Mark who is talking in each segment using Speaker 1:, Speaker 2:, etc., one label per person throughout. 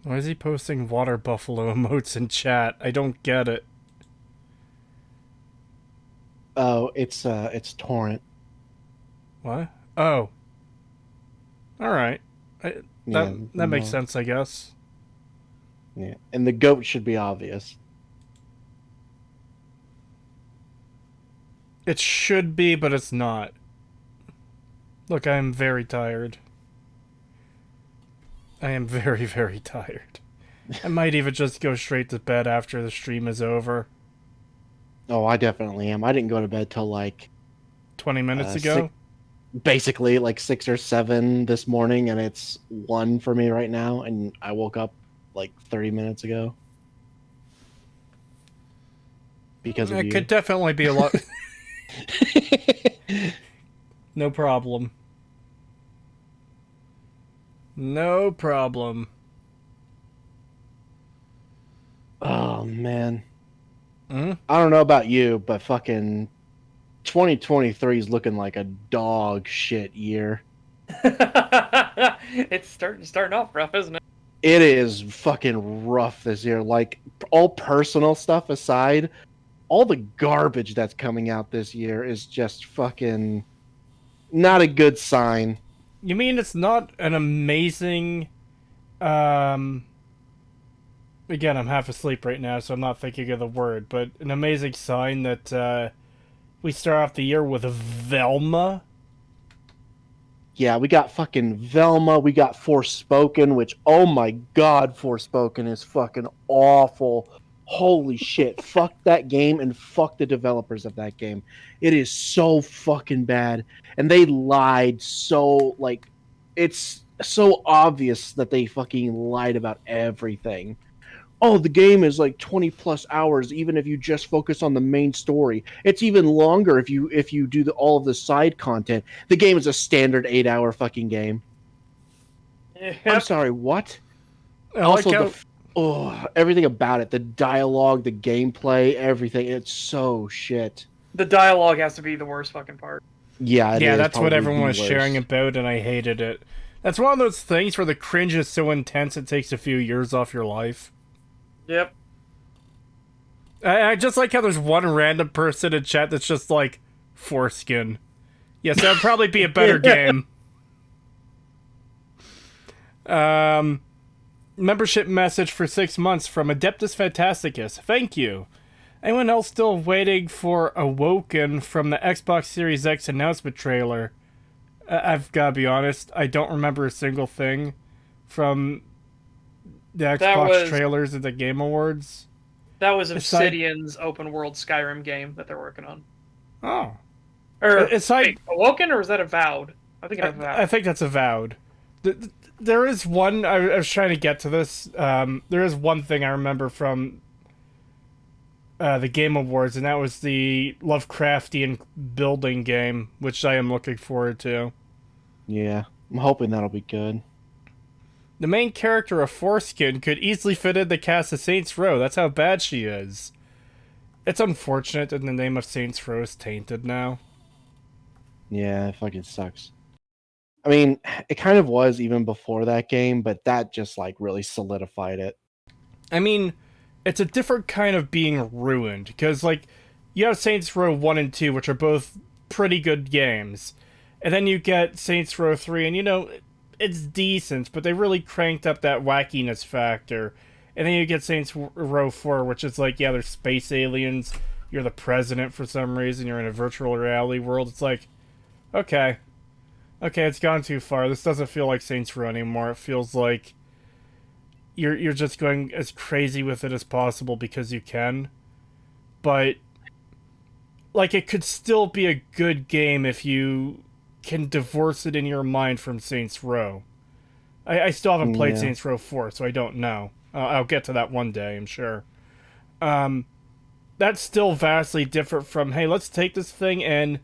Speaker 1: Why is he posting water buffalo emotes in chat? I don't get it.
Speaker 2: Oh, it's torrent.
Speaker 1: What? Oh, all right. That
Speaker 2: Yeah,
Speaker 1: that makes sense, I guess.
Speaker 2: yeah, and the goat should be obvious.
Speaker 1: It should be, but it's not. Look, I am very tired. I am very, very tired. I might even just go straight to bed after the stream is over.
Speaker 2: Oh, I definitely am. I didn't go to bed till like
Speaker 1: 20 minutes
Speaker 2: six,
Speaker 1: ago?
Speaker 2: basically like 6 or 7 this morning, and it's 1 for me right now. And I woke up like 30 minutes ago because of
Speaker 1: It could
Speaker 2: you.
Speaker 1: definitely be a lot. No problem. No problem.
Speaker 2: Oh man,
Speaker 1: Hmm?
Speaker 2: I don't know about you, but fucking 2023 is looking like a dog shit year.
Speaker 3: It's starting off rough, isn't it?
Speaker 2: It is fucking rough this year. Like, all personal stuff aside, all the garbage that's coming out this year is just fucking not a good sign.
Speaker 1: You mean it's not an amazing. Um. Again, I'm half asleep right now, so I'm not thinking of the word, but an amazing sign that we start off the year with Velma?
Speaker 2: Yeah, we got fucking Velma, we got Forspoken, which, oh my god, Forspoken is fucking awful. Holy shit. Fuck that game and fuck the developers of that game. It is so fucking bad. And they lied so, like, it's so obvious that they fucking lied about everything. Oh, the game is like 20 plus hours even if you just focus on the main story. It's even longer if you do all of the side content. The game is a standard 8 hour fucking game. I'm
Speaker 3: Yep.
Speaker 2: sorry, what?
Speaker 1: I like
Speaker 2: Also,
Speaker 1: how.
Speaker 2: everything about it, the dialogue, the gameplay, everything, it's so shit.
Speaker 3: The dialogue has to be the worst fucking part.
Speaker 2: Yeah, it
Speaker 1: Yeah,
Speaker 2: is
Speaker 1: that's what
Speaker 2: probably
Speaker 1: everyone
Speaker 2: the
Speaker 1: was sharing
Speaker 2: worst.
Speaker 1: about, and I hated it. That's one of those things where the cringe is so intense it takes a few years off your life.
Speaker 3: Yep.
Speaker 1: I just like how there's one random person in chat that's just like, foreskin. Yes, that would probably be a better game. Um, Membership message for 6 months from Adeptus Fantasticus. Thank you. Anyone else still waiting for Awoken from the Xbox Series X announcement trailer? I've gotta be honest, I don't remember a single thing from the
Speaker 3: That
Speaker 1: Xbox
Speaker 3: was
Speaker 1: trailers at the Game Awards.
Speaker 3: that was
Speaker 1: Aside,
Speaker 3: Obsidian's open world Skyrim game that they're working on.
Speaker 1: oh,
Speaker 3: Or
Speaker 1: aside,
Speaker 3: wait, Awoken or was that Avowed? I think it
Speaker 1: I,
Speaker 3: was Avowed.
Speaker 1: I think that's avowed. There is one. I was trying to get to this. There is one thing I remember from the Game Awards, and that was the Lovecraftian building game, which I am looking forward to.
Speaker 2: Yeah, I'm hoping that'll be good.
Speaker 1: The main character of Foreskin could easily fit in the cast of Saints Row. That's how bad she is. It's unfortunate that the name of Saints Row is tainted now.
Speaker 2: Yeah, it fucking sucks. I mean, it kind of was even before that game, but that just like really solidified it.
Speaker 1: I mean, it's a different kind of being ruined because like you have Saints Row 1 and 2 which are both pretty good games. And then you get Saints Row 3 and it's decent, but they really cranked up that wackiness factor. And then you get Saints Row 4 which is like yeah, there's space aliens, you're the president for some reason, you're in a virtual reality world. It's like okay. Okay, it's gone too far. This doesn't feel like Saints Row anymore. It feels like you're just going as crazy with it as possible because you can. But like it could still be a good game if you can divorce it in your mind from Saints Row. I still haven't played
Speaker 2: Yeah.
Speaker 1: Saints Row 4, so I don't know. I'll get to that one day, I'm sure. Um, that's still vastly different from hey, let's take this thing and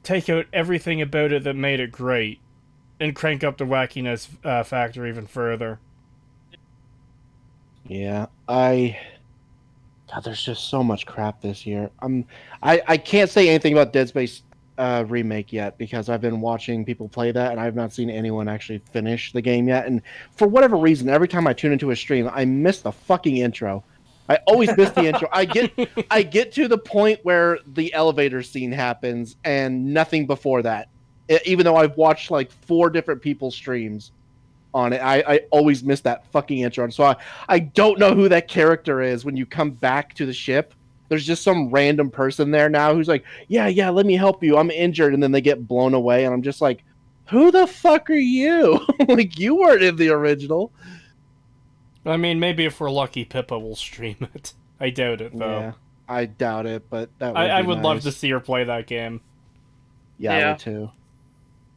Speaker 1: take out everything about it that made it great and crank up the wackiness factor even further.
Speaker 2: Yeah. God, there's just so much crap this year. I can't say anything about Dead Space remake yet because I've been watching people play that and I've not seen anyone actually finish the game yet. And for whatever reason, every time I tune into a stream, I miss the fucking intro. I always miss the intro. I get to the point where the elevator scene happens and nothing before that. Even though I've watched like 4 different people's streams on it, I always miss that fucking intro. And so I don't know who that character is when you come back to the ship. There's just some random person there now who's like, yeah, let me help you. I'm injured. And then they get blown away. And I'm just like, who the fuck are you? Like, you weren't in the original.
Speaker 1: I mean, maybe if we're lucky, Pippa will stream it. I doubt it, though.
Speaker 2: Yeah, I doubt it, but that would
Speaker 1: I
Speaker 2: be
Speaker 1: would
Speaker 2: nice.
Speaker 1: love to see her play that game.
Speaker 2: Yeah, I
Speaker 3: Yeah.
Speaker 2: would too.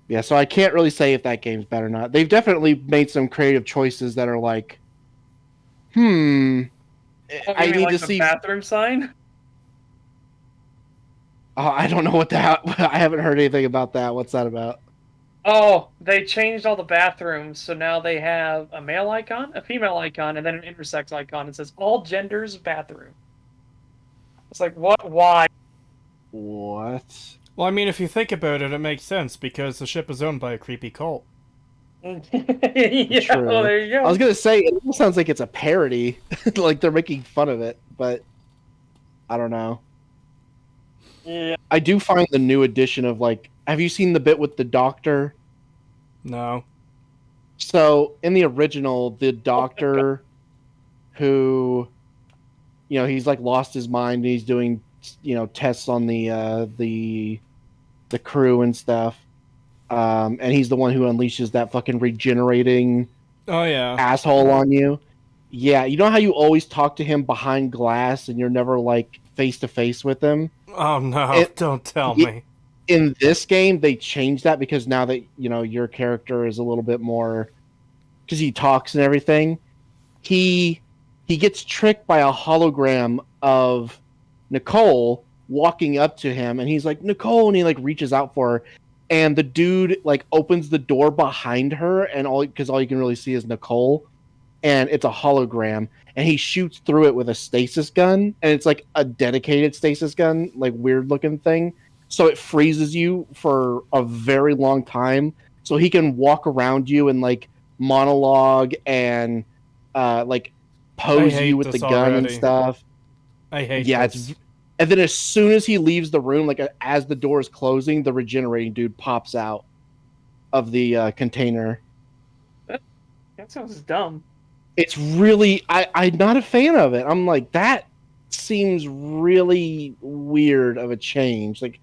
Speaker 2: Yeah, so I can't really say if that game's bad or not. They've definitely made some creative choices that are like,
Speaker 3: Oh,
Speaker 2: I
Speaker 3: you mean
Speaker 2: need
Speaker 3: like
Speaker 2: to
Speaker 3: the
Speaker 2: see.
Speaker 3: bathroom sign.
Speaker 2: I don't know what that. I haven't heard anything about that. What's that about?
Speaker 3: Oh, they changed all the bathrooms, so now they have a male icon, a female icon, and then an intersex icon. It says all genders bathroom. It's like, what? Why?
Speaker 2: What?
Speaker 1: Well, I mean, if you think about it, it makes sense, because the ship is owned by a creepy cult.
Speaker 3: Yeah,
Speaker 2: True.
Speaker 3: well, there you go.
Speaker 2: I was gonna say it almost sounds like it's a parody, like they're making fun of it, but I don't know.
Speaker 3: Yeah.
Speaker 2: I do find the new edition of like, have you seen the bit with the doctor?
Speaker 1: No.
Speaker 2: So in the original, the doctor who, he's like lost his mind and he's doing, tests on the crew and stuff. And he's the one who unleashes that fucking regenerating
Speaker 1: Oh, yeah.
Speaker 2: asshole on you. Yeah, you know how you always talk to him behind glass and you're never like face to face with him?
Speaker 1: Oh, no. Don't tell me.
Speaker 2: In this game, they changed that because now that, your character is a little bit more, because he talks and everything, he gets tricked by a hologram of Nicole walking up to him and he's like, Nicole, and he like reaches out for her. And the dude like opens the door behind her, and all you can really see is Nicole, and it's a hologram. And he shoots through it with a stasis gun, and it's like a dedicated stasis gun, like weird looking thing. So it freezes you for a very long time, so he can walk around you and like monologue and like pose
Speaker 1: hate
Speaker 2: you with the
Speaker 1: this
Speaker 2: gun and
Speaker 1: already.
Speaker 2: stuff.
Speaker 1: I hate
Speaker 2: Yeah,
Speaker 1: this.
Speaker 2: and then as soon as he leaves the room, like as the door is closing, the regenerating dude pops out of the container.
Speaker 3: That sounds dumb.
Speaker 2: It's really, I'm not a fan of it. I'm like, that seems really weird of a change. Like,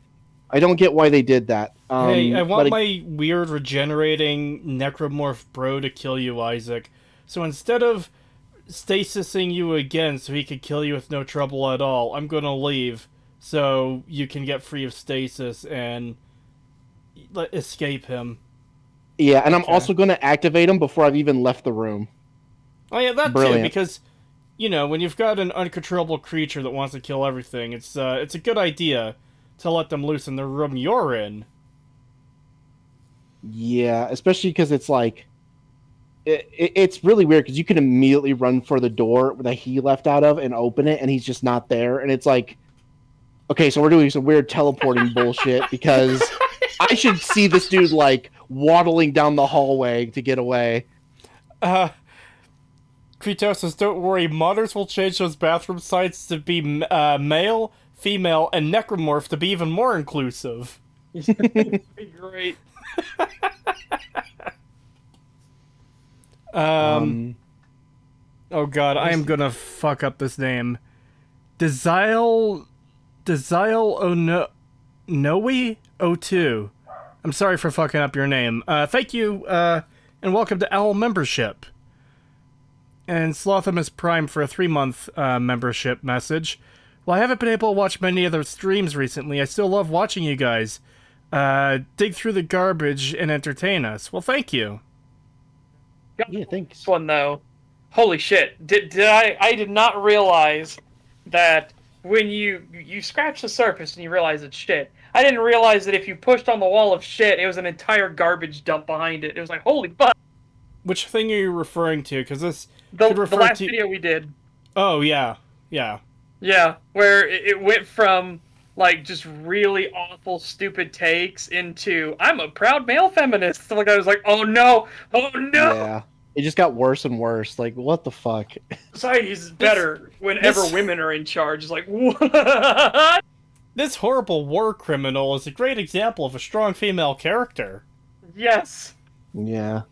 Speaker 2: I don't get why they did that.
Speaker 1: Hey, I want
Speaker 2: but
Speaker 1: my weird regenerating necromorph bro to kill you, Isaac. So instead of stasising you again so he could kill you with no trouble at all, I'm gonna leave so you can get free of stasis and escape him.
Speaker 2: yeah, and I'm
Speaker 1: Okay.
Speaker 2: also going to activate him before I've even left the room.
Speaker 1: Oh yeah, that
Speaker 2: Brilliant.
Speaker 1: too, because, when you've got an uncontrollable creature that wants to kill everything, it's a good idea to let them loose in the room you're in.
Speaker 2: Yeah, especially because it's like, it's really weird because you can immediately run for the door that he left out of and open it, and he's just not there. And it's like, okay, so we're doing some weird teleporting bullshit because I should see this dude like waddling down the hallway to get away.
Speaker 1: Creetosis, don't worry, modders will change those bathroom sites to be male, female, and necromorph to be even more inclusive.
Speaker 3: Great.
Speaker 1: Oh god, I am gonna fuck up this name. Desile Onoe 02. I'm sorry for fucking up your name. Thank you, and welcome to Owl membership. And Slothimus Prime for a 3-month membership message. Well, I haven't been able to watch many other streams recently. I still love watching you guys dig through the garbage and entertain us. Well, thank you.
Speaker 2: Yeah, thanks.
Speaker 3: This one though, holy shit! I did not realize that when you scratch the surface and you realize it's shit. I didn't realize that if you pushed on the wall of shit, it was an entire garbage dump behind it. It was like, holy fuck!
Speaker 1: Which thing are you referring to? Because this
Speaker 3: The
Speaker 1: could refer
Speaker 3: last
Speaker 1: to...
Speaker 3: video we did.
Speaker 1: Oh, yeah. Yeah.
Speaker 3: Yeah, where it went from like just really awful, stupid takes into I'm a proud male feminist. Like I was like, oh no, oh no.
Speaker 2: Yeah. It just got worse and worse. Like, what the fuck?
Speaker 3: Society is
Speaker 1: This
Speaker 3: better whenever
Speaker 1: this
Speaker 3: women are in charge. It's like what?
Speaker 1: this horrible war criminal is a great example of a strong female character.
Speaker 3: Yes.
Speaker 2: Yeah.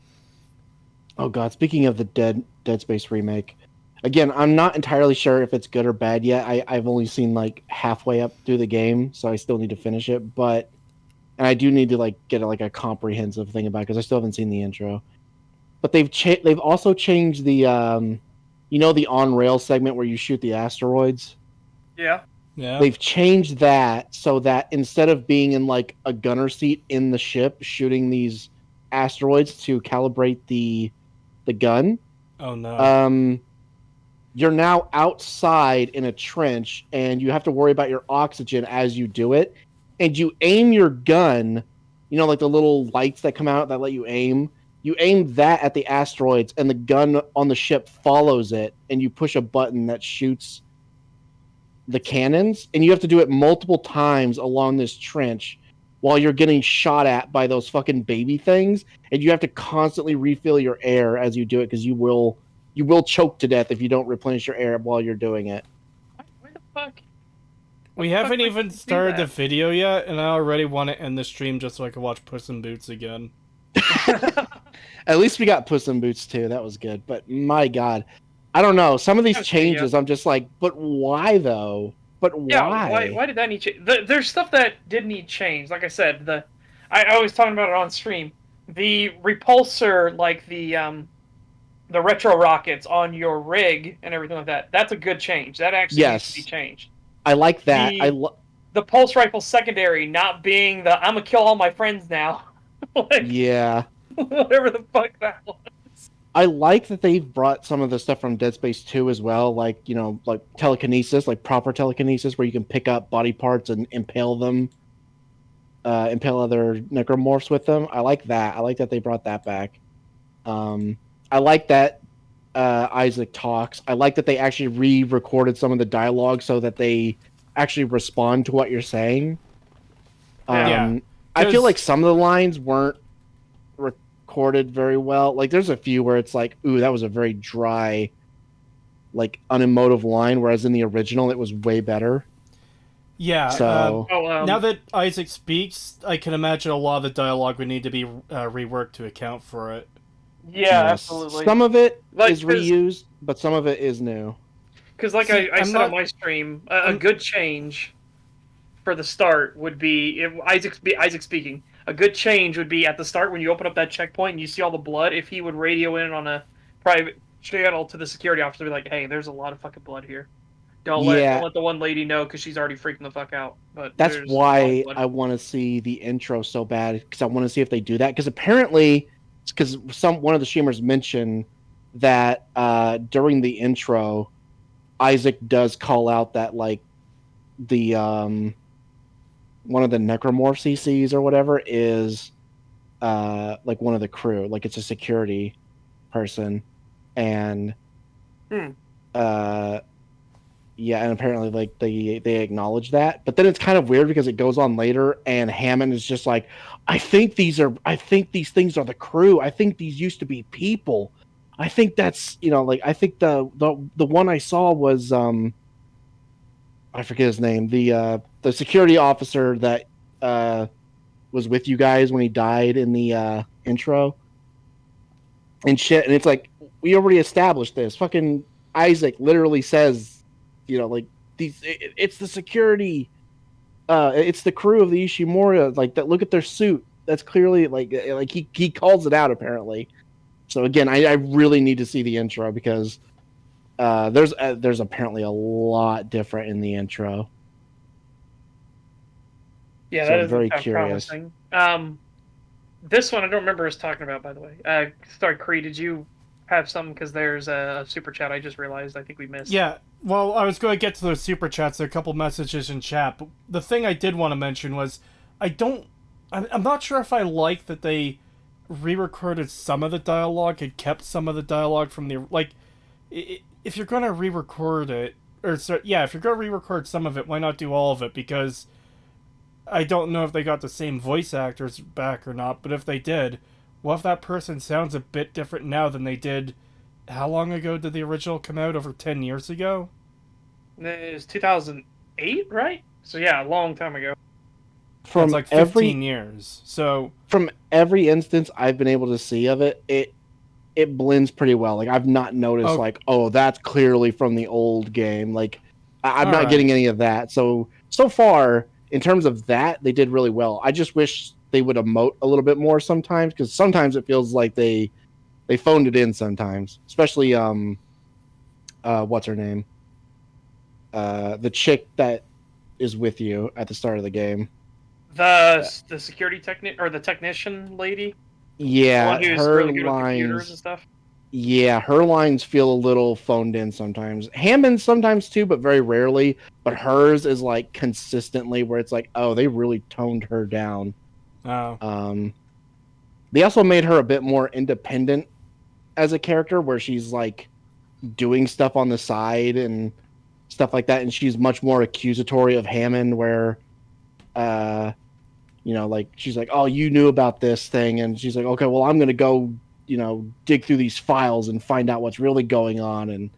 Speaker 2: Oh god, speaking of the Dead Space remake, again, I'm not entirely sure if it's good or bad yet. I've only seen like halfway up through the game, so I still need to finish it. But and I do need to like get like a comprehensive thing about it because I still haven't seen the intro. But they've also changed the the on rail segment where you shoot the asteroids.
Speaker 3: Yeah.
Speaker 1: Yeah.
Speaker 2: They've changed that so that instead of being in like a gunner seat in the ship shooting these asteroids to calibrate the gun,
Speaker 1: Oh no.
Speaker 2: you're now outside in a trench and you have to worry about your oxygen as you do it. And you aim your gun, like the little lights that come out that let you aim. You aim that at the asteroids, and the gun on the ship follows it, and you push a button that shoots the cannons, and you have to do it multiple times along this trench while you're getting shot at by those fucking baby things, and you have to constantly refill your air as you do it because you will choke to death if you don't replenish your air while you're doing it.
Speaker 3: Why the fuck?
Speaker 1: We
Speaker 3: the fuck
Speaker 1: haven't
Speaker 3: would
Speaker 1: even
Speaker 3: you do
Speaker 1: started the
Speaker 3: that?
Speaker 1: video yet, and I already want to end the stream just so I can watch Puss in Boots again.
Speaker 2: At least we got Puss in Boots too. That was good. But my God, I don't know. Some of these
Speaker 3: Okay, yeah.
Speaker 2: changes, I'm just like, but why though? But
Speaker 3: Yeah,
Speaker 2: why?
Speaker 3: why did that need change? There's stuff that did need change. Like I said, I was talking about it on stream. The repulsor, like the retro rockets on your rig and everything like that. That's a good change. That actually needs to be
Speaker 2: Yes,
Speaker 3: changed.
Speaker 2: I like that.
Speaker 3: The pulse rifle secondary not being the I'm gonna kill all my friends now, like
Speaker 2: Yeah,
Speaker 3: whatever the fuck that was.
Speaker 2: I like that they've brought some of the stuff from Dead Space 2 as well, like like telekinesis, like proper telekinesis, where you can pick up body parts and impale them, impale other necromorphs with them. I like that. I like that they brought that back. I like that Isaac talks. I like that they actually re-recorded some of the dialogue so that they actually respond to what you're saying.
Speaker 1: Yeah,
Speaker 2: I feel
Speaker 1: 'cause-
Speaker 2: like some of the lines weren't recorded very well. Like there's a few where it's like, ooh, that was a very dry, like unemotive line, whereas in the original it was way better.
Speaker 1: Yeah.
Speaker 2: So
Speaker 1: Now that Isaac speaks, I can imagine a lot of the dialogue would need to be reworked to account for it.
Speaker 3: Yeah,
Speaker 2: yes,
Speaker 3: absolutely.
Speaker 2: some of it
Speaker 3: Like,
Speaker 2: is reused, but some of it is new.
Speaker 3: Because like
Speaker 1: See,
Speaker 3: I
Speaker 1: I'm
Speaker 3: said
Speaker 1: not-
Speaker 3: on my stream, a good change for the start would be if Isaac speaking. A good change would be at the start when you open up that checkpoint and you see all the blood. If he would radio in on a private channel to the security officer, be like, "Hey, there's a lot of fucking blood here. Don't
Speaker 2: Yeah,
Speaker 3: let the one lady know because she's already freaking the fuck out." But
Speaker 2: that's
Speaker 3: there's a lot of
Speaker 2: why
Speaker 3: blood.
Speaker 2: I want to see the intro so bad, because I want to see if they do that. Because apparently, because one of the streamers mentioned that during the intro, Isaac does call out that like the one of the necromorphs he sees or whatever is like one of the crew, like it's a security person, and
Speaker 3: Hmm.
Speaker 2: yeah, and apparently like they acknowledge that, but then it's kind of weird because it goes on later and Hammond is just like, I think these things are the crew. I think these used to be people. I think that's like I think the one I saw was I forget his name, the security officer that was with you guys when he died in the intro and shit, and it's like we already established this. Fucking Isaac literally says, like it's the security, it's the crew of the Ishimura, like that. Look at their suit. That's clearly like he calls it out apparently. So again, I really need to see the intro because there's apparently a lot different in the intro.
Speaker 3: Yeah,
Speaker 2: So
Speaker 3: that
Speaker 2: I'm
Speaker 3: doesn't
Speaker 2: very
Speaker 3: sound
Speaker 2: curious.
Speaker 3: promising. This one I don't remember us talking about, by the way. Sorry, Cree, did you have something? Because there's a super chat I just realized I think we missed.
Speaker 1: Yeah, well, I was going to get to those super chats. There are a couple messages in chat, but the thing I did want to mention was I'm not sure if I like that they re-recorded some of the dialogue and kept some of the dialogue from the, like, if you're going to re-record it, or so, yeah, if you're gonna re-record some of it, why not do all of it? Because I don't know if they got the same voice actors back or not, but if they did, what if that person sounds a bit different now than they did? How long ago did the original come out? Over 10 years ago?
Speaker 3: It was 2008, right? So yeah, a long time ago.
Speaker 1: That's
Speaker 2: From
Speaker 1: like 15 years. So
Speaker 2: from every instance I've been able to see of it, it blends pretty well. Like I've not noticed
Speaker 1: oh,
Speaker 2: like, oh, that's clearly from the old game. Like I'm
Speaker 1: all
Speaker 2: not
Speaker 1: right.
Speaker 2: getting any of that. So far, in terms of that, they did really well. I just wish they would emote a little bit more sometimes, because sometimes it feels like they phoned it in sometimes. Especially what's her name? The chick that is with you at the start of the game.
Speaker 3: The security technic or the technician lady, the one
Speaker 2: Yeah,
Speaker 3: who's
Speaker 2: her
Speaker 3: really good with computers and
Speaker 2: lines.
Speaker 3: stuff.
Speaker 2: Yeah, her lines feel a little phoned in sometimes. Hammond's sometimes too, but very rarely. But hers is like consistently where it's like, oh, they really toned her down.
Speaker 1: Oh.
Speaker 2: Um, they also made her a bit more independent as a character, where she's like doing stuff on the side and stuff like that, and she's much more accusatory of Hammond, where uh like she's like, oh, you knew about this thing, and she's like, okay, well, I'm gonna go, dig through these files and find out what's really going on,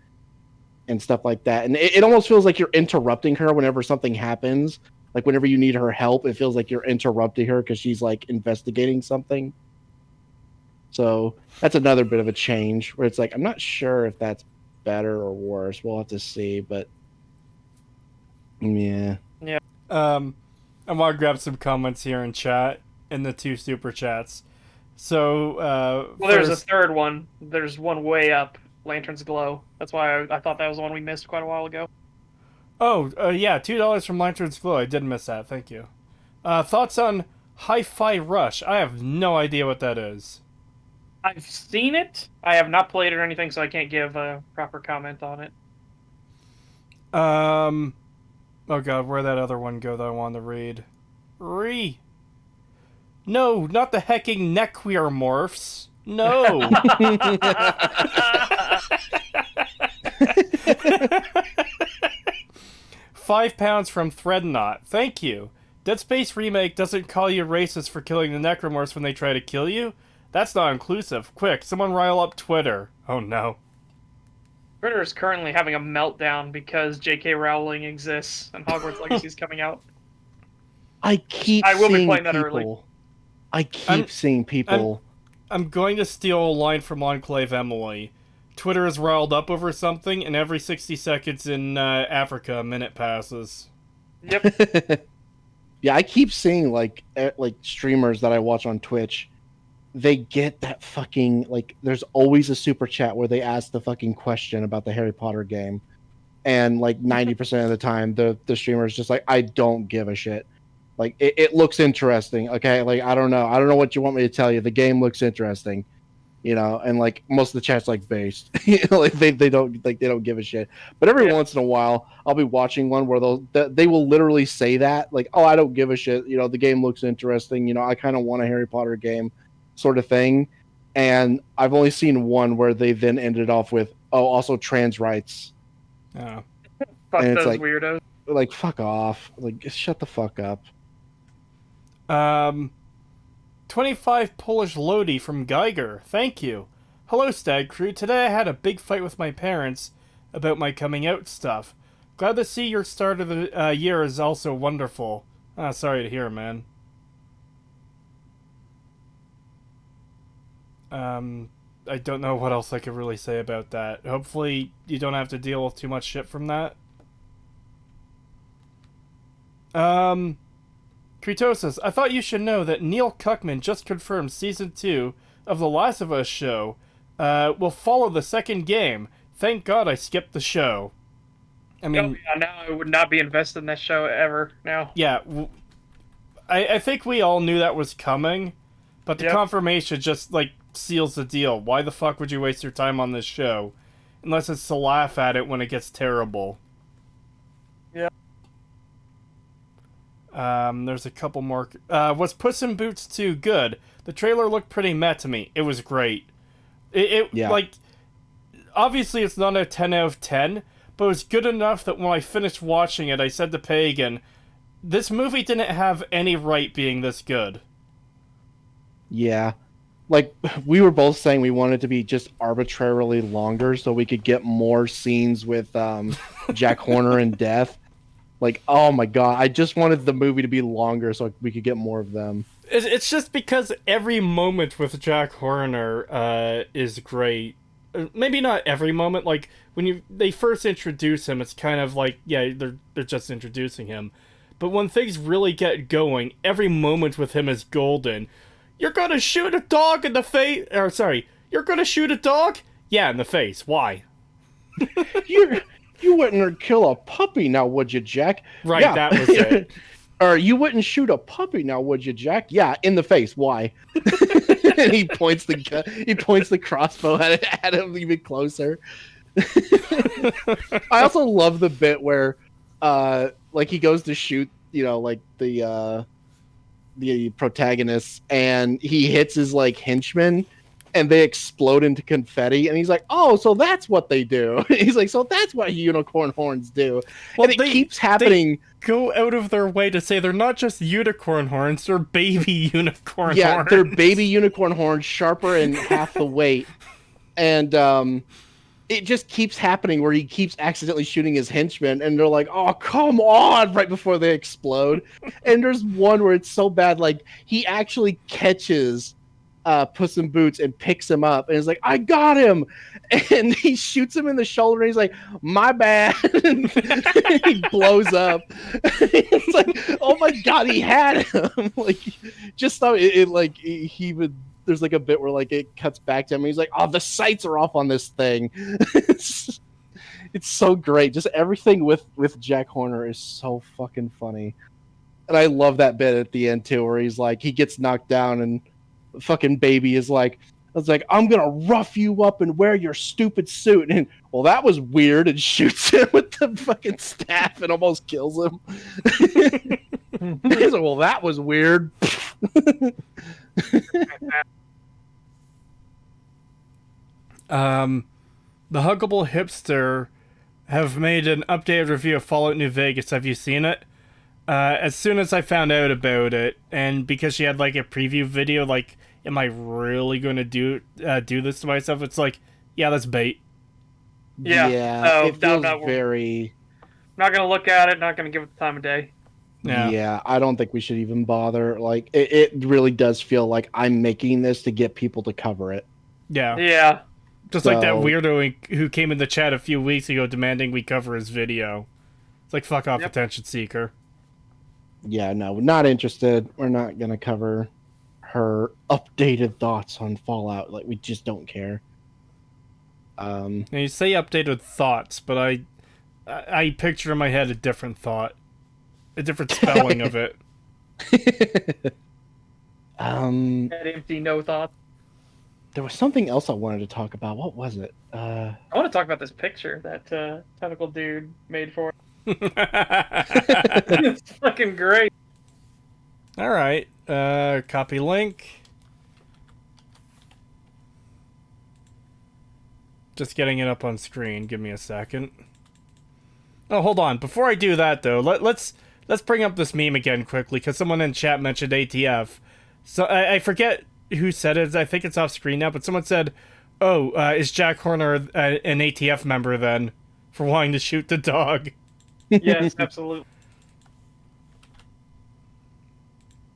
Speaker 2: and stuff like that. And it almost feels like you're interrupting her whenever something happens. Like whenever you need her help, it feels like you're interrupting her because she's like investigating something. So that's another bit of a change where it's like, I'm not sure if that's better or worse. We'll have to see, but yeah.
Speaker 3: Yeah.
Speaker 1: I want to grab some comments here in chat, in the 2 super chats. So,
Speaker 3: Well, there's a third one. There's one way up. Lanterns Glow. That's why I thought that was the one we missed quite a while ago.
Speaker 1: Oh, yeah, $2 from Lanterns Glow. I did miss that. Thank you. Thoughts on Hi-Fi Rush? I have no idea what that is.
Speaker 3: I've seen it. I have not played it or anything, so I can't give a proper comment on it.
Speaker 1: Oh god, where'd that other one go that I wanted to read? No, not the hecking neckwear morphs. No. £5 from Threadnought. Thank you. Dead Space Remake doesn't call you racist for killing the necromorphs when they try to kill you? That's not inclusive. Quick, someone rile up Twitter. Oh no.
Speaker 3: Twitter is currently having a meltdown because J.K. Rowling exists and Hogwarts Legacy is coming out.
Speaker 2: I will be playing that early. I keep seeing people.
Speaker 1: I'm going to steal a line from Enclave Emily. Twitter is riled up over something, and every 60 seconds in Africa, a minute passes.
Speaker 3: Yep.
Speaker 2: Yeah, I keep seeing like streamers that I watch on Twitch. They get that fucking, like, there's always a super chat where they ask the fucking question about the Harry Potter game, and like 90% of the time the streamer is just like, I don't give a shit. Like it looks interesting, okay? Like I don't know what you want me to tell you. The game looks interesting, and like most of the chat's like based. Like they don't give a shit. But every once in a while I'll be watching one where they will literally say that, like, oh, I don't give a shit, the game looks interesting, I kind of want a Harry Potter game, sort of thing. And I've only seen one where they then ended off with, oh, also trans rights.
Speaker 1: Oh.
Speaker 3: Fuck
Speaker 2: and it's
Speaker 3: those
Speaker 2: like,
Speaker 3: weirdos.
Speaker 2: Like, fuck off. Like, shut the fuck up.
Speaker 1: 25 Polish Lodi from Geiger. Thank you. Hello, Stag Crew. Today I had a big fight with my parents about my coming out stuff. Glad to see your start of the year is also wonderful. Sorry to hear, man. I don't know what else I could really say about that. Hopefully you don't have to deal with too much shit from that. Creetosis, I thought you should know that Neil Cuckman just confirmed Season 2 of The Last of Us show will follow the second game. Thank God I skipped the show. I mean...
Speaker 3: now I would not be invested in that show ever, now.
Speaker 1: Yeah, I think we all knew that was coming, but the confirmation just, like, seals the deal. Why the fuck would you waste your time on this show? Unless it's to laugh at it when it gets terrible.
Speaker 3: Yeah.
Speaker 1: There's a couple more. Was Puss in Boots 2 good? The trailer looked pretty meh to me. It was great. Like, obviously it's not a 10 out of 10, but it was good enough that when I finished watching it, I said to Pagan, this movie didn't have any right being this good.
Speaker 2: Yeah. Like, we were both saying we wanted it to be just arbitrarily longer so we could get more scenes with Jack Horner and Death. Like, oh my god, I just wanted the movie to be longer so we could get more of them.
Speaker 1: It's just because every moment with Jack Horner is great. Maybe not every moment. Like when they first introduce him, it's kind of like they're just introducing him. But when things really get going, every moment with him is golden. You're gonna shoot a dog in the face. Or sorry, you're gonna shoot a dog? Yeah, in the face. Why?
Speaker 2: You wouldn't kill a puppy now, would you, Jack?
Speaker 1: Right,
Speaker 2: yeah.
Speaker 1: That was it.
Speaker 2: Or you wouldn't shoot a puppy now, would you, Jack? Yeah, in the face. Why? And he points the crossbow at him even closer. I also love the bit where, like he goes to shoot, like the protagonist, and he hits his like henchman, and they explode into confetti, and he's like, "Oh, so that's what they do." He's like, "So that's what unicorn horns do."
Speaker 1: Well,
Speaker 2: and it keeps happening.
Speaker 1: Go out of their way to say they're not just unicorn horns; they're baby unicorn horns.
Speaker 2: Yeah, they're baby unicorn horns, sharper and half the weight, and it just keeps happening where he keeps accidentally shooting his henchmen, and they're like, "Oh, come on!" right before they explode. And there's one where it's so bad, like he actually catches Puss in Boots and picks him up, and is like, "I got him!" And he shoots him in the shoulder, and he's like, "My bad." And he blows up. It's like, oh my god, he had him! Like, just so he would. There's like a bit where like it cuts back to him, and he's like, "Oh, the sights are off on this thing." It's so great. Just everything with Jack Horner is so fucking funny, and I love that bit at the end too, where he's like, he gets knocked down and fucking baby is like, "It's like, I'm gonna rough you up and wear your stupid suit." And well, that was weird, and shoots him with the fucking staff and almost kills him. He's like, "Well, that was weird."
Speaker 1: The Huggable Hipster have made an updated review of Fallout New Vegas. Have you seen it? As soon as I found out about it, and because she had like a preview video, like, am I really going to do this to myself? It's like, yeah, that's bait.
Speaker 3: Yeah.
Speaker 2: It feels very.
Speaker 3: Not gonna look at it. Not gonna give it the time of day.
Speaker 2: Yeah, I don't think we should even bother. Like, it really does feel like I'm making this to get people to cover it.
Speaker 3: Yeah.
Speaker 1: Just like that weirdo who came in the chat a few weeks ago demanding we cover his video. It's like, fuck off, attention seeker.
Speaker 2: Yeah, no, not interested. We're not gonna cover her updated thoughts on Fallout. Like, we just don't care.
Speaker 1: Now you say updated thoughts, but I picture in my head a different thought. A different spelling of it.
Speaker 3: That empty, no thoughts.
Speaker 2: There was something else I wanted to talk about. What was it?
Speaker 3: I want to talk about this picture that tentacle dude made for it. It's fucking great.
Speaker 1: Alright. Copy link. Just getting it up on screen. Give me a second. Oh, hold on. Before I do that, though, let's bring up this meme again quickly, because someone in chat mentioned ATF. So I forget who said it. I think it's off screen now, but someone said, "Oh, is Jack Horner an ATF member then for wanting to shoot the dog?"
Speaker 3: Yes, absolutely.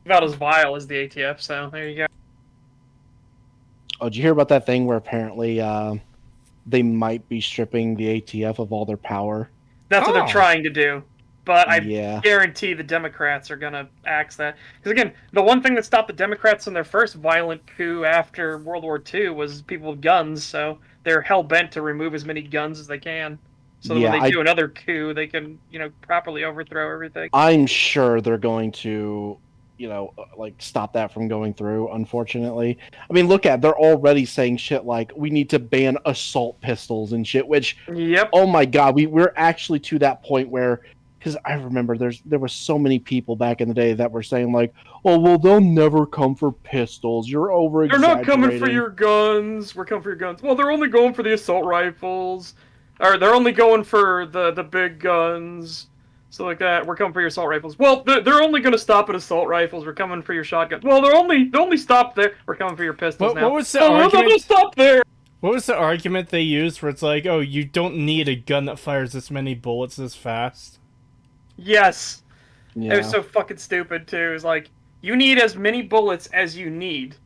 Speaker 3: About as vile as the ATF, so there you go.
Speaker 2: Oh, did you hear about that thing where apparently they might be stripping the ATF of all their power?
Speaker 3: That's what they're trying to do. But I
Speaker 2: Yeah.
Speaker 3: guarantee the Democrats are going to axe that. Because, again, the one thing that stopped the Democrats in their first violent coup after World War II was people with guns, so they're hell-bent to remove as many guns as they can. So that when they do another coup, they can, properly overthrow everything.
Speaker 2: I'm sure they're going to, stop that from going through, unfortunately. I mean, they're already saying shit like, we need to ban assault pistols and shit, which, oh my god, we're actually to that point where, because I remember there were so many people back in the day that were saying like, "Oh, well, they'll never come for pistols. You're over-exaggerating.
Speaker 3: They're not coming for your guns. We're coming for your guns. Well, they're only going for the assault rifles." Or they're only going for the big guns, stuff like that. We're coming for your assault rifles. Well, they're only going to stop at assault rifles. We're coming for your shotguns. Well, they only stop there. We're coming for your pistols now.
Speaker 1: What was the
Speaker 3: Oh, we're not
Speaker 1: argument?
Speaker 3: going to stop there.
Speaker 1: What was the argument they used where it's like, oh, you don't need a gun that fires this many bullets this fast?
Speaker 3: Yes.
Speaker 2: Yeah.
Speaker 3: It was so fucking stupid too. It's like you need as many bullets as you need.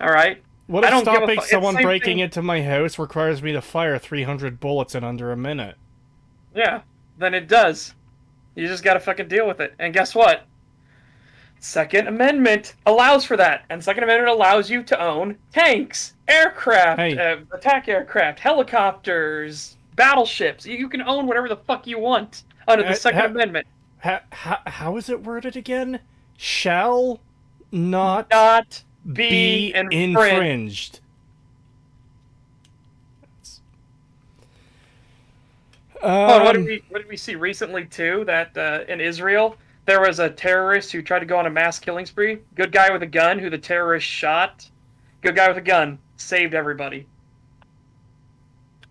Speaker 3: All right.
Speaker 1: What
Speaker 3: I
Speaker 1: if
Speaker 3: don't give a
Speaker 1: stopping
Speaker 3: fu- it's
Speaker 1: someone
Speaker 3: the same
Speaker 1: breaking
Speaker 3: thing.
Speaker 1: into my house requires me to fire 300 bullets in under a minute?
Speaker 3: Yeah. Then it does. You just gotta fucking deal with it. And guess what? Second Amendment allows for that, and Second Amendment allows you to own tanks, aircraft,
Speaker 1: Hey.
Speaker 3: attack aircraft, helicopters, battleships. You can own whatever the fuck you want under the Second Amendment.
Speaker 1: How is it worded again? Shall not
Speaker 3: Not
Speaker 1: be
Speaker 3: be infringed.
Speaker 1: infringed.
Speaker 3: Oh, what did we see recently too? That in Israel there was a terrorist who tried to go on a mass killing spree. Good guy with a gun who the terrorist shot. Good guy with a gun saved everybody.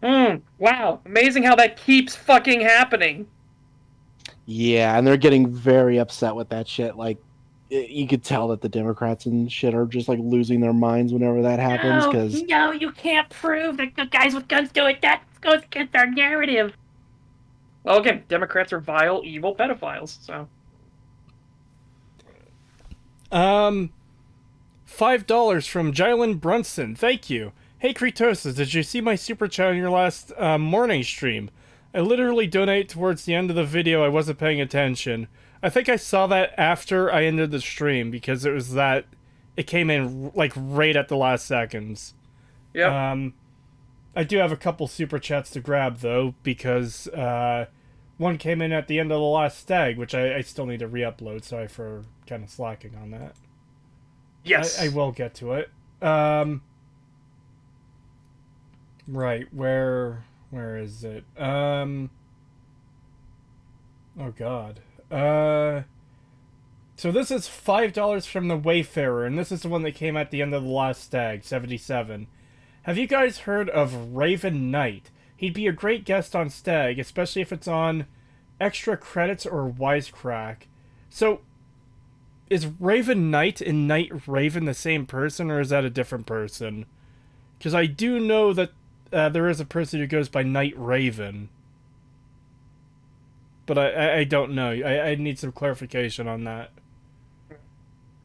Speaker 3: Wow, amazing how that keeps fucking happening.
Speaker 2: Yeah, and they're getting very upset with that shit. Like, you could tell that the Democrats and shit are just like losing their minds whenever that happens. Because
Speaker 3: No, you can't prove that the guys with guns do it. That goes against our narrative. Well, again, Democrats are vile, evil pedophiles. So
Speaker 1: $5 from Jylan Brunson. Thank you. Hey Creetosis, did you see my super chat in your last morning stream? I literally donate towards the end of the video. I wasn't paying attention. I think I saw that after I ended the stream because it was that it came in like right at the last seconds.
Speaker 3: yeah.
Speaker 1: I do have a couple super chats to grab though because one came in at the end of the last stag, which I still need to re-upload. Sorry for kind of slacking on that.
Speaker 3: Yes.
Speaker 1: I will get to it. Right, where is it? Oh god. So this is $5 from the Wayfarer, and this is the one that came at the end of the last stag, 77. Have you guys heard of Raven Knight? He'd be a great guest on Stag, especially if it's on extra credits or Wisecrack. So, is Raven Knight and Knight Raven the same person, or is that a different person? Because I do know that there is a person who goes by Knight Raven. But I don't know. I need some clarification on that.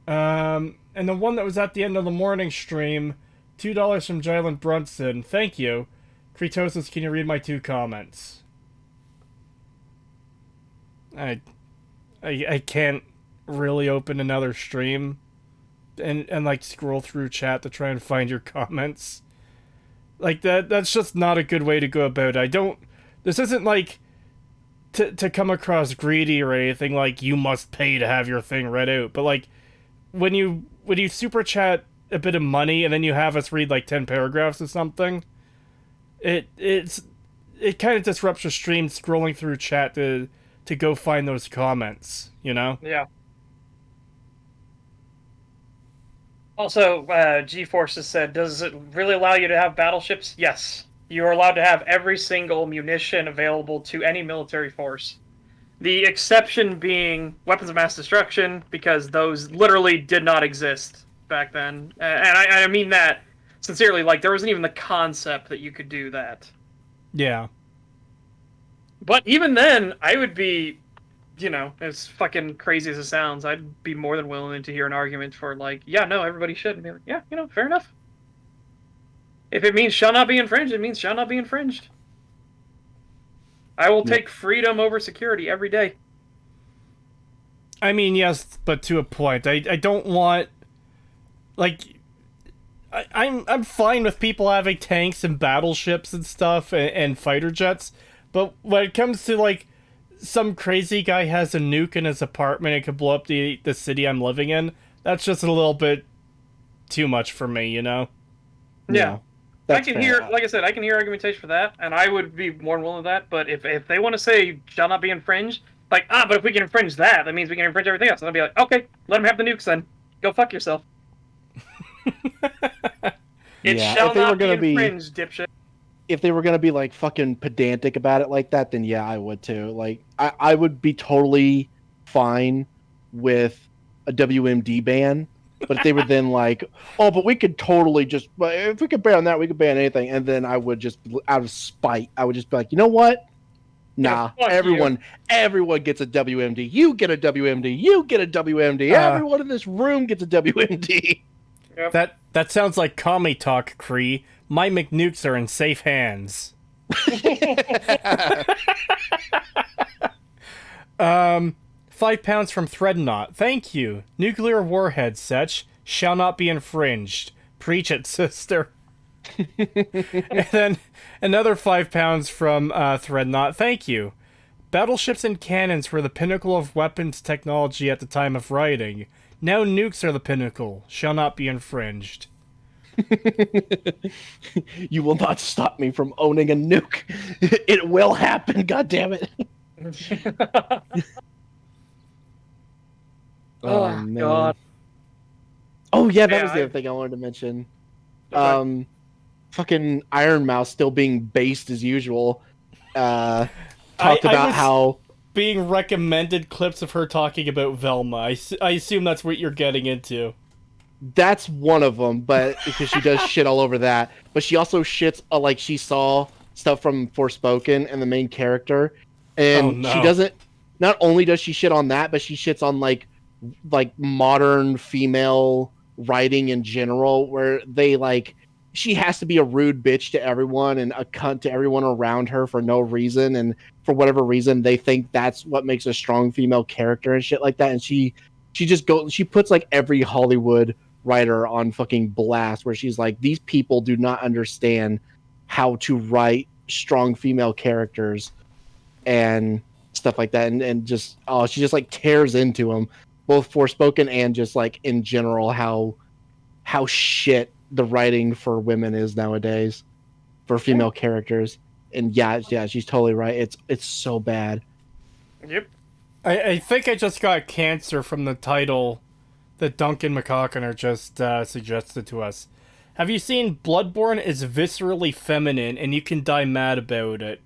Speaker 1: And the one that was at the end of the morning stream, $2 from Jylan Brunson. Thank you. Creetosis, can you read my 2 comments? I can't really open another stream and like scroll through chat to try and find your comments. Like that's just not a good way to go about it. This isn't like to come across greedy or anything like you must pay to have your thing read out, but like when you super chat a bit of money and then you have us read like 10 paragraphs or something, it kind of disrupts your stream scrolling through chat to go find those comments, you know?
Speaker 3: Yeah. Also, GeForce has said, does it really allow you to have battleships? Yes. You are allowed to have every single munition available to any military force. The exception being weapons of mass destruction, because those literally did not exist back then. And I mean that sincerely, like, there wasn't even the concept that you could do that.
Speaker 1: Yeah.
Speaker 3: But even then, I would be, you know, as fucking crazy as it sounds, I'd be more than willing to hear an argument for, like, yeah, no, everybody should. And be like, yeah, you know, fair enough. If it means shall not be infringed, it means shall not be infringed. I will take freedom over security every day.
Speaker 1: I mean, yes, but to a point. I don't want, like, I'm fine with people having tanks and battleships and stuff and fighter jets, but when it comes to like some crazy guy has a nuke in his apartment and could blow up the city I'm living in, that's just a little bit too much for me, you know?
Speaker 3: Yeah. I can
Speaker 2: fair.
Speaker 3: hear, like I said, I can hear argumentation for that, and I would be more than willing to that. But if they want to say shall not be infringed, like, but if we can infringe that, that means we can infringe everything else. And I'll be like, okay, let them have the nukes then. Go fuck yourself. It
Speaker 2: Yeah,
Speaker 3: shall
Speaker 2: if they were
Speaker 3: not be
Speaker 2: gonna be-
Speaker 3: infringed, dipshit.
Speaker 2: if they were gonna be like fucking pedantic about it like that, then yeah, I would too. Like I would be totally fine with a WMD ban. But if they were then like, oh, but we could totally just, but if we could ban that, we could ban anything. And then I would just, out of spite, I would just be like, you know what? Nah,
Speaker 3: Yeah, fuck
Speaker 2: everyone gets a WMD. You get a WMD. You get a WMD. Everyone in this room gets a WMD.
Speaker 3: Yep.
Speaker 1: That sounds like commie talk, Cree. My McNukes are in safe hands. 5 pounds from Threadnought. Thank you. Nuclear warhead such shall not be infringed. Preach it, sister. And then another 5 pounds from Threadnought. Thank you. Battleships and cannons were the pinnacle of weapons technology at the time of writing. Now nukes are the pinnacle. Shall not be infringed.
Speaker 2: You will not stop me from owning a nuke. It will happen, God damn it.
Speaker 3: Oh,
Speaker 2: man.
Speaker 3: God.
Speaker 2: Oh yeah, that
Speaker 3: Yeah,
Speaker 2: was the other thing I wanted to mention.
Speaker 3: Okay.
Speaker 2: Fucking Iron Mouse still being based as usual. Talked
Speaker 1: I
Speaker 2: about
Speaker 1: was
Speaker 2: how
Speaker 1: being recommended clips of her talking about Velma. I assume that's what you're getting into.
Speaker 2: that's one of them, but because she does shit all over that, but she also shits like she saw stuff from Forspoken and the main character, and
Speaker 1: Oh, no.
Speaker 2: she doesn't. Not only does she shit on that, but she shits on like modern female writing in general, where they like she has to be a rude bitch to everyone and a cunt to everyone around her for no reason, and for whatever reason they think that's what makes a strong female character and shit like that, and she she puts like every Hollywood writer on fucking blast, where she's like, these people do not understand how to write strong female characters and stuff like that, and just she just like tears into them, both Forspoken and just like in general how shit the writing for women is nowadays for female characters. And yeah, she's totally right. It's so bad.
Speaker 3: Yep.
Speaker 1: I think I just got cancer from the title that Duncan McCockiner just suggested to us. Have you seen Bloodborne is viscerally feminine and you can die mad about it?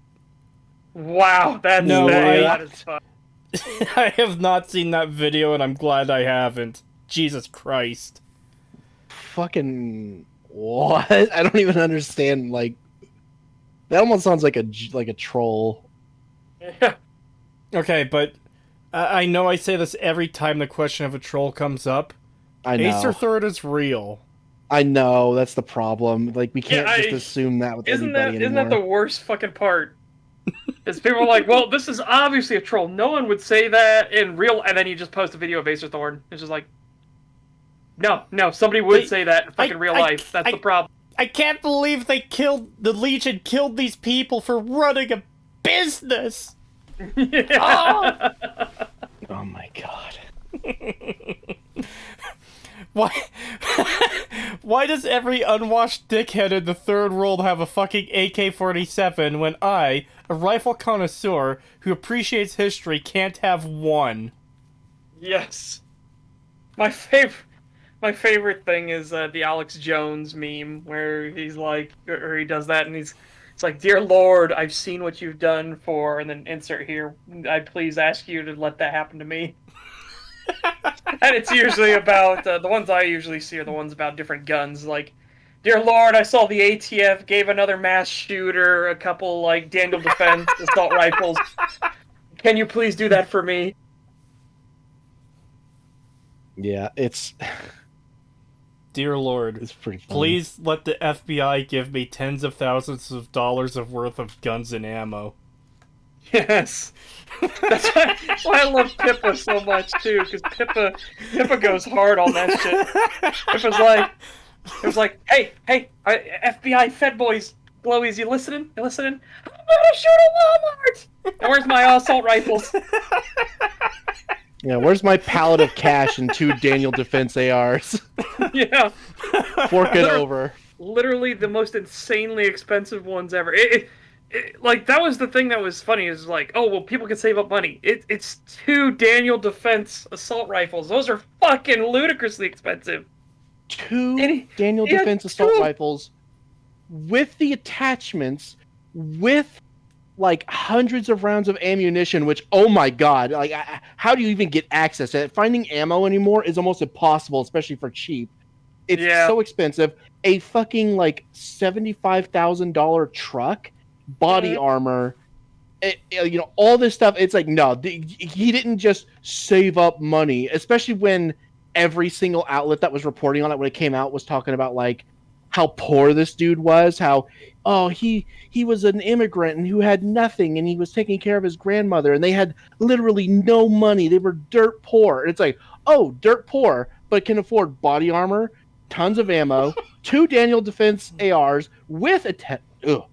Speaker 3: Wow, that's
Speaker 1: No,
Speaker 3: that is fun.
Speaker 1: I have not seen that video and I'm glad I haven't. Jesus Christ.
Speaker 2: Fucking what? I don't even understand. Like that almost sounds like a troll.
Speaker 3: Yeah.
Speaker 1: Okay, but I know I say this every time the question of a troll comes up.
Speaker 2: I know.
Speaker 1: Acer Third is real.
Speaker 2: I know, that's the problem. Like we can't
Speaker 3: Yeah,
Speaker 2: just assume that with
Speaker 3: Isn't
Speaker 2: anybody
Speaker 3: that
Speaker 2: anymore.
Speaker 3: isn't that the worst fucking part? Is people are like, well, this is obviously a troll. No one would say that in real. And then you just post a video of Acer Thorn. It's just like, no, somebody would say that in fucking real life. That's the problem.
Speaker 1: I can't believe the Legion killed these people for running a business.
Speaker 3: Yeah.
Speaker 2: Oh my god.
Speaker 1: Why does every unwashed dickhead in the third world have a fucking AK-47 when I, a rifle connoisseur who appreciates history, can't have one?
Speaker 3: Yes. My favorite thing is the Alex Jones meme where he's like, or he does that and it's like, dear Lord, I've seen what you've done for, and then insert here, I please ask you to let that happen to me. And it's usually about, the ones I usually see are the ones about different guns, like, dear Lord, I saw the ATF gave another mass shooter a couple, like, Daniel Defense assault rifles. Can you please do that for me?
Speaker 2: Yeah, it's
Speaker 1: Dear Lord,
Speaker 2: it's pretty funny.
Speaker 1: please let the FBI give me tens of thousands of dollars of worth of guns and ammo.
Speaker 3: Yes. That's why I love Pippa so much too, because Pippa goes hard on that shit. It was like, hey, FBI Fed boys, Blowies, you listening? I'm gonna shoot a Walmart. And where's my assault rifles?
Speaker 2: Yeah, where's my pallet of cash and 2 Daniel Defense ARs?
Speaker 3: Yeah.
Speaker 2: Fork it over.
Speaker 3: Literally the most insanely expensive ones ever. Like, that was the thing that was funny, is like, oh, well, people can save up money. It's 2 Daniel Defense assault rifles. Those are fucking ludicrously expensive.
Speaker 2: 2 Daniel Defense assault rifles with the attachments, with like hundreds of rounds of ammunition, which, oh my god, like how do you even get access to it? Finding ammo anymore is almost impossible, especially for cheap. It's so expensive. A fucking like $75,000 truck, body armor, all this stuff. It's like, no, he didn't just save up money, especially when every single outlet that was reporting on it when it came out was talking about like how poor this dude was, how he was an immigrant and who had nothing and he was taking care of his grandmother and they had literally no money. They were dirt poor. And it's like, oh, dirt poor, but can afford body armor, tons of ammo, 2 Daniel Defense ARs with attachments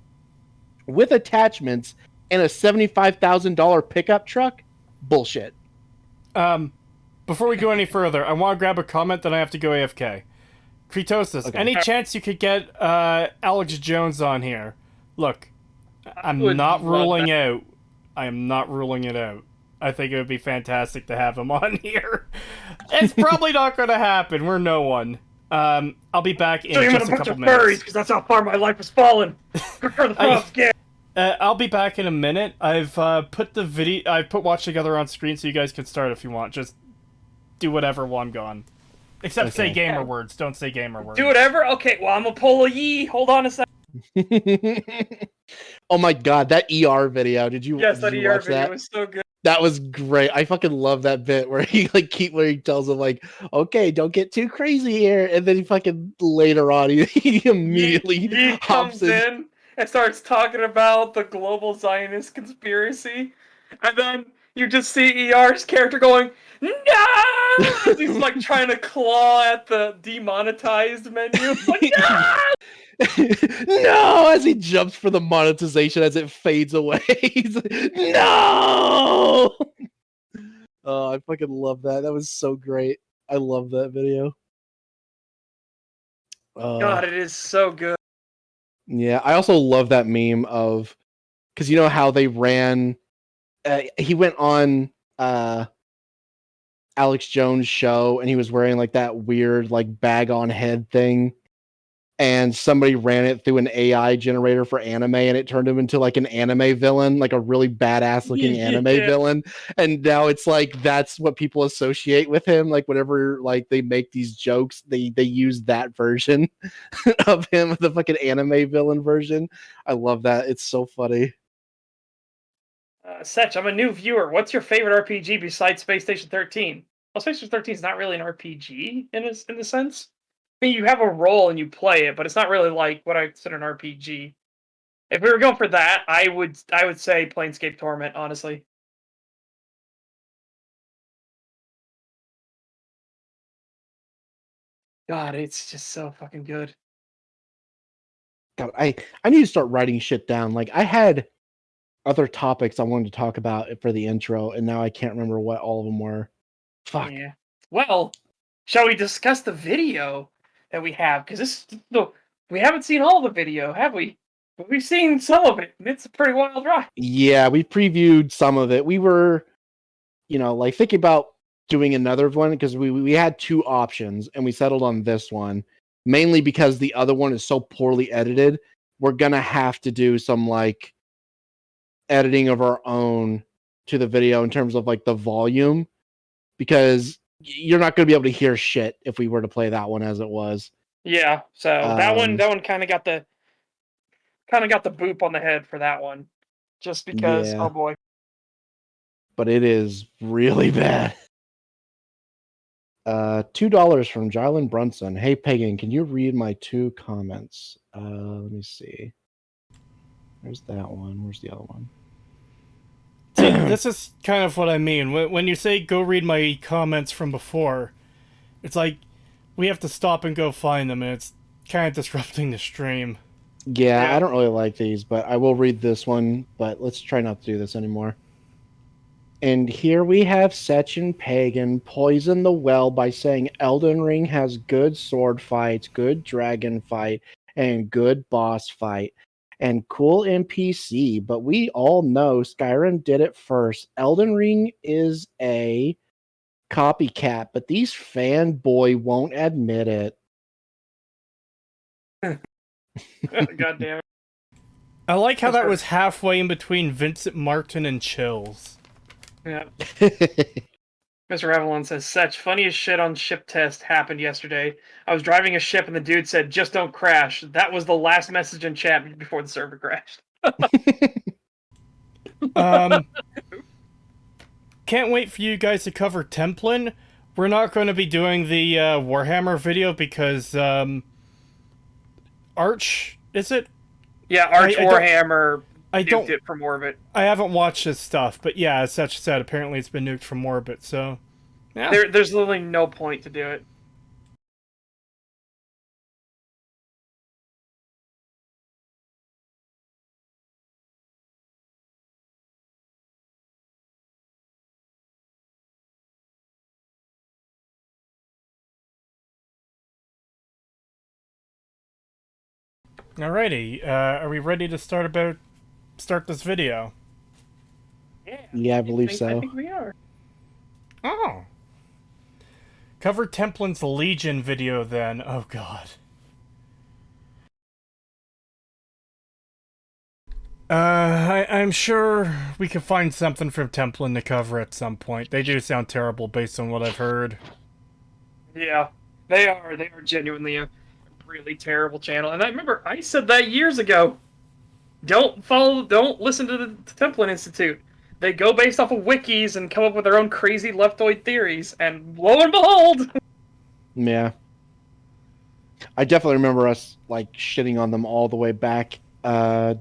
Speaker 2: and a $75,000 pickup truck? Bullshit.
Speaker 1: Before we go any further, I want to grab a comment, then I have to go AFK. Creetosis,
Speaker 2: Okay.
Speaker 1: any chance you could get Alex Jones on here? Look, I'm not ruling out. I am not ruling it out. I think it would be fantastic to have him on here. It's probably not going to happen. We're no one. I'll be back in just a couple minutes.
Speaker 3: Because that's how far my life has fallen.
Speaker 1: I'll be back in a minute. I've put the video. I put Watch Together on screen, so you guys can start if you want. Just do whatever while I'm gone. Except say gamer words. Don't say gamer words.
Speaker 3: Do whatever? Okay, well, I'm gonna pull a yee. Hold on a second.
Speaker 2: Oh my god, that ER video. Did you
Speaker 3: Yes, that
Speaker 2: did you
Speaker 3: ER
Speaker 2: watch
Speaker 3: video
Speaker 2: that?
Speaker 3: was so good.
Speaker 2: That was great. I fucking love that bit where he where he tells him like, okay, don't get too crazy here. And then he fucking later on he immediately
Speaker 3: he
Speaker 2: hops
Speaker 3: comes in and starts talking about the global Zionist conspiracy. And then you just see ER's character going, no! He's like trying to claw at the demonetized menu. Like, no!
Speaker 2: No, as he jumps for the monetization as it fades away. He's like, no! Oh, I fucking love that. That was so great. I love that video.
Speaker 3: God, it is so good.
Speaker 2: Yeah, I also love that meme of, because you know how they ran. He went on Alex Jones' show and he was wearing like that weird like bag on head thing. And somebody ran it through an AI generator for anime, and it turned him into like an anime villain, like a really badass looking anime villain. And now it's like that's what people associate with him. Like whenever like they make these jokes, they use that version of him, the fucking anime villain version. I love that. It's so funny.
Speaker 3: Setch, I'm a new viewer. What's your favorite RPG besides Space Station 13? Well, Space Station 13 is not really an RPG in the sense. I mean, you have a role and you play it, but it's not really like what I consider an RPG. If we were going for that, I would say Planescape Torment, honestly. God, it's just so fucking good.
Speaker 2: God, I need to start writing shit down. Like I had other topics I wanted to talk about for the intro, and now I can't remember what all of them were. Fuck.
Speaker 3: Yeah. Well, shall we discuss the video that we have? Because we haven't seen all the video, have we? But we've seen some of it, and it's a pretty wild ride.
Speaker 2: Yeah, we previewed some of it. We were, like thinking about doing another one because we had 2 options and we settled on this one, mainly because the other one is so poorly edited. We're gonna have to do some like editing of our own to the video in terms of like the volume, because you're not going to be able to hear shit if we were to play that one as it was.
Speaker 3: Yeah, so that one kind of got the boop on the head for that one, just because.
Speaker 2: Yeah.
Speaker 3: Oh boy.
Speaker 2: But it is really bad. $2 from Jylen Brunson. Hey Pagan, can you read my 2 comments? Let me see. There's that one. Where's the other one?
Speaker 1: See, this is kind of what I mean. When you say go read my comments from before, it's like we have to stop and go find them, and it's kind of disrupting the stream.
Speaker 2: Yeah, I don't really like these, but I will read this one, but let's try not to do this anymore. And here we have Sechin Pagan poison the well by saying Elden Ring has good sword fights, good dragon fight, and good boss fight, and cool NPC, but we all know Skyrim did it first. Elden Ring is a copycat, but these fanboy won't admit it.
Speaker 3: God damn it.
Speaker 1: I like how
Speaker 3: That's
Speaker 1: that
Speaker 3: right.
Speaker 1: was halfway in between Vincent Martin and Chills.
Speaker 3: Yeah. Mr. Avalon says, such funniest shit on ship test happened yesterday. I was driving a ship and the dude said, just don't crash. That was the last message in chat before the server crashed.
Speaker 1: Can't wait for you guys to cover Templin. We're not going to be doing the Warhammer video because Arch, is it?
Speaker 3: Yeah, Arch
Speaker 1: I don't-
Speaker 3: Warhammer
Speaker 1: I
Speaker 3: nuked
Speaker 1: don't.
Speaker 3: it from orbit.
Speaker 1: I haven't watched this stuff, but yeah, as such said, apparently it's been nuked from orbit. So, yeah.
Speaker 3: There's literally no point to do it.
Speaker 1: Alrighty, are we ready to start this video?
Speaker 2: Yeah, I believe
Speaker 3: I
Speaker 2: so.
Speaker 3: think we are.
Speaker 1: Oh. Cover Templin's Legion video then. Oh god. I'm sure we could find something from Templin to cover at some point. They do sound terrible based on what I've heard.
Speaker 3: Yeah, they are. They are genuinely a really terrible channel. And I remember I said that years ago. Don't listen to the Templin Institute. They go based off of wikis and come up with their own crazy leftoid theories, and lo and behold!
Speaker 2: Yeah. I definitely remember us like shitting on them all the way back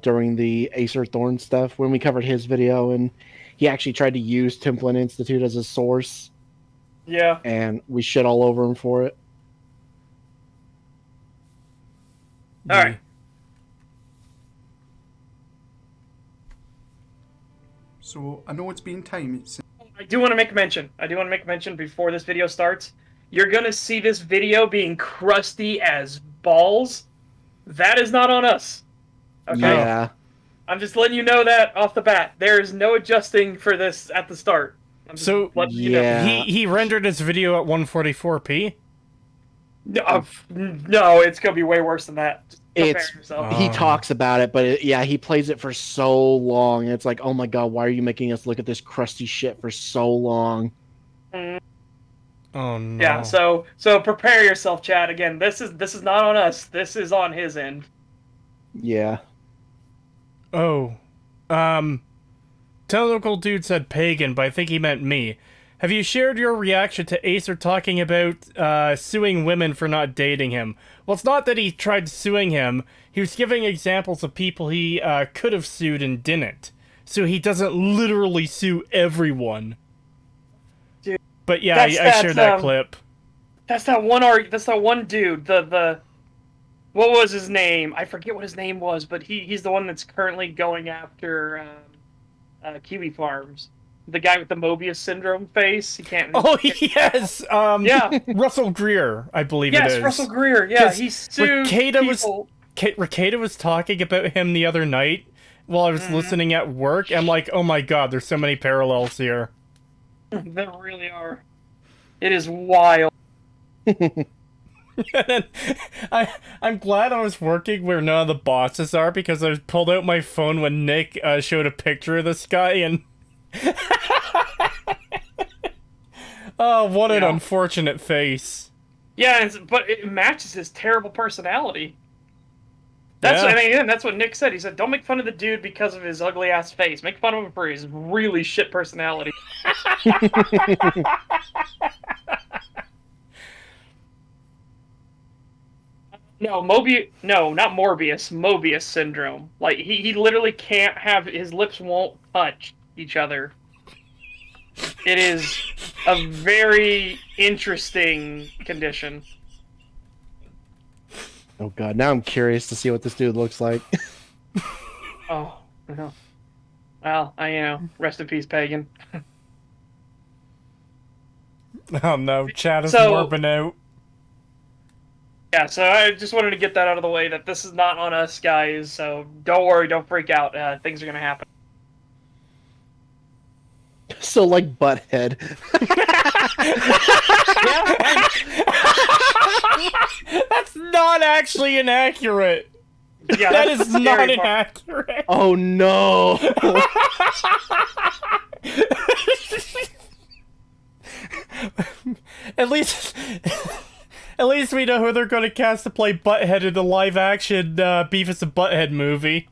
Speaker 2: during the Acer Thorn stuff when we covered his video, and he actually tried to use Templin Institute as a source,
Speaker 3: Yeah.
Speaker 2: and we shit all over him for it.
Speaker 3: Alright.
Speaker 4: So I know it's been time. It's
Speaker 3: I do want to make a mention. Before this video starts. You're gonna see this video being crusty as balls. That is not on us. Okay?
Speaker 2: Yeah.
Speaker 3: I'm just letting you know that off the bat. There is no adjusting for this at the start. I'm just
Speaker 1: So,
Speaker 3: letting you know.
Speaker 2: yeah.
Speaker 1: He rendered his video at 144p?
Speaker 3: No, it's gonna be way worse than that. Just prepare
Speaker 2: It's-
Speaker 3: yourself.
Speaker 2: He
Speaker 1: Oh.
Speaker 2: talks about it, but yeah, he plays it for so long. It's like, oh my god, why are you making us look at this crusty shit for so long?
Speaker 1: Oh no.
Speaker 3: Yeah, so prepare yourself, Chad. Again, this is not on us. This is on his end.
Speaker 2: Yeah.
Speaker 1: Oh. Technical dude said pagan, but I think he meant me. Have you shared your reaction to Acer talking about suing women for not dating him? Well, it's not that he tried suing him. He was giving examples of people he could have sued and didn't. So he doesn't literally sue everyone.
Speaker 3: Dude,
Speaker 1: but yeah,
Speaker 3: that's-
Speaker 1: I shared that
Speaker 3: that's,
Speaker 1: clip.
Speaker 3: That's that one dude. The what was his name? I forget what his name was, but he's the one that's currently going after Kiwi Farms. The guy with the Mobius syndrome face. He can't.
Speaker 1: Oh, yes!
Speaker 3: Yeah.
Speaker 1: Russell Greer, I believe it is.
Speaker 3: Yes, Russell Greer. Yeah,
Speaker 1: 'Cause
Speaker 3: he sued
Speaker 1: Ricada was-
Speaker 3: people.
Speaker 1: Ricada was talking about him the other night while I was listening at work. I'm like, oh my god, there's so many parallels here.
Speaker 3: There really are. It is wild.
Speaker 1: And then I'm glad I was working where none of the bosses are because I pulled out my phone when Nick showed a picture of this guy and... Oh, what an
Speaker 3: Yeah.
Speaker 1: unfortunate face.
Speaker 3: Yeah, but it matches his terrible personality. That's
Speaker 1: Yeah.
Speaker 3: I mean, that's what Nick said. He said, "Don't make fun of the dude because of his ugly ass face. Make fun of him for his really shit personality." No, not Morbius. Mobius syndrome. Like he literally can't have his lips won't touch each other. It is a very interesting condition.
Speaker 2: Oh god, now I'm curious to see what this dude looks like.
Speaker 3: Oh, no. Well, rest in peace, Pagan.
Speaker 1: Oh no, Chad is
Speaker 3: So-
Speaker 1: morbing out.
Speaker 3: Yeah, so I just wanted to get that out of the way that this is not on us, guys. So don't worry, don't freak out. Things are gonna happen.
Speaker 2: So like Butthead.
Speaker 3: Yeah,
Speaker 1: That's not actually inaccurate.
Speaker 3: Yeah,
Speaker 1: That
Speaker 3: that's
Speaker 1: is
Speaker 3: the
Speaker 1: not
Speaker 3: scary part.
Speaker 1: inaccurate.
Speaker 2: Oh no!
Speaker 1: At least, at least we know who they're going to cast to play Butthead in the live-action Beavis and Butthead movie.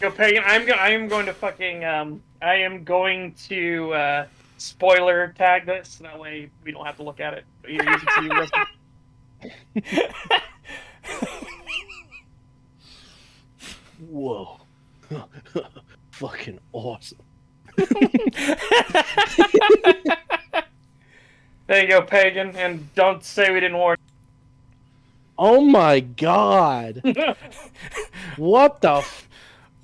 Speaker 3: Go Pagan. I am going to fucking I am going to spoiler tag this. That way we don't have to look at it. You can see the rest of-
Speaker 2: Whoa. Fucking awesome.
Speaker 3: There you go, Pagan, and don't say we didn't warn
Speaker 2: Oh my god.
Speaker 3: you.
Speaker 2: What the f-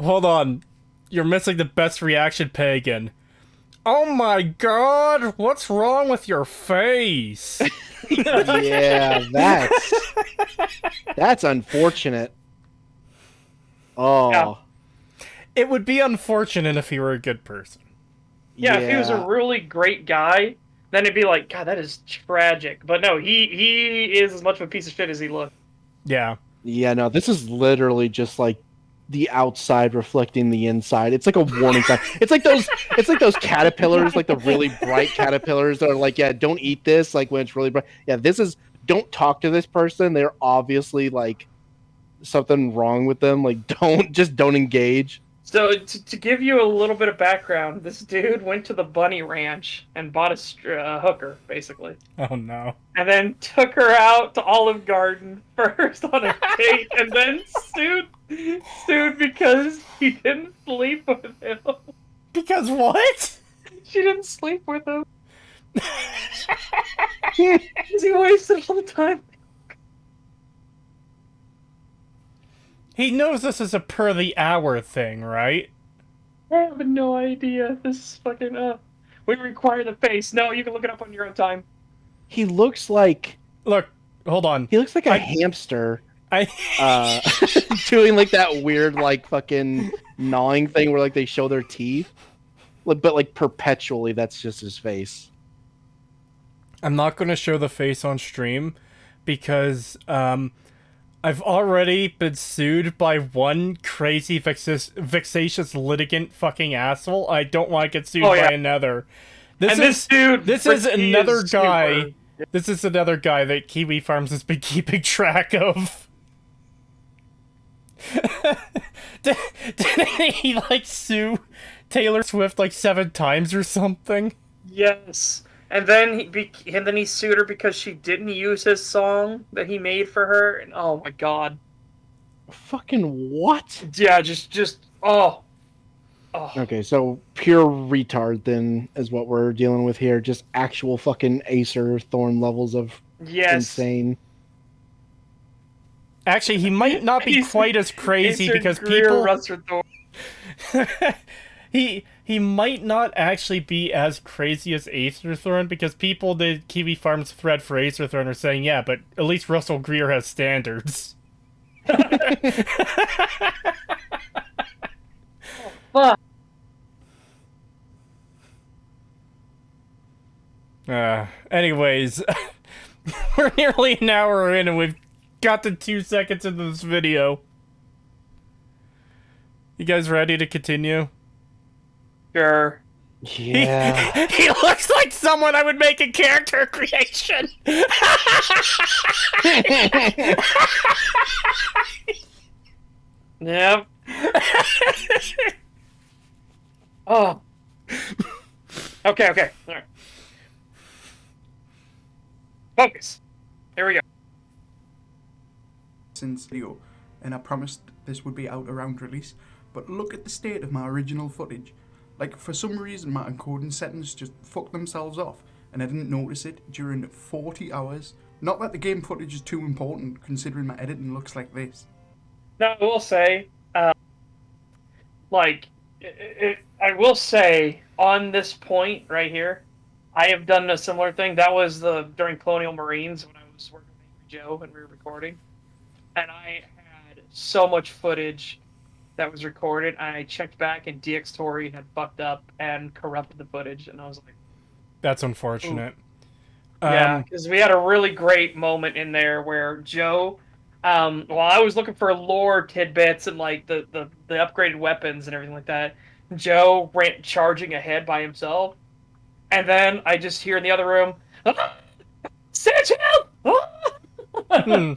Speaker 1: Hold on. You're missing the best reaction, Pagan. Oh my god, what's wrong with your face?
Speaker 2: Yeah, that's unfortunate. Oh.
Speaker 3: Yeah.
Speaker 1: It would be unfortunate if he were a good person.
Speaker 3: Yeah, if he was a really great guy, then it'd be like, God, that is tragic. But no, he is as much of a piece of shit as he looks.
Speaker 1: Yeah.
Speaker 2: Yeah, no, this is literally just like the outside reflecting the inside. It's like a warning sign. It's like those caterpillars, like the really bright caterpillars that are like, yeah, don't eat this, like when it's really bright. Yeah, this is don't talk to this person. They're obviously like something wrong with them. Like don't engage.
Speaker 3: So to give you a little bit of background, this dude went to the bunny ranch and bought a hooker, basically.
Speaker 1: Oh no.
Speaker 3: And then took her out to Olive Garden first on a date, and then sued because he didn't sleep with him.
Speaker 1: Because what?
Speaker 3: She didn't sleep with him. Because he wasted all the time.
Speaker 1: He knows this is a per the hour thing, right?
Speaker 3: I have no idea. This is fucking we require the face. No, you can look it up on your own time.
Speaker 2: He looks like
Speaker 1: Look, hold on.
Speaker 2: a hamster
Speaker 1: I
Speaker 2: doing like that weird like fucking gnawing thing where like they show their teeth. But like perpetually that's just his face.
Speaker 1: I'm not going to show the face on stream because I've already been sued by one crazy vexatious litigant fucking asshole. I don't want to get sued by another. This is another guy. This is another guy that Kiwi Farms has been keeping track of. Didn't he like sue Taylor Swift like 7 times or something?
Speaker 3: Yes. And then he sued her because she didn't use his song that he made for her. And oh my god.
Speaker 2: Fucking what?
Speaker 3: Yeah, just oh.
Speaker 2: Okay, so pure retard then is what we're dealing with here. Just actual fucking Acer Thorn levels of insane.
Speaker 1: Actually, he might not be quite as crazy because people... He might not actually be as crazy as Aetherthorn because people did Kiwi Farms thread for Aetherthorn are saying, yeah, but at least Russell Greer has standards.
Speaker 3: Fuck.
Speaker 1: Anyways, we're nearly an hour in and we've got to 2 seconds into this video. You guys ready to continue?
Speaker 3: Sure.
Speaker 2: Yeah.
Speaker 1: He looks like someone I would make a character creation.
Speaker 3: Yep. Oh. Okay. All right. Focus. Here we go.
Speaker 4: Since video, and I promised this would be out around release, but look at the state of my original footage. Like, for some reason my encoding settings just fucked themselves off, and I didn't notice it during 40 hours. Not that the game footage is too important, considering my editing looks like this.
Speaker 3: Now, I will say, I will say, on this point right here, I have done a similar thing. That was during Colonial Marines when I was working with Joe and we were recording. And I had so much footage that was recorded, and I checked back, and DxTory had fucked up and corrupted the footage, and I was like...
Speaker 1: That's unfortunate.
Speaker 3: Yeah, because we had a really great moment in there where Joe, while I was looking for lore tidbits and like the upgraded weapons and everything like that, Joe ran charging ahead by himself, and then I just hear in the other room, "Ah, Sage help!" Ah!
Speaker 1: Hmm.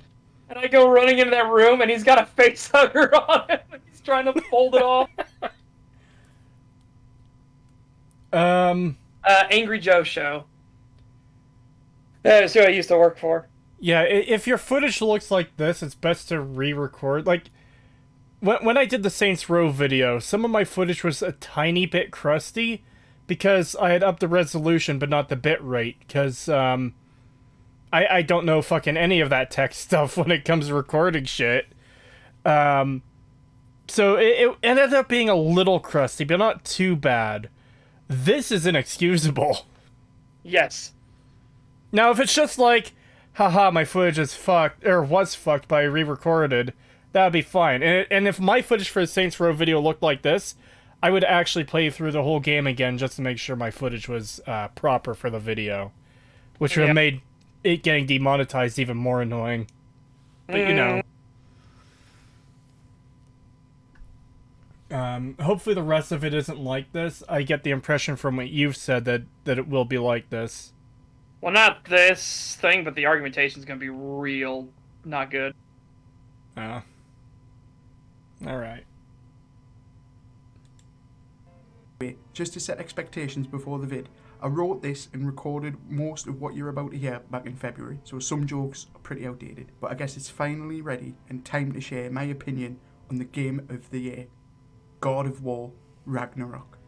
Speaker 3: And I go running into that room, and he's got a face hugger on him. He's trying to fold it off. Angry Joe show. That's who I used to work for.
Speaker 1: Yeah, if your footage looks like this, it's best to re-record. Like, when I did the Saints Row video, some of my footage was a tiny bit crusty because I had upped the resolution but not the bit rate, because, I don't know fucking any of that tech stuff when it comes to recording shit. So it ended up being a little crusty, but not too bad. This is inexcusable.
Speaker 3: Yes.
Speaker 1: Now, if it's just like, haha, my footage is fucked, or was fucked by re-recorded, that'd be fine. And if my footage for the Saints Row video looked like this, I would actually play through the whole game again just to make sure my footage was proper for the video. Which would have made it getting demonetized even more annoying. But, you know. Hopefully the rest of it isn't like this. I get the impression from what you've said that it will be like this.
Speaker 3: Well, not this thing, but the argumentation is going to be real not good.
Speaker 1: Oh. Alright.
Speaker 4: Just to set expectations before the vid, I wrote this and recorded most of what you're about to hear back in February, so some jokes are pretty outdated, but I guess it's finally ready and time to share my opinion on the game of the year, God of War Ragnarok.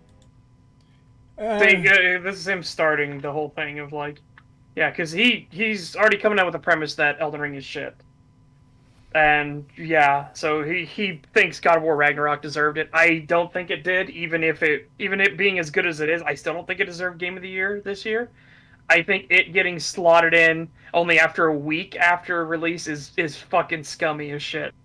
Speaker 3: This is him starting the whole thing of like, yeah, because he's already coming out with the premise that Elden Ring is shit. And yeah, so he thinks God of War Ragnarok deserved it. I don't think it did, even it being as good as it is. I still don't think it deserved Game of the Year this year. I think it getting slotted in only after a week after release is fucking scummy as shit.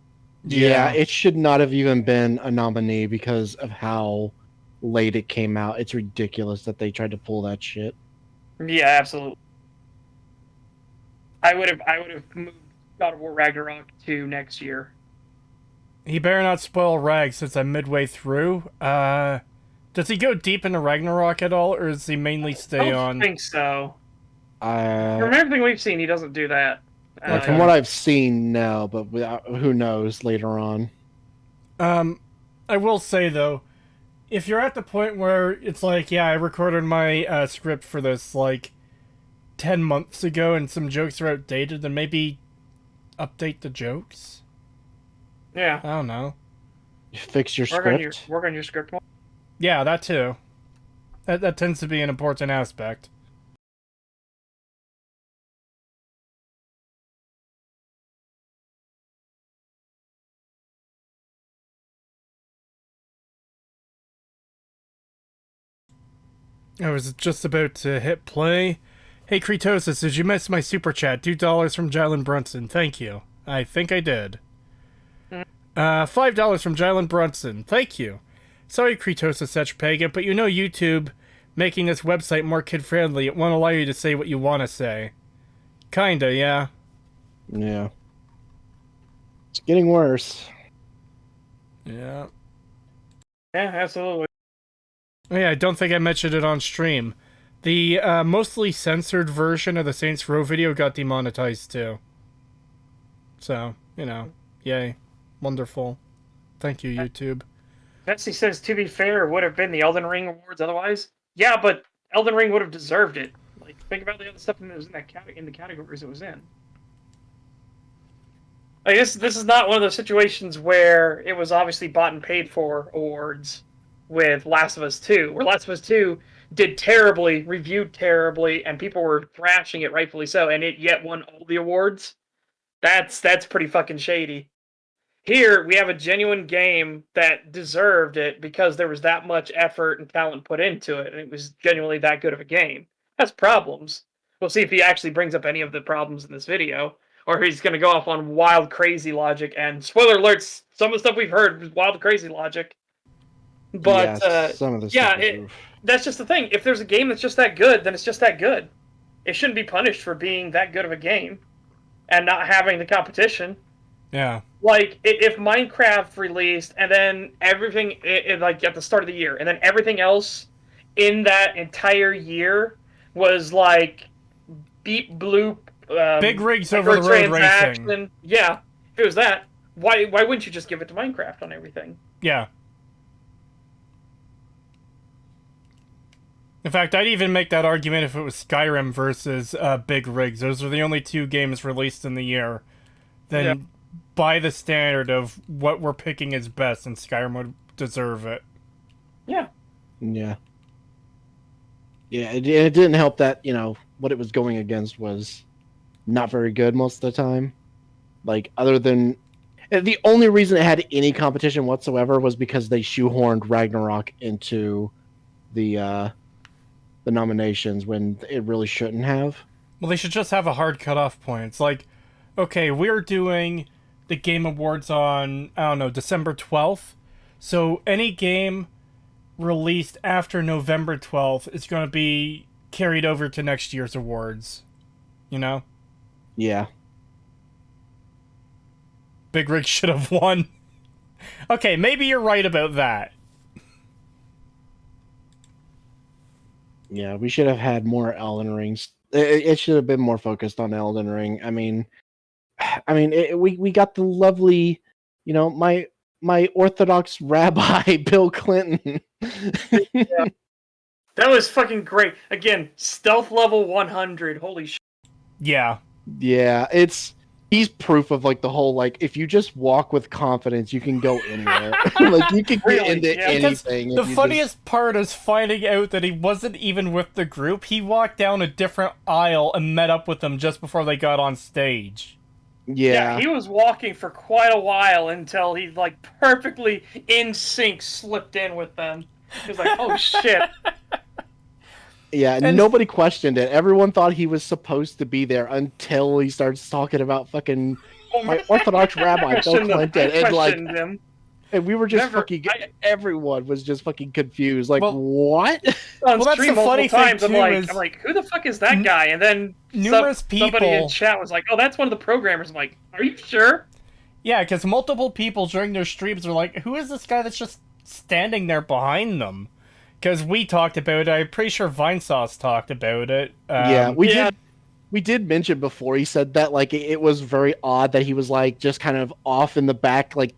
Speaker 2: Yeah, it should not have even been a nominee because of how late it came out. It's ridiculous that they tried to pull that shit.
Speaker 3: Yeah, absolutely. I would have moved God of War Ragnarok to next year.
Speaker 1: He better not spoil Rag since I'm midway through. Does he go deep into Ragnarok at all, or does he mainly stay on?
Speaker 3: I don't think so.
Speaker 2: From
Speaker 3: From everything we've seen, he doesn't do that.
Speaker 2: from what I've seen, no, but who knows later on.
Speaker 1: I will say though, if you're at the point where it's like, yeah, I recorded my script for this like 10 months ago and some jokes are outdated, then maybe update the jokes?
Speaker 3: Yeah.
Speaker 1: I don't know.
Speaker 2: Fix your script.
Speaker 3: Work on your script more.
Speaker 1: Yeah, that too. That tends to be an important aspect. I was just about to hit play. Hey, Creetosis, did you miss my super chat? $2 from Jalen Brunson. Thank you. I think I did. $5 from Jalen Brunson. Thank you. Sorry, Creetosis such pagan, but you know YouTube making this website more kid-friendly. It won't allow you to say what you want to say. Kinda, yeah.
Speaker 2: Yeah. It's getting worse.
Speaker 1: Yeah.
Speaker 3: Yeah, absolutely.
Speaker 1: Oh, yeah, I don't think I mentioned it on stream. The mostly censored version of the Saints Row video got demonetized too. So, you know, yay. Wonderful. Thank you, YouTube.
Speaker 3: Betsy says, to be fair, it would have been the Elden Ring awards otherwise. Yeah, but Elden Ring would have deserved it. Like, think about the other stuff that was in in the categories it was in. I guess this is not one of those situations where it was obviously bought and paid for awards with Last of Us 2, where Last of Us 2 did terribly, reviewed terribly, and people were thrashing it, rightfully so, and it yet won all the awards. That's pretty fucking shady. Here, we have a genuine game that deserved it because there was that much effort and talent put into it, and it was genuinely that good of a game. Has problems. We'll see if he actually brings up any of the problems in this video, or he's going to go off on wild, crazy logic, and spoiler alerts, some of the stuff we've heard was wild, crazy logic. But,
Speaker 2: yeah, some of the stuff
Speaker 3: that's just the thing. If there's a game that's just that good, then it's just that good. it shouldn't be punished for being that good of a game and not having the competition.
Speaker 1: Yeah.
Speaker 3: Like, if Minecraft released and then everything, like at the start of the year, and then everything else in that entire year was like beep bloop,
Speaker 1: Big rigs over the road racing.
Speaker 3: microtransaction. Yeah, if it was that, why wouldn't you just give it to Minecraft on everything?
Speaker 1: Yeah. In fact, I'd even make that argument if it was Skyrim versus Big Rigs. Those are the only two games released in the year. Then, by the standard of what we're picking as best, and Skyrim would deserve it.
Speaker 3: Yeah.
Speaker 2: Yeah. Yeah, it didn't help that, what it was going against was not very good most of the time. Like, other than... The only reason it had any competition whatsoever was because they shoehorned Ragnarok into the nominations when it really shouldn't have.
Speaker 1: Well, they should just have a hard cutoff point. It's like, okay, we're doing the Game Awards on, I don't know, December 12th. So any game released after November 12th is going to be carried over to next year's awards. You know?
Speaker 2: Yeah.
Speaker 1: Big Rig should have won. Okay, maybe you're right about that.
Speaker 2: Yeah, we should have had more Elden Rings. It should have been more focused on Elden Ring. I mean, we got the lovely, my Orthodox rabbi Bill Clinton.
Speaker 3: Yeah. That was fucking great. Again, stealth level 100. Holy shit.
Speaker 1: Yeah.
Speaker 2: Yeah, he's proof of like the whole like if you just walk with confidence, you can go anywhere. Like you can get into anything.
Speaker 1: The funniest part is finding out that he wasn't even with the group. He walked down a different aisle and met up with them just before they got on stage.
Speaker 2: Yeah,
Speaker 3: he was walking for quite a while until he like perfectly in sync slipped in with them. He was like, "Oh shit."
Speaker 2: Yeah, and nobody questioned it. Everyone thought he was supposed to be there until he starts talking about fucking my Orthodox rabbi Bill Clinton, and like,
Speaker 3: him.
Speaker 2: And we were just everyone was just fucking confused. Like, what?
Speaker 3: On stream that's the funny thing too. I'm like, who the fuck is that guy? And then somebody in chat was like, oh, that's one of the programmers. I'm like, are you sure?
Speaker 1: Yeah, because multiple people during their streams are like, who is this guy that's just standing there behind them? Because we talked about it. I'm pretty sure Vinesauce talked about it.
Speaker 2: We did mention before he said that, like, it was very odd that he was, like, just kind of off in the back, like,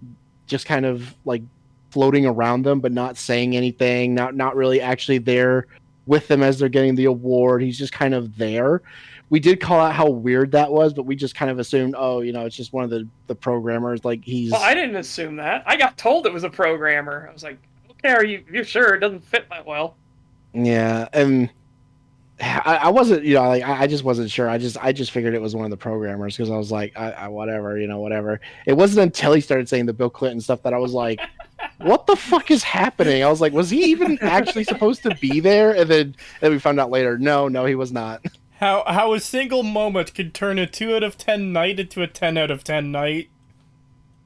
Speaker 2: just kind of, like, floating around them, but not saying anything, not really actually there with them as they're getting the award. He's just kind of there. We did call out how weird that was, but we just kind of assumed, it's just one of the programmers, like, he's...
Speaker 3: Well, I didn't assume that. I got told it was a programmer. I was like, okay, are you sure? It doesn't fit that well.
Speaker 2: Yeah, and... I wasn't, I just wasn't sure. I just figured it was one of the programmers because I was like, whatever, whatever. It wasn't until he started saying the Bill Clinton stuff that I was like, what the fuck is happening? I was like, was he even actually supposed to be there? And then we found out later, no, he was not.
Speaker 1: How a single moment could turn a 2 out of 10 night into a 10 out of 10 night.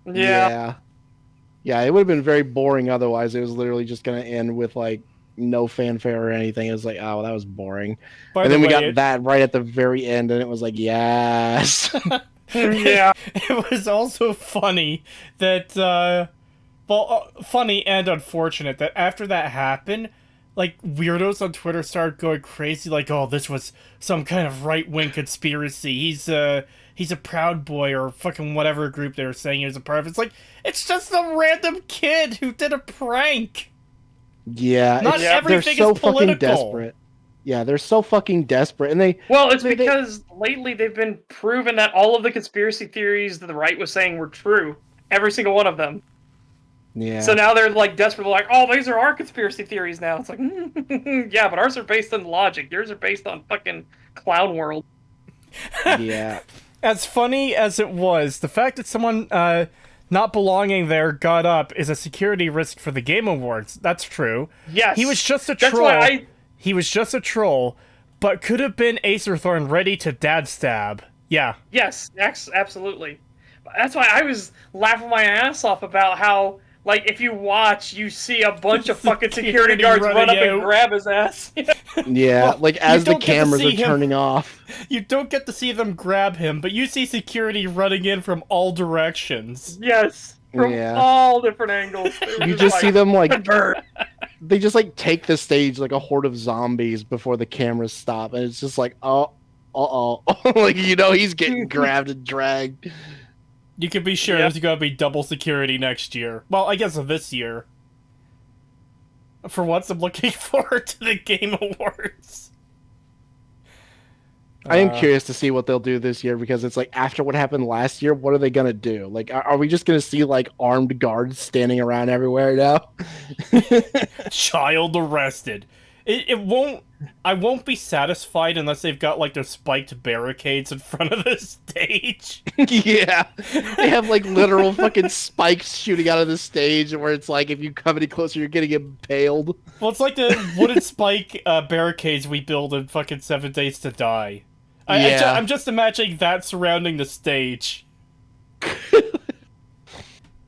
Speaker 2: Yeah, it would have been very boring otherwise. It was literally just going to end with, like, no fanfare or anything. It was like, oh, that was boring. And then we got that right at the very end, and it was like, yes.
Speaker 3: Yeah.
Speaker 1: It was also funny that, funny and unfortunate that after that happened, like, weirdos on Twitter started going crazy, like, oh, this was some kind of right-wing conspiracy. He's a Proud Boy or fucking whatever group they were saying he was a part of. It's like, it's just some random kid who did a prank.
Speaker 2: Yeah,
Speaker 1: not everything
Speaker 2: they're so
Speaker 1: is political.
Speaker 2: Fucking desperate. Yeah, they're so fucking desperate, and
Speaker 3: because lately they've been proven that all of the conspiracy theories that the right was saying were true, every single one of them.
Speaker 2: Yeah.
Speaker 3: So now they're like desperate, like, oh, these are our conspiracy theories now. It's like, yeah, but ours are based on logic. Yours are based on fucking clown world.
Speaker 2: Yeah.
Speaker 1: As funny as it was, the fact that someone not belonging there got up is a security risk for the Game Awards. That's true.
Speaker 3: Yes.
Speaker 1: He was just a troll. He was just a troll, but could have been Acerthorn ready to dad stab. Yeah.
Speaker 3: Yes, absolutely. That's why I was laughing my ass off about how, like, if you watch, you see a bunch of fucking security guards run up and grab his ass.
Speaker 2: Yeah,
Speaker 1: Well,
Speaker 2: like
Speaker 1: you
Speaker 2: as the
Speaker 1: don't get to
Speaker 2: cameras
Speaker 1: see
Speaker 2: are
Speaker 1: him.
Speaker 2: turning off.
Speaker 1: You don't get to see them grab him, but you see security running in from all directions.
Speaker 3: Yes, from
Speaker 2: Yeah.
Speaker 3: all different angles. They were
Speaker 2: You just see them like
Speaker 3: "Bird."
Speaker 2: they just like take the stage like a horde of zombies before the cameras stop, and it's just like, oh, like he's getting grabbed and dragged.
Speaker 1: You can be sure
Speaker 3: Yep.
Speaker 1: there's gonna be double security next year. Well, I guess this year. For once, I'm looking forward to the Game Awards.
Speaker 2: I am curious to see what they'll do this year because it's like after what happened last year, what are they gonna do? Like, are we just gonna see like armed guards standing around everywhere now?
Speaker 1: Child arrested. It won't. I won't be satisfied unless they've got like their spiked barricades in front of the stage.
Speaker 2: Yeah, they have like literal fucking spikes shooting out of the stage, where it's like if you come any closer, you're gonna get impaled.
Speaker 1: Well, it's like the wooden spike barricades we build in fucking 7 Days to Die. I'm just imagining that surrounding the stage.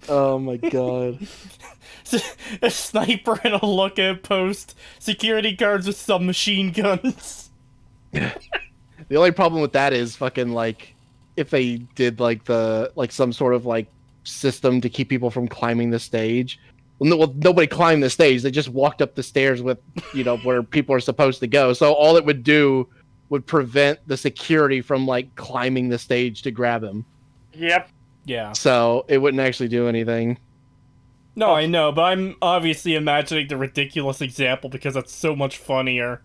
Speaker 2: Oh my god.
Speaker 1: A sniper and a lookout post, security guards with submachine guns.
Speaker 2: The only problem with that is fucking like if they did like some sort of like system to keep people from climbing the stage. Well, nobody climbed the stage. They just walked up the stairs with where people are supposed to go. So all it would do would prevent the security from like climbing the stage to grab him.
Speaker 3: Yep.
Speaker 1: Yeah.
Speaker 2: So it wouldn't actually do anything.
Speaker 1: No, I know, but I'm obviously imagining the ridiculous example because it's so much funnier.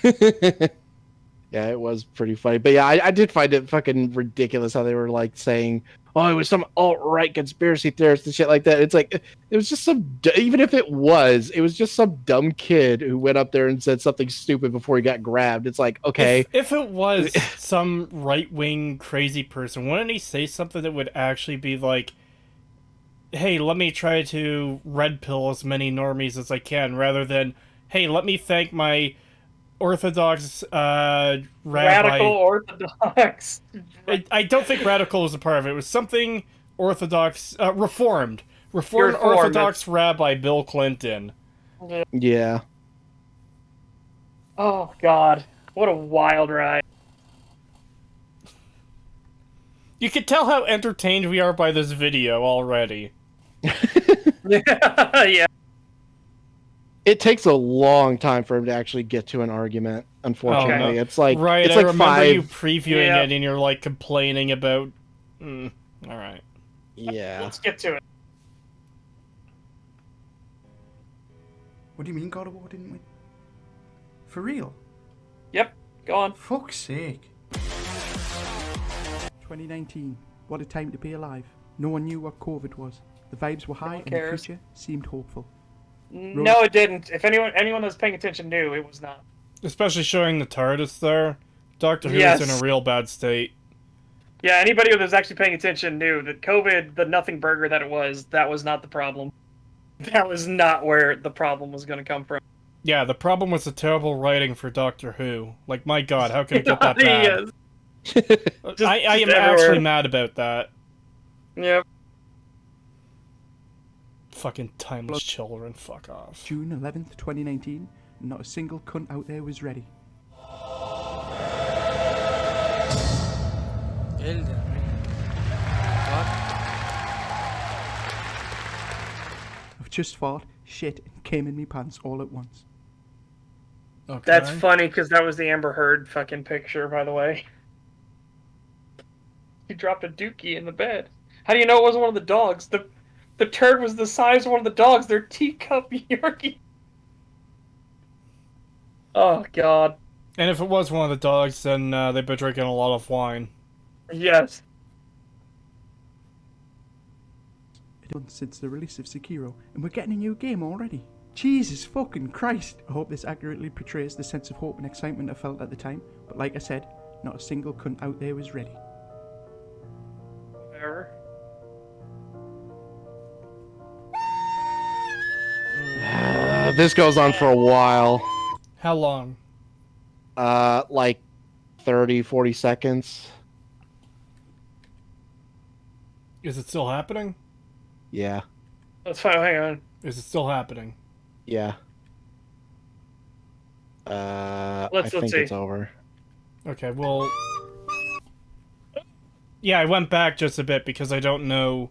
Speaker 2: Yeah, it was pretty funny. But yeah, I did find it fucking ridiculous how they were like saying, oh, it was some alt-right conspiracy theorist and shit like that. It's like, it was just even if it was just some dumb kid who went up there and said something stupid before he got grabbed. It's like, okay.
Speaker 1: If it was some right-wing crazy person, wouldn't he say something that would actually be like, hey, let me try to red pill as many normies as I can, rather than, hey, let me thank my Orthodox rabbi.
Speaker 3: Radical Orthodox.
Speaker 1: I don't think radical was a part of it. It was something Orthodox, Reformed Orthodox rabbi Bill Clinton.
Speaker 2: Yeah.
Speaker 3: Oh god, what a wild ride.
Speaker 1: You can tell how entertained we are by this video already.
Speaker 3: Yeah.
Speaker 2: It takes a long time for him to actually get to an argument. Unfortunately,
Speaker 1: Oh, no.
Speaker 2: It's like
Speaker 1: right.
Speaker 2: It's
Speaker 1: I
Speaker 2: like
Speaker 1: remember you
Speaker 2: 5.
Speaker 1: previewing it, and you're like complaining about. All right.
Speaker 2: Yeah.
Speaker 3: Let's get to it.
Speaker 4: What do you mean God of War didn't win? For real?
Speaker 3: Yep. Go on.
Speaker 4: Fuck's sake. 2019. What a time to be alive. No one knew what COVID was. The vibes were high and the
Speaker 3: cares.
Speaker 4: future seemed hopeful.
Speaker 3: No, it didn't. If anyone that was paying attention knew, it was not.
Speaker 1: Especially showing the TARDIS there. Doctor Who
Speaker 3: Yes.
Speaker 1: is in a real bad state.
Speaker 3: Yeah, anybody who was actually paying attention knew that COVID, the nothing burger that was not the problem. That was not where the problem was going to come from.
Speaker 1: Yeah, the problem was the terrible writing for Doctor Who. Like, my god, how can it get that bad?
Speaker 3: Yes.
Speaker 1: I am
Speaker 3: everywhere.
Speaker 1: actually mad about that.
Speaker 3: Yep.
Speaker 1: Fucking timeless children, fuck off.
Speaker 4: June 11th, 2019. Not a single cunt out there was ready.
Speaker 5: Elden Ring. What?
Speaker 4: I've just fought, shit, and came in me pants all at once.
Speaker 1: Okay.
Speaker 3: That's funny because that was the Amber Heard fucking picture, by the way. He dropped a dookie in the bed. How do you know it wasn't one of the dogs? The turd was the size of one of the dogs. They're teacup Yorkie. Oh god.
Speaker 1: And if it was one of the dogs, then they've been drinking a lot of wine.
Speaker 3: Yes.
Speaker 4: It's done since the release of Sekiro, and we're getting a new game already. Jesus fucking Christ! I hope this accurately portrays the sense of hope and excitement I felt at the time, but like I said, not a single cunt out there was ready.
Speaker 3: Whatever.
Speaker 2: This goes on for a while.
Speaker 1: How long?
Speaker 2: Like 30, 40 seconds.
Speaker 1: Is it still happening?
Speaker 2: Yeah.
Speaker 3: That's fine. Hang on.
Speaker 1: Is it still happening?
Speaker 2: Yeah. I
Speaker 3: Let's
Speaker 2: think
Speaker 3: see.
Speaker 2: it's over.
Speaker 1: Okay, well... Yeah, I went back just a bit because I don't know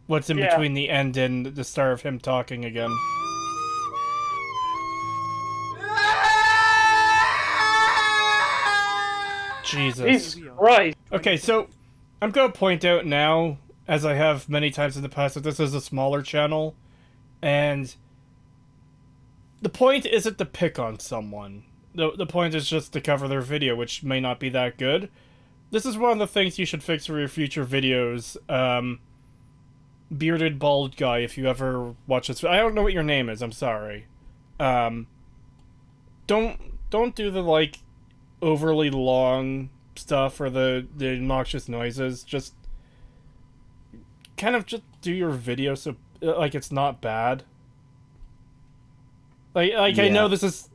Speaker 1: what's in
Speaker 3: Yeah.
Speaker 1: between the end and the start of him talking again. Jesus.
Speaker 3: Jesus Christ.
Speaker 1: Okay, so I'm going to point out now, as I have many times in the past, that this is a smaller channel, and the point isn't to pick on someone. The point is just to cover their video, which may not be that good. This is one of the things you should fix for your future videos. Bearded bald guy, if you ever watch this. I don't know what your name is, I'm sorry. Don't do the, like, overly long stuff or the obnoxious noises. Just kind of just do your video so, like, it's not bad. Like
Speaker 2: Yeah.
Speaker 1: I know this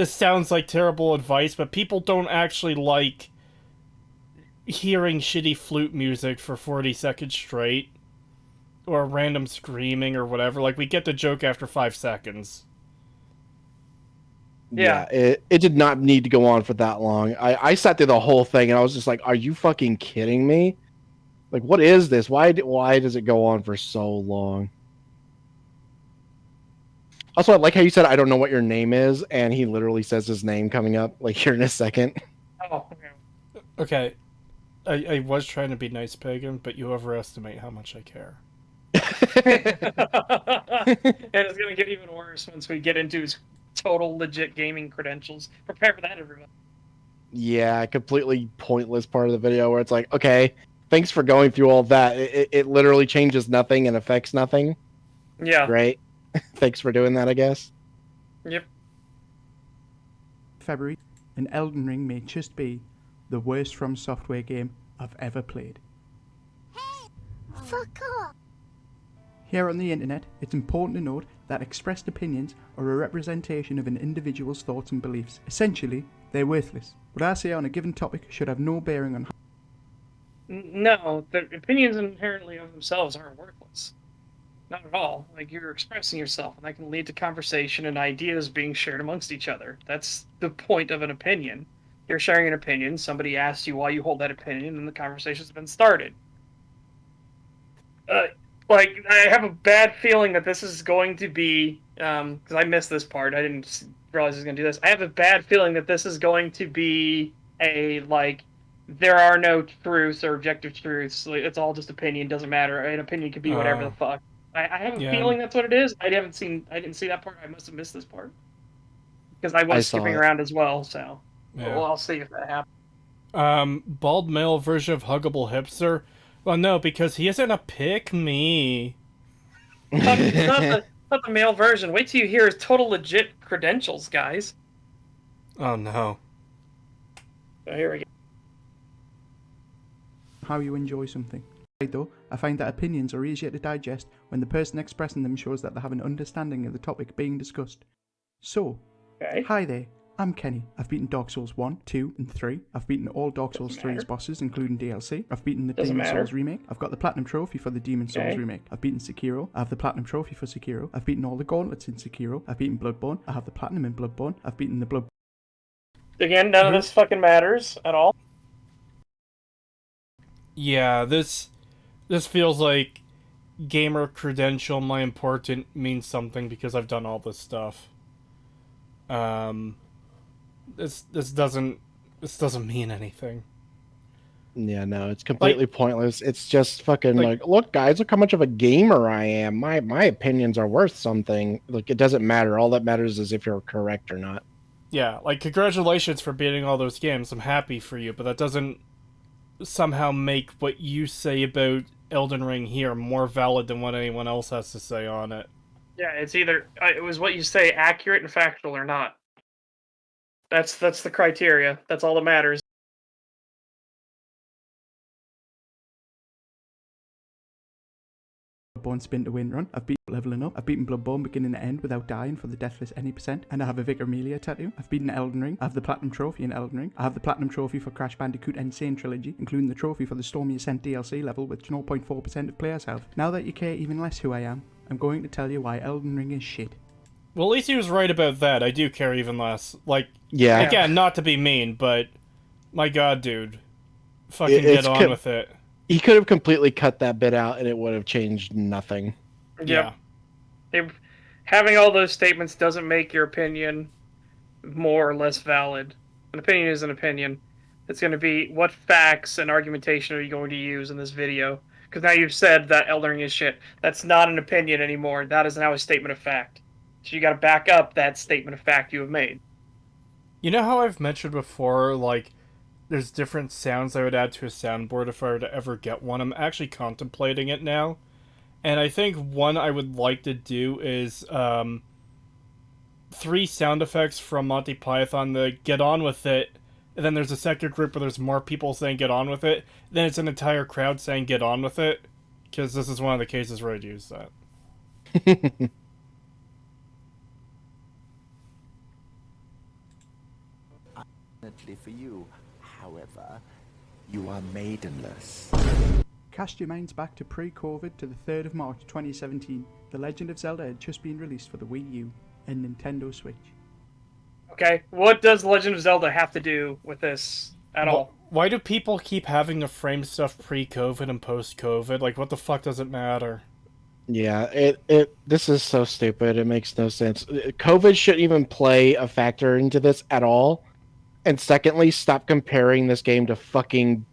Speaker 1: sounds like terrible advice, but people don't actually like hearing shitty flute music for 40 seconds straight, or random screaming or whatever. Like, we get the joke after 5 seconds.
Speaker 3: Yeah.
Speaker 2: It did not need to go on for that long. I sat through the whole thing and I was just like, are you fucking kidding me? Like, what is this? Why does it go on for so long? Also, I like how you said, I don't know what your name is, and he literally says his name coming up, like, here in a second.
Speaker 3: Oh, okay.
Speaker 1: Okay, I was trying to be nice, Pagan, but you overestimate how much I care.
Speaker 3: And it's gonna get even worse once we get into his total legit gaming credentials. Prepare for that, everyone.
Speaker 2: Yeah, completely pointless part of the video where it's like, okay, thanks for going through all that. It literally changes nothing and affects nothing.
Speaker 3: Yeah.
Speaker 2: Great. Thanks for doing that, I guess.
Speaker 3: Yep.
Speaker 4: February, and Elden Ring may just be the worst FromSoftware game I've ever played.
Speaker 6: Fuck off.
Speaker 4: Here on the internet, it's important to note that expressed opinions are a representation of an individual's thoughts and beliefs. Essentially, they're worthless. What I say on a given topic should have no bearing on
Speaker 3: No, the opinions inherently of themselves aren't worthless. Not at all. Like, you're expressing yourself, and that can lead to conversation and ideas being shared amongst each other. That's the point of an opinion. You're sharing an opinion, somebody asks you why you hold that opinion, and the conversation's been started. Like, I have a bad feeling that this is going to be, because I missed this part, I didn't realize I was going to do this. I have a bad feeling that this is going to be a, like, there are no truths or objective truths. Like, it's all just opinion, doesn't matter. An opinion could be whatever the fuck. I have a feeling that's what it is. I didn't see that part. I must have missed this part. Because I was skipping around as well, so.
Speaker 1: Yeah.
Speaker 3: Well, I'll see if that happens.
Speaker 1: Bald male version of huggable hipster? Well, no, because he isn't a pick-me.
Speaker 3: It's not the male version. Wait till you hear his total legit credentials, guys.
Speaker 1: Oh, no.
Speaker 3: So here we go.
Speaker 4: how you enjoy something. Though, I find that opinions are easier to digest when the person expressing them shows that they have an understanding of the topic being discussed. So,
Speaker 3: Okay.
Speaker 4: hi there, I'm Kenny. I've beaten Dark Souls 1, 2, and 3. I've beaten all Dark Souls 3's bosses, including DLC. I've beaten the Demon Souls remake. I've got the Platinum Trophy for the Demon Souls remake. I've beaten Sekiro. I have the Platinum Trophy for Sekiro. I've beaten all the gauntlets in Sekiro. I've beaten Bloodborne. I have the Platinum in Bloodborne. I've beaten the Blood...
Speaker 3: Again, none of this fucking matters at all.
Speaker 1: Yeah, this feels like gamer credential, my important means something because I've done all this stuff. This doesn't mean anything.
Speaker 2: Yeah, no, it's completely pointless. It's just fucking like, look, guys, look how much of a gamer I am. My opinions are worth something. Like, it doesn't matter. All that matters is if you're correct or not.
Speaker 1: Yeah, like, congratulations for beating all those games. I'm happy for you, but that doesn't somehow make what you say about Elden Ring here more valid than what anyone else has to say on it.
Speaker 3: Yeah, it's either it was what you say accurate and factual or not. That's the criteria. That's all that matters.
Speaker 4: Bloodborne spin to win run. I've beaten leveling up. I've beaten Bloodborne beginning to end without dying for the deathless any percent. And I have a Vicar Amelia tattoo. I've beaten Elden Ring. I have the Platinum Trophy in Elden Ring. I have the Platinum Trophy for Crash Bandicoot Insane Trilogy, including the trophy for the Stormy Ascent DLC level, which 0.4% of players have. Now that you care even less who I am, I'm going to tell you why Elden Ring is shit.
Speaker 1: Well, at least he was right about that. I do care even less. Like,
Speaker 2: Yeah,
Speaker 1: Again, not to be mean, but my god, dude. Fucking get on with it.
Speaker 2: he could have completely cut that bit out and it would have changed nothing.
Speaker 1: Yeah.
Speaker 3: Having all those statements doesn't make your opinion more or less valid. An opinion is an opinion. It's going to be what facts and argumentation are you going to use in this video? Because now you've said that Elden Ring is shit. That's not an opinion anymore. That is now a statement of fact. So you got to back up that statement of fact you have made.
Speaker 1: You know how I've mentioned before, like, there's different sounds I would add to a soundboard if I were to ever get one? I'm actually contemplating it now. And I think one I would like to do is 3 sound effects from Monty Python, the get on with it, and then there's a second group where there's more people saying get on with it, then it's an entire crowd saying get on with it, because this is one of the cases where I'd use that.
Speaker 6: Unfortunately for you, however, you are maidenless.
Speaker 4: Cast your minds back to pre-COVID to the 3rd of March 2017. The Legend of Zelda had just been released for the Wii U and Nintendo Switch.
Speaker 3: Okay, what does Legend of Zelda have to do with this at all?
Speaker 1: Why do people keep having to frame stuff pre-COVID and post-COVID? Like, what the fuck does it matter?
Speaker 2: Yeah, this is so stupid. It makes no sense. COVID shouldn't even play a factor into this at all. And secondly, stop comparing this game to fucking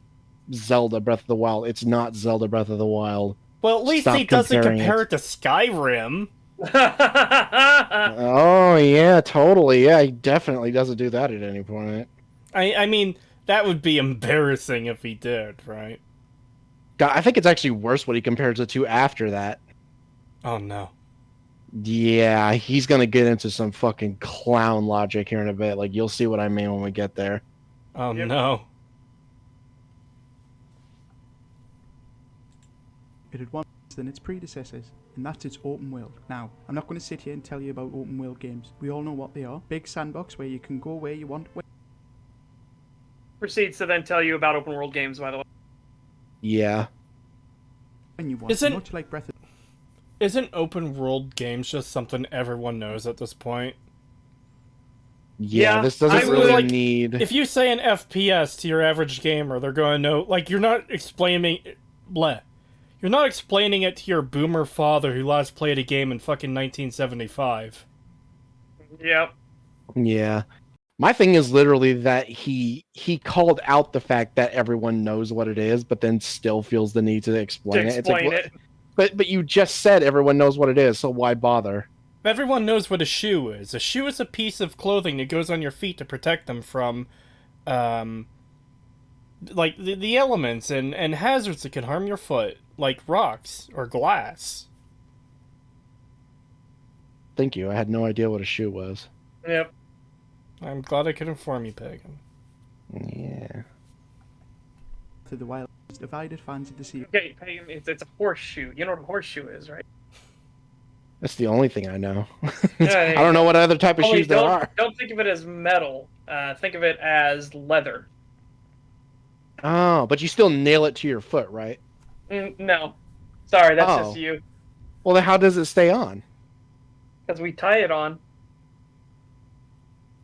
Speaker 2: Zelda Breath of the Wild. It's not Zelda Breath of the Wild.
Speaker 1: Well, at least
Speaker 2: Stop
Speaker 1: he doesn't
Speaker 2: comparing
Speaker 1: compare it to Skyrim.
Speaker 2: Oh, yeah, totally. Yeah, he definitely doesn't do that at any point.
Speaker 1: I mean, that would be embarrassing if he did, right?
Speaker 2: God, I think it's actually worse what he compares it to after that.
Speaker 1: Oh, no.
Speaker 2: Yeah, he's gonna get into some fucking clown logic here in a bit. Like, you'll see what I mean when we get there.
Speaker 1: Oh,
Speaker 3: Yep.
Speaker 1: no.
Speaker 4: It had one than its predecessors, and that's its open world. Now, I'm not going to sit here and tell you about open world games. We all know what they are. Big sandbox where you can go where you want.
Speaker 3: Proceeds to then tell you about open world games, by the way.
Speaker 2: Yeah.
Speaker 4: When you want.
Speaker 1: Isn't-
Speaker 4: Much like Breath of
Speaker 1: Isn't open world games just something everyone knows at this point?
Speaker 2: Yeah,
Speaker 3: Yeah,
Speaker 2: this doesn't
Speaker 3: I
Speaker 2: really
Speaker 1: like-
Speaker 2: need...
Speaker 1: If you say an FPS to your average gamer, they're going to know... Like, you're not explaining... Bleh. You're not explaining it to your boomer father who last played a game in fucking 1975.
Speaker 3: Yep.
Speaker 2: Yeah. My thing is literally that he called out the fact that everyone knows what it is, but then still feels the need to explain it. It's like,
Speaker 3: explain it.
Speaker 2: But you just said everyone knows what it is, so why bother?
Speaker 1: Everyone knows what a shoe is. A shoe is a piece of clothing that goes on your feet to protect them from, like, the elements and hazards that can harm your foot, like rocks or glass.
Speaker 2: Thank you. I had no idea what a shoe was.
Speaker 3: Yep.
Speaker 1: I'm glad I could inform you, Pagan.
Speaker 2: Yeah.
Speaker 4: the Wild divided fans of the series.
Speaker 3: Okay, it's a horseshoe. You know what a horseshoe is, right?
Speaker 2: That's the only thing I know.
Speaker 3: Yeah,
Speaker 2: I don't know what other type of
Speaker 3: Only
Speaker 2: shoes there are.
Speaker 3: don't think of it as metal. Think of it as leather.
Speaker 2: Oh, but you still nail it to your foot, right?
Speaker 3: No. Sorry, that's
Speaker 2: Oh.
Speaker 3: just you.
Speaker 2: Well, then how does it stay on?
Speaker 3: Because we tie it on.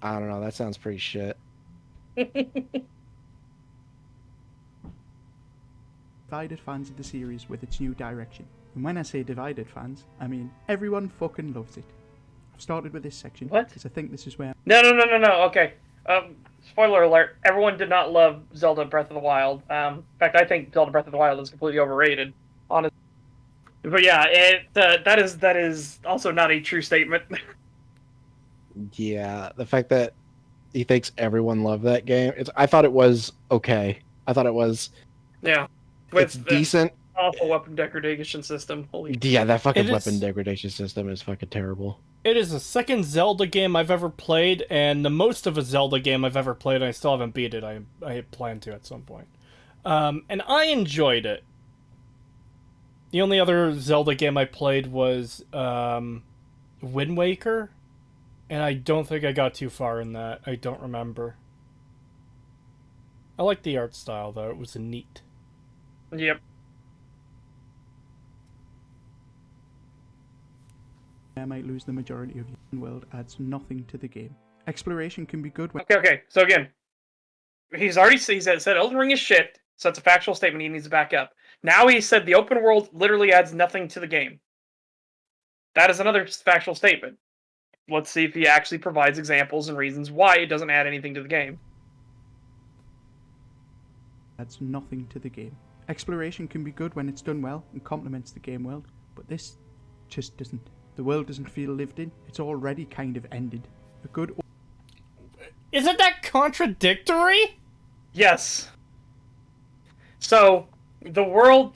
Speaker 2: I don't know. That sounds pretty shit.
Speaker 4: Divided fans of the series with its new direction. And when I say divided fans, I mean everyone fucking loves it. I've started with this section
Speaker 3: What?
Speaker 4: because I think this is where
Speaker 3: No. Okay. Spoiler alert. Everyone did not love Zelda Breath of the Wild. In fact, I think Zelda Breath of the Wild is completely overrated. Honestly. But yeah, that is also not a true statement.
Speaker 2: Yeah, the fact that he thinks everyone loved that game. I thought it was okay. I thought it was.
Speaker 3: Yeah.
Speaker 2: It's
Speaker 3: With
Speaker 2: decent.
Speaker 3: the awful weapon degradation system. Holy.
Speaker 2: Yeah, that fucking
Speaker 1: It is-
Speaker 2: weapon degradation system is fucking terrible.
Speaker 1: It is the second Zelda game I've ever played, and the most of a Zelda game I've ever played, and I still haven't beat it. I plan to at some point. And I enjoyed it. The only other Zelda game I played was Wind Waker, and I don't think I got too far in that. I don't remember. I like the art style, though. It was neat.
Speaker 3: Yep.
Speaker 4: I might lose the majority of the world adds nothing to the game. Exploration can be good when...
Speaker 3: Okay. So again, he said Elden Ring is shit, so it's a factual statement he needs to back up. Now he said the open world literally adds nothing to the game. That is another factual statement. Let's see if he actually provides examples and reasons why it doesn't add anything to the game.
Speaker 4: adds nothing to the game. Exploration can be good when it's done well and complements the game world, but this just doesn't. The world doesn't feel lived in. It's already kind of ended. A good...
Speaker 1: Isn't that contradictory?
Speaker 3: Yes. So, the world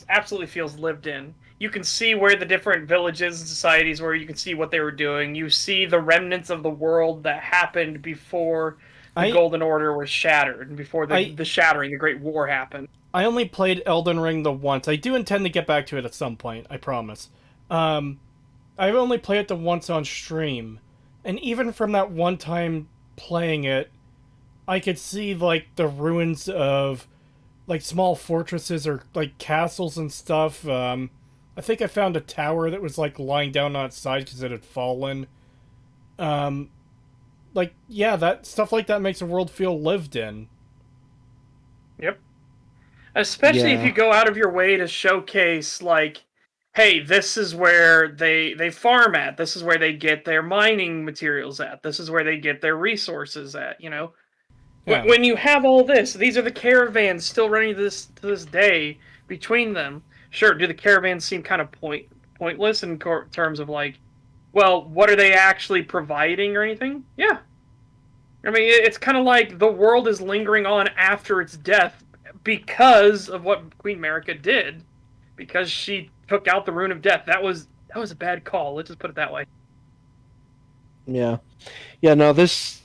Speaker 3: absolutely feels lived in. You can see where the different villages and societies were. You can see what they were doing. You see the remnants of the world that happened before the Golden Order was shattered, and before the shattering, the Great War happened.
Speaker 1: I only played Elden Ring the once. I do intend to get back to it at some point, I promise. I've only played it the once on stream, and even from that one time playing it, I could see, like, the ruins of, like, small fortresses or, like, castles and stuff. I think I found a tower that was, like, lying down on its side because it had fallen. Like, yeah, that stuff like that makes a world feel lived in.
Speaker 3: Yep. Especially if
Speaker 2: Yeah.
Speaker 3: you go out of your way to showcase, like, hey, this is where they farm at. This is where they get their mining materials at. This is where they get their resources at, you know?
Speaker 1: Yeah.
Speaker 3: When you have all this, these are the caravans still running to this day between them. Sure, do the caravans seem kind of pointless in terms of, like, well, what are they actually providing or anything? Yeah. I mean, it's kind of like the world is lingering on after its death because of what Queen Marika did. Because she took out the Rune of Death. That was a bad call. Let's just put it that way.
Speaker 2: Yeah. No, this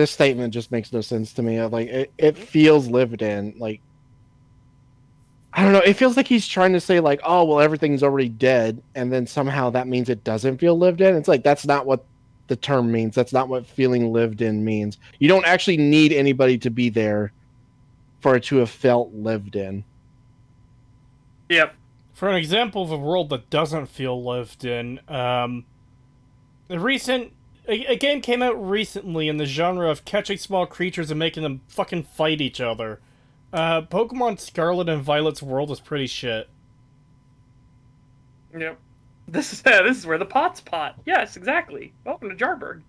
Speaker 2: statement just makes no sense to me. Like, it feels lived in. Like, I don't know. It feels like he's trying to say, like, oh, well, everything's already dead, and then somehow that means it doesn't feel lived in. It's like, that's not what the term means. That's not what feeling lived in means. You don't actually need anybody to be there for it to have felt lived in.
Speaker 3: Yep.
Speaker 1: For an example of a world that doesn't feel lived in, a game came out recently in the genre of catching small creatures and making them fucking fight each other. Pokemon Scarlet and Violet's world is pretty shit.
Speaker 3: Yep. This is where the pot's pot. Yes, exactly. Welcome to Jarburg.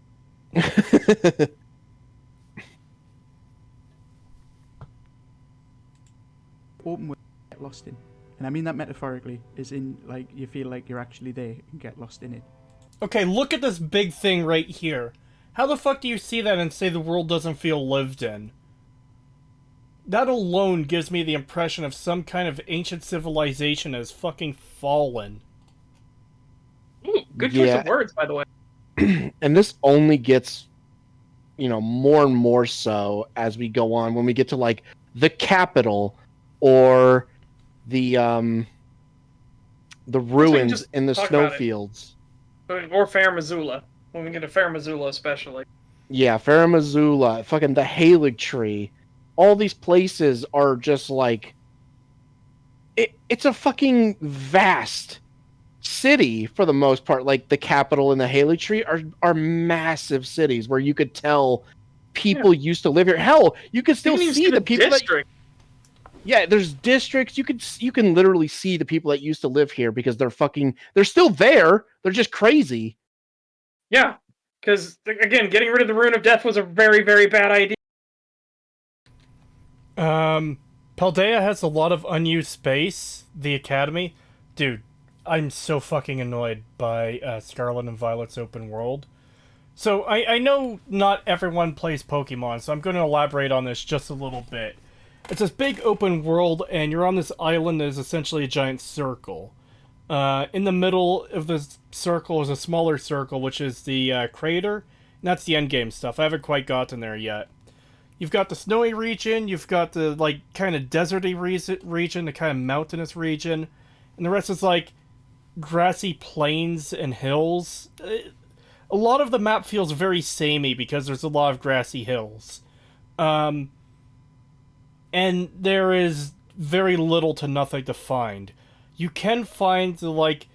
Speaker 4: Open world get lost in. And I mean that metaphorically, is in, like, you feel like you're actually there and get lost in it.
Speaker 1: Okay, look at this big thing right here. How the fuck do you see that and say the world doesn't feel lived in? That alone gives me the impression of some kind of ancient civilization has fucking fallen.
Speaker 3: Ooh, good choice of words, by the way.
Speaker 2: And this only gets, more and more so as we go on. When we get to, like, the capital or the ruins in the snowfields.
Speaker 3: Or Fair Missoula. When we get to Fair Missoula especially.
Speaker 2: Yeah, Fair Missoula, fucking the Halig Tree. All these places are just like... It's a fucking vast city for the most part. Like, the capital and the Halig Tree are massive cities where you could tell people used to live here. Hell, you could still see the people
Speaker 3: district.
Speaker 2: Yeah, there's districts. You can literally see the people that used to live here because they're still there. They're just crazy.
Speaker 3: Yeah, because, again, getting rid of the Rune of Death was a very, very bad idea.
Speaker 1: Paldea has a lot of unused space. The Academy. Dude, I'm so fucking annoyed by Scarlet and Violet's open world. So, I know not everyone plays Pokemon, so I'm going to elaborate on this just a little bit. It's this big open world, and you're on this island that is essentially a giant circle. In the middle of the circle is a smaller circle, which is the crater, and that's the endgame stuff. I haven't quite gotten there yet. You've got the snowy region, you've got the, like, kind of deserty region, the kind of mountainous region, and the rest is, like, grassy plains and hills. A lot of the map feels very samey because there's a lot of grassy hills. And there is very little to nothing to find. You can find, like,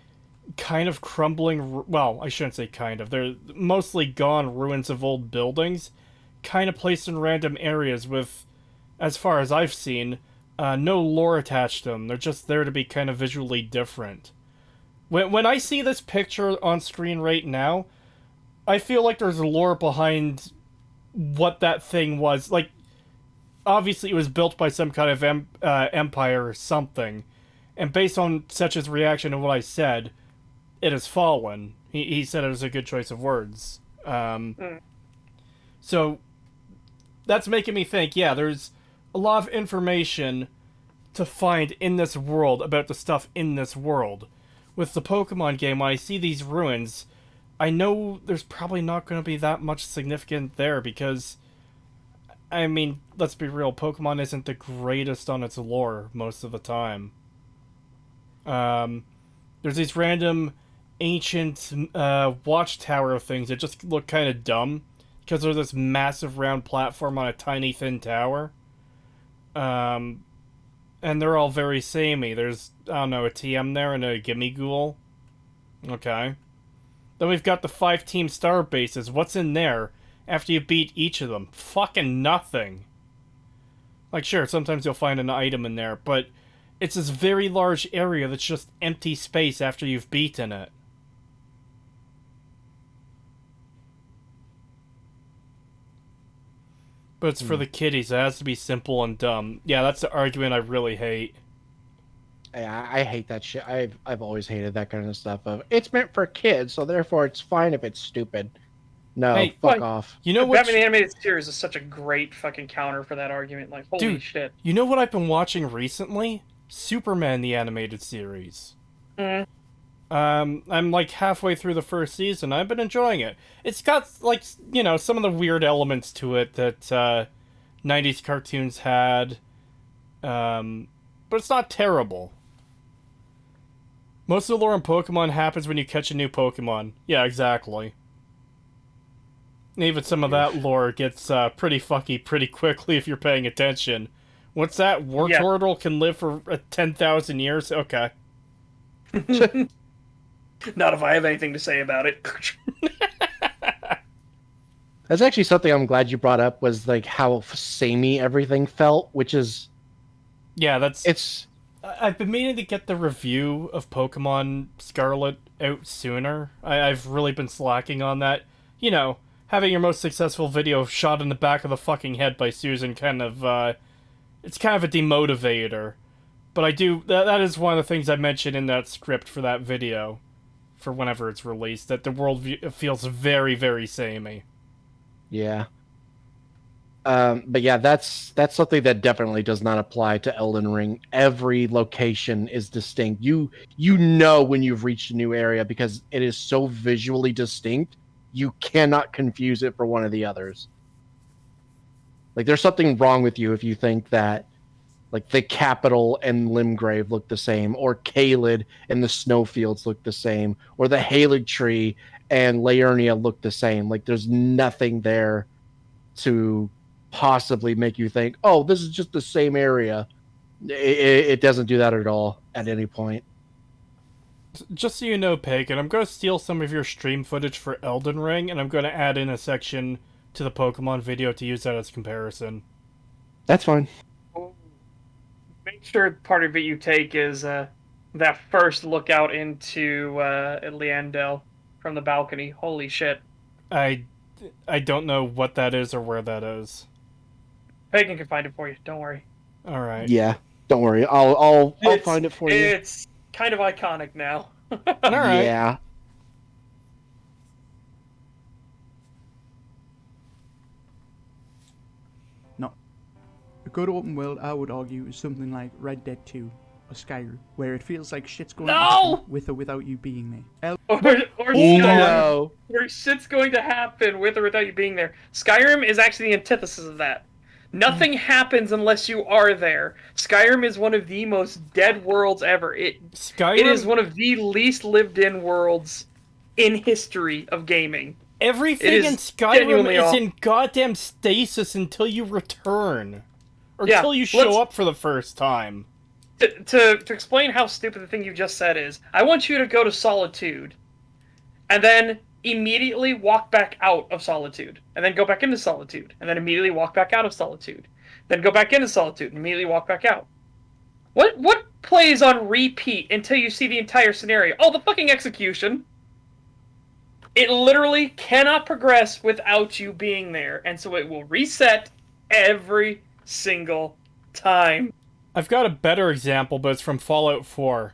Speaker 1: kind of crumbling, well, I shouldn't say kind of, they're mostly gone ruins of old buildings, kind of placed in random areas with, as far as I've seen, no lore attached to them. They're just there to be kind of visually different. When I see this picture on screen right now, I feel like there's lore behind what that thing was. Like, obviously it was built by some kind of empire or something, and based on Setch's reaction to what I said, it has fallen. He said it was a good choice of words. So, that's making me think, yeah, there's a lot of information to find in this world about the stuff in this world. With the Pokemon game, when I see these ruins, I know there's probably not going to be that much significant there because, I mean, let's be real, Pokemon isn't the greatest on its lore most of the time. There's these random ancient watchtower things that just look kind of dumb because they're this massive round platform on a tiny thin tower. And they're all very samey. There's, I don't know, a TM there and a Gimme Ghoul. Okay. Then we've got the 5-team star bases. What's in there after you beat each of them? Fucking nothing. Like, sure, sometimes you'll find an item in there, but it's this very large area that's just empty space after you've beaten it. But it's for the kiddies. It has to be simple and dumb. Yeah, that's the argument I really hate.
Speaker 2: Yeah, I hate that shit. I've always hated that kind of stuff. Of it's meant for kids, so therefore it's fine if it's stupid. No,
Speaker 1: Hey,
Speaker 2: fuck
Speaker 3: like,
Speaker 2: off.
Speaker 1: You know what?
Speaker 3: Batman the Animated Series is such a great fucking counter for that argument. Like, holy
Speaker 1: Dude,
Speaker 3: shit.
Speaker 1: You know what I've been watching recently? Superman the Animated Series.
Speaker 3: Mm.
Speaker 1: I'm like halfway through the first season. I've been enjoying it. It's got, like, you know, some of the weird elements to it that 90s cartoons had. But it's not terrible. Most of the lore in Pokemon happens when you catch a new Pokemon. Yeah, exactly. And even some of that lore gets pretty fucky pretty quickly if you're paying attention. What's that? Wartortle can live for 10,000 years? Okay.
Speaker 3: Not if I have anything to say about it.
Speaker 2: That's actually something I'm glad you brought up was like how samey everything felt, which is
Speaker 1: Yeah,
Speaker 2: it's
Speaker 1: I've been meaning to get the review of Pokemon Scarlet out sooner. I've really been slacking on that. You know, having your most successful video shot in the back of the fucking head by Susan kind of, it's kind of a demotivator. But I do, that is one of the things I mentioned in that script for that video, for whenever it's released, that the world feels very, very samey.
Speaker 2: yeah. But yeah, that's something that definitely does not apply to Elden Ring. Every location is distinct. You know when you've reached a new area because it is so visually distinct. You cannot confuse it for one of the others. Like there's something wrong with you if you think that like the Capitol and Limgrave look the same, or Caelid and the Snowfields look the same, or the Halig Tree and Laernia look the same. Like there's nothing there to possibly make you think, oh, this is just the same area. It doesn't do that at all at any point.
Speaker 1: Just so you know, Pagan, I'm going to steal some of your stream footage for Elden Ring, and I'm going to add in a section to the Pokemon video to use that as comparison.
Speaker 2: That's fine.
Speaker 3: Make sure part of it you take is that first look out into Leandel from the balcony. Holy shit.
Speaker 1: I don't know what that is or where that is.
Speaker 3: Pagan can find it for you. Don't worry.
Speaker 1: All right.
Speaker 2: Yeah, don't worry. I'll find it for you.
Speaker 3: It's kind of iconic now.
Speaker 1: All right.
Speaker 2: Yeah.
Speaker 4: No. A good open world, I would argue, is something like Red Dead 2 or Skyrim, where it feels like shit's going to happen with or without you being there.
Speaker 3: or
Speaker 2: Oh, no.
Speaker 3: where shit's going to happen with or without you being there. Skyrim is actually the antithesis of that. Nothing happens unless you are there. Skyrim is one of the most dead worlds ever. It is one of the least lived in worlds in history of gaming.
Speaker 1: Everything in Skyrim is in goddamn stasis until you return. Or until you show up for the first time.
Speaker 3: To explain how stupid the thing you just said is, I want you to go to Solitude, and then immediately walk back out of Solitude, and then go back into Solitude, and then immediately walk back out of Solitude, then go back into Solitude, and immediately walk back out. What plays on repeat until you see the entire scenario? Oh, the fucking execution. It literally cannot progress without you being there, and so it will reset every single time.
Speaker 1: I've got a better example, but it's from Fallout 4.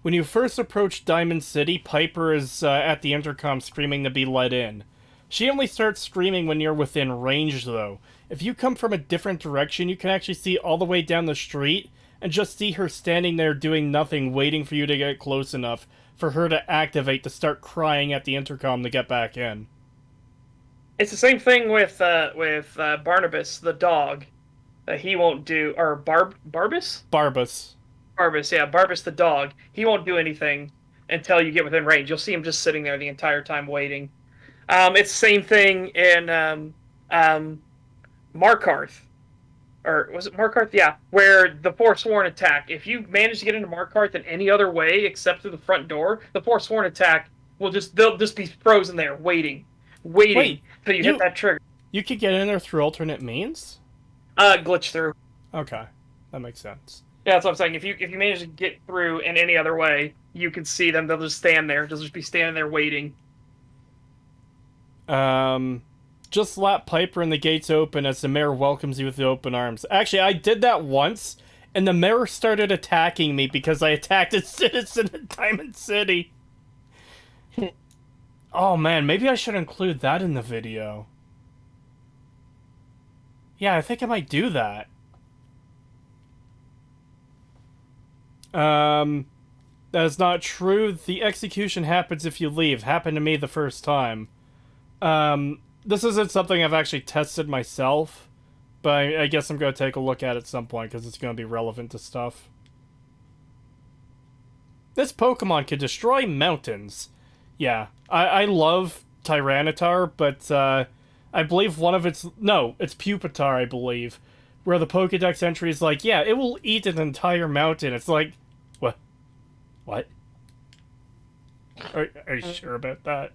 Speaker 1: When you first approach Diamond City, Piper is at the intercom screaming to be let in. She only starts screaming when you're within range, though. If you come from a different direction, you can actually see all the way down the street, and just see her standing there doing nothing, waiting for you to get close enough for her to activate to start crying at the intercom to get back in.
Speaker 3: It's the same thing with Barnabas, the dog. He won't do, or Barbas?
Speaker 1: Barbas.
Speaker 3: Barbas, yeah, Barbas the dog. He won't do anything until you get within range. You'll see him just sitting there the entire time waiting. It's the same thing in Markarth. Or was it Markarth? Yeah, where the Forsworn attack. If you manage to get into Markarth in any other way except through the front door, the Forsworn attack they'll just be frozen there, waiting
Speaker 1: Wait,
Speaker 3: until you hit that trigger.
Speaker 1: You could get in there through alternate means?
Speaker 3: Glitch through.
Speaker 1: Okay, that makes sense.
Speaker 3: Yeah, that's what I'm saying. If you manage to get through in any other way, you can see them. They'll just stand there. They'll just be standing there waiting.
Speaker 1: Just slap Piper and the gates open as the mayor welcomes you with the open arms. Actually, I did that once, and the mayor started attacking me because I attacked a citizen in Diamond City. Oh man, maybe I should include that in the video. Yeah, I think I might do that. That is not true. The execution happens if you leave. Happened to me the first time. This isn't something I've actually tested myself, but I guess I'm going to take a look at it at some point because it's going to be relevant to stuff. This Pokemon can destroy mountains. Yeah, I love Tyranitar, but I believe one of its... No, it's Pupitar, I believe. Where the Pokedex entry is like, yeah, it will eat an entire mountain. It's like, what? What? Are you sure about that?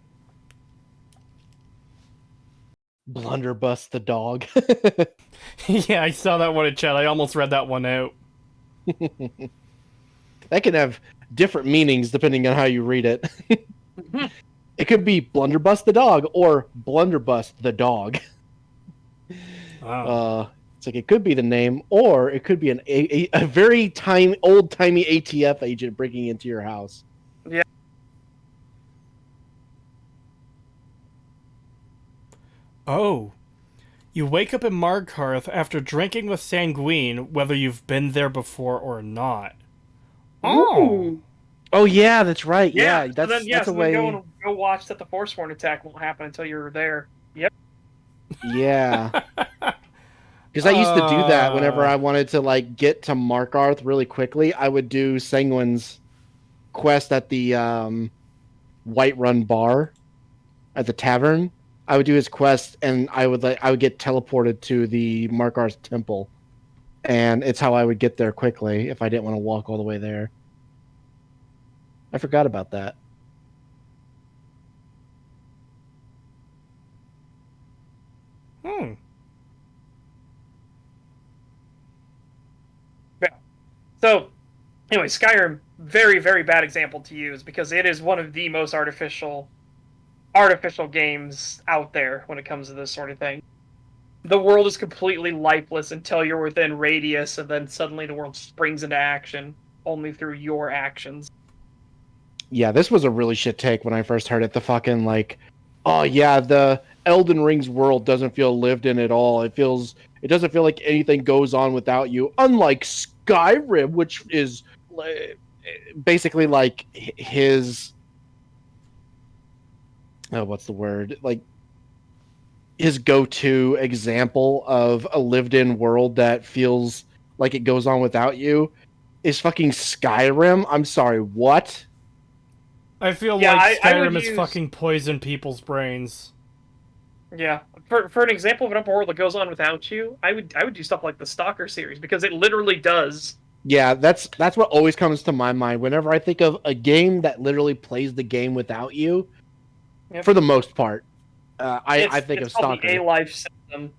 Speaker 2: Blunderbuss the dog.
Speaker 1: Yeah, I saw that one in chat. I almost read that one out.
Speaker 2: That can have different meanings depending on how you read it. It could be Blunderbuss the dog or Blunderbuss the dog.
Speaker 1: Wow.
Speaker 2: It's like it could be the name, or it could be a very old-timey ATF agent breaking into your house.
Speaker 3: Yeah.
Speaker 1: Oh. You wake up in Markarth after drinking with Sanguine, whether you've been there before or not.
Speaker 3: Oh.
Speaker 2: Oh yeah, that's right. Yeah, that's a way.
Speaker 3: Go watch that the Forsworn attack won't happen until you're there. Yep.
Speaker 2: Yeah. Because I used to do that whenever I wanted to like get to Markarth really quickly. I would do Sanguine's quest at the Whiterun bar at the tavern. I would do his quest, and I would get teleported to the Markarth temple, and it's how I would get there quickly if I didn't want to walk all the way there. I forgot about that.
Speaker 1: Hmm.
Speaker 3: Yeah. So, anyway, Skyrim, very, very bad example to use because it is one of the most artificial games out there when it comes to this sort of thing. The world is completely lifeless until you're within radius, and then suddenly the world springs into action only through your actions.
Speaker 2: Yeah, this was a really shit take when I first heard it. The fucking like, oh yeah, the Elden Ring's world doesn't feel lived in at all. It doesn't feel like anything goes on without you. Unlike Skyrim, which is basically like his, what's the word? Like his go-to example of a lived-in world that feels like it goes on without you is fucking Skyrim. I'm sorry, what?
Speaker 1: I feel like Skyrim is fucking poison people's brains.
Speaker 3: Yeah, for an example of an open world that goes on without you, I would do stuff like the Stalker series because it literally does
Speaker 2: Yeah, that's what always comes to my mind whenever I think of a game that literally plays the game without you.
Speaker 3: Yep.
Speaker 2: For the most part, I think
Speaker 3: it's
Speaker 2: of
Speaker 3: called
Speaker 2: Stalker.
Speaker 3: the A-Life system,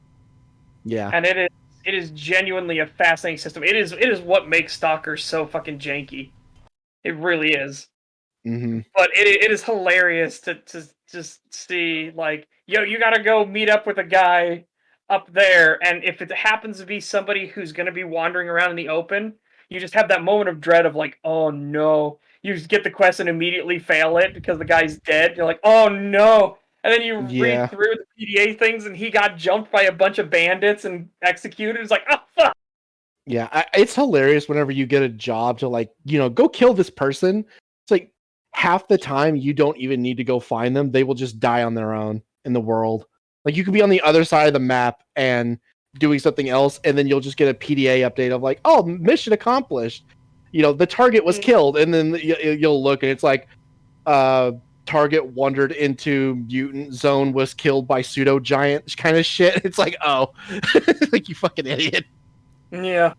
Speaker 2: Yeah.
Speaker 3: and it is genuinely a fascinating system. It is what makes Stalker so fucking janky. It really is.
Speaker 2: Mm-hmm.
Speaker 3: But it is hilarious to just see, like, yo, you gotta go meet up with a guy up there, and if it happens to be somebody who's gonna be wandering around in the open, you just have that moment of dread of like, oh no. You just get the quest and immediately fail it because the guy's dead. You're like, oh no. And then you read
Speaker 2: Yeah.
Speaker 3: through the PDA things and he got jumped by a bunch of bandits and executed. It's like, oh fuck.
Speaker 2: Yeah, it's hilarious whenever you get a job to like, go kill this person. It's like half the time you don't even need to go find them. They will just die on their own in the world. Like you could be on the other side of the map and doing something else, and then you'll just get a PDA update of like, oh, mission accomplished. The target was killed, and then you'll look and it's like, target wandered into mutant zone, was killed by pseudo giant kind of shit. It's like, oh, like you fucking idiot.
Speaker 3: Yeah.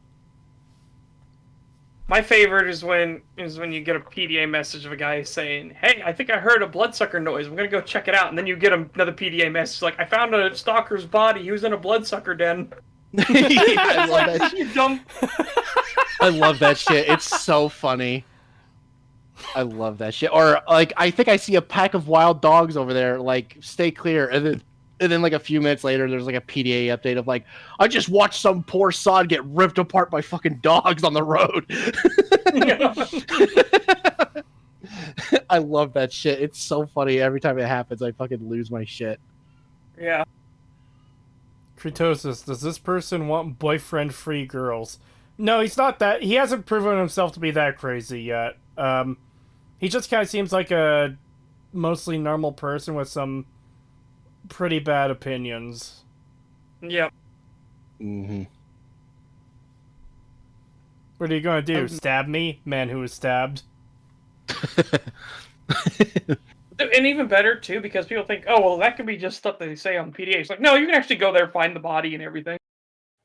Speaker 3: My favorite is when you get a PDA message of a guy saying, "Hey, I think I heard a bloodsucker noise. I'm gonna go check it out." And then you get another PDA message like, "I found a stalker's body. He was in a bloodsucker den."
Speaker 2: I love that shit.
Speaker 3: You dumb.
Speaker 2: I love that shit. It's so funny. I love that shit. Or like, I think I see a pack of wild dogs over there. Like, stay clear. And then like a few minutes later, there's like a PDA update of like, I just watched some poor sod get ripped apart by fucking dogs on the road. I love that shit. It's so funny. Every time it happens, I fucking lose my shit.
Speaker 3: Yeah.
Speaker 1: Creetosis, does this person want boyfriend-free girls? No, he's not that. He hasn't proven himself to be that crazy yet. He just kind of seems like a mostly normal person with some pretty bad opinions.
Speaker 3: Yep.
Speaker 2: Mm-hmm.
Speaker 1: What are you gonna do? Stab me? Man who was stabbed?
Speaker 3: And even better too, because people think, oh well, that could be just stuff that they say on PDA. It's like, no, you can actually go there, find the body and everything.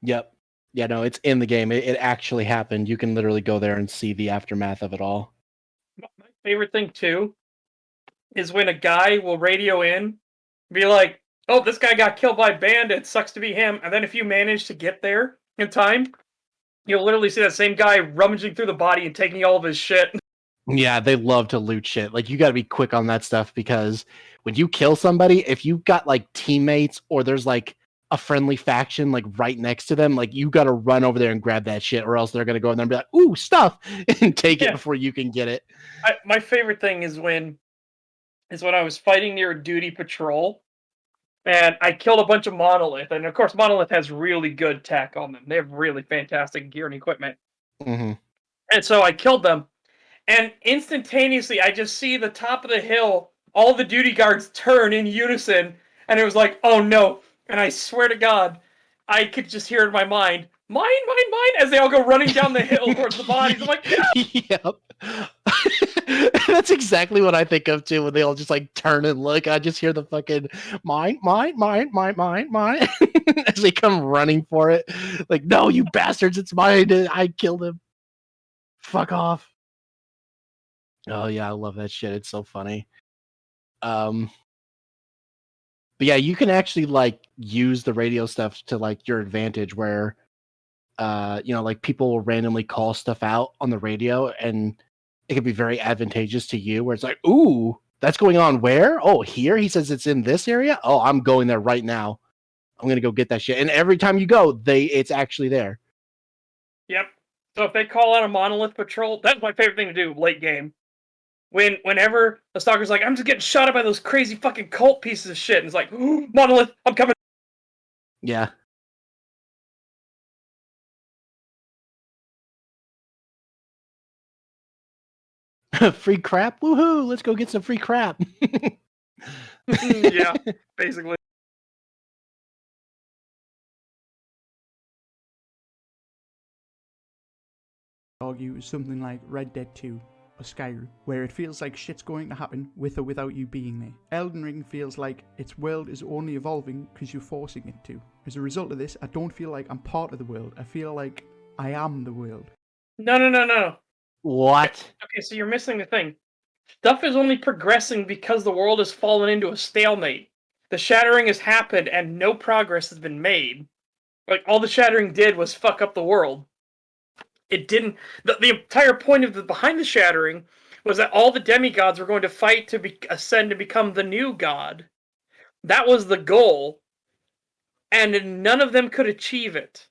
Speaker 2: Yep. Yeah, no, it's in the game. It actually happened. You can literally go there and see the aftermath of it all.
Speaker 3: My favorite thing too is when a guy will radio in, be like, "Oh, this guy got killed by bandits. Sucks to be him." And then if you manage to get there in time, you'll literally see that same guy rummaging through the body and taking all of his shit.
Speaker 2: Yeah, they love to loot shit. Like, you got to be quick on that stuff because when you kill somebody, if you've got like teammates or there's like a friendly faction like right next to them, like you got to run over there and grab that shit, or else they're gonna go in there and be like, "Ooh, stuff," and take it before you can get it.
Speaker 3: My favorite thing is when I was fighting near a duty patrol, and I killed a bunch of Monolith, and of course Monolith has really good tech on them. They have really fantastic gear and equipment.
Speaker 2: Mm-hmm.
Speaker 3: And so I killed them. And instantaneously, I just see the top of the hill, all the duty guards turn in unison, and it was like, oh no. And I swear to God, I could just hear in my mind, mine, mine, mine, as they all go running down the hill towards the bodies. I'm like, yeah!
Speaker 2: Yep. That's exactly what I think of too when they all just like turn and look. I just hear the fucking mine, mine, mine, mine, mine, mine as they come running for it. Like, no, you bastards, it's mine. I killed him. Fuck off. Oh yeah, I love that shit. It's so funny. But yeah, you can actually like use the radio stuff to like your advantage where like people will randomly call stuff out on the radio and it can be very advantageous to you where it's like, ooh, that's going on where? Oh, here? He says it's in this area? Oh, I'm going there right now. I'm gonna go get that shit. And every time you go, it's actually there.
Speaker 3: Yep. So if they call out a Monolith patrol, that's my favorite thing to do late game. Whenever the Stalker's like, I'm just getting shot at by those crazy fucking cult pieces of shit, and it's like, Monolith, I'm coming.
Speaker 2: Yeah. Free crap? Woohoo! Let's go get some free crap.
Speaker 3: Yeah, basically.
Speaker 4: Argue is something like Red Dead 2 or Skyrim, where it feels like shit's going to happen with or without you being there. Elden Ring feels like its world is only evolving because you're forcing it to. As a result of this, I don't feel like I'm part of the world. I feel like I am the world.
Speaker 3: No.
Speaker 2: What?
Speaker 3: Okay, so you're missing the thing. Stuff is only progressing because the world has fallen into a stalemate. The shattering has happened and no progress has been made. Like, all the shattering did was fuck up the world. It didn't. The entire point of behind the shattering was that all the demigods were going to fight to ascend and become the new god. That was the goal, and none of them could achieve it.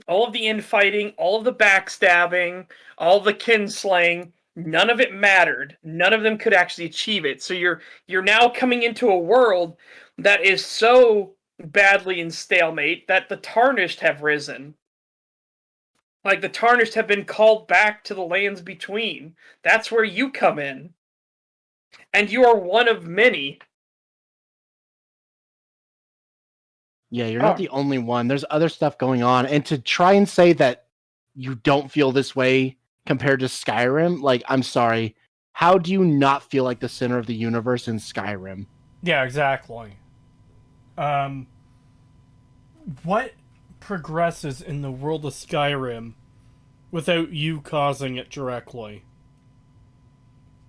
Speaker 3: All of the infighting, all of the backstabbing, all the kinslaying, none of it mattered. None of them could actually achieve it. So you're now coming into a world that is so badly in stalemate that the Tarnished have risen. Like, the Tarnished have been called back to the lands between. That's where you come in. And you are one of many.
Speaker 2: Yeah, you're not the only one. There's other stuff going on. And to try and say that you don't feel this way compared to Skyrim, like, I'm sorry. How do you not feel like the center of the universe in Skyrim?
Speaker 1: Yeah, exactly. What progresses in the world of Skyrim without you causing it directly?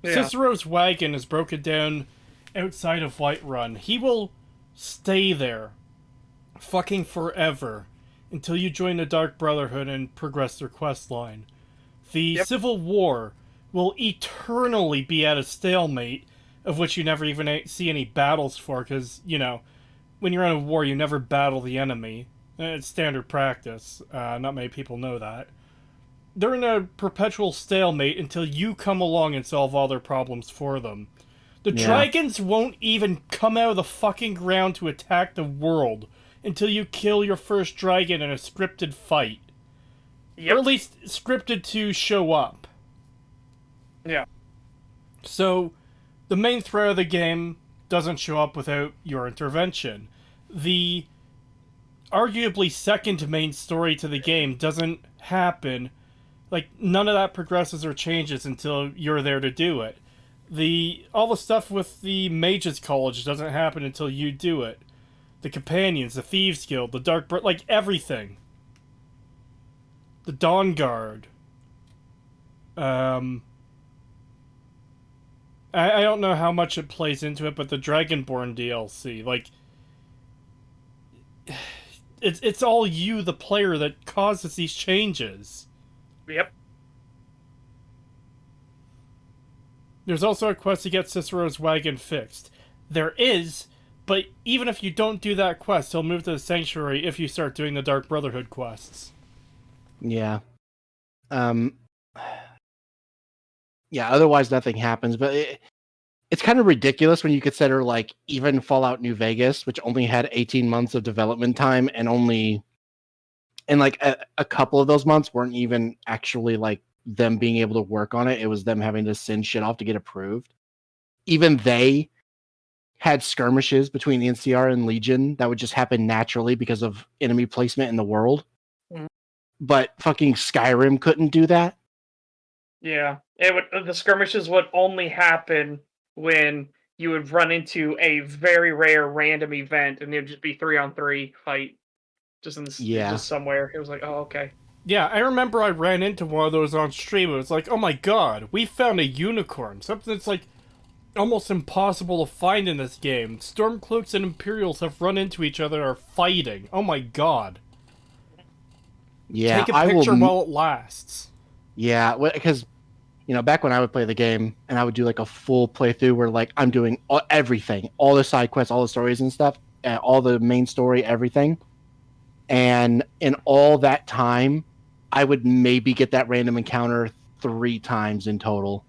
Speaker 3: Yeah.
Speaker 1: Cicero's wagon is broken down outside of Whiterun. He will stay there fucking forever until you join the Dark Brotherhood and progress their quest line. The Civil War will eternally be at a stalemate, of which you never even see any battles for, because, you know, when you're in a war, you never battle the enemy. It's standard practice. Not many people know that. They're in a perpetual stalemate until you come along and solve all their problems for them. The dragons won't even come out of the fucking ground to attack the world until you kill your first dragon in a scripted fight.
Speaker 3: Yep.
Speaker 1: Or at least scripted to show up.
Speaker 3: Yeah.
Speaker 1: So, the main threat of the game doesn't show up without your intervention. The arguably second main story to the game doesn't happen. Like, none of that progresses or changes until you're there to do it. All the stuff with the Mages College doesn't happen until you do it. The Companions, the Thieves Guild, the like, everything. The Dawn Guard. I don't know how much it plays into it, but the Dragonborn DLC, like, it's all you, the player, that causes these changes.
Speaker 3: Yep.
Speaker 1: There's also a quest to get Cicero's wagon fixed. There is, but even if you don't do that quest, he'll move to the Sanctuary if you start doing the Dark Brotherhood quests.
Speaker 2: Yeah. Yeah, otherwise nothing happens, but it's kind of ridiculous when you consider, like, even Fallout New Vegas, which only had 18 months of development time and like a couple of those months weren't even actually like them being able to work on it. It was them having to send shit off to get approved. Even they had skirmishes between the NCR and Legion that would just happen naturally because of enemy placement in the world.
Speaker 3: Mhm.
Speaker 2: But fucking Skyrim couldn't do that.
Speaker 3: Yeah. The skirmishes would only happen when you would run into a very rare random event, and it would just be 3-on-3 fight, just somewhere. It was like, oh, okay.
Speaker 1: Yeah, I remember I ran into one of those on stream. It was like, oh my god, we found a unicorn. Something that's like almost impossible to find in this game. Stormcloaks and Imperials have run into each other and are fighting. Oh my god.
Speaker 2: Yeah,
Speaker 1: Take a picture while it lasts.
Speaker 2: Yeah, because back when I would play the game and I would do like a full playthrough where like I'm doing everything, all the side quests, all the stories and stuff, all the main story, everything. And in all that time, I would maybe get that random encounter 3 times in total.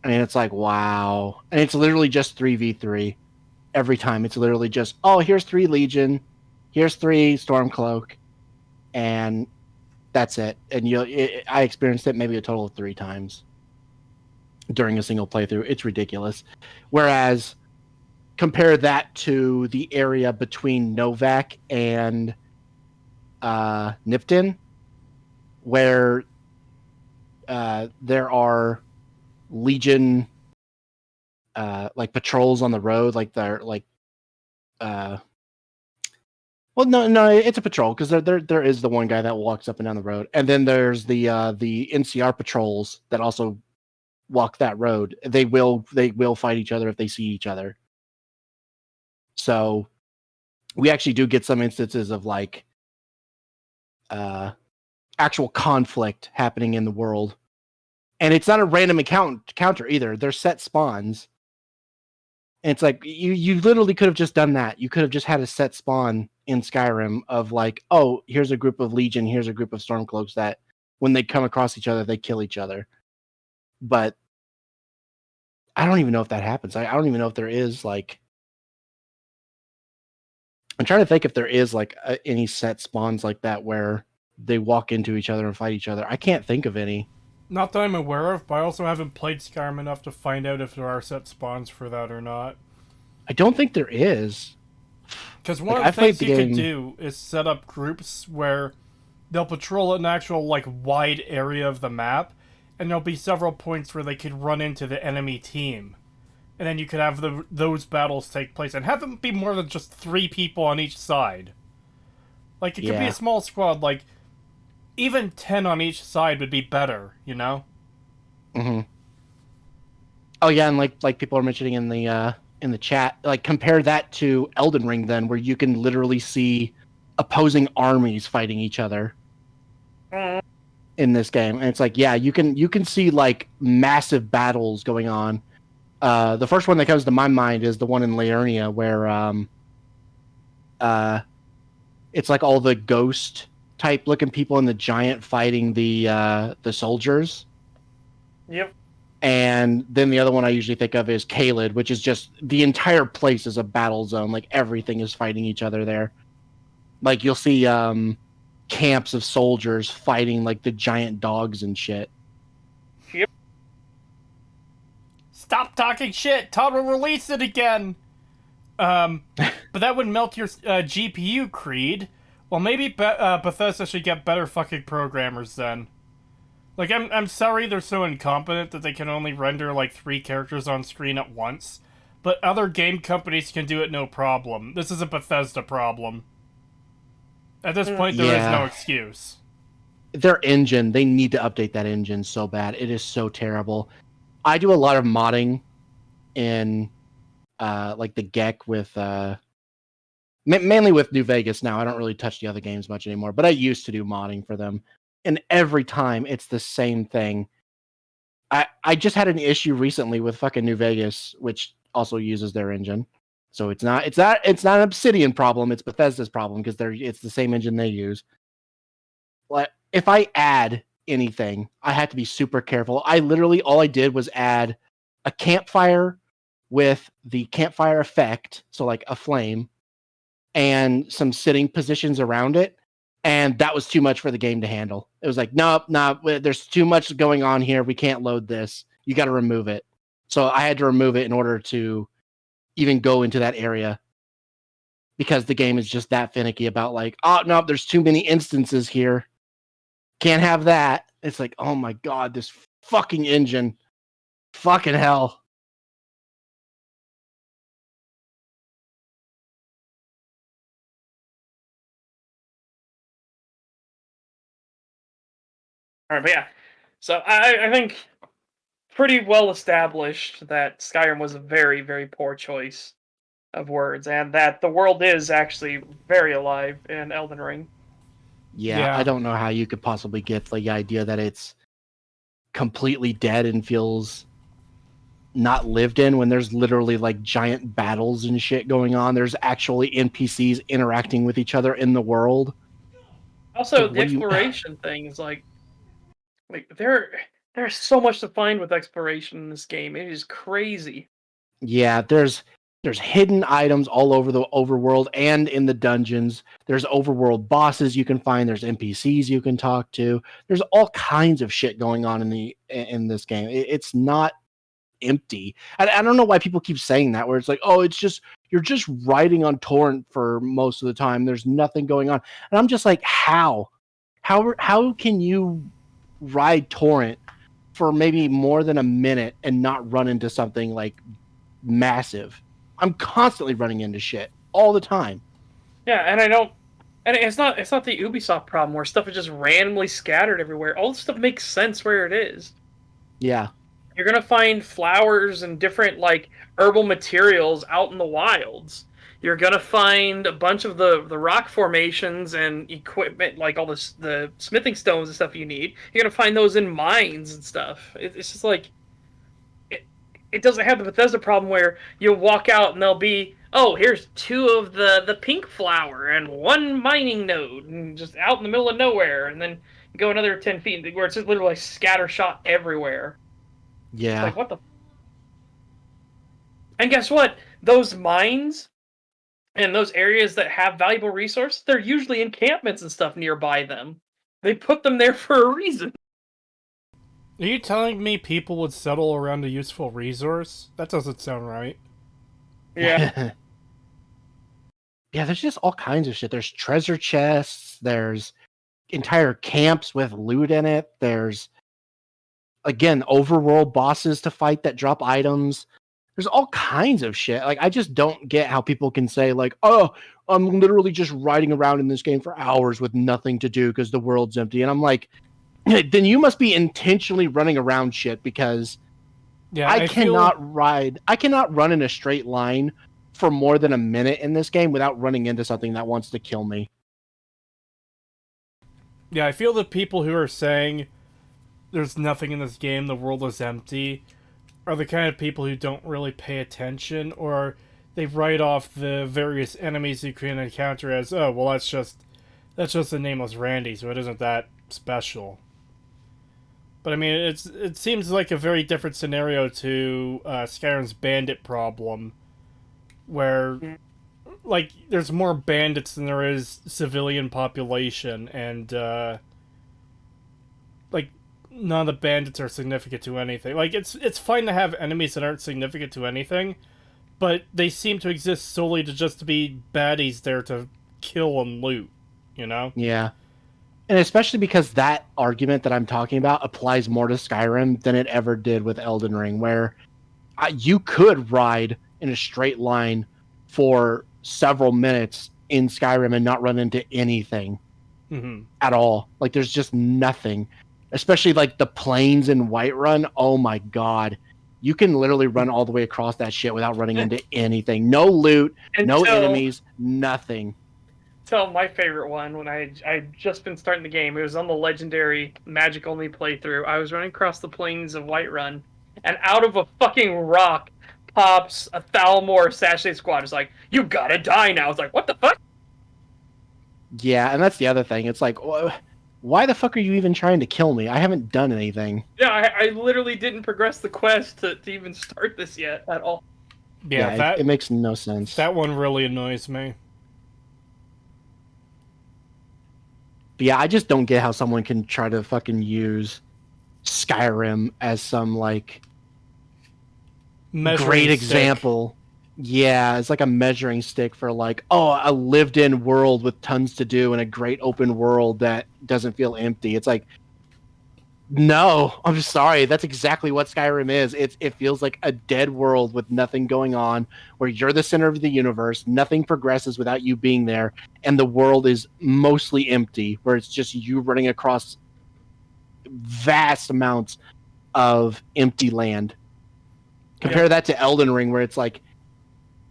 Speaker 2: I mean, it's like, wow. And it's literally just 3v3 every time. It's literally just, oh, here's 3 Legion, here's 3 Stormcloak, and that's it. And I experienced it maybe a total of 3 times during a single playthrough. It's ridiculous. Whereas, compare that to the area between Novak and Nipton, where there are Legion like patrols on the road, like they're like Well, no, it's a patrol because there is the one guy that walks up and down the road, and then there's the NCR patrols that also walk that road. They will fight each other if they see each other. So we actually do get some instances of like actual conflict happening in the world, and it's not a random encounter either. They're set spawns, and it's like you literally could have just done that. You could have just had a set spawn in Skyrim of like, oh, here's a group of Legion, here's a group of Stormcloaks that when they come across each other, they kill each other. But I don't even know if that happens. I don't even know if there is like. I'm trying to think if there is like any set spawns like that where they walk into each other and fight each other. I can't think of any.
Speaker 1: Not that I'm aware of, but I also haven't played Skyrim enough to find out if there are set spawns for that or not.
Speaker 2: I don't think there is.
Speaker 1: Because one
Speaker 2: Like,
Speaker 1: of the
Speaker 2: I've played
Speaker 1: things
Speaker 2: the
Speaker 1: you
Speaker 2: game-
Speaker 1: could do is set up groups where they'll patrol an actual like wide area of the map, and there'll be several points where they could run into the enemy team, and then you could have those battles take place, and have them be more than just 3 people on each side. Like it could be
Speaker 2: Yeah.
Speaker 1: a small squad, like even 10 on each side would be better, you know?
Speaker 2: Mm-hmm. Oh yeah, and like people are mentioning in the chat, like compare that to Elden Ring then, where you can literally see opposing armies fighting each other in this game, and it's like yeah, you can see like massive battles going on. The first one that comes to my mind is the one in Liurnia where it's like all the ghost type looking people and the giant fighting the soldiers.
Speaker 3: Yep.
Speaker 2: And then the other one I usually think of is Caelid, which is just the entire place is a battle zone. Like everything is fighting each other there. Like you'll see camps of soldiers fighting like the giant dogs and shit.
Speaker 3: Yep.
Speaker 1: Stop talking shit! Todd will release it again! But that would melt your GPU, Creed. Well, maybe Bethesda should get better fucking programmers then. Like, I'm sorry they're so incompetent that they can only render, like, 3 characters on screen at once. But other game companies can do it no problem. This is a Bethesda problem. At this point, there is no excuse.
Speaker 2: Their engine, they need to update that engine so bad. It is so terrible. I do a lot of modding in like the GEC with mainly with New Vegas now. I don't really touch the other games much anymore, but I used to do modding for them. And every time it's the same thing. I just had an issue recently with fucking New Vegas, which also uses their engine. So it's not an Obsidian problem, it's Bethesda's problem because it's the same engine they use. Like if I add anything, I have to be super careful. I literally all I did was add a campfire with the campfire effect, so like a flame, and some sitting positions around it. And that was too much for the game to handle. It was like, nope, there's too much going on here. We can't load this. You got to remove it. So I had to remove it in order to even go into that area because the game is just that finicky about like, oh, no, there's too many instances here. Can't have that. It's like, oh my God, this fucking engine. Fucking hell.
Speaker 3: All right, but yeah. So I think pretty well established that Skyrim was a very, very poor choice of words, and that the world is actually very alive in Elden Ring.
Speaker 2: Yeah, I don't know how you could possibly get the idea that it's completely dead and feels not lived in when there's literally like giant battles and shit going on. There's actually NPCs interacting with each other in the world.
Speaker 3: Also,
Speaker 2: Like,
Speaker 3: the exploration thing is like there's so much to find with exploration in this game. It is crazy.
Speaker 2: Yeah, there's hidden items all over the overworld and in the dungeons. There's overworld bosses you can find. There's NPCs you can talk to. There's all kinds of shit going on in this game. It's not empty. I don't know why people keep saying that, where it's like, oh, it's just you're just riding on torrent for most of the time. There's nothing going on. And I'm just like, how can you ride torrent for maybe more than a minute and not run into something like massive? I'm constantly running into shit all the time.
Speaker 3: Yeah, and I don't And it's not the Ubisoft problem where stuff is just randomly scattered everywhere. All this stuff makes sense where it is.
Speaker 2: Yeah.
Speaker 3: You're gonna find flowers and different like herbal materials out in the wilds. You're gonna find a bunch of the rock formations and equipment, like all the smithing stones and stuff you need. You're gonna find those in mines and stuff. It's just like it, it doesn't have the Bethesda problem where you'll walk out and there'll be, oh, here's two of the pink flower and one mining node, and just out in the middle of nowhere, and then go another 10 feet where it's just literally scattershot everywhere.
Speaker 2: Yeah.
Speaker 3: Like what the. And guess what? Those mines and those areas that have valuable resources, they're usually encampments and stuff nearby them. They put them there for a reason.
Speaker 1: Are you telling me people would settle around a useful resource? That doesn't sound right.
Speaker 3: Yeah.
Speaker 2: Yeah, there's just all kinds of shit. There's treasure chests, there's entire camps with loot in it. There's again overworld bosses to fight that drop items. There's all kinds of shit. Like I just don't get how people can say like, "Oh, I'm literally just riding around in this game for hours with nothing to do because the world's empty." And I'm like, then you must be intentionally running around shit because
Speaker 1: Yeah,
Speaker 2: I cannot run in a straight line for more than a minute in this game without running into something that wants to kill me.
Speaker 1: Yeah, I feel the people who are saying there's nothing in this game, the world is empty, are the kind of people who don't really pay attention, or they write off the various enemies you can encounter as, oh, well, that's just a nameless Randy, so it isn't that special. But I mean, it seems like a very different scenario to Skyrim's bandit problem, where like there's more bandits than there is civilian population, and like none of the bandits are significant to anything. Like it's fine to have enemies that aren't significant to anything, but they seem to exist solely to just be baddies there to kill and loot, you know?
Speaker 2: Yeah. And especially because that argument that I'm talking about applies more to Skyrim than it ever did with Elden Ring, where you could ride in a straight line for several minutes in Skyrim and not run into anything at all. Like there's just nothing. Especially like the plains in Whiterun. Oh my god. You can literally run all the way across that shit without running into anything. No loot, no enemies, nothing.
Speaker 3: Tell my favorite one when I just been starting the game. It was on the legendary magic only playthrough. I was running across the plains of Whiterun, and out of a fucking rock pops a Thalmor assassinate squad. It's like, you gotta die now. It's like, what the fuck?
Speaker 2: Yeah, and that's the other thing. It's like, why the fuck are you even trying to kill me? I haven't done anything.
Speaker 3: Yeah, I literally didn't progress the quest to even start this yet at all.
Speaker 1: Yeah,
Speaker 2: it makes no sense.
Speaker 1: That one really annoys me.
Speaker 2: But yeah, I just don't get how someone can try to fucking use Skyrim as some like great example. Yeah, it's like a measuring stick for like, oh, a lived-in world with tons to do and a great open world that doesn't feel empty. It's like, no, I'm just sorry. That's exactly what Skyrim is. It feels like a dead world with nothing going on, where you're the center of the universe, nothing progresses without you being there, and the world is mostly empty, where it's just you running across vast amounts of empty land. Compare that to Elden Ring, where it's like,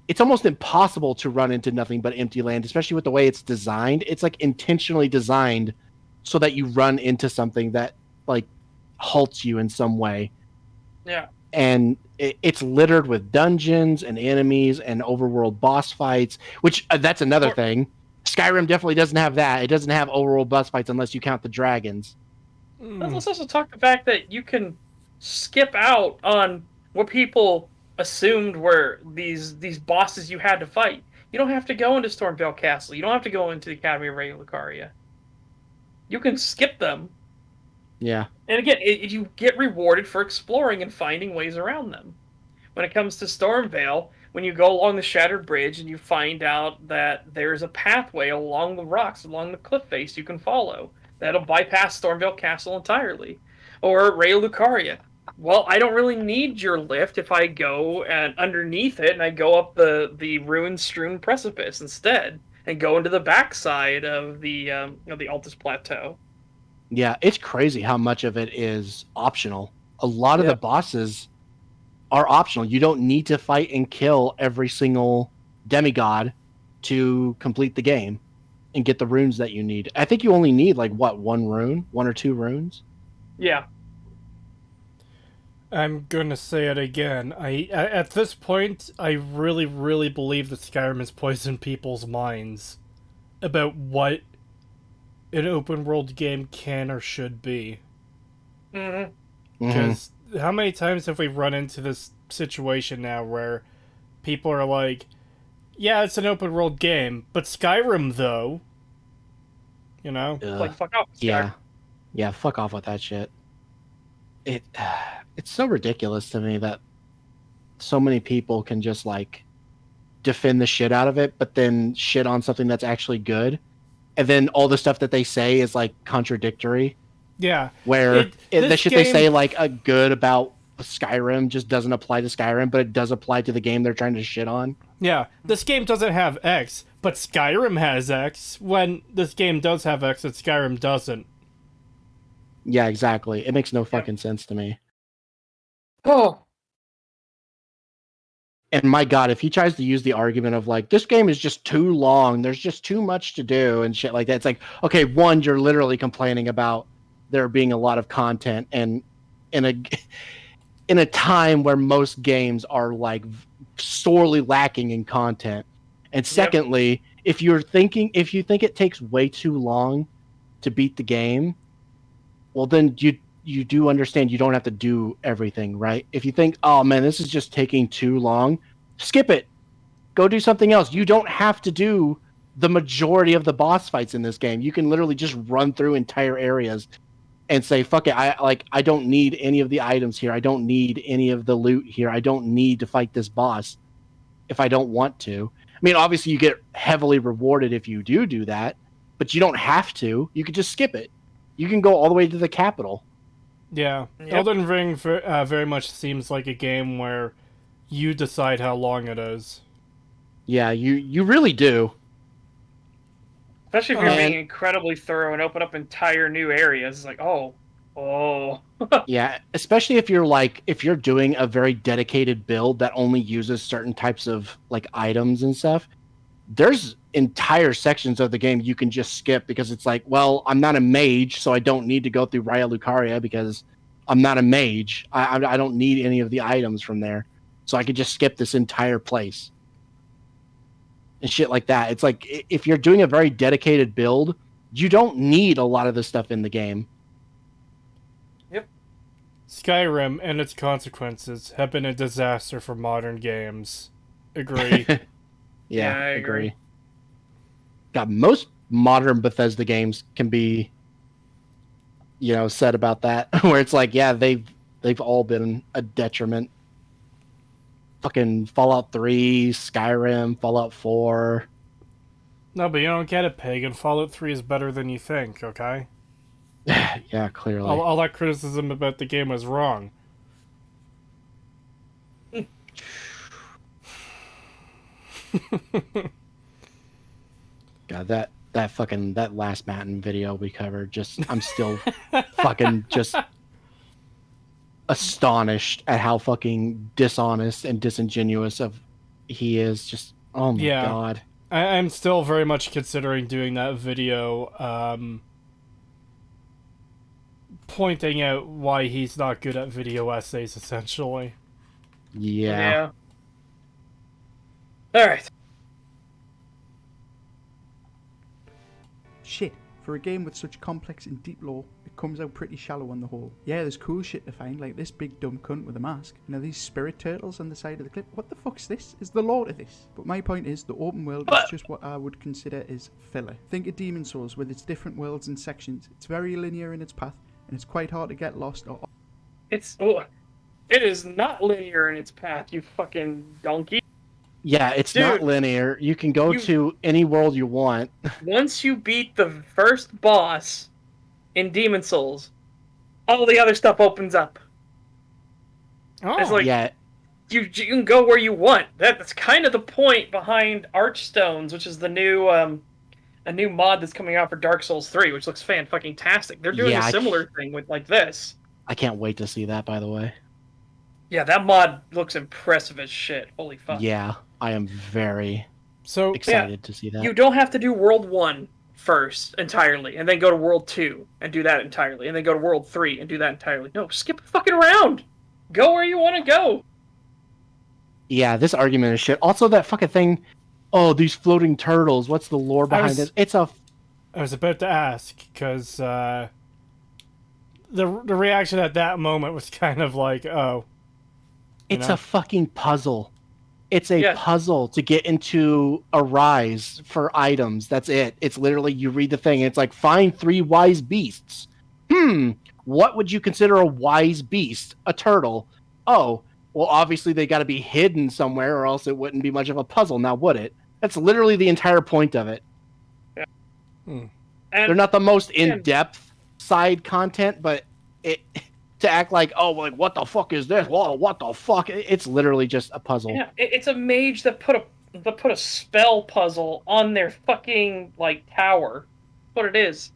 Speaker 2: it's almost impossible to run into nothing but empty land, especially with the way it's designed. It's like intentionally designed so that you run into something that like halts you in some way.
Speaker 3: Yeah.
Speaker 2: And it's littered with dungeons and enemies and overworld boss fights, which that's another thing. Skyrim definitely doesn't have that. It doesn't have overworld boss fights unless you count the dragons.
Speaker 3: Let's also talk the fact that you can skip out on what people assumed were these bosses you had to fight. You don't have to go into Stormvale Castle. You don't have to go into the Academy of Lucaria. You can skip them.
Speaker 2: Yeah.
Speaker 3: And again, you get rewarded for exploring and finding ways around them. When it comes to Stormvale, when you go along the Shattered Bridge and you find out that there's a pathway along the rocks, along the cliff face you can follow, that'll bypass Stormvale Castle entirely. Or Ray Lucaria. Well, I don't really need your lift if I go and underneath it and I go up the ruin-strewn precipice instead. and go into the backside of the Altus Plateau.
Speaker 2: Yeah, it's crazy how much of it is optional. A lot of
Speaker 1: Yeah.
Speaker 2: the bosses are optional. You don't need to fight and kill every single demigod to complete the game and get the runes that you need. I think you only need like what, one or two runes?
Speaker 3: Yeah.
Speaker 1: I'm gonna say it again. At this point, I really, really believe that Skyrim has poisoned people's minds about what an open world game can or should be.
Speaker 3: Mm-hmm.
Speaker 1: Because how many times have we run into this situation now where people are like, yeah, it's an open world game, but Skyrim, though, you know?
Speaker 3: Like, fuck off,
Speaker 2: Yeah. Yeah, fuck off with that shit. It's so ridiculous to me that so many people can just like defend the shit out of it, but then shit on something that's actually good. And then all the stuff that they say is like contradictory.
Speaker 1: Yeah.
Speaker 2: Where the
Speaker 1: this
Speaker 2: shit they
Speaker 1: game-
Speaker 2: say like a good about Skyrim just doesn't apply to Skyrim, but it does apply to the game they're trying to shit on.
Speaker 1: Yeah, this game doesn't have X, but Skyrim has X, when this game does have X and Skyrim doesn't.
Speaker 2: Yeah, exactly. It makes no fucking sense to me.
Speaker 3: Oh.
Speaker 2: And my God, if he tries to use the argument of like, this game is just too long, there's just too much to do and shit like that, it's like, okay, one, you're literally complaining about there being a lot of content, and in a time where most games are like sorely lacking in content. And secondly, if you think it takes way too long to beat the game, well then you do understand you don't have to do everything, right? If you think, oh man, this is just taking too long, skip it. Go do something else. You don't have to do the majority of the boss fights in this game. You can literally just run through entire areas and say, fuck it, I don't need any of the items here. I don't need any of the loot here. I don't need to fight this boss if I don't want to. I mean, obviously you get heavily rewarded if you do that, but you don't have to. You could just skip it. You can go all the way to the capital.
Speaker 1: Yeah,
Speaker 3: Yep.
Speaker 1: Elden Ring very much seems like a game where you decide how long it is.
Speaker 2: Yeah, you really do.
Speaker 3: Especially if you're
Speaker 2: And-
Speaker 3: being incredibly thorough and open up entire new areas. It's like, oh.
Speaker 2: Yeah, especially if you're doing a very dedicated build that only uses certain types of like items and stuff. There's entire sections of the game you can just skip because it's like, well, I'm not a mage, so I don't need to go through Raya Lucaria because I'm not a mage. I don't need any of the items from there, so I could just skip this entire place and shit like that. It's like if you're doing a very dedicated build, you don't need a lot of the stuff in the game.
Speaker 1: Skyrim and its consequences have been a disaster for modern games. Agree.
Speaker 2: Yeah,
Speaker 3: I agree.
Speaker 2: God, most modern Bethesda games can be, said about that, where it's like, yeah, they've all been a detriment. Fucking Fallout 3, Skyrim, Fallout 4.
Speaker 1: No, but you don't get it, Pagan. Fallout 3 is better than you think, okay?
Speaker 2: Yeah, clearly.
Speaker 1: All that criticism about the game was wrong.
Speaker 2: God, that last Matin video we covered, I'm still fucking just astonished at how fucking dishonest and disingenuous he is. Just, oh my
Speaker 1: Yeah.
Speaker 2: God.
Speaker 1: I'm still very much considering doing that video, pointing out why he's not good at video essays, essentially.
Speaker 2: Yeah.
Speaker 3: Alright.
Speaker 4: Shit. For a game with such complex and deep lore, it comes out pretty shallow on the whole. Yeah, there's cool shit to find, like this big dumb cunt with a mask. These spirit turtles on the side of the cliff. What the fuck's this? Is the lore to this? But my point is, the open world is just what I would consider is filler. Think of Demon Souls with its different worlds and sections. It's very linear in its path, and it's quite hard to get lost or...
Speaker 3: It is not linear in its path, you fucking donkey.
Speaker 2: Yeah, it's not linear. You can go to any world you want.
Speaker 3: Once you beat the first boss in Demon Souls, all the other stuff opens up.
Speaker 1: Oh,
Speaker 3: It's like,
Speaker 2: Yeah.
Speaker 3: you can go where you want. That's kind of the point behind Archstones, which is the new a new mod that's coming out for Dark Souls 3, which looks fan-fucking-tastic. They're doing
Speaker 2: Yeah,
Speaker 3: a similar thing with like this.
Speaker 2: I can't wait to see that, by the way.
Speaker 3: Yeah, that mod looks impressive as shit. Holy fuck.
Speaker 2: Yeah, I am very
Speaker 1: So
Speaker 2: excited to see that.
Speaker 3: You don't have to do World 1 first entirely, and then go to World 2 and do that entirely, and then go to World 3 and do that entirely. No, skip fucking around. Go where you want to go.
Speaker 2: Yeah, this argument is shit. Also, that fucking thing. Oh, these floating turtles. What's the lore behind it? It's a.
Speaker 1: I was about to ask because the reaction at that moment was kind of like, oh,
Speaker 2: It's a fucking puzzle. It's a puzzle to get into a rise for items. That's it. It's literally, you read the thing, and it's like, find 3 wise beasts. What would you consider a wise beast? A turtle. Oh, well, obviously they got to be hidden somewhere, or else it wouldn't be much of a puzzle, now would it? That's literally the entire point of it.
Speaker 3: Yeah.
Speaker 1: And
Speaker 2: They're not the most in-depth side content, but it to act like, oh, like, what the fuck is this? Whoa, what the fuck? It's literally just a puzzle.
Speaker 3: Yeah, it's a mage that put a spell puzzle on their fucking like tower. That's what it is.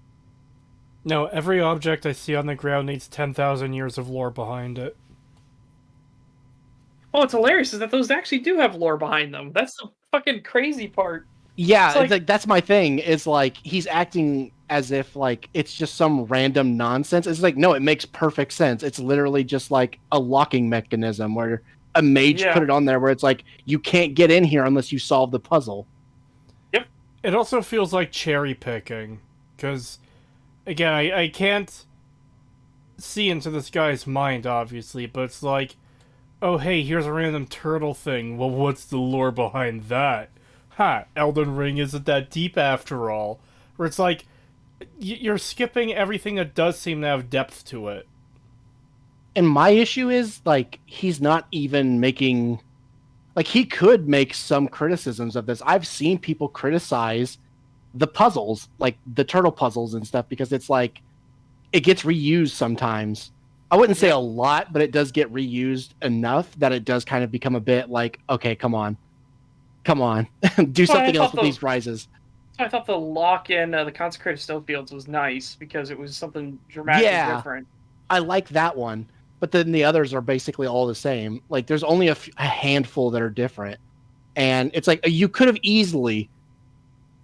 Speaker 1: No, every object I see on the ground needs 10,000 years of lore behind it.
Speaker 3: Oh, what's hilarious is that those actually do have lore behind them. That's the fucking crazy part.
Speaker 2: Yeah, it's like that's my thing. Is like he's acting as if like it's just some random nonsense. It's like, no, it makes perfect sense. It's literally just like a locking mechanism where a mage put it on there where it's like you can't get in here unless you solve the puzzle.
Speaker 3: Yep.
Speaker 1: It also feels like cherry picking because, again, I can't see into this guy's mind, obviously, but it's like, oh, hey, here's a random turtle thing. Well, what's the lore behind that? Elden Ring isn't that deep after all. Where it's like, you're skipping everything that does seem to have depth to it.
Speaker 2: And my issue is, like, he's not even making... Like, he could make some criticisms of this. I've seen people criticize the puzzles, like the turtle puzzles and stuff, because it's like, it gets reused sometimes. I wouldn't say a lot, but it does get reused enough that it does kind of become a bit like, okay, come on. Do something else with these rises.
Speaker 3: I thought the lock in the Consecrated Snowfields was nice because it was something dramatically different.
Speaker 2: I like that one, but then the others are basically all the same. Like, there's only a handful that are different, and it's like you could have easily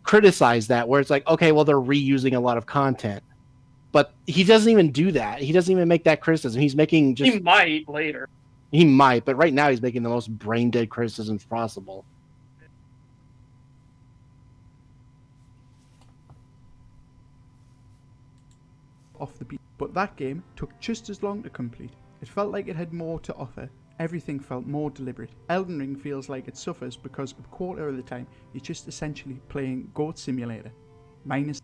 Speaker 2: criticized that, where it's like, okay, well, they're reusing a lot of content, but he doesn't even do that. He doesn't even make that criticism. He's making just...
Speaker 3: He might later.
Speaker 2: He might, but right now he's making the most brain dead criticisms possible.
Speaker 4: Off the beat, but that game took just as long to complete. It felt like it had more to offer. Everything felt more deliberate. Elden Ring feels like it suffers because a quarter of the time you're just essentially playing Goat Simulator. Minus...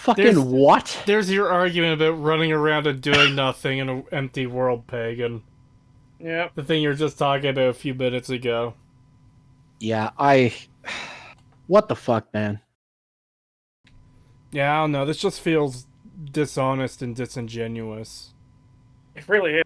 Speaker 2: What?
Speaker 1: There's your argument about running around and doing nothing in an empty world, Pagan.
Speaker 3: Yeah.
Speaker 1: The thing you were just talking about a few minutes ago.
Speaker 2: Yeah, what the fuck, man?
Speaker 1: Yeah, I don't know. This just feels dishonest and disingenuous.
Speaker 3: It really is.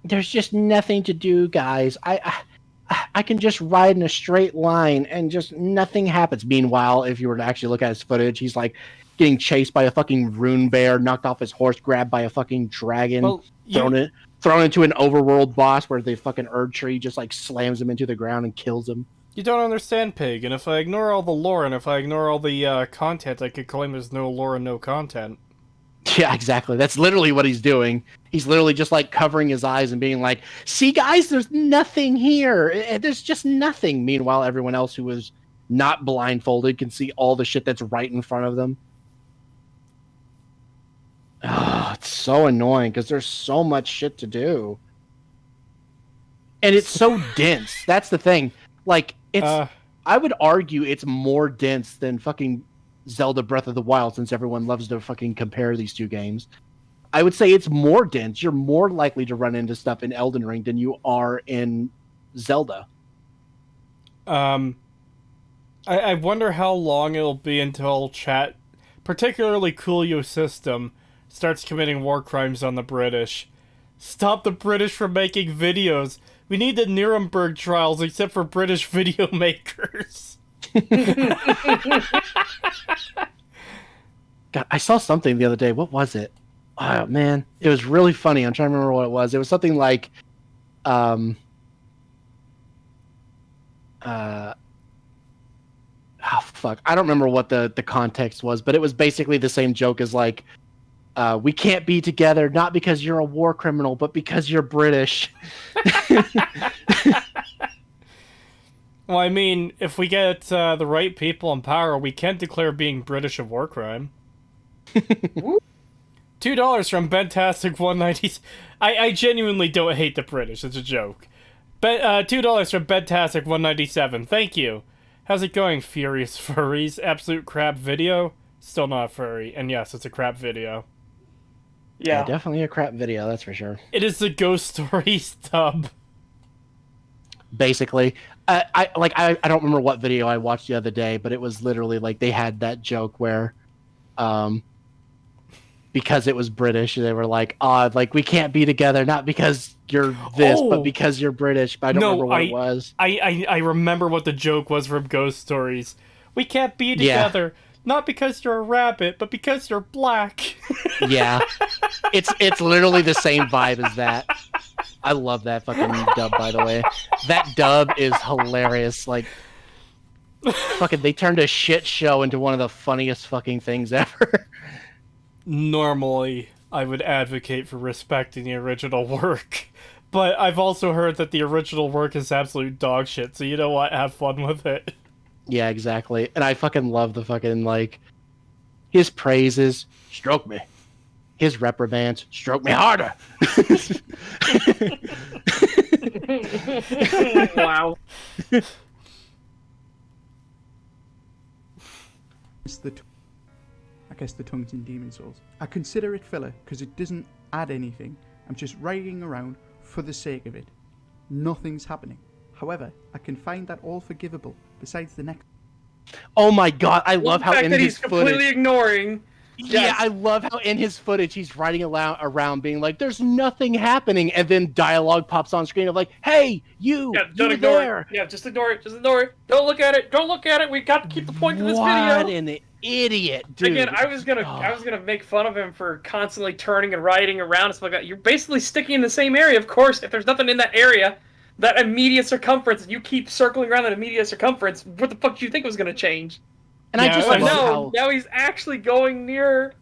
Speaker 2: There's just nothing to do, guys. I can just ride in a straight line and just nothing happens. Meanwhile, if you were to actually look at his footage, he's like getting chased by a fucking rune bear, knocked off his horse, grabbed by a fucking dragon, thrown into an overworld boss where the fucking Erd tree just like slams him into the ground and kills him.
Speaker 1: You don't understand, Pig, and if I ignore all the lore and if I ignore all the content, I could claim there's no lore and no content.
Speaker 2: Yeah, exactly. That's literally what he's doing. He's literally just like covering his eyes and being like, see guys, there's nothing here. There's just nothing. Meanwhile, everyone else who is not blindfolded can see all the shit that's right in front of them. Oh, it's so annoying because there's so much shit to do. And it's so dense. That's the thing. Like, it's... I would argue it's more dense than fucking Zelda Breath of the Wild, since everyone loves to fucking compare these two games. I would say it's more dense. You're more likely to run into stuff in Elden Ring than you are in Zelda.
Speaker 1: I wonder how long it'll be until chat, particularly Coolio System, starts committing war crimes on the British. Stop the British from making videos. We need the Nuremberg trials except for British video makers.
Speaker 2: God, I saw something the other day. What was it? Oh man, it was really funny. I'm trying to remember what it was. It was something like, oh fuck, I don't remember what the context was, but it was basically the same joke as like, we can't be together not because you're a war criminal, but because you're British.
Speaker 1: Well, I mean, if we get the right people in power, we can declare being British a war crime. $2 from Bentastic190. I genuinely don't hate the British. It's a joke. $2 from Bentastic197. Thank you. How's it going, Furious Furries? Absolute crap video? Still not a furry. And yes, it's a crap video.
Speaker 3: Yeah.
Speaker 2: Definitely a crap video, that's for sure.
Speaker 1: It is the Ghost Stories dub.
Speaker 2: Basically, I don't remember what video I watched the other day, but it was literally like they had that joke where, because it was British, they were like, like we can't be together not because you're this, but because you're British. But I don't remember what it was.
Speaker 1: I remember what the joke was from Ghost Stories. We can't be together. Not because you're a rabbit, but because you're black.
Speaker 2: Yeah. It's literally the same vibe as that. I love that fucking dub, by the way. That dub is hilarious. Like, fucking, they turned a shit show into one of the funniest fucking things ever.
Speaker 1: Normally, I would advocate for respecting the original work. But I've also heard that the original work is absolute dog shit, so you know what? Have fun with it.
Speaker 2: Yeah, exactly. And I fucking love the fucking, like, his praises, stroke me. His reprimands, stroke me harder.
Speaker 3: Wow.
Speaker 4: I guess the tongues in Demon Souls. I consider it filler because it doesn't add anything. I'm just riding around for the sake of it. Nothing's happening. However, I can find that all forgivable besides the next.
Speaker 2: Oh my god, I love how in
Speaker 3: that
Speaker 2: his
Speaker 3: he's completely
Speaker 2: footage.
Speaker 3: ignoring.
Speaker 2: Yeah,
Speaker 3: Yes.
Speaker 2: I love how in his footage he's riding around being like, "There's nothing happening," and then dialogue pops on screen of like, "Hey, you,
Speaker 3: Yeah, don't
Speaker 2: you
Speaker 3: ignore
Speaker 2: there."
Speaker 3: it. Yeah, just ignore it. Just ignore it. Don't look at it. Don't look at it. We got to keep the point of this
Speaker 2: What
Speaker 3: video.
Speaker 2: an idiot, dude!
Speaker 3: Again, I was gonna make fun of him for constantly turning and riding around and stuff like that. You're basically sticking in the same area. Of course, if there's nothing in that area, that immediate circumference, and you keep circling around that immediate circumference, what the fuck do you think was gonna change?
Speaker 2: And I just
Speaker 1: I
Speaker 2: love
Speaker 1: know.
Speaker 2: how
Speaker 3: Now he's actually going near.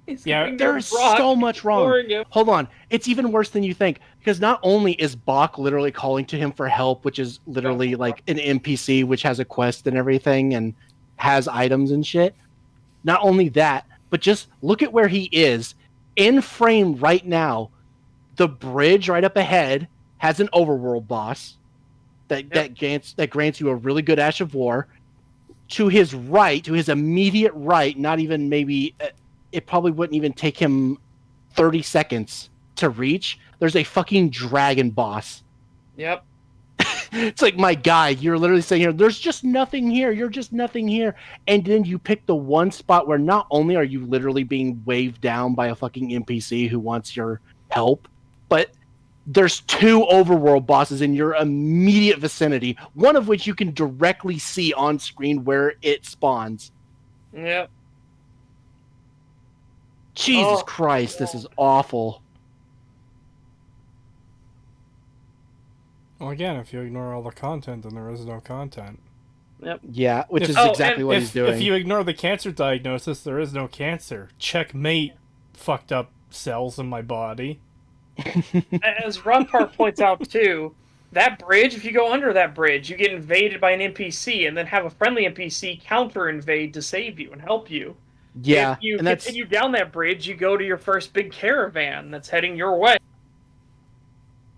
Speaker 3: He's
Speaker 1: Yeah,
Speaker 3: going near
Speaker 2: there's
Speaker 3: Brock,
Speaker 2: so much wrong.
Speaker 3: ignoring him.
Speaker 2: Hold on, it's even worse than you think because not only is Bach literally calling to him for help, which is literally like an NPC which has a quest and everything and has items and shit. Not only that, but just look at where he is in frame right now. The bridge right up ahead has an overworld boss that grants you a really good Ash of War. To his right, to his immediate right, not even maybe, it probably wouldn't even take him 30 seconds to reach. There's a fucking dragon boss.
Speaker 3: Yep.
Speaker 2: It's like, my guy, you're literally saying here, there's just nothing here. You're just nothing here. And then you pick the one spot where not only are you literally being waved down by a fucking NPC who wants your help, but there's two overworld bosses in your immediate vicinity, one of which you can directly see on screen where it spawns.
Speaker 3: Yep.
Speaker 2: Jesus
Speaker 3: Oh.
Speaker 2: Christ, this is awful.
Speaker 1: Well, again, if you ignore all the content, then there is no content.
Speaker 2: Yeah, which is
Speaker 3: Oh,
Speaker 2: exactly
Speaker 3: and
Speaker 2: what he's doing.
Speaker 1: If you ignore the cancer diagnosis, there is no cancer. Checkmate, fucked up cells in my body.
Speaker 3: As Rompart points out too, that bridge, if you go under that bridge, you get invaded by an NPC and then have a friendly NPC counter invade to save you and help you.
Speaker 2: Yeah,
Speaker 3: If you
Speaker 2: and that's
Speaker 3: continue down that bridge, you go to your first big caravan that's heading your way.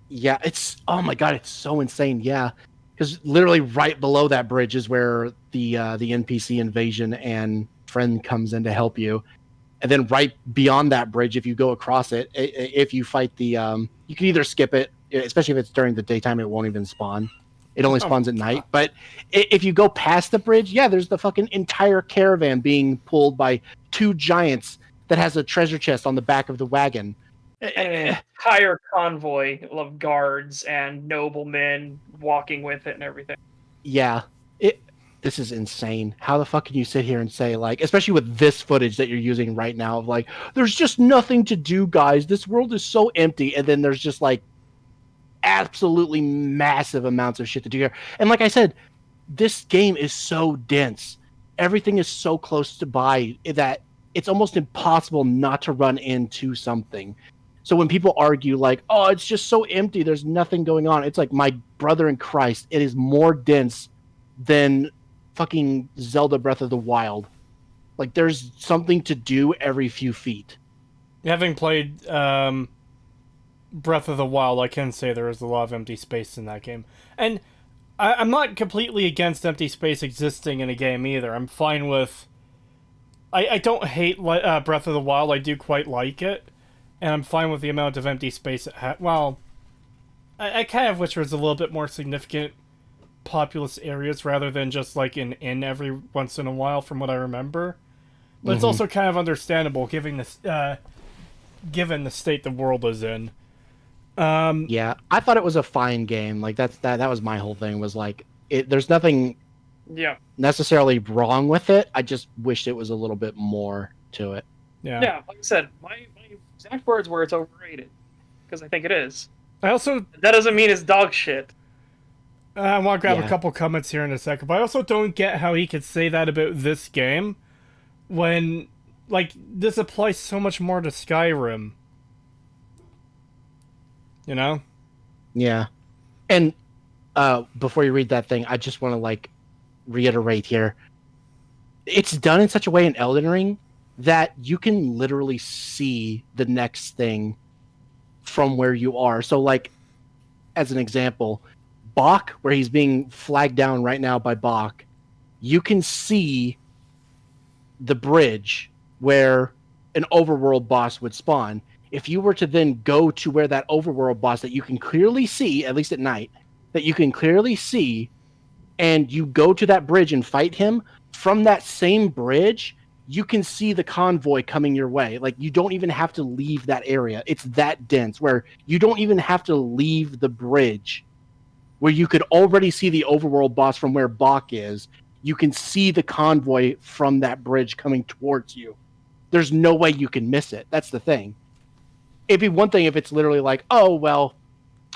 Speaker 2: yeah, it's oh my god, it's so insane. Yeah, because literally right below that bridge is where the NPC invasion and friend comes in to help you, and then right beyond that bridge, if you go across it, if you fight the you can either skip it, especially if it's during the daytime, it won't even spawn. It only spawns at night. But if you go past the bridge, yeah, there's the fucking entire caravan being pulled by two giants that has a treasure chest on the back of the wagon.
Speaker 3: And an entire convoy of guards and noblemen walking with it and everything.
Speaker 2: Yeah, this is insane. How the fuck can you sit here and say, like, especially with this footage that you're using right now, of like, there's just nothing to do, guys. This world is so empty, and then there's just like absolutely massive amounts of shit to do here. And like I said, this game is so dense. Everything is so close to by that it's almost impossible not to run into something. So when people argue like, "Oh, it's just so empty, there's nothing going on," it's like, my brother in Christ, it is more dense than fucking Zelda Breath of the Wild. Like, there's something to do every few feet.
Speaker 1: Having played Breath of the Wild, I can say there is a lot of empty space in that game. And I'm not completely against empty space existing in a game either. I'm fine with... I don't hate Breath of the Wild, I do quite like it. And I'm fine with the amount of empty space it had. Well, I kind of wish there was a little bit more significant populous areas rather than just like an inn every once in a while from what I remember. But it's also kind of understandable given the state the world is in.
Speaker 2: Yeah, I thought it was a fine game. Like, that was my whole thing, was like, there's nothing necessarily wrong with it. I just wished it was a little bit more to it.
Speaker 3: Yeah, like I said, my exact words were it's overrated. Because I think it is.
Speaker 1: I also...
Speaker 3: That doesn't mean it's dog shit.
Speaker 1: I want to grab a couple comments here in a second, but I also don't get how he could say that about this game when, like, this applies so much more to Skyrim. You know?
Speaker 2: Yeah. And before you read that thing, I just want to, like, reiterate here. It's done in such a way in Elden Ring that you can literally see the next thing from where you are. So, like, as an example, Bach, where he's being flagged down right now by Bach, you can see the bridge where an overworld boss would spawn. If you were to then go to where that overworld boss that you can clearly see, at least at night, that you can clearly see, and you go to that bridge and fight him, from that same bridge, you can see the convoy coming your way. Like, you don't even have to leave that area. It's that dense, where you don't even have to leave the bridge, where you could already see the overworld boss from where Bach is. You can see the convoy from that bridge coming towards you. There's no way you can miss it. That's the thing. It'd be one thing if it's literally like, oh, well,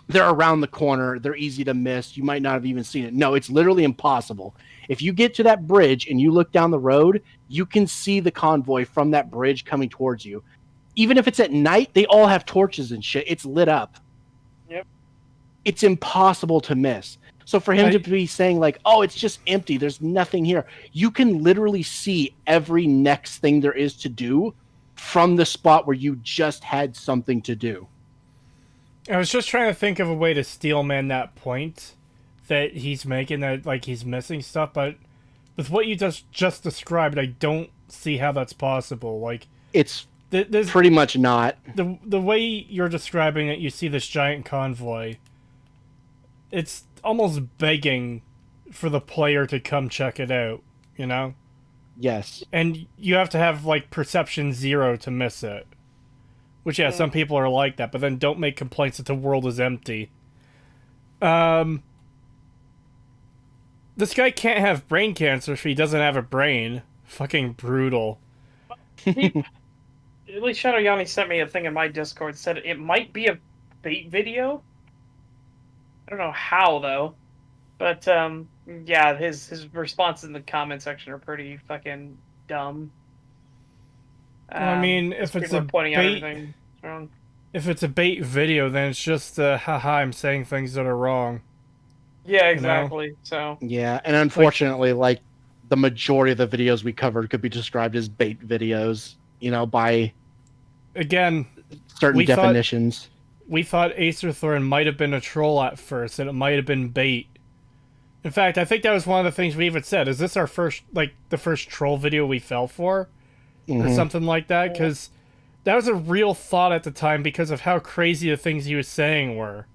Speaker 2: they're around the corner, they're easy to miss, you might not have even seen it. No, it's literally impossible. If you get to that bridge and you look down the road, you can see the convoy from that bridge coming towards you. Even if it's at night, they all have torches and shit. It's lit up.
Speaker 3: Yep.
Speaker 2: It's impossible to miss. So for him to be saying like, oh, it's just empty, there's nothing here, you can literally see every next thing there is to do from the spot where you just had something to do.
Speaker 1: I was just trying to think of a way to steelman that point that he's making, that like he's missing stuff, but with what you just described, I don't see how that's possible. Like,
Speaker 2: it's pretty much not.
Speaker 1: The way you're describing it, you see this giant convoy. It's almost begging for the player to come check it out, you know?
Speaker 2: Yes.
Speaker 1: And you have to have, like, perception 0 to miss it. Which, yeah, some people are like that, but then don't make complaints that the world is empty. This guy can't have brain cancer if he doesn't have a brain. Fucking brutal.
Speaker 3: At least Shadow Yanni sent me a thing in my Discord, said it might be a bait video. I don't know how, though. But, yeah, his responses in the comment section are pretty fucking dumb.
Speaker 1: I mean, if it's a bait, if it's a bait video, then it's just haha, I'm saying things that are wrong.
Speaker 3: Yeah, exactly. You know? So
Speaker 2: yeah, and unfortunately, like the majority of the videos we covered could be described as bait videos. You know, by
Speaker 1: again
Speaker 2: certain definitions.
Speaker 1: We thought Acerthorn might have been a troll at first, and it might have been bait. In fact, I think that was one of the things we even said. Is this our first, like, the first troll video we fell for? Or something like that? Because that was a real thought at the time because of how crazy the things he was saying were.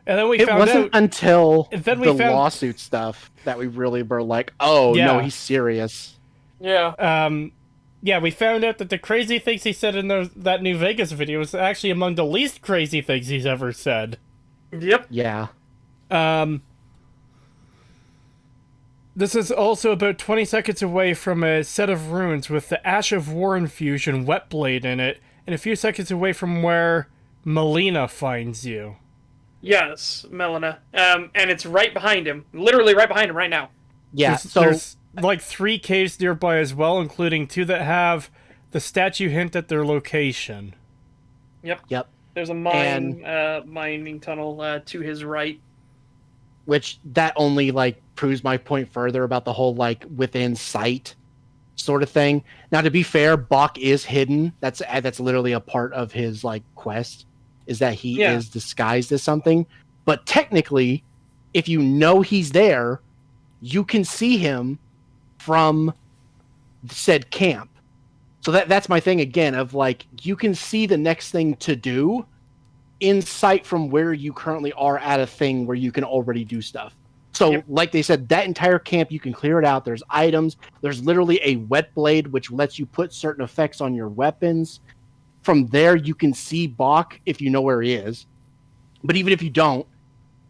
Speaker 1: And then we found out... It wasn't
Speaker 2: until the lawsuit stuff that we really were like, oh, no, he's serious.
Speaker 3: Yeah.
Speaker 1: Yeah, we found out that the crazy things he said in that New Vegas video was actually among the least crazy things he's ever said.
Speaker 3: Yep.
Speaker 2: Yeah.
Speaker 1: This is also about 20 seconds away from a set of runes with the Ash of War infusion Wetblade in it, and a few seconds away from where Melina finds you.
Speaker 3: Yes, Melina. And it's right behind him. Literally right behind him right now.
Speaker 2: Yeah.
Speaker 1: There's like 3 caves nearby as well, including 2 that have the statue hint at their location.
Speaker 2: Yep.
Speaker 3: There's a mining tunnel to his right.
Speaker 2: Which that only like proves my point further about the whole like within sight sort of thing. Now, to be fair, Bach is hidden. That's literally a part of his like quest, is that he is disguised as something. But technically, if you know he's there, you can see him from said camp. So that's my thing again of like you can see the next thing to do in sight from where you currently are at a thing where you can already do stuff. So like they said, that entire camp, you can clear it out. There's items. There's literally a wet blade, which lets you put certain effects on your weapons. From there, you can see Bach if you know where he is. But even if you don't,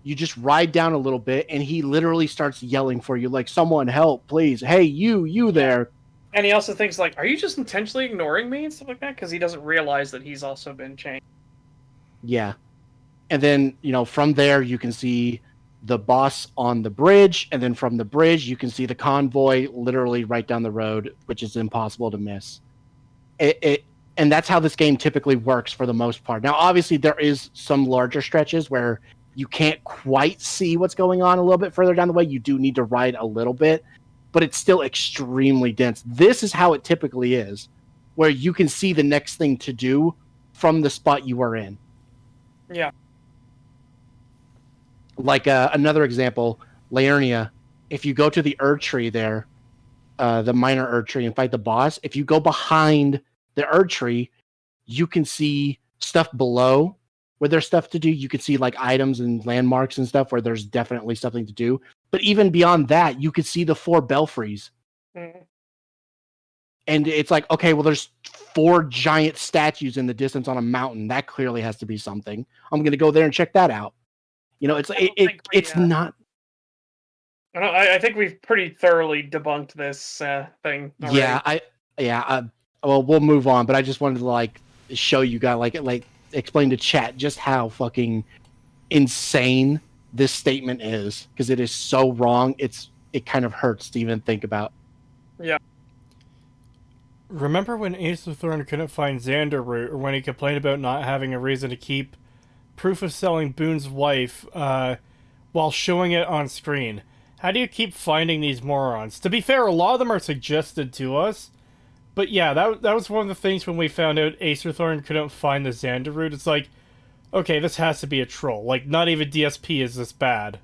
Speaker 2: you just ride down a little bit and he literally starts yelling for you, like, someone help, please. Hey, you there.
Speaker 3: And he also thinks like, are you just intentionally ignoring me and stuff like that? Because he doesn't realize that he's also been changed.
Speaker 2: Yeah. And then, from there, you can see the boss on the bridge. And then from the bridge, you can see the convoy literally right down the road, which is impossible to miss. And that's how this game typically works for the most part. Now, obviously, there is some larger stretches where you can't quite see what's going on a little bit further down the way. You do need to ride a little bit, but it's still extremely dense. This is how it typically is, where you can see the next thing to do from the spot you are in.
Speaker 3: Yeah.
Speaker 2: Like another example, Laernia, if you go to the Erd tree there, the minor Erd tree, and fight the boss, if you go behind the Erd tree, you can see stuff below where there's stuff to do. You can see like items and landmarks and stuff where there's definitely something to do. But even beyond that, you could see the 4 belfries.
Speaker 3: Mm-hmm.
Speaker 2: And it's like, okay, well, there's 4 giant statues in the distance on a mountain. That clearly has to be something. I'm going to go there and check that out. It's not.
Speaker 3: I think we've pretty thoroughly debunked this thing already.
Speaker 2: Yeah. Well, we'll move on, but I just wanted to like show you guys, like explain to chat just how fucking insane this statement is, because it is so wrong. It kind of hurts to even think about.
Speaker 3: Yeah.
Speaker 1: Remember when Aetherthorn couldn't find Xander Root, or when he complained about not having a reason to keep proof of selling Boone's wife while showing it on screen? How do you keep finding these morons? To be fair, a lot of them are suggested to us. But yeah, that was one of the things when we found out Aetherthorn couldn't find the Xander Root. It's like, okay, this has to be a troll. Like, not even DSP is this bad.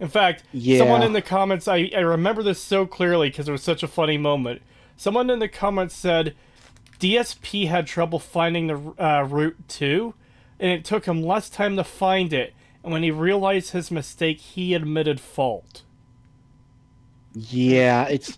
Speaker 1: In fact, someone in the comments, I remember this so clearly because it was such a funny moment. Someone in the comments said DSP had trouble finding the route too, and it took him less time to find it. And when he realized his mistake, he admitted fault.
Speaker 2: Yeah, it's...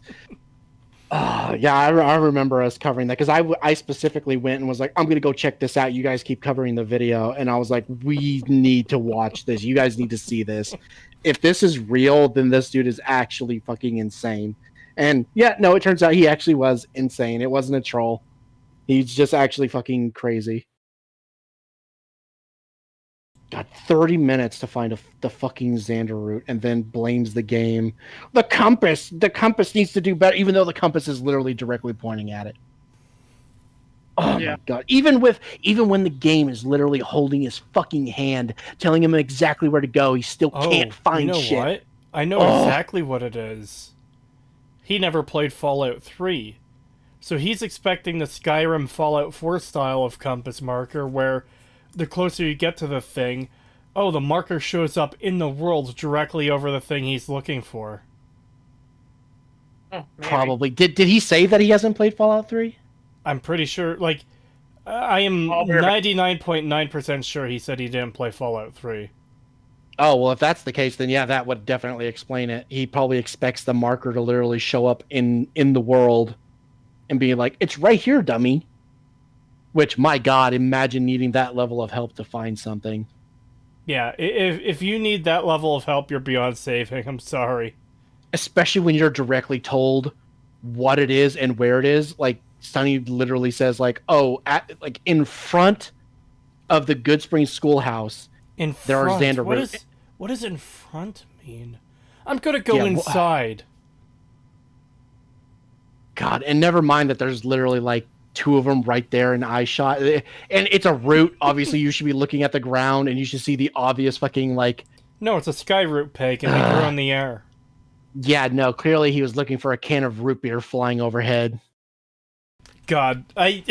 Speaker 2: I remember us covering that, because I specifically went and was like, I'm going to go check this out. You guys keep covering the video. And I was like, we need to watch this. You guys need to see this. If this is real, then this dude is actually fucking insane. And yeah, no, it turns out he actually was insane. It wasn't a troll. He's just actually fucking crazy. God, 30 minutes to find the fucking Xander route, and then blames the game. The compass needs to do better, even though the compass is literally directly pointing at it. Oh my god. Even when the game is literally holding his fucking hand, telling him exactly where to go, he still can't find shit.
Speaker 1: What? I know exactly what it is. He never played Fallout 3. So he's expecting the Skyrim Fallout 4 style of compass marker, where the closer you get to the thing, the marker shows up in the world directly over the thing he's looking for.
Speaker 3: Oh,
Speaker 2: probably. Did he say that he hasn't played Fallout 3?
Speaker 1: I'm pretty sure, I am 99.9% sure he said he didn't play Fallout 3.
Speaker 2: Oh, well, if that's the case, then yeah, that would definitely explain it. He probably expects the marker to literally show up in the world and being like, it's right here, dummy. Which, my God, imagine needing that level of help to find something.
Speaker 1: Yeah, if you need that level of help, you're beyond saving. I'm sorry.
Speaker 2: Especially when you're directly told what it is and where it is. Like, Sonny literally says, like, oh, like in front of the Goodsprings Schoolhouse,
Speaker 1: In
Speaker 2: there are
Speaker 1: front?
Speaker 2: Xander.
Speaker 1: What does in front mean? I'm gonna go inside.
Speaker 2: God, and never mind that there's literally like two of them right there in eye shot, and it's a route. Obviously, you should be looking at the ground, and you should see the obvious fucking like.
Speaker 1: No, it's a sky root peg, and they grow in the air.
Speaker 2: Yeah, no. Clearly, he was looking for a can of root beer flying overhead.
Speaker 1: God, I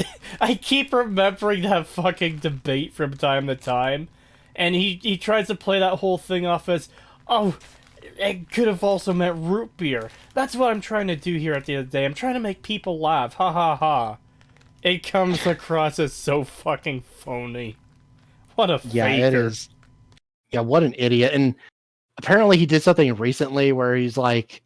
Speaker 1: keep remembering that fucking debate from time to time, and he tries to play that whole thing off as, oh, it could have also meant root beer. That's what I'm trying to do here at the end of the day. I'm trying to make people laugh. Ha ha ha. It comes across as so fucking phony. What a faker.
Speaker 2: Yeah, it is. Yeah, what an idiot. And apparently he did something recently where he's like,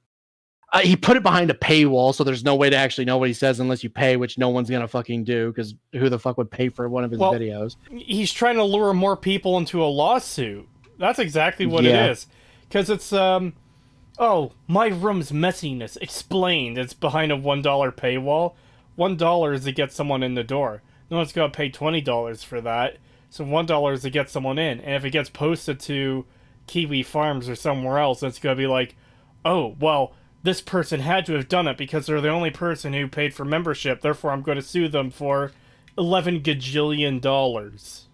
Speaker 2: he put it behind a paywall, so there's no way to actually know what he says unless you pay, which no one's gonna fucking do, because who the fuck would pay for one of his videos?
Speaker 1: He's trying to lure more people into a lawsuit. That's exactly what it is. Because it's, oh, my room's messiness explained. It's behind a $1 paywall. $1 is to get someone in the door. No one's gonna pay $20 for that. So $1 is to get someone in. And if it gets posted to Kiwi Farms or somewhere else, it's gonna be like, oh, well, this person had to have done it because they're the only person who paid for membership. Therefore, I'm going to sue them for $11 gajillion.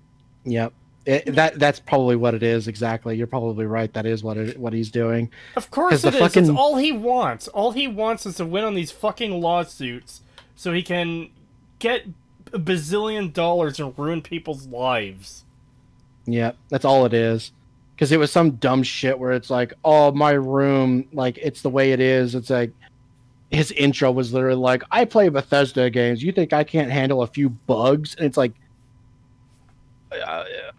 Speaker 2: Yep. That's probably what it is, exactly. You're probably right. That is what he's doing.
Speaker 1: Of course it is. It's all he wants. All he wants is to win on these fucking lawsuits so he can get a bazillion dollars and ruin people's lives.
Speaker 2: Yep, that's all it is. Because it was some dumb shit where it's like, oh, my room, like, it's the way it is. It's like, his intro was literally like, I play Bethesda games. You think I can't handle a few bugs? And it's like,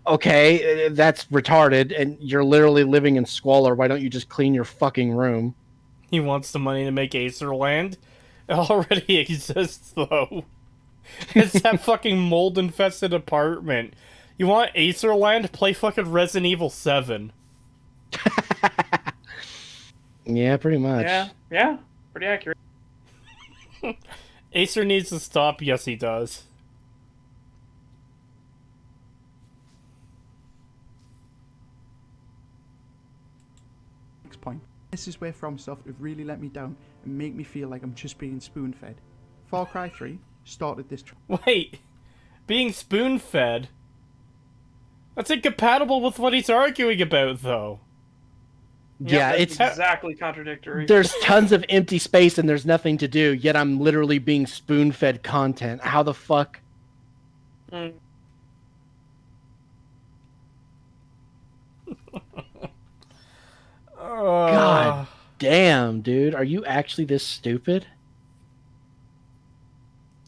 Speaker 2: okay, that's retarded. And you're literally living in squalor. Why don't you just clean your fucking room?
Speaker 1: He wants the money to make Acerland. It already exists, though. It's that fucking mold-infested apartment. You want Acerland? Play fucking Resident Evil 7.
Speaker 2: Yeah, pretty much.
Speaker 3: Yeah, pretty accurate.
Speaker 1: Acer needs to stop. Yes, he does.
Speaker 4: Next point. This is where FromSoft have really let me down and make me feel like I'm just being spoon-fed. Far Cry 3 started this...
Speaker 1: Wait, being spoon-fed? That's incompatible with what he's arguing about, though.
Speaker 2: Yeah,
Speaker 3: Yep,
Speaker 2: it's
Speaker 3: exactly contradictory.
Speaker 2: There's tons of empty space and there's nothing to do, yet I'm literally being spoon-fed content. How the fuck? God damn, dude. Are you actually this stupid?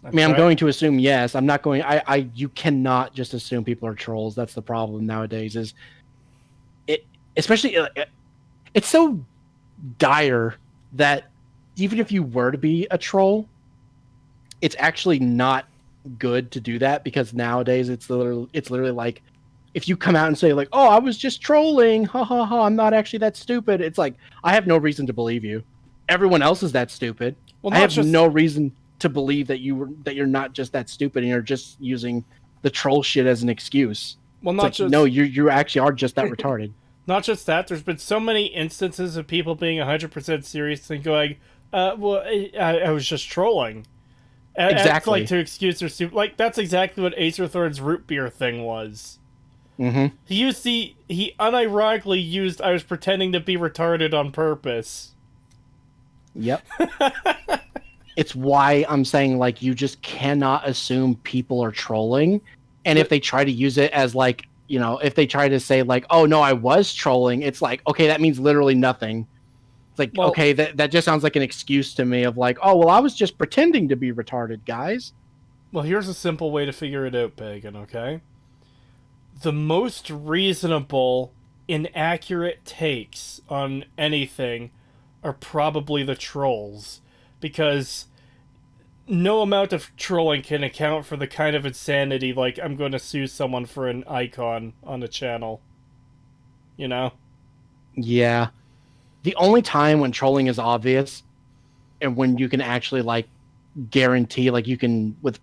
Speaker 2: I mean, I'm going to assume yes. I'm not going... You cannot just assume people are trolls. That's the problem nowadays, is... Especially... It's so dire that even if you were to be a troll, it's actually not good to do that, because nowadays it's literally like, if you come out and say like, oh, I was just trolling, ha ha ha, I'm not actually that stupid. It's like, I have no reason to believe you. Everyone else is that stupid. Well, I have no reason to believe that you're not just that stupid and you're just using the troll shit as an excuse.
Speaker 1: Well,
Speaker 2: not just... No, you actually are just that retarded.
Speaker 1: Not just that, there's been so many instances of people being 100% serious and going, well, I was just trolling.
Speaker 2: Exactly.
Speaker 1: Like, to excuse their stupid... Like, that's exactly what Acer Thorn's root beer thing was.
Speaker 2: Mm-hmm.
Speaker 1: He unironically used, I was pretending to be retarded on purpose.
Speaker 2: Yep. It's why I'm saying, like, you just cannot assume people are trolling. And if they try to use it as, like, you know, if they try to say, like, oh, no, I was trolling, it's like, okay, that means literally nothing. It's like, well, okay, that just sounds like an excuse to me of, like, oh, well, I was just pretending to be retarded, guys.
Speaker 1: Well, here's a simple way to figure it out, Pagan, okay? The most reasonable, inaccurate takes on anything are probably the trolls. Because no amount of trolling can account for the kind of insanity like I'm going to sue someone for an icon on the channel. You know?
Speaker 2: Yeah. The only time when trolling is obvious and when you can actually like guarantee, like you can with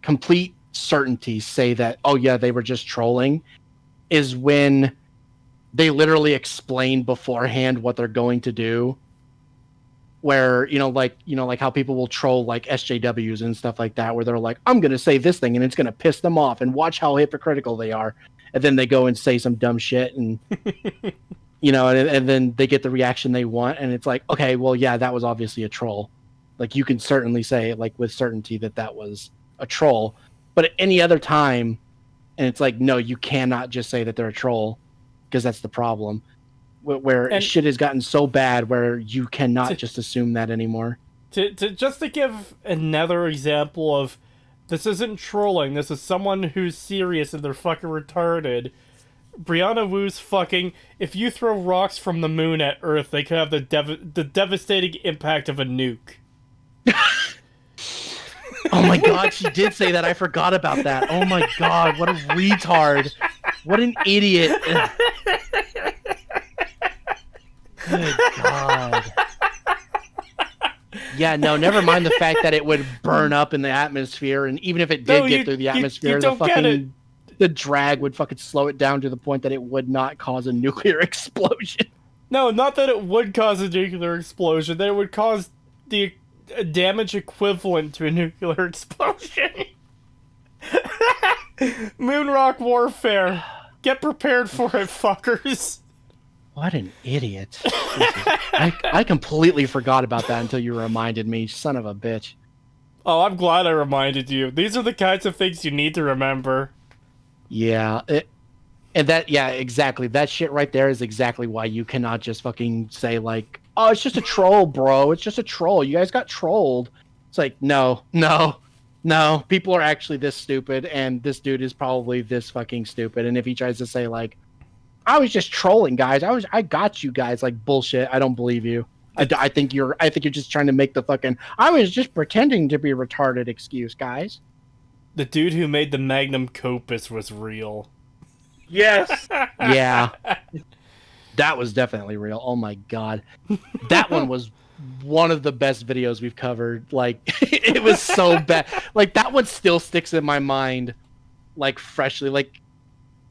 Speaker 2: complete certainty say that, oh yeah, they were just trolling, is when they literally explain beforehand what they're going to do. Where, like how people will troll like SJWs and stuff like that, where they're like, I'm going to say this thing and it's going to piss them off and watch how hypocritical they are. And then they go and say some dumb shit and, and then they get the reaction they want. And it's like, okay, well, yeah, that was obviously a troll. Like you can certainly say like with certainty that was a troll, but at any other time, and it's like, no, you cannot just say that they're a troll because that's the problem. Where shit has gotten so bad where you cannot just assume that anymore.
Speaker 1: To give another example of this isn't trolling, this is someone who's serious and they're fucking retarded. Brianna Wu's fucking, if you throw rocks from the moon at Earth, they could have the devastating impact of a nuke.
Speaker 2: Oh my god, she did say that. I forgot about that. Oh my god, what a retard. What an idiot. Good God. Yeah, no, never mind the fact that it would burn up in the atmosphere, and even if it did get through the atmosphere, the drag would fucking slow it down to the point that it would not cause a nuclear explosion.
Speaker 1: No, not that it would cause a nuclear explosion, that it would cause the damage equivalent to a nuclear explosion. Moonrock warfare. Get prepared for it, fuckers.
Speaker 2: What an idiot. I completely forgot about that until you reminded me, son of a bitch.
Speaker 1: Oh, I'm glad I reminded you. These are the kinds of things you need to remember.
Speaker 2: Yeah, exactly. That shit right there is exactly why you cannot just fucking say like, oh, it's just a troll, bro. It's just a troll. You guys got trolled. It's like, no. People are actually this stupid, and this dude is probably this fucking stupid. And if he tries to say like, I was just trolling, guys. I got you guys. Like bullshit. I don't believe you. I think you're just trying to make the fucking I was just pretending to be retarded excuse, guys.
Speaker 1: The dude who made the Magnum Opus was real.
Speaker 3: Yes.
Speaker 2: Yeah. That was definitely real. Oh my god. That one was one of the best videos we've covered. Like it was so bad. Like that one still sticks in my mind like freshly. Like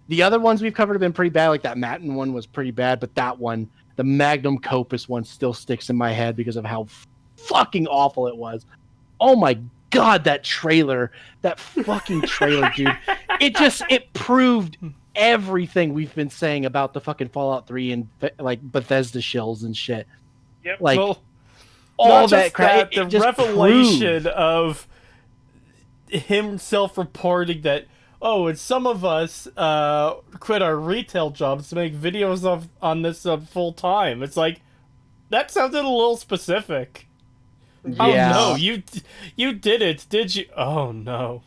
Speaker 2: the other ones we've covered have been pretty bad. Like that Matin one was pretty bad, but that one, the Magnum Opus one, still sticks in my head because of how fucking awful it was. Oh my god, that fucking trailer, dude. It proved everything we've been saying about the fucking Fallout 3 and like Bethesda shills and shit.
Speaker 3: Yep.
Speaker 2: Like
Speaker 1: well,
Speaker 2: all that crap.
Speaker 1: The revelation of him self-reporting that, oh, and some of us quit our retail jobs to make videos on this full time. It's like, that sounded a little specific.
Speaker 2: Yeah.
Speaker 1: Oh no, you did it, did you? Oh no.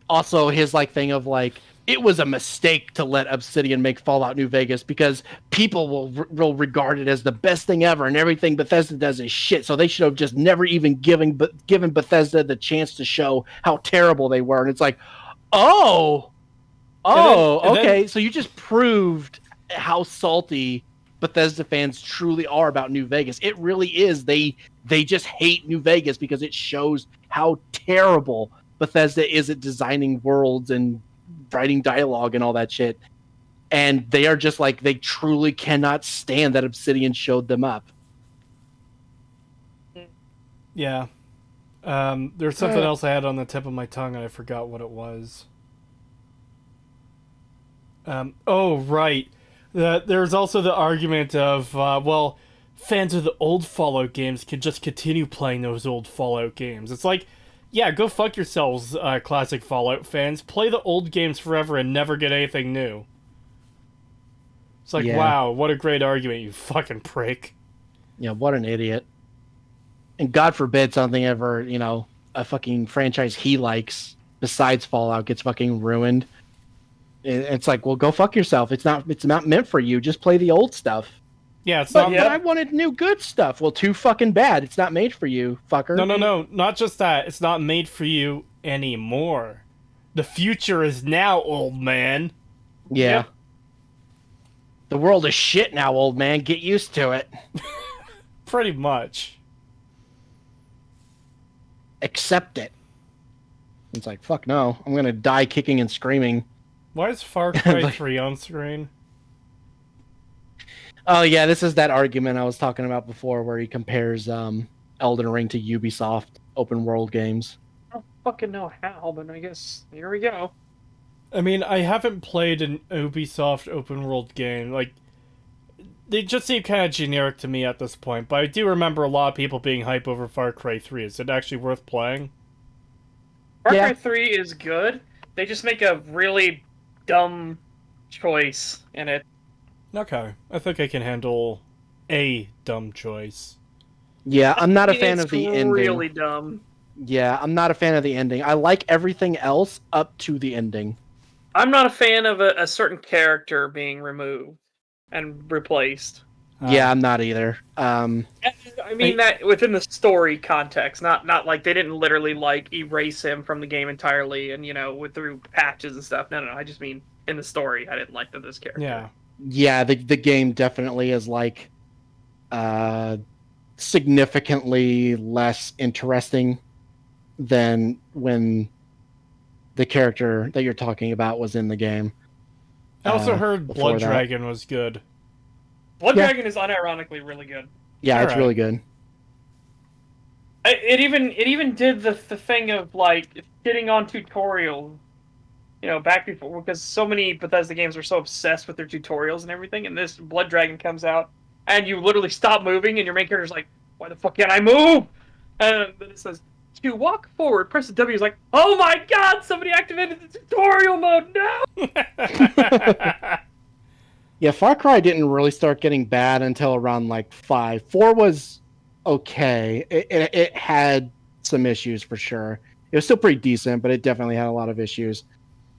Speaker 2: Also, his like thing of like, it was a mistake to let Obsidian make Fallout New Vegas because people will regard it as the best thing ever, and everything Bethesda does is shit. So they should have just never even given Bethesda the chance to show how terrible they were. And it's like, okay. So you just proved how salty Bethesda fans truly are about New Vegas. It really is. They just hate New Vegas because it shows how terrible Bethesda is at designing worlds and writing dialogue and all that shit. And they are just like, they truly cannot stand that Obsidian showed them up.
Speaker 1: Yeah. There's something else I had on the tip of my tongue and I forgot what it was. Oh, right. There's also the argument of, well, fans of the old Fallout games can just continue playing those old Fallout games. It's like, yeah, go fuck yourselves, classic Fallout fans. Play the old games forever and never get anything new. It's like, wow, what a great argument, you fucking prick.
Speaker 2: Yeah, what an idiot. And God forbid something ever, a fucking franchise he likes besides Fallout gets fucking ruined. It's like, well, go fuck yourself. It's not meant for you. Just play the old stuff.
Speaker 1: Yeah, it's
Speaker 2: But,
Speaker 1: not.
Speaker 2: but I wanted new good stuff. Well, too fucking bad. It's not made for you, fucker.
Speaker 1: No. Not just that. It's not made for you anymore. The future is now, old man.
Speaker 2: Yeah.
Speaker 3: Yep.
Speaker 2: The world is shit now, old man. Get used to it.
Speaker 1: Pretty much.
Speaker 2: Accept it. It's like, fuck no. I'm gonna die kicking and screaming.
Speaker 1: Why is Far Cry
Speaker 2: Like-
Speaker 1: 3 on screen?
Speaker 2: Oh yeah, this is that argument I was talking about before where he compares Elden Ring to Ubisoft open world games.
Speaker 3: I don't fucking know how, but I guess here we go.
Speaker 1: I mean, I haven't played an Ubisoft open world game. Like, they just seem kind of generic to me at this point, but I do remember a lot of people being hype over Far Cry 3. Is it actually worth playing?
Speaker 3: Far
Speaker 2: Yeah.
Speaker 3: Cry 3 is good. They just make a really dumb choice in it.
Speaker 1: Okay. I think I can handle a dumb choice.
Speaker 2: Yeah, I'm not a fan
Speaker 3: It's
Speaker 2: of the ending.
Speaker 3: really dumb.
Speaker 2: Yeah, I'm not a fan of the ending. I like everything else up to the ending.
Speaker 3: I'm not a fan of a certain character being removed and replaced.
Speaker 2: Yeah, I'm not either.
Speaker 3: I mean that within the story context, not like they didn't literally like erase him from the game entirely, and with through patches and stuff. No, I just mean in the story, I didn't like this character.
Speaker 1: Yeah.
Speaker 2: Yeah, the game definitely is like significantly less interesting than when the character that you're talking about was in the game.
Speaker 1: I also heard
Speaker 2: before
Speaker 1: Blood
Speaker 2: that.
Speaker 1: Dragon was good.
Speaker 3: Blood
Speaker 2: Yeah.
Speaker 3: Dragon is unironically really good.
Speaker 2: Yeah, it's
Speaker 1: Alright.
Speaker 2: really good.
Speaker 3: It even did the thing of like shitting on tutorials, back before, because so many Bethesda games are so obsessed with their tutorials and everything, and this Blood Dragon comes out, and you literally stop moving, and your main character's like, "Why the fuck can't I move?" And then it says, "To walk forward, press the W." Is like, "Oh my god, somebody activated the tutorial mode now!"
Speaker 2: Yeah, Far Cry didn't really start getting bad until around like 5. 4 was okay. It had some issues for sure. It was still pretty decent, but it definitely had a lot of issues.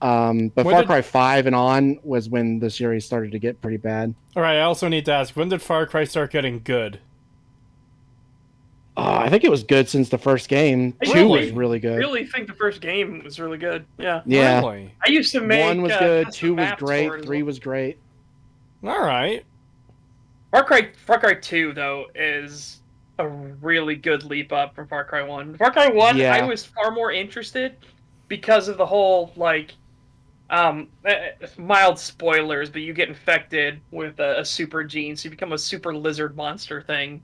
Speaker 2: But
Speaker 1: When
Speaker 2: Far
Speaker 1: did-
Speaker 2: Cry 5 and on was when the series started to get pretty bad.
Speaker 1: Alright, I also need to ask, when did Far Cry start getting good?
Speaker 2: I think it was good since the first game.
Speaker 3: I
Speaker 2: 2 was
Speaker 1: really-
Speaker 2: really good.
Speaker 3: I really think the first game was really good. Yeah.
Speaker 2: Yeah.
Speaker 1: Really?
Speaker 3: I used to make
Speaker 2: 1 was good,
Speaker 3: custom
Speaker 2: 2 was
Speaker 3: maps for
Speaker 2: great,
Speaker 3: it as
Speaker 2: 3
Speaker 3: well.
Speaker 2: was great.
Speaker 1: Alright.
Speaker 3: Far Cry 2 though is a really good leap up from Far Cry 1. Far Cry 1,
Speaker 2: Yeah.
Speaker 3: I was far more interested because of the whole mild spoilers, but you get infected with a super gene, so you become a super lizard monster thing.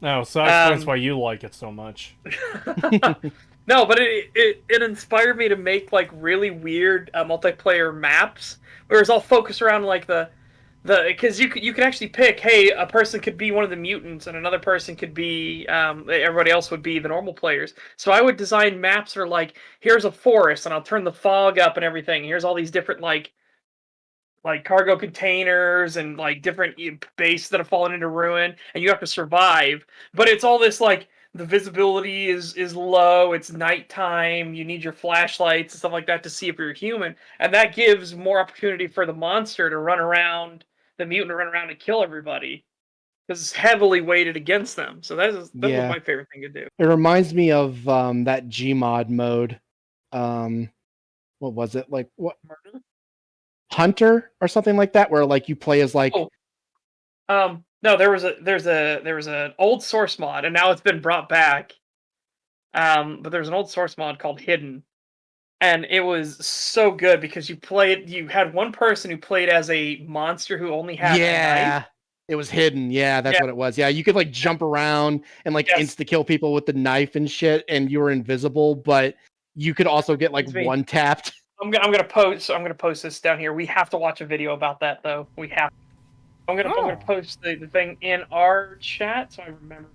Speaker 1: No, so that explains why you like it so much.
Speaker 3: No, but it inspired me to make like really weird multiplayer maps where it's all focused around like the because you could actually pick, hey, a person could be one of the mutants and another person could be everybody else would be the normal players. So I would design maps that are like, here's a forest and I'll turn the fog up and everything. Here's all these different like cargo containers and like different bases that have fallen into ruin, and you have to survive. But it's all this like the visibility is low, it's nighttime, you need your flashlights and stuff like that to see if you're human, and that gives more opportunity for the monster to run around, the mutant to run around and kill everybody, because it's heavily weighted against them. So that was
Speaker 2: Yeah.
Speaker 3: my favorite thing to do.
Speaker 2: It reminds me of that Gmod mode. What was it? Like what? Hunter or something like that, where like you play as like
Speaker 3: Oh. No, there's an old source mod, and now it's been brought back. But there's an old source mod called Hidden, and it was so good because you had one person who played as a monster who only had a knife.
Speaker 2: It was hidden. Yeah, that's
Speaker 3: Yeah.
Speaker 2: what it was. Yeah, you could like jump around and like
Speaker 3: Yes.
Speaker 2: insta kill people with the knife and shit, and you were invisible, but you could also get like
Speaker 3: It's me.
Speaker 2: one tapped.
Speaker 3: I'm gonna post this down here. We have to watch a video about that though. We have. I'm gonna post the thing in our chat so I remember.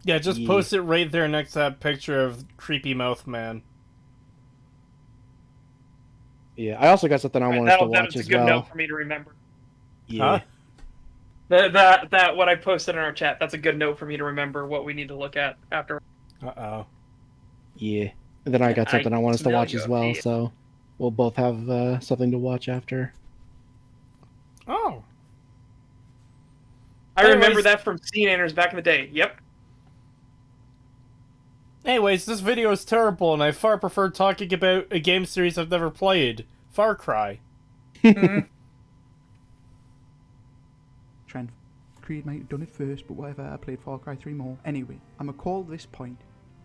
Speaker 1: Yeah, just
Speaker 2: Yeah.
Speaker 1: post it right there next to that picture of Creepy Mouth Man.
Speaker 2: Yeah, I also got something I wanted to watch
Speaker 3: That's a
Speaker 2: as
Speaker 3: good
Speaker 2: well.
Speaker 3: note for me to remember.
Speaker 2: Yeah.
Speaker 1: Huh?
Speaker 3: That what I posted in our chat. That's a good note for me to remember what we need to look at after.
Speaker 1: Uh-oh.
Speaker 2: Yeah. And then I got
Speaker 3: I
Speaker 2: something I want us to
Speaker 3: smell
Speaker 2: watch
Speaker 3: you
Speaker 2: as
Speaker 3: up
Speaker 2: well,
Speaker 3: here.
Speaker 2: so we'll both have something to watch after.
Speaker 1: Oh.
Speaker 3: I remember
Speaker 1: Anyways-
Speaker 3: that from CNNers back in the day. Yep.
Speaker 1: Anyways, this video is terrible, and I far prefer talking about a game series I've never played. Far Cry.
Speaker 3: Mhm.
Speaker 4: Trent, Creed might have done it first, but whatever, I played Far Cry 3 more. Anyway, I'm going to call this point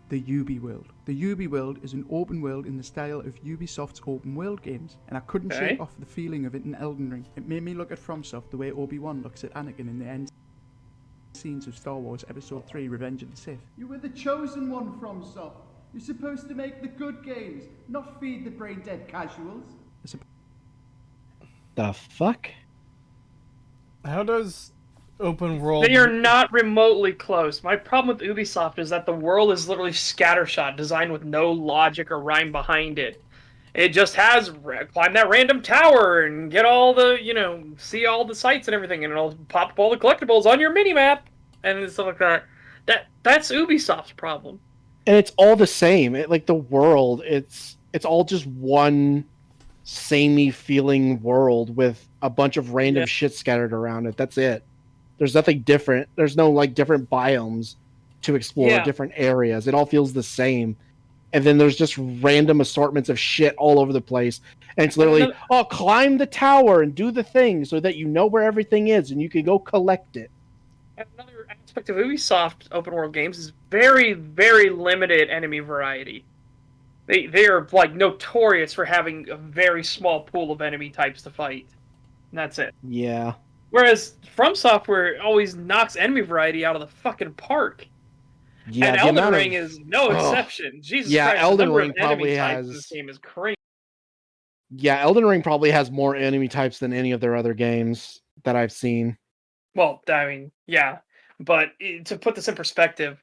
Speaker 4: the Ubi world. The Ubi world is an open world in the style of Ubisoft's open world games, and I couldn't shake off the feeling of it in Elden Ring. It made me look at FromSoft the way Obi-Wan looks at Anakin in the end scenes of Star Wars Episode 3, Revenge of the Sith.
Speaker 7: You were the chosen one, FromSoft. You're supposed to make the good games, not feed the brain-dead casuals.
Speaker 2: The fuck?
Speaker 1: How does open world...
Speaker 3: They are not remotely close. My problem with Ubisoft is that the world is literally scattershot, designed with no logic or rhyme behind it. It just has climb that random tower and get all the, see all the sights and everything, and it'll pop up all the collectibles on your mini-map and stuff like that. That's Ubisoft's problem.
Speaker 2: And it's all the same. Like the world, it's all just one samey feeling world with a bunch of random shit scattered around it. That's it. There's nothing different. There's no like different biomes to explore, different areas. It all feels the same. And then there's just random assortments of shit all over the place. And it's literally, climb the tower and do the thing so that you know where everything is and you can go collect it.
Speaker 3: And another aspect of Ubisoft open world games is very, very limited enemy variety. They are like notorious for having a very small pool of enemy types to fight. And that's it.
Speaker 2: Yeah.
Speaker 3: Whereas FromSoftware always knocks enemy variety out of the fucking park.
Speaker 2: Yeah,
Speaker 3: and Elden Ring is no exception. Jesus Christ,
Speaker 2: Elden
Speaker 3: the number
Speaker 2: Ring
Speaker 3: of enemy
Speaker 2: probably
Speaker 3: types in
Speaker 2: has.
Speaker 3: this game is crazy.
Speaker 2: Yeah, Elden Ring probably has more enemy types than any of their other games that I've seen.
Speaker 3: Well, I mean, yeah, but to put this in perspective,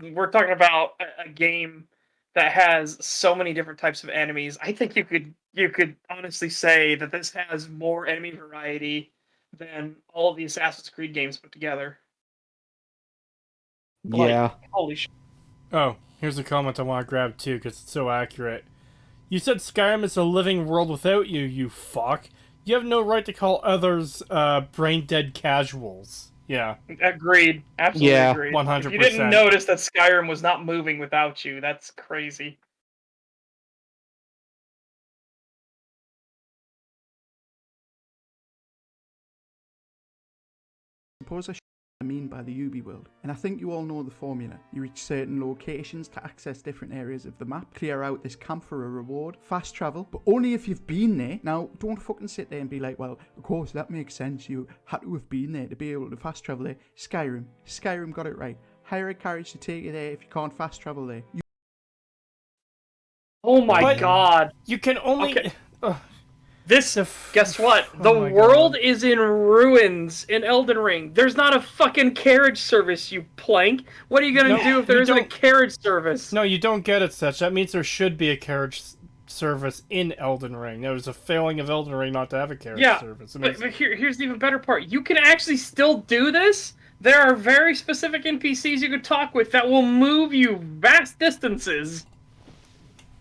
Speaker 3: we're talking about a game that has so many different types of enemies. I think you could honestly say that this has more enemy variety than all of the Assassin's Creed games put together.
Speaker 2: Yeah.
Speaker 3: Like, holy shit.
Speaker 1: Oh, here's a comment I want to grab too, because it's so accurate. You said Skyrim is a living world without you, you fuck. You have no right to call others brain-dead casuals. Yeah.
Speaker 3: Agreed. Absolutely agreed.
Speaker 1: 100%.
Speaker 3: If you didn't notice that Skyrim was not moving without you, that's crazy.
Speaker 4: Suppose I mean by the Ubi world, and I think you all know the formula. You reach certain locations to access different areas of the map, clear out this camp for a reward, fast travel, but only if you've been there. Now, don't fucking sit there and be like, well, of course, that makes sense, you had to have been there to be able to fast travel there. Skyrim got it right. Hire a carriage to take you there if you can't fast travel there.
Speaker 3: Oh my god.
Speaker 1: You can only...
Speaker 3: Okay.
Speaker 1: Guess
Speaker 3: what? The world is in ruins in Elden Ring. There's not a fucking carriage service, you plank. What are you gonna do if there isn't a carriage service?
Speaker 1: No, you don't get it, Such. That means there should be a carriage service in Elden Ring. There was a failing of Elden Ring not to have a carriage service.
Speaker 3: But here's the even better part. You can actually still do this. There are very specific NPCs you can talk with that will move you vast distances.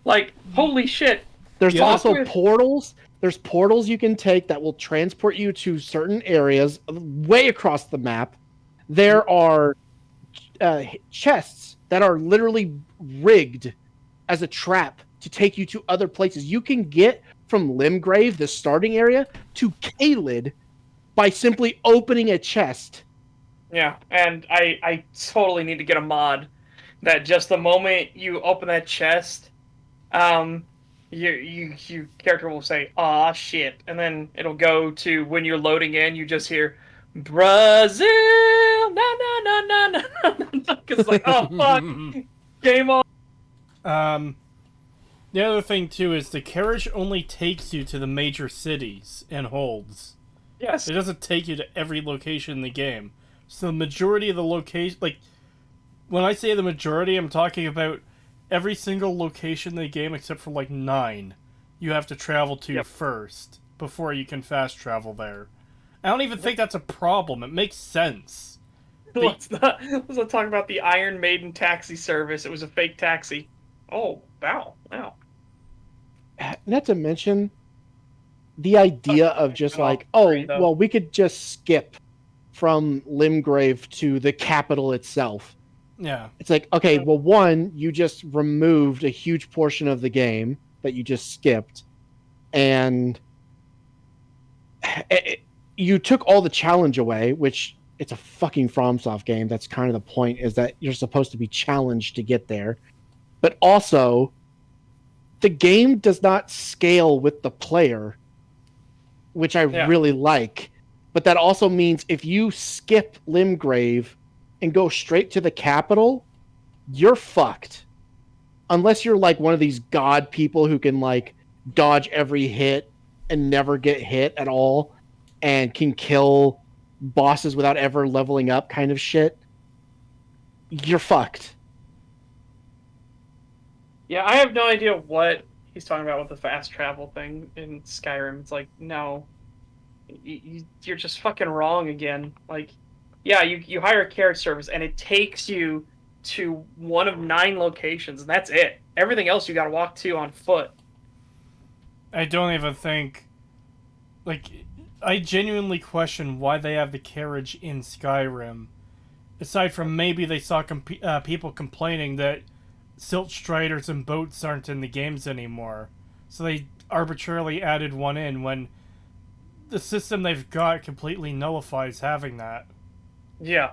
Speaker 3: Like, holy shit.
Speaker 2: There's also portals. There's portals you can take that will transport you to certain areas way across the map. There are chests that are literally rigged as a trap to take you to other places. You can get from Limgrave, the starting area, to Caelid by simply opening a chest.
Speaker 3: Yeah, and I totally need to get a mod that just the moment you open that chest, your character will say, "Aw, shit," and then it'll go to when you're loading in. You just hear Brazil, na na na na na na, because like, oh fuck, game on.
Speaker 1: The other thing too is the carriage only takes you to the major cities and holds.
Speaker 3: Yes,
Speaker 1: it doesn't take you to every location in the game. So the majority of the location, like when I say the majority, I'm talking about every single location in the game except for like 9 you have to travel to first before you can fast travel there. I don't even think that's a problem. It makes sense.
Speaker 3: Let's not talk about the Iron Maiden taxi service. It was a fake taxi. Oh, wow.
Speaker 2: Not to mention the idea of just well, we could just skip from Limgrave to the capital itself.
Speaker 1: Yeah.
Speaker 2: It's like, okay, well, one, you just removed a huge portion of the game that you just skipped, and you took all the challenge away, which it's a fucking FromSoft game. That's kind of the point, is that you're supposed to be challenged to get there. But also, the game does not scale with the player, which I really like. But that also means if you skip Limgrave and go straight to the capital, you're fucked. Unless you're like one of these god people who can like dodge every hit and never get hit at all and can kill bosses without ever leveling up kind of shit, you're fucked.
Speaker 3: Yeah, I have no idea what he's talking about with the fast travel thing in Skyrim. It's like, no, you're just fucking wrong again. Like, yeah, you hire a carriage service and it takes you to one of 9 locations, and that's it. Everything else you gotta walk to on foot.
Speaker 1: I don't even think... Like, I genuinely question why they have the carriage in Skyrim. Aside from maybe they saw people complaining that silt striders and boats aren't in the games anymore. So they arbitrarily added one in when the system they've got completely nullifies having that.
Speaker 3: Yeah.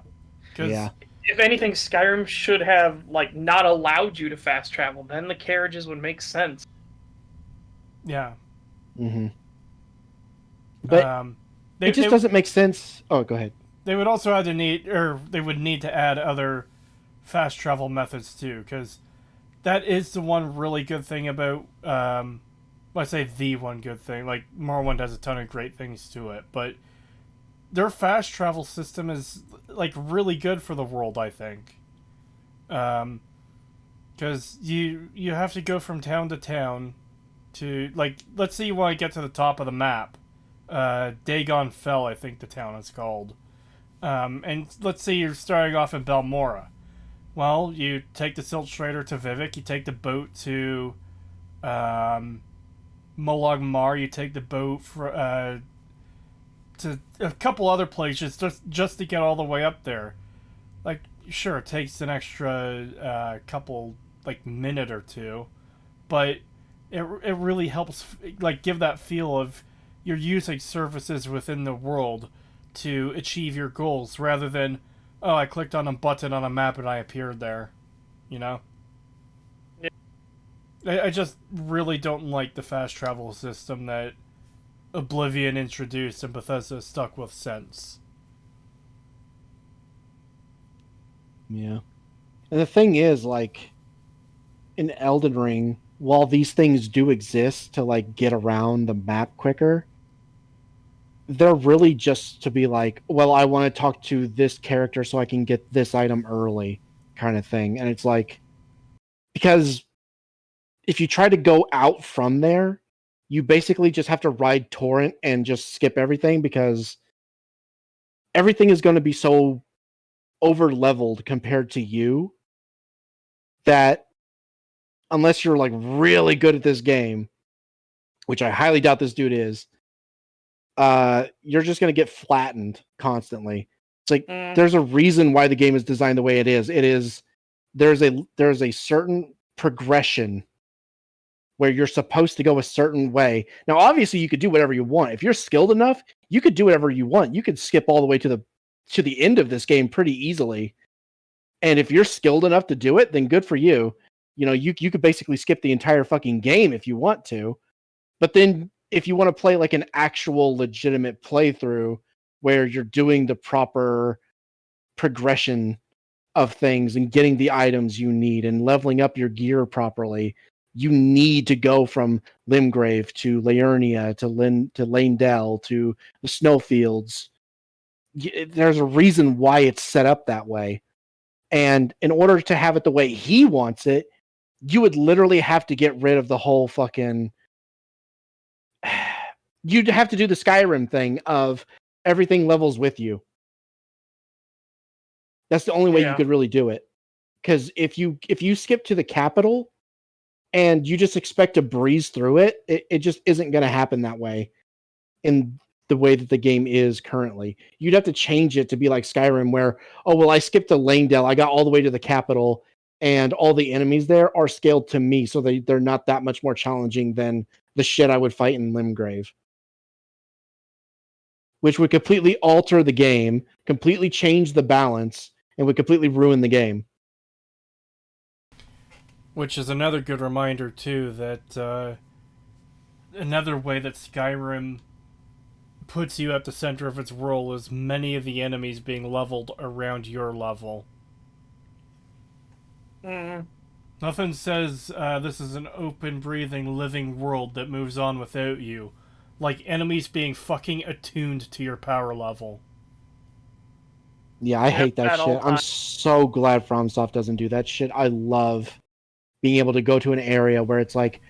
Speaker 2: Yeah.
Speaker 3: If anything, Skyrim should have, like, not allowed you to fast travel. Then the carriages would make sense.
Speaker 1: Yeah.
Speaker 2: Mm-hmm. But it just doesn't make sense. Oh, go ahead.
Speaker 1: They would also have to they would need to add other fast travel methods too, because that is the one really good thing about, I say the one good thing, like Morrowind has a ton of great things to it, but their fast travel system is like really good for the world, I think. Because you have to go from town to town to, like, let's say you want to get to the top of the map. Dagon Fell, I think the town is called. And let's say you're starting off in Balmora. Well, you take the Silt Strider to Vivek, you take the boat to Molag Mar, you take the boat to a couple other places just to get all the way up there. Like, sure, it takes an extra couple, like, minute or two, but it really helps, like, give that feel of you're using services within the world to achieve your goals, rather than, oh, I clicked on a button on a map and I appeared there, you know?
Speaker 3: Yeah.
Speaker 1: I just really don't like the fast travel system that Oblivion introduced and Bethesda stuck with since.
Speaker 2: Yeah. And the thing is, like, in Elden Ring, while these things do exist to, like, get around the map quicker, they're really just to be like, well, I want to talk to this character so I can get this item early, kind of thing. And it's like, because if you try to go out from there, you basically just have to ride torrent and just skip everything, because everything is going to be so over leveled compared to you that unless you're like really good at this game, which I highly doubt this dude is, you're just going to get flattened constantly. It's like there's a reason why the game is designed the way it is. There's a certain progression where you're supposed to go a certain way. Now, obviously, you could do whatever you want. If you're skilled enough, you could do whatever you want. You could skip all the way to the end of this game pretty easily. And if you're skilled enough to do it, then good for you. You know, you could basically skip the entire fucking game if you want to. But then if you want to play like an actual legitimate playthrough where you're doing the proper progression of things and getting the items you need and leveling up your gear properly, you need to go from Limgrave to Liurnia to Lanedell to the snowfields. There's a reason why it's set up that way. And in order to have it the way he wants it, you would literally have to get rid of the whole fucking... You'd have to do the Skyrim thing of everything levels with you. That's the only way you could really do it. Because if you skip to the capital and you just expect to breeze through it, it just isn't going to happen that way. In the way that the game is currently. You'd have to change it to be like Skyrim, where, oh, well, I skipped to Langdale, I got all the way to the capital, and all the enemies there are scaled to me, so they're not that much more challenging than the shit I would fight in Limgrave. Which would completely alter the game, completely change the balance, and would completely ruin the game.
Speaker 1: Which is another good reminder, too, that another way that Skyrim puts you at the center of its world is many of the enemies being leveled around your level. Nothing says this is an open, breathing, living world that moves on without you. Like enemies being fucking attuned to your power level.
Speaker 2: Yeah, I hate that shit. I'm so glad FromSoft doesn't do that shit. I love being able to go to an area where it's like,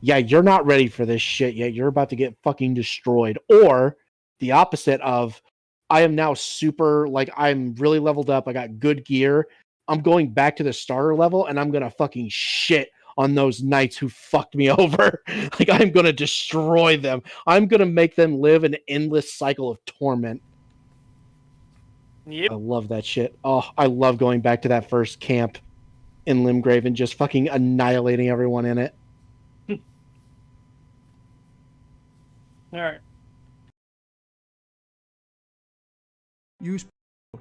Speaker 2: yeah, you're not ready for this shit yet. You're about to get fucking destroyed. Or the opposite of, I am now super, like, I'm really leveled up. I got good gear. I'm going back to the starter level and I'm going to fucking shit on those knights who fucked me over. Like, I'm going to destroy them. I'm going to make them live an endless cycle of torment.
Speaker 3: Yep.
Speaker 2: I love that shit. Oh, I love going back to that first camp in Limgrave and just fucking annihilating everyone in it.
Speaker 3: Alright.
Speaker 4: Use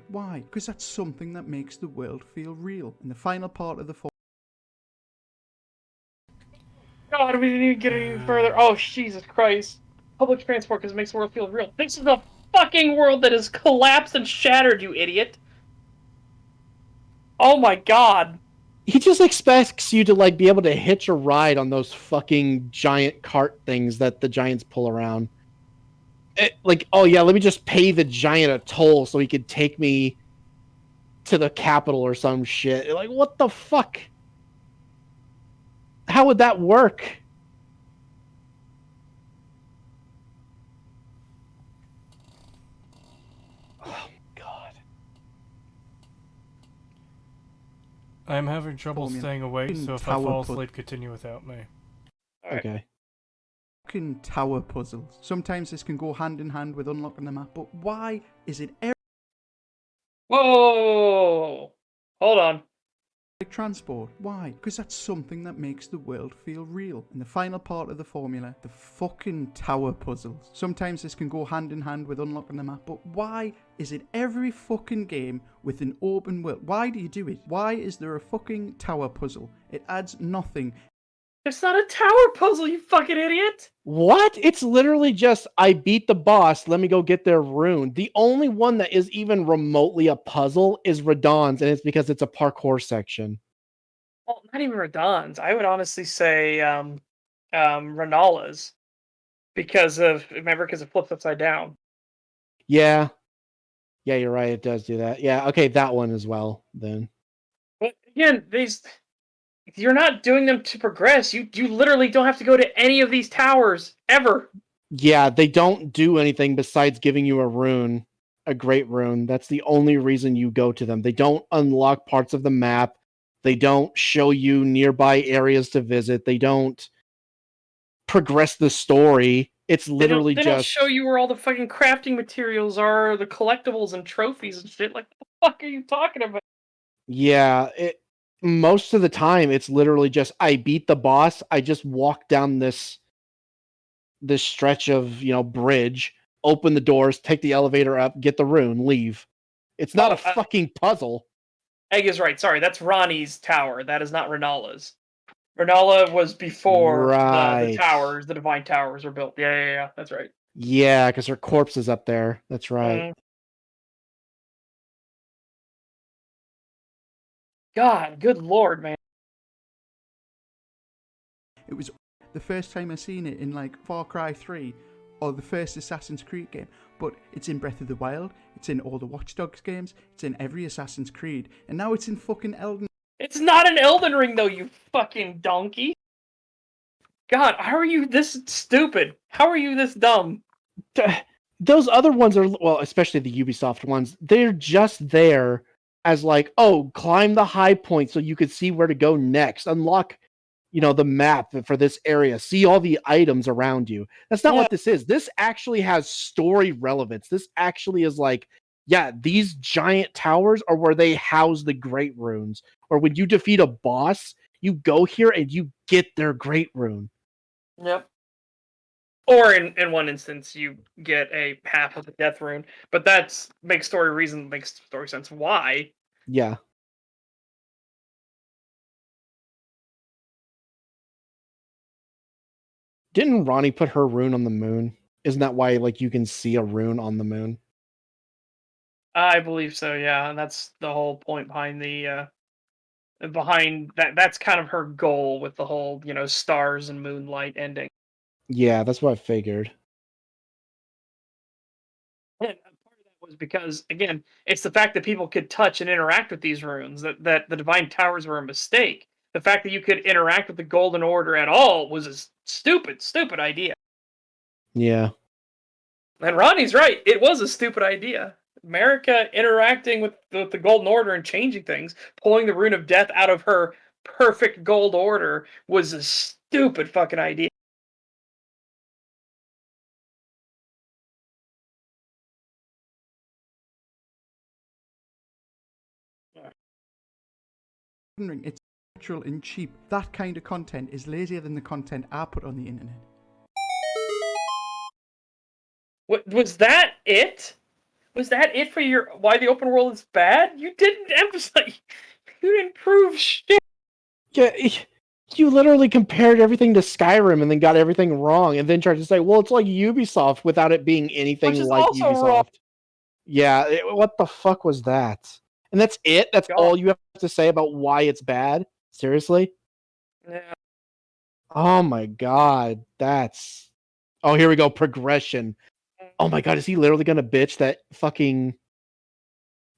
Speaker 4: why? Because that's something that makes the world feel real. In the final part of the
Speaker 3: God, we didn't even get any further. Oh, Jesus Christ. Public transport because it makes the world feel real. This is a fucking world that has collapsed and shattered, you idiot. Oh my God.
Speaker 2: He just expects you to, like, be able to hitch a ride on those fucking giant cart things that the giants pull around. Like, oh yeah, let me just pay the giant a toll so he could take me to the capital or some shit. Like, what the fuck? How would that work? Oh, God.
Speaker 1: I'm having trouble staying awake, so if I fall asleep, continue without me.
Speaker 2: Okay.
Speaker 4: fucking tower puzzles. Sometimes this can go hand in hand with unlocking the map, but why is it every
Speaker 3: Whoa! Hold on.
Speaker 4: transport? Why? Because that's something that makes the world feel real. And the final part of the formula, the fucking tower puzzles. Sometimes this can go hand in hand with unlocking the map, but why is it every fucking game with an open world? Why do you do it? Why is there a fucking tower puzzle? It adds nothing.
Speaker 3: It's not a tower puzzle, you fucking idiot!
Speaker 2: What? It's literally just, I beat the boss, let me go get their rune. The only one that is even remotely a puzzle is Radon's, and it's because it's a parkour section.
Speaker 3: Well, not even Radon's. I would honestly say Renala's. Because it flips upside down.
Speaker 2: Yeah. Yeah, you're right, it does do that. Yeah, okay, that one as well, then.
Speaker 3: But again, you're not doing them to progress. You literally don't have to go to any of these towers ever.
Speaker 2: Yeah, they don't do anything besides giving you a rune, a great rune. That's the only reason you go to them. They don't unlock parts of the map. They don't show you nearby areas to visit. They don't progress the story. It's literally
Speaker 3: they don't show you where all the fucking crafting materials are, the collectibles and trophies and shit. Like, what the fuck are you talking about?
Speaker 2: Yeah, most of the time it's literally just, I beat the boss. I just walk down this stretch of, bridge, open the doors, take the elevator up, get the rune, leave. It's not a fucking puzzle.
Speaker 3: Egg is right. Sorry, that's Ronnie's tower. That is not Renala's. Renala was before the towers, the Divine Towers were built. Yeah. That's right.
Speaker 2: Yeah, because her corpse is up there. That's right.
Speaker 3: God, good lord, man.
Speaker 4: It was the first time I seen it in like Far Cry 3 or the first Assassin's Creed game, but it's in Breath of the Wild, it's in all the Watch Dogs games, it's in every Assassin's Creed, and now it's in fucking Elden.
Speaker 3: It's not an Elden Ring though, you fucking donkey. God, how are you this stupid? How are you this dumb?
Speaker 2: Those other ones are, well, especially the Ubisoft ones, they're just there as like, oh, climb the high point so you could see where to go next. Unlock, the map for this area, see all the items around you. That's not
Speaker 3: Yeah.
Speaker 2: what this is. This actually has story relevance. This actually is like, yeah, these giant towers are where they house the great runes. Or when you defeat a boss, you go here and you get their great rune.
Speaker 3: Yep. Or in one instance, you get a half of the death rune, but makes story sense. Why?
Speaker 2: Yeah. Didn't Ronnie put her rune on the moon? Isn't that why like you can see a rune on the moon?
Speaker 3: I believe so. Yeah, and that's the whole point behind behind that. That's kind of her goal with the whole stars and moonlight ending.
Speaker 2: Yeah, that's what I figured.
Speaker 3: And part of that was because, again, it's the fact that people could touch and interact with these runes, that the Divine Towers were a mistake. The fact that you could interact with the Golden Order at all was a stupid, stupid idea.
Speaker 2: Yeah.
Speaker 3: And Ronnie's right. It was a stupid idea. America interacting with the Golden Order and changing things, pulling the Rune of Death out of her perfect Gold Order was a stupid fucking idea.
Speaker 4: Elden Ring, it's natural and cheap. That kind of content is lazier than the content I put on the internet.
Speaker 3: What was that? It was that it for your why the open world is bad? You didn't emphasize. You didn't prove shit.
Speaker 2: Yeah, you literally compared everything to Skyrim and then got everything wrong, and then tried to say, "Well, it's like Ubisoft," without it being anything
Speaker 3: Which is
Speaker 2: like
Speaker 3: also
Speaker 2: Ubisoft.
Speaker 3: wrong.
Speaker 2: Yeah, what the fuck was that? And that's it? That's
Speaker 3: God.
Speaker 2: all you have to say about why it's bad? Seriously?
Speaker 3: Yeah.
Speaker 2: Oh my god, that's... Oh, here we go, progression. Oh my god, is he literally gonna bitch that fucking...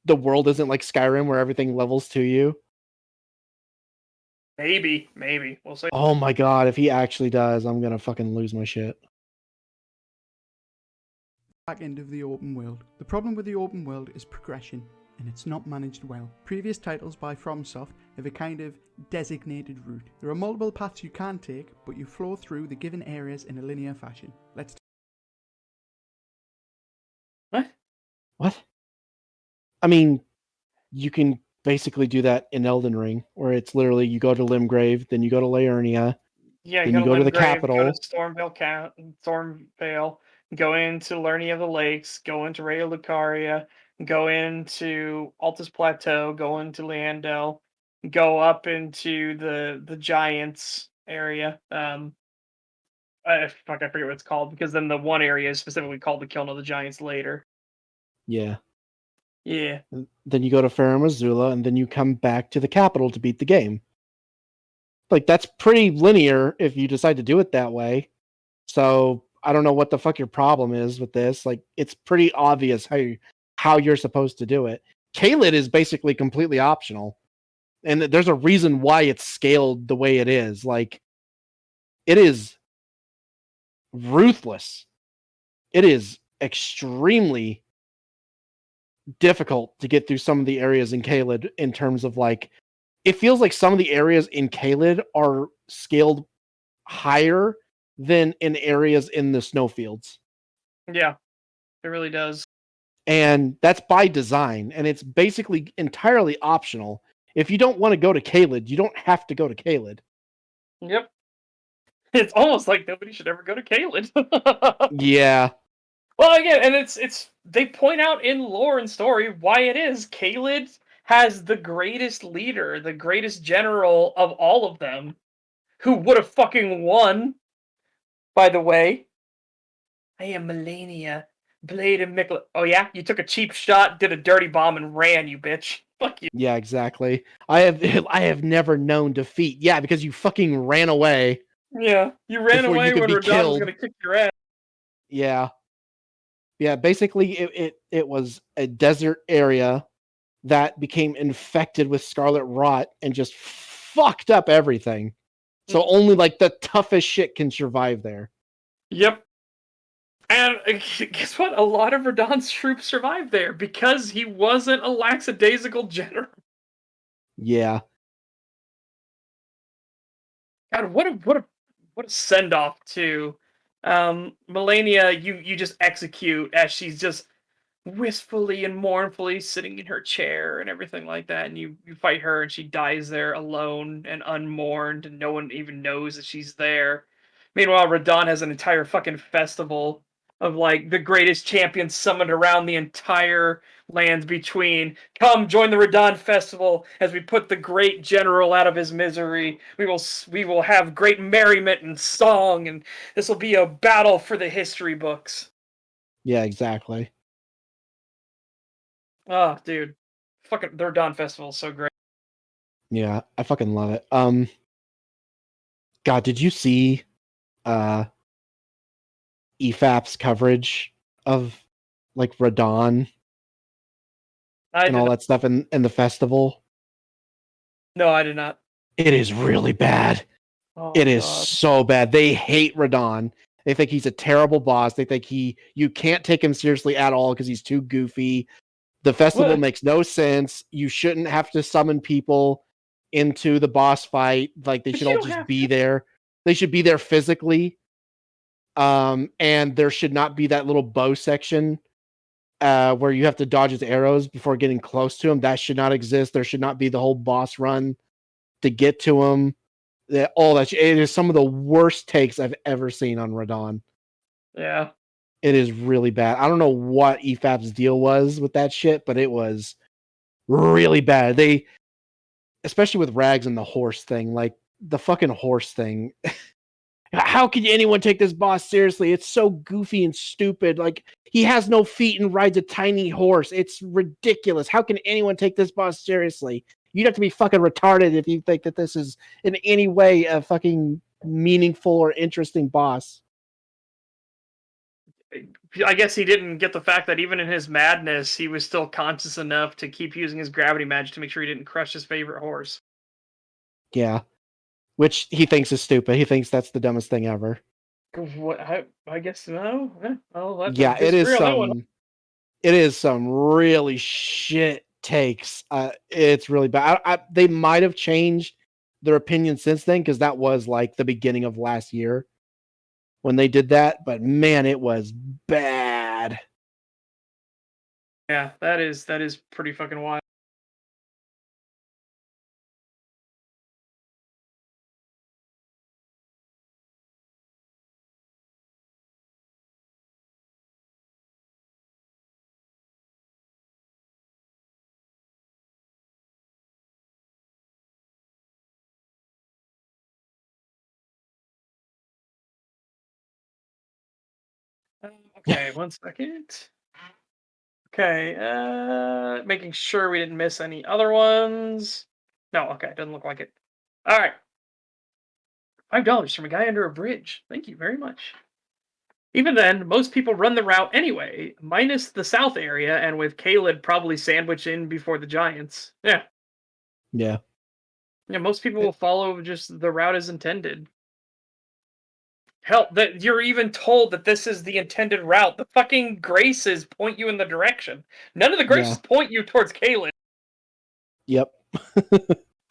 Speaker 2: the world isn't like Skyrim where everything levels to you?
Speaker 3: Maybe we'll see.
Speaker 2: Oh my god, if he actually does, I'm gonna fucking lose my shit.
Speaker 4: Back end of the open world. The problem with the open world is progression, and it's not managed well. Previous titles by FromSoft have a kind of designated route. There are multiple paths you can take, but you flow through the given areas in a linear fashion.
Speaker 2: What? I mean, you can basically do that in Elden Ring, where it's literally you go to Limgrave, then you go to Laernia,
Speaker 3: Yeah,
Speaker 2: then you go to the capital.
Speaker 3: go to Stormvale, go into Lerny of the Lakes, go into Radio Lucaria, go into Altus Plateau, go into Leandel, go up into the Giants area. I forget what it's called, because then the one area is specifically called the Kiln of the Giants later.
Speaker 2: Yeah.
Speaker 3: Yeah.
Speaker 2: And then you go to Farum Azula, and then you come back to the capital to beat the game. Like, that's pretty linear if you decide to do it that way. So I don't know what the fuck your problem is with this. Like, it's pretty obvious how you're supposed to do it. Caelid is basically completely optional. And there's a reason why it's scaled the way it is. Like, it is ruthless. It is extremely difficult to get through some of the areas in Caelid in terms of like, it feels like some of the areas in Caelid are scaled higher than in areas in the snowfields.
Speaker 3: Yeah, it really does.
Speaker 2: And that's by design, and it's basically entirely optional. If you don't want to go to Caelid, you don't have to go to Caelid.
Speaker 3: Yep. It's almost like nobody should ever go to Caelid.
Speaker 2: Yeah.
Speaker 3: Well, again, and it's they point out in lore and story why it is. Caelid has the greatest leader, the greatest general of all of them, who would have fucking won, by the way. I am Melania, Blade of Mikla. Oh yeah? You took a cheap shot, did a dirty bomb, and ran, you bitch. Fuck you.
Speaker 2: Yeah, exactly. I have never known defeat. Yeah, because you fucking ran away.
Speaker 3: Yeah, you ran
Speaker 2: Before you
Speaker 3: away
Speaker 2: could
Speaker 3: when
Speaker 2: be
Speaker 3: Radon was
Speaker 2: killed.
Speaker 3: gonna kick your ass.
Speaker 2: Yeah. Yeah, basically it was a desert area that became infected with scarlet rot and just fucked up everything. So only like the toughest shit can survive there.
Speaker 3: Yep. And guess what? A lot of Radon's troops survived there because he wasn't a lackadaisical general.
Speaker 2: Yeah.
Speaker 3: God, what a send off to Melania. You just execute as she's just wistfully and mournfully sitting in her chair and everything like that, and you fight her and she dies there alone and unmourned, and no one even knows that she's there. Meanwhile, Radon has an entire fucking festival of like the greatest champions summoned around the entire lands between. Come join the Radon festival as we put the great general out of his misery. We will have great merriment and song, and this will be a battle for the history books.
Speaker 2: Yeah, exactly.
Speaker 3: Oh, dude. Fucking their Dawn Festival is so great.
Speaker 2: Yeah, I fucking love it. God, did you see EFAP's coverage of like Radon
Speaker 3: I
Speaker 2: and
Speaker 3: did
Speaker 2: all
Speaker 3: not.
Speaker 2: that stuff in the festival?
Speaker 3: No, I did not.
Speaker 2: It is really bad.
Speaker 3: Oh,
Speaker 2: It is
Speaker 3: God.
Speaker 2: so bad. They hate Radon. They think he's a terrible boss. They think you can't take him seriously at all because he's too goofy. The festival
Speaker 3: What?
Speaker 2: makes no sense. You shouldn't have to summon people into the boss fight. Like they
Speaker 3: But
Speaker 2: should
Speaker 3: you
Speaker 2: all
Speaker 3: don't
Speaker 2: just
Speaker 3: have
Speaker 2: be
Speaker 3: to.
Speaker 2: there. They should be there physically. And there should not be that little bow section where you have to dodge his arrows before getting close to him. That should not exist. There should not be the whole boss run to get to him. All that it is some of the worst takes I've ever seen on Radon.
Speaker 3: Yeah.
Speaker 2: It is really bad. I don't know what EFAP's deal was with that shit, but it was really bad. They, especially with Rags and the horse thing, like the fucking horse thing. How can anyone take this boss seriously? It's so goofy and stupid. Like he has no feet and rides a tiny horse. It's ridiculous. How can anyone take this boss seriously? You'd have to be fucking retarded if you think that this is in any way a fucking meaningful or interesting boss.
Speaker 3: I guess he didn't get the fact that even in his madness, he was still conscious enough to keep using his gravity magic to make sure he didn't crush his favorite horse.
Speaker 2: Yeah. Which he thinks is stupid. He thinks that's the dumbest thing ever.
Speaker 3: What? I guess no. I'll have to
Speaker 2: Yeah, it is
Speaker 3: disagree on that one.
Speaker 2: some really shit takes. It's really bad. They might have changed their opinion since then because that was like the beginning of last year when they did that. But man, it was bad.
Speaker 3: Yeah, that is pretty fucking wild. Okay, 1 second. Okay, making sure we didn't miss any other ones. No, okay, doesn't look like it. All right, $5 from a guy under a bridge. Thank you very much. Even then, most people run the route anyway, minus the south area, and with Caled probably sandwiched in before the Giants. Yeah,
Speaker 2: Yeah.
Speaker 3: yeah, most people will follow just the route as intended. Hell, that you're even told that this is the intended route. The fucking graces point you in the direction. None of the graces point you towards Caled.
Speaker 2: Yep.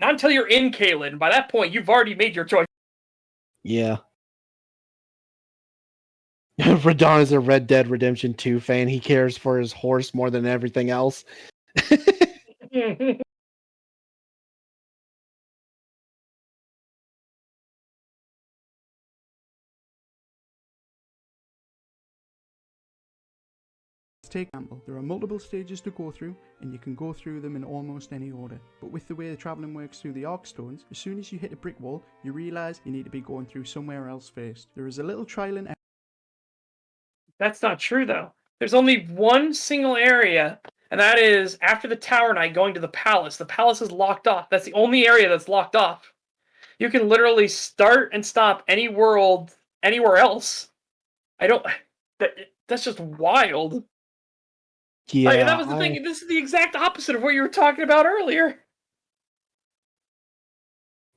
Speaker 3: Not until you're in Caled, and by that point, you've already made your choice.
Speaker 2: Yeah. Radon is a Red Dead Redemption 2 fan. He cares for his horse more than everything else.
Speaker 4: Take example, there are multiple stages to go through, and you can go through them in almost any order. But with the way the travelling works through the Arkstones, as soon as you hit a brick wall, you realise you need to be going through somewhere else first. There is a little trial and
Speaker 3: That's not true, though. There's only one single area, and that is after the Tower Knight going to the palace. The palace is locked off. That's the only area that's locked off. You can literally start and stop any world anywhere else. I don't. That's just wild.
Speaker 2: Yeah.
Speaker 3: Like, that was the thing. This is the exact opposite of what you were talking about earlier.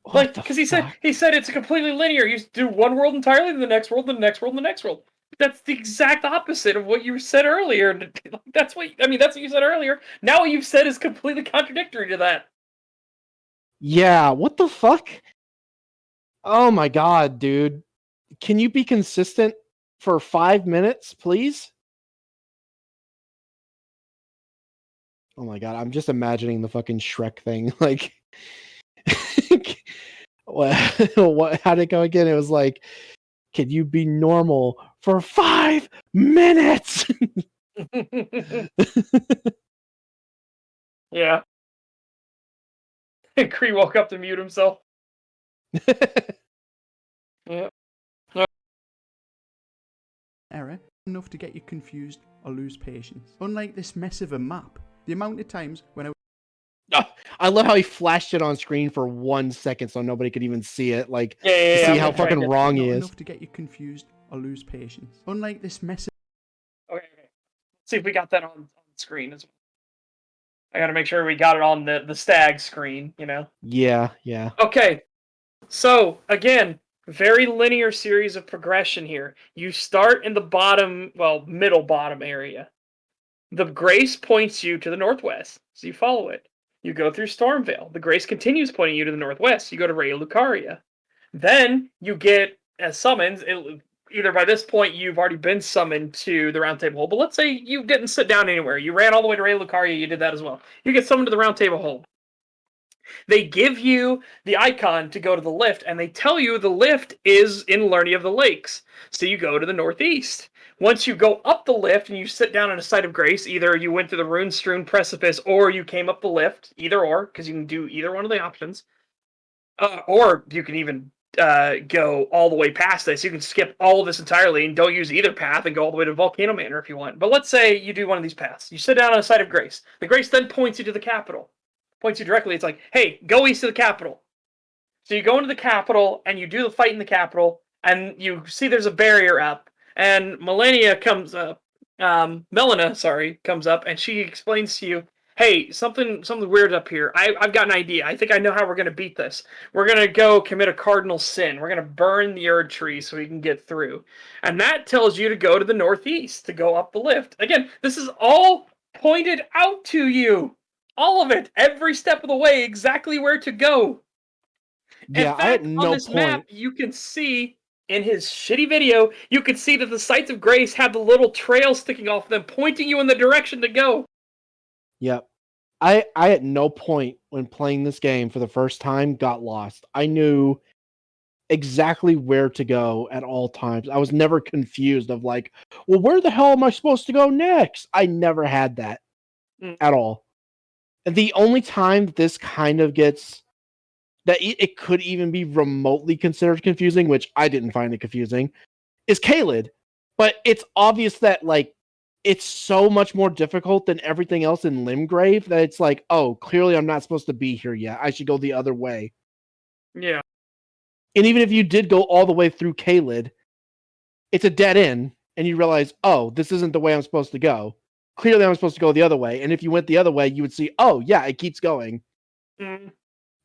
Speaker 3: Like, because he said it's completely linear. You do one world entirely, then the next world, then the next world, then the next world. That's the exact opposite of what you said earlier. That's what you said earlier. Now what you've said is completely contradictory to that.
Speaker 2: Yeah, what the fuck? Oh my god, dude. Can you be consistent for 5 minutes, please? Oh my god, I'm just imagining the fucking Shrek thing. Like, what? How'd it go again? It was like, can you be normal for 5 minutes?
Speaker 3: Yeah. Cree woke up to mute himself. Yeah.
Speaker 4: Error enough to get you confused or lose patience. Unlike this mess of a map, the amount of times when I
Speaker 2: I love how he flashed it on screen for 1 second so nobody could even see it. Like,
Speaker 3: Yeah,
Speaker 2: to
Speaker 3: I'm
Speaker 2: see
Speaker 3: gonna
Speaker 2: how
Speaker 3: try
Speaker 2: fucking
Speaker 3: and get-
Speaker 2: wrong he
Speaker 4: not
Speaker 2: is.
Speaker 4: enough to get you confused or lose patience. Unlike this mess
Speaker 3: Okay. Let's see if we got that on screen as well. I gotta make sure we got it on the STAG screen, you know?
Speaker 2: Yeah.
Speaker 3: Okay. So, again, very linear series of progression here. You start in the bottom, well, middle bottom area. The Grace points you to the northwest, so you follow it. You go through Stormvale. The Grace continues pointing you to the northwest. You go to Ray Lucaria. Then you get a summons. Either by this point you've already been summoned to the Round Table Hold, but let's say you didn't sit down anywhere. You ran all the way to Ray Lucaria. You did that as well. You get summoned to the Round Table Hold. They give you the icon to go to the lift, and they tell you the lift is in Lerny of the Lakes. So you go to the northeast. Once you go up the lift and you sit down in a site of grace, either you went through the rune-strewn precipice or you came up the lift, either or, because you can do either one of the options. Or you can even go all the way past this. You can skip all of this entirely and don't use either path and go all the way to Volcano Manor if you want. But let's say you do one of these paths. You sit down on a site of grace. The grace then points you to the capital. Points you directly. It's like, hey, go east of the capital. So you go into the capital and you do the fight in the capital, and you see there's a barrier up, and Melania comes up. Melina, sorry, comes up, and she explains to you, "Hey, something weird up here. I've got an idea. I think I know how we're gonna beat this. We're gonna go commit a cardinal sin. We're gonna burn the Erd tree so we can get through." And that tells you to go to the northeast to go up the lift. Again, this is all pointed out to you. All of it, every step of the way, exactly where to go.
Speaker 2: Yeah,
Speaker 3: In
Speaker 2: I at
Speaker 3: fact, on
Speaker 2: no
Speaker 3: this
Speaker 2: point.
Speaker 3: map, you can see in his shitty video, you can see that the sites of grace have the little trail sticking off them, pointing you in the direction to go.
Speaker 2: Yep. I at no point when playing this game for the first time got lost. I knew exactly where to go at all times. I was never confused of like, well, where the hell am I supposed to go next? I never had that at all. And the only time this kind of gets that it could even be remotely considered confusing, which I didn't find it confusing, is Caelid. But it's obvious that like it's so much more difficult than everything else in Limgrave that it's like, oh, clearly I'm not supposed to be here yet. I should go the other way.
Speaker 3: Yeah.
Speaker 2: And even if you did go all the way through Caelid, it's a dead end, and you realize, oh, this isn't the way I'm supposed to go. Clearly, I'm supposed to go the other way. And if you went the other way, you would see, oh, yeah, it keeps going.
Speaker 3: Mm.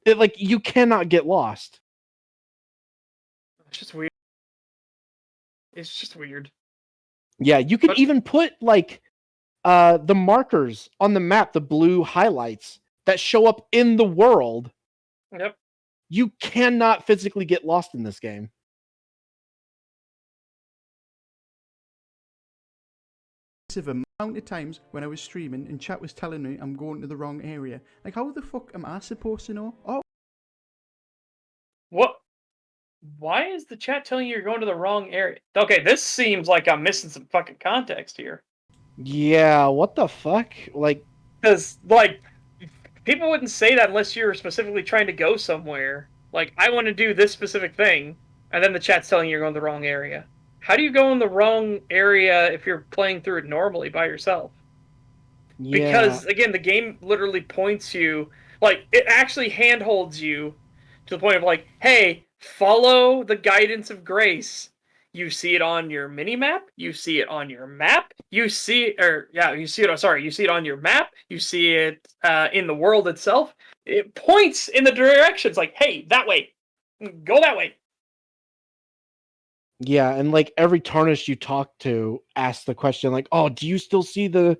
Speaker 2: Like, you cannot get lost.
Speaker 3: It's just weird. It's just weird.
Speaker 2: Yeah, you can even put, like, the markers on the map, the blue highlights that show up in the world.
Speaker 3: Yep.
Speaker 2: You cannot physically get lost in this game.
Speaker 4: amount of times when I was streaming and chat was telling me I'm going to the wrong area. Like, how the fuck am I supposed to know? Oh,
Speaker 3: What? Why is the chat telling you you're going to the wrong area? Okay, this seems like I'm missing some fucking context here.
Speaker 2: Yeah, what the fuck? Like,
Speaker 3: Because, like, people wouldn't say that unless you're specifically trying to go somewhere. Like, I want to do this specific thing, and then the chat's telling you you're going to the wrong area. How do you go in the wrong area if you're playing through it normally by yourself?
Speaker 2: yeah.
Speaker 3: Because, again, the game literally points you, like, it actually handholds you to the point of, like, hey, follow the guidance of grace. You see it on your mini map. You see it on your map. You see it, or yeah, you see it. Sorry, you see it on your map. You see it in the world itself. It points in the directions, like, hey, that way, go that way.
Speaker 2: Yeah, and like every Tarnished you talk to asks the question, like, "Oh, do you still see the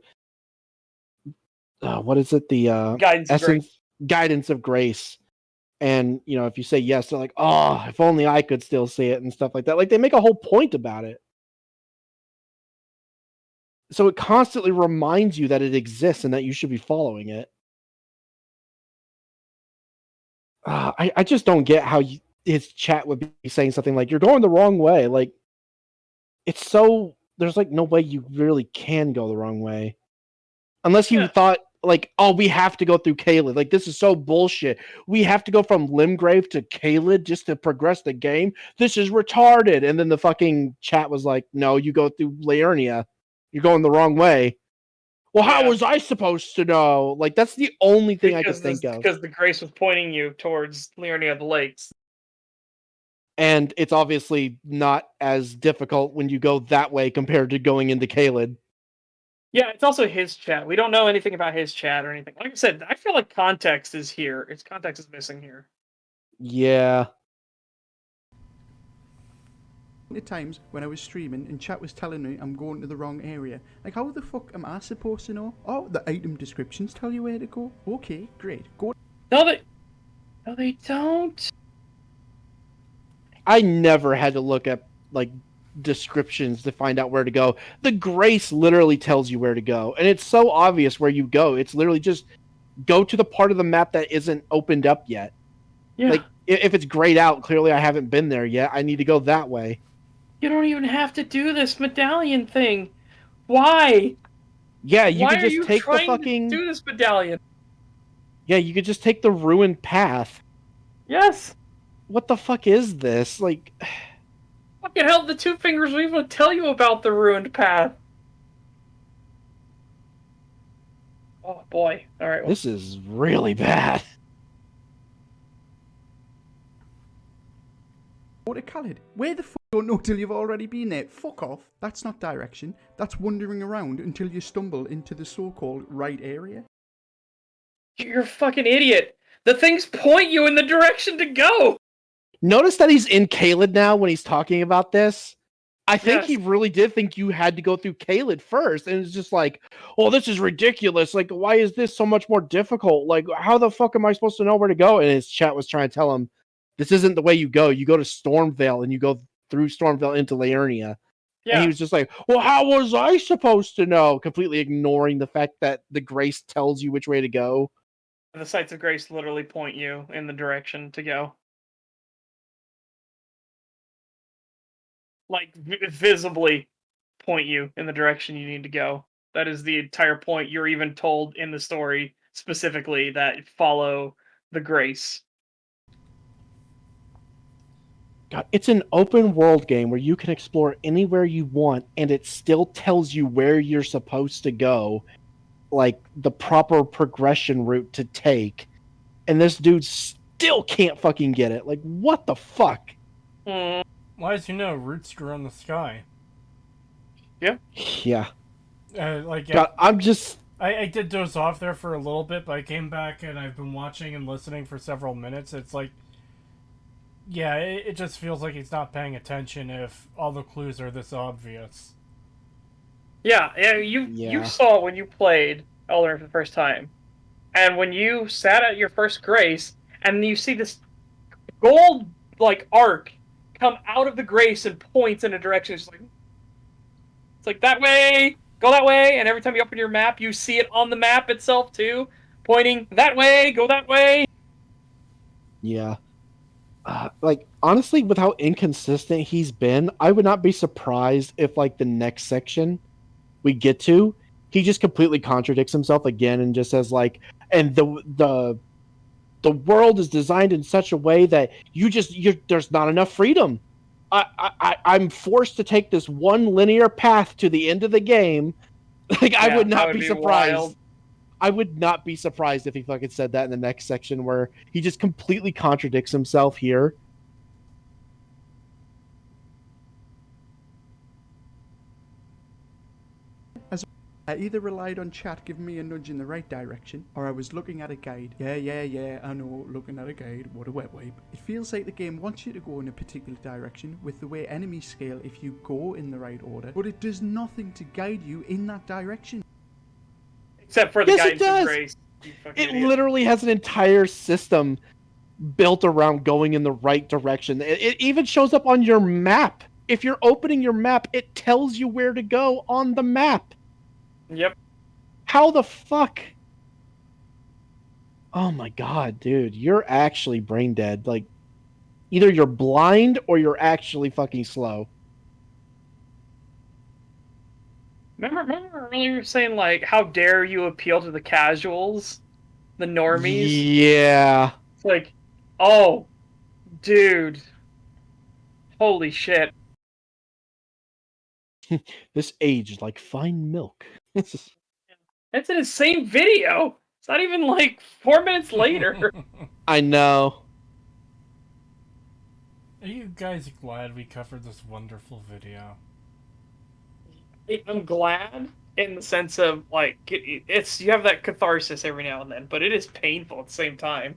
Speaker 2: what is it? The
Speaker 3: Guidance of grace.
Speaker 2: guidance of grace?" And, you know, if you say yes, they're like, oh, if only I could still see it and stuff like that. Like, they make a whole point about it. So it constantly reminds you that it exists and that you should be following it. I just don't get how his chat would be saying something like, you're going the wrong way. Like, it's so... There's, like, no way you really can go the wrong way. Unless you thought, like, oh, we have to go through Caelid. Like, this is so bullshit. We have to go from Limgrave to Caelid just to progress the game. This is retarded. And then the fucking chat was like, no, you go through Liurnia. You're going the wrong way. Well, how was I supposed to know? Like, that's the only thing I could think of.
Speaker 3: Because the grace was pointing you towards Liurnia of the Lakes.
Speaker 2: And it's obviously not as difficult when you go that way compared to going into Caelid.
Speaker 3: Yeah, it's also his chat. We don't know anything about his chat or anything. Like I said, I feel like context is here. Its context is missing here.
Speaker 2: Yeah.
Speaker 4: At times when I was streaming and chat was telling me I'm going to the wrong area. Like, how the fuck am I supposed to know? Oh, the item descriptions tell you where to go. Okay, great. Go.
Speaker 3: No, they don't.
Speaker 2: I never had to look at, like, descriptions to find out where to go. The Grace literally tells you where to go, and it's so obvious where you go. It's literally just go to the part of the map that isn't opened up yet.
Speaker 3: Yeah.
Speaker 2: Like, if it's grayed out, clearly I haven't been there yet. I need to go that way.
Speaker 3: You don't even have to do this medallion thing. Why?
Speaker 2: Yeah, you
Speaker 3: Why
Speaker 2: could just
Speaker 3: are you
Speaker 2: take the
Speaker 3: trying
Speaker 2: fucking...
Speaker 3: to do this medallion?
Speaker 2: Yeah, you could just take the ruined path.
Speaker 3: Yes.
Speaker 2: What the fuck is this? Like...
Speaker 3: Fucking hell, the Two Fingers Weave will tell you about the ruined path. Oh boy. Alright. Well.
Speaker 2: This is really bad.
Speaker 4: Go to Khalid. Where the fuck don't know till you've already been there? Fuck off. That's not direction. That's wandering around until you stumble into the so-called right area.
Speaker 3: You're a fucking idiot. The things point you in the direction to go.
Speaker 2: Notice that he's in Caelid now when he's talking about this. I think
Speaker 3: Yes.
Speaker 2: he really did think you had to go through Caelid first. And it's just like, oh, this is ridiculous. Like, why is this so much more difficult? Like, how the fuck am I supposed to know where to go? And his chat was trying to tell him, this isn't the way you go. You go to Stormvale and you go through Stormvale into Liurnia.
Speaker 3: Yeah.
Speaker 2: And he was just like, well, how was I supposed to know? Completely ignoring the fact that the Grace tells you which way to go.
Speaker 3: The Sights of Grace literally point you in the direction to go. Like, visibly point you in the direction you need to go. That is the entire point. You're even told in the story specifically that follow the Grace.
Speaker 2: God, it's an open world game where you can explore anywhere you want and it still tells you where you're supposed to go, like the proper progression route to take. And this dude still can't fucking get it. Like, what the fuck?
Speaker 3: Mm.
Speaker 1: Why, as you know, roots grow in the sky.
Speaker 3: Yeah.
Speaker 2: Yeah.
Speaker 1: God,
Speaker 2: I'm just...
Speaker 1: I did doze off there for a little bit, but I came back and I've been watching and listening for several minutes. It's like... Yeah, it just feels like he's not paying attention if all the clues are this obvious.
Speaker 3: Yeah, you saw when you played Elden Ring for the first time. And when you sat at your first Grace, and you see this gold, like, arc come out of the Grace and points in a direction, it's like, that way, go that way, and every time you open your map, you see it on the map itself, too, pointing that way, go that way.
Speaker 2: Yeah. Like, honestly, with how inconsistent he's been, I would not be surprised if, like, the next section we get to, he just completely contradicts himself again and just says, like, and the world is designed in such a way that there's not enough freedom. I'm forced to take this one linear path to the end of the game. Like, yeah, I would not be surprised. Wild. I would not be surprised if he fucking said that in the next section where he just completely contradicts himself here.
Speaker 4: I either relied on chat giving me a nudge in the right direction, or I was looking at a guide. Yeah, I know, looking at a guide, what a wet wipe. It feels like the game wants you to go in a particular direction with the way enemies scale if you go in the right order, but it does nothing to guide you in that direction.
Speaker 3: Except for the guidance of Grace.
Speaker 2: It literally has an entire system built around going in the right direction. It even shows up on your map. If you're opening your map, it tells you where to go on the map.
Speaker 3: Yep.
Speaker 2: How the fuck? Oh my god, dude, you're actually brain dead. Like, either you're blind or you're actually fucking slow.
Speaker 3: Remember earlier you were saying, like, how dare you appeal to the casuals? The normies?
Speaker 2: Yeah.
Speaker 3: It's like, oh, dude. Holy shit.
Speaker 2: This aged like fine milk.
Speaker 3: It's in the same video. It's not even like 4 minutes later.
Speaker 2: I know.
Speaker 1: Are you guys glad we covered this wonderful video?
Speaker 3: I'm glad in the sense of, like, it's you have that catharsis every now and then, but it is painful at the same time.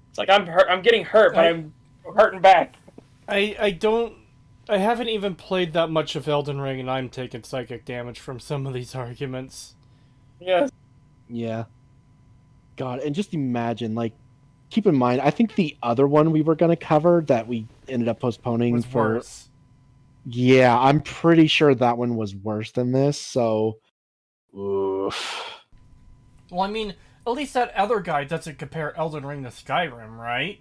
Speaker 3: It's like I'm hurt, I'm getting hurt, but I'm hurting back.
Speaker 1: I haven't even played that much of Elden Ring, and I'm taking psychic damage from some of these arguments.
Speaker 3: Yes.
Speaker 2: Yeah. God, and just imagine, like, keep in mind, I think the other one we were going to cover that we ended up postponing
Speaker 1: Was
Speaker 2: for.
Speaker 1: worse.
Speaker 2: Yeah, I'm pretty sure that one was worse than this, so. Oof.
Speaker 1: Well, I mean, at least that other guy doesn't compare Elden Ring to Skyrim, right?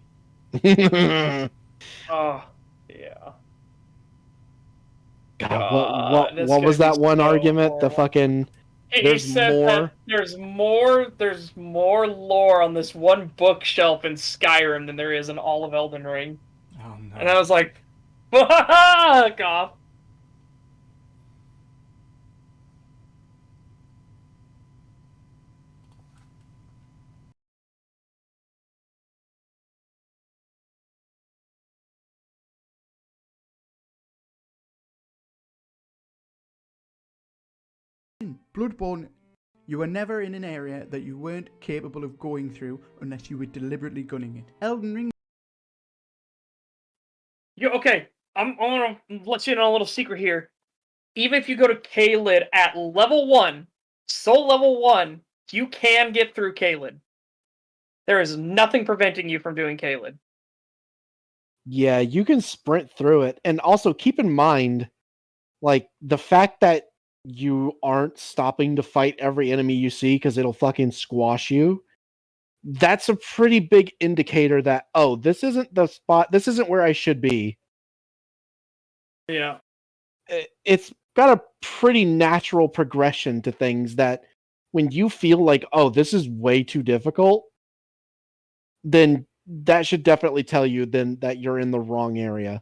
Speaker 3: Oh, yeah.
Speaker 2: God,
Speaker 3: That's
Speaker 2: what
Speaker 3: gonna
Speaker 2: was
Speaker 3: be
Speaker 2: that one
Speaker 3: so
Speaker 2: argument? The
Speaker 3: horrible.
Speaker 2: fucking.
Speaker 3: He
Speaker 2: There's
Speaker 3: said
Speaker 2: more.
Speaker 3: that there's more lore on this one bookshelf in Skyrim than there is in all of Elden Ring.
Speaker 1: Oh no.
Speaker 3: And I was like, fuck off.
Speaker 4: Bloodborne, you were never in an area that you weren't capable of going through unless you were deliberately gunning it. Elden Ring.
Speaker 3: Okay, I'm gonna let you in on a little secret here. Even if you go to Caelid at level 1, soul level 1, you can get through Caelid. There is nothing preventing you from doing Caelid.
Speaker 2: Yeah, you can sprint through it. And also keep in mind, like, the fact that you aren't stopping to fight every enemy you see because it'll fucking squash you. That's a pretty big indicator that, oh, this isn't the spot, this isn't where I should be.
Speaker 3: Yeah.
Speaker 2: It's got a pretty natural progression to things that when you feel like, oh, this is way too difficult, then that should definitely tell you then that you're in the wrong area.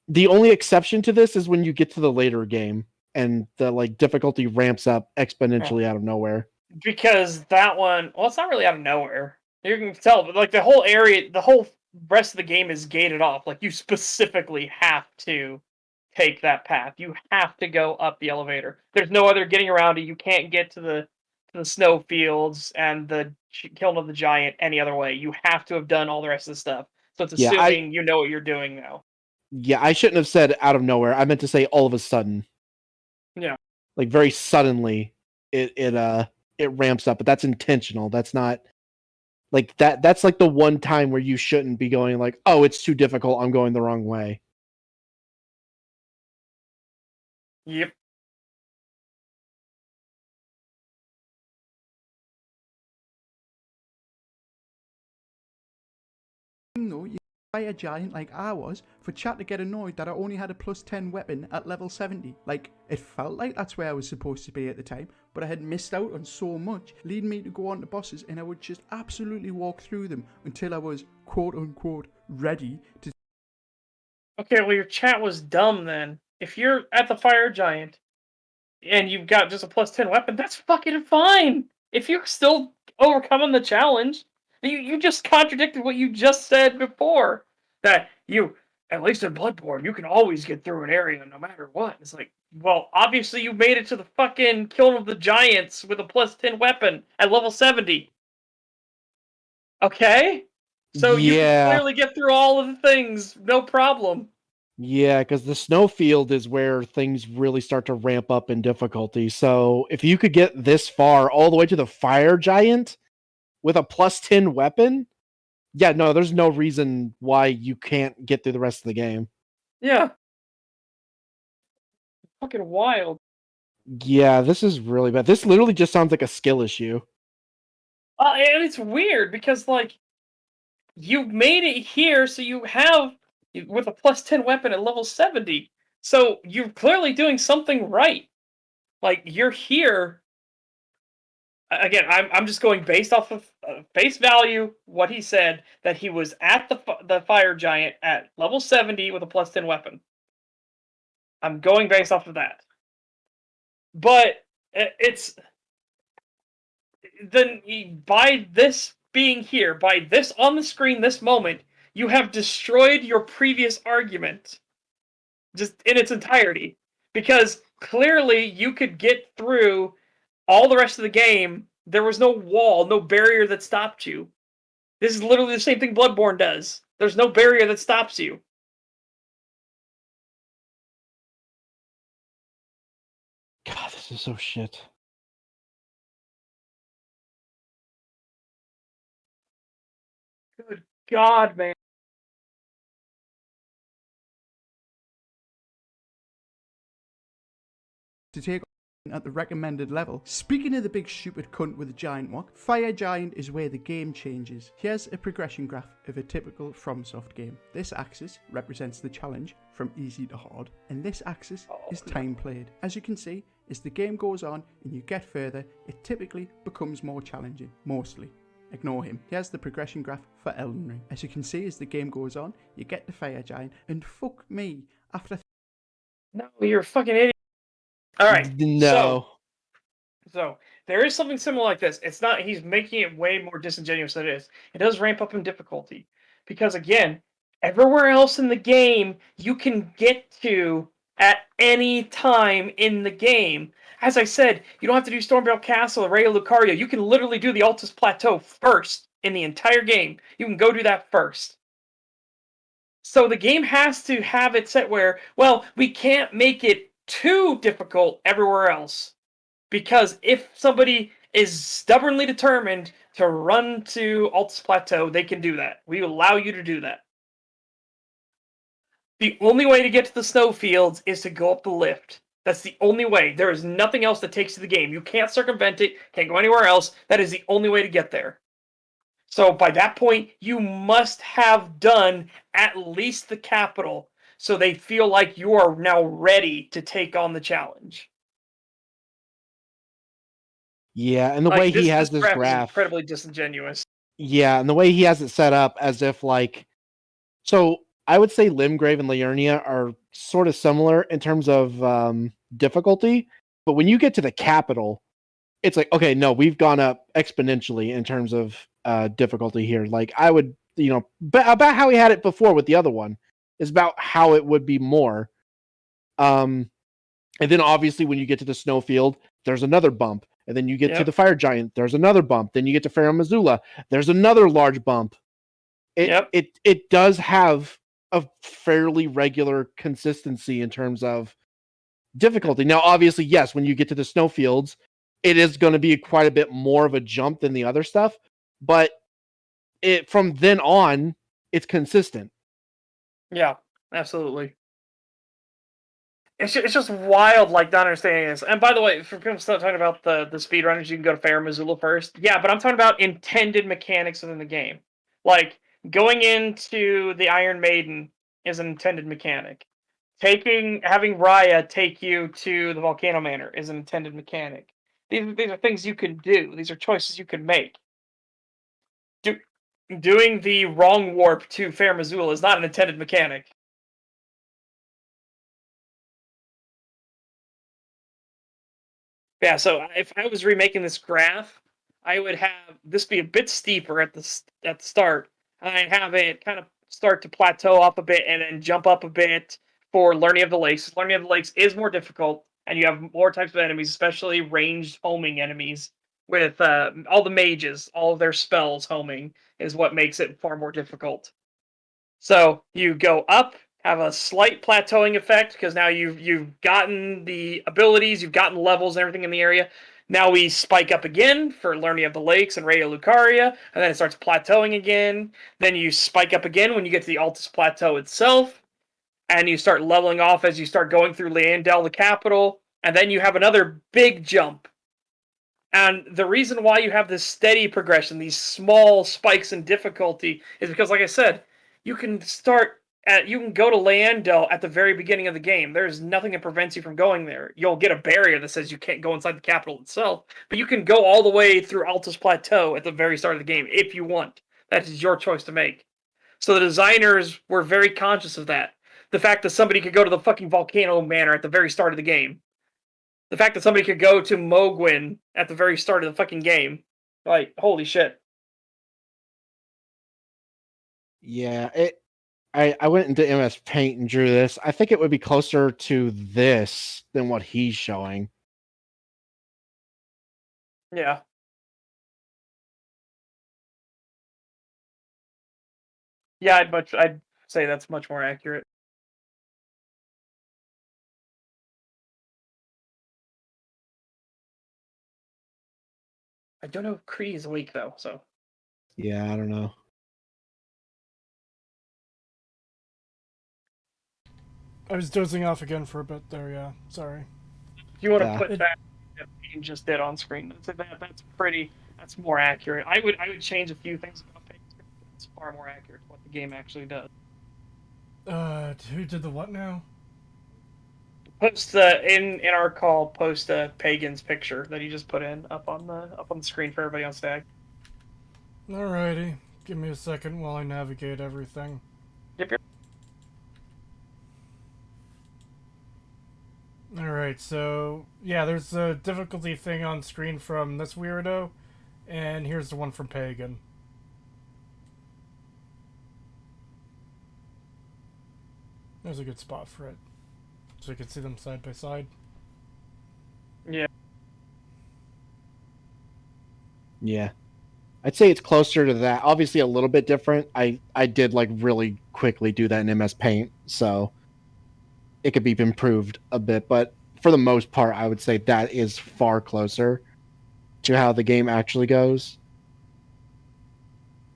Speaker 2: The only exception to this is when you get to the later game and the like difficulty ramps up exponentially out of nowhere.
Speaker 3: Because that one, well, it's not really out of nowhere. You can tell, but like the whole area, the whole rest of the game is gated off. Like you specifically have to take that path. You have to go up the elevator. There's no other getting around it. You can't get to the snow fields and the kiln of the giant any other way. You have to have done all the rest of the stuff. So it's
Speaker 2: Yeah,
Speaker 3: assuming you know what you're doing now.
Speaker 2: Yeah, I shouldn't have said out of nowhere. I meant to say all of a sudden.
Speaker 3: Yeah.
Speaker 2: Like very suddenly it ramps up, but that's intentional. That's not like that's like the one time where you shouldn't be going like, "Oh, it's too difficult. I'm going the wrong way."
Speaker 3: Yep.
Speaker 4: Though, you fight a giant like I was for chat to get annoyed that I only had a +10 weapon at level 70. Like, it felt like that's where I was supposed to be at the time, but I had missed out on so much, leading me to go on to bosses, and I would just absolutely walk through them until I was quote unquote ready to.
Speaker 3: Okay, well your chat was dumb then. If you're at the fire giant and you've got just a +10 weapon, that's fucking fine. If you're still overcoming the challenge, you just contradicted what you just said before. That you, at least in Bloodborne, you can always get through an area no matter what. It's like, well, obviously you made it to the fucking kiln of the giants with a +10 weapon at level 70. Okay? So you can
Speaker 2: Yeah.
Speaker 3: clearly get through all of the things, no problem.
Speaker 2: Yeah, because the snowfield is where things really start to ramp up in difficulty. So if you could get this far, all the way to the fire giant with a +10 weapon, Yeah, no, there's no reason why you can't get through the rest of the game.
Speaker 3: Yeah. Fucking wild.
Speaker 2: Yeah, this is really bad. This literally just sounds like a skill issue.
Speaker 3: And it's weird because, like, you made it here, so you have with a +10 weapon at level 70. So you're clearly doing something right. Like, you're here. Again, I'm just going based off of face value. What he said, that he was at the fire giant at level 70 with a +10 weapon. I'm going based off of that. But it's then by this being here, by this on the screen, this moment, you have destroyed your previous argument, just in its entirety. Because clearly you could get through all the rest of the game. There was no wall, no barrier that stopped you. This is literally the same thing Bloodborne does. There's no barrier that stops you.
Speaker 2: God, this is so shit.
Speaker 3: Good God, man.
Speaker 4: To take at the recommended level. Speaking of the big stupid cunt with a giant wok, Fire Giant is where the game changes. Here's a progression graph of a typical FromSoft game. This axis represents the challenge from easy to hard, and this axis is time played. As you can see, as the game goes on and you get further, it typically becomes more challenging, mostly. Ignore him. Here's the progression graph for Elden Ring. As you can see, as the game goes on, you get the Fire Giant, and fuck me, after...
Speaker 3: No, you're a fucking idiot. Alright,
Speaker 2: No.
Speaker 3: So there is something similar like this. It's not, he's making it way more disingenuous than it is. It does ramp up in difficulty. Because again, everywhere else in the game you can get to at any time in the game. As I said, you don't have to do Stormveil Castle or Raya Lucario. You can literally do the Altus Plateau first in the entire game. You can go do that first. So the game has to have it set where, well, we can't make it too difficult everywhere else. Because if somebody is stubbornly determined to run to Altus Plateau, they can do that. We allow you to do that. The only way to get to the snowfields is to go up the lift. That's the only way. There is nothing else that takes you to the game. You can't circumvent it, can't go anywhere else. That is the only way to get there. So by that point, you must have done at least the capital, so they feel like you are now ready to take on the challenge.
Speaker 2: Yeah, and the way he has this
Speaker 3: graph
Speaker 2: graph.
Speaker 3: is incredibly disingenuous.
Speaker 2: Yeah, and the way he has it set up as if like, so I would say Limgrave and Liurnia are sort of similar in terms of difficulty, but when you get to the capital, it's like, okay, no, we've gone up exponentially in terms of difficulty here. Like I would, about how he had it before with the other one is about how it would be more. And then obviously when you get to the snowfield, there's another bump. And then you get to the fire giant, there's another bump. Then you get to Farum Azula, there's another large bump. It does have a fairly regular consistency in terms of difficulty. Now, obviously, yes, when you get to the snowfields, it is going to be quite a bit more of a jump than the other stuff, but from then on, it's consistent.
Speaker 3: Yeah, absolutely. It's just wild, like, not understanding this. And by the way, for people still talking about the speedrunners, you can go to Farum Azula first. Yeah, but I'm talking about intended mechanics within the game. Like, going into the Iron Maiden is an intended mechanic. Having Raya take you to the Volcano Manor is an intended mechanic. These are things you can do. These are choices you can make. Doing the wrong warp to Farum Azula is not an intended mechanic. Yeah, so if I was remaking this graph, I would have this be a bit steeper at the start, and I'd have it kind of start to plateau up a bit and then jump up a bit for Learning of the Lakes. Learning of the Lakes is more difficult, and you have more types of enemies, especially ranged homing enemies. With all the mages, all of their spells homing is what makes it far more difficult. So you go up, have a slight plateauing effect because now you've gotten the abilities, you've gotten levels and everything in the area. Now we spike up again for learning of the lakes and Radio Lucaria, and then it starts plateauing again. Then you spike up again when you get to the Altus Plateau itself, and you start leveling off as you start going through Leandel, the capital, and then you have another big jump. And the reason why you have this steady progression, these small spikes in difficulty, is because, like I said, you can go to Leandel at the very beginning of the game. There's nothing that prevents you from going there. You'll get a barrier that says you can't go inside the capital itself, but you can go all the way through Altus Plateau at the very start of the game if you want. That is your choice to make. So the designers were very conscious of that. The fact that somebody could go to the fucking Volcano Manor at the very start of the game. The fact that somebody could go to Mogwin at the very start of the fucking game. Like, holy shit.
Speaker 2: Yeah, I went into MS Paint and drew this. I think it would be closer to this than what he's showing.
Speaker 3: Yeah. Yeah, I'd say that's much more accurate. I don't know if Kree's weak though, so.
Speaker 2: Yeah, I don't know.
Speaker 1: I was dozing off again for a bit there, yeah. Sorry.
Speaker 3: If you want to
Speaker 2: Yeah.
Speaker 3: put that Payne just did on screen, that's more accurate. I would change a few things about Payne. It's far more accurate to what the game actually does.
Speaker 1: Who did the what now?
Speaker 3: Post in our call, post Pagan's picture that he just put in up on the screen for everybody on Stag.
Speaker 1: Alrighty. Give me a second while I navigate everything.
Speaker 3: Yep.
Speaker 1: Alright, so yeah, there's a difficulty thing on screen from this weirdo, and here's the one from Pagan. There's a good spot for it. So you can see them side by side.
Speaker 3: Yeah.
Speaker 2: Yeah. I'd say it's closer to that. Obviously a little bit different. I did like really quickly do that in MS Paint, so it could be improved a bit, but for the most part I would say that is far closer to how the game actually goes.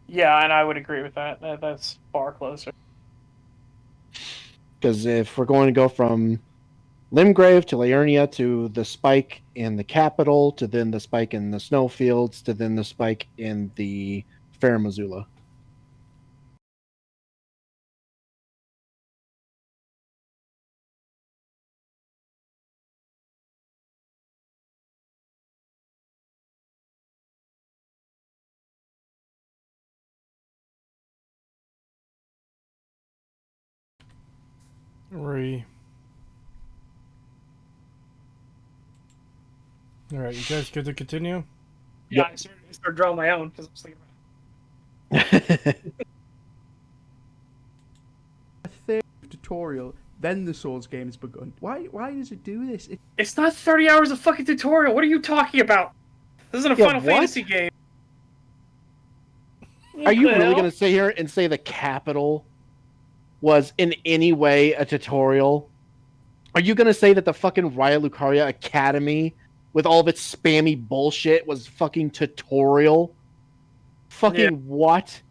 Speaker 3: Yeah, and I would agree with that. That's far closer.
Speaker 2: Because if we're going to go from Limgrave to Liurnia to the spike in the capital to then the spike in the snowfields to then the spike in the Fair Missoula.
Speaker 1: Alright, you guys good to continue?
Speaker 3: Yeah,
Speaker 2: Yep.
Speaker 3: I started drawing my own because I was thinking about it.
Speaker 4: A third tutorial, then the Souls game has begun. Why does it do this?
Speaker 3: It's not 30 hours of fucking tutorial. What are you talking about? This isn't a Final Fantasy game.
Speaker 2: Are you
Speaker 3: What the
Speaker 2: really
Speaker 3: hell?
Speaker 2: going to sit here and say the capital was in any way a tutorial? Are you going to say that the fucking Raya Lucaria Academy with all of its spammy bullshit was fucking tutorial? Fucking what?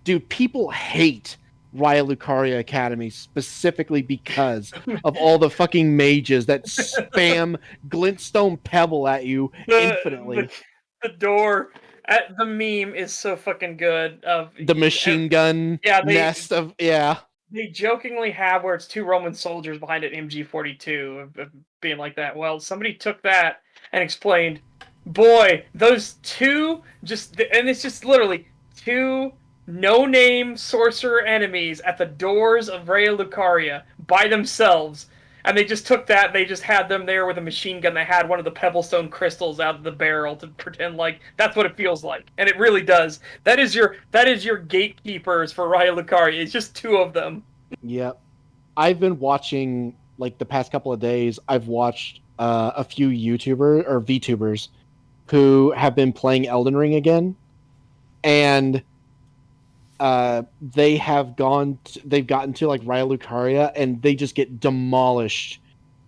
Speaker 2: Dude, people hate Raya Lucaria Academy specifically because of all the fucking mages that spam Glintstone Pebble at you infinitely.
Speaker 3: The door at the meme is so fucking good. Of
Speaker 2: The machine gun nest of
Speaker 3: They jokingly have where it's two Roman soldiers behind an MG42 of being like that. Well, somebody took that and explained, boy, those two and it's just literally two no-name sorcerer enemies at the doors of Raya Lucaria by themselves. And they just took that, they just had them there with a machine gun that had one of the Pebblestone crystals out of the barrel to pretend like that's what it feels like. And it really does. That is your gatekeepers for Raya Lucaria. It's just two of them.
Speaker 2: Yep. I've been watching, like, the past couple of days, I've watched a few YouTuber or VTubers who have been playing Elden Ring again. And they've gotten to like Raya Lucaria and they just get demolished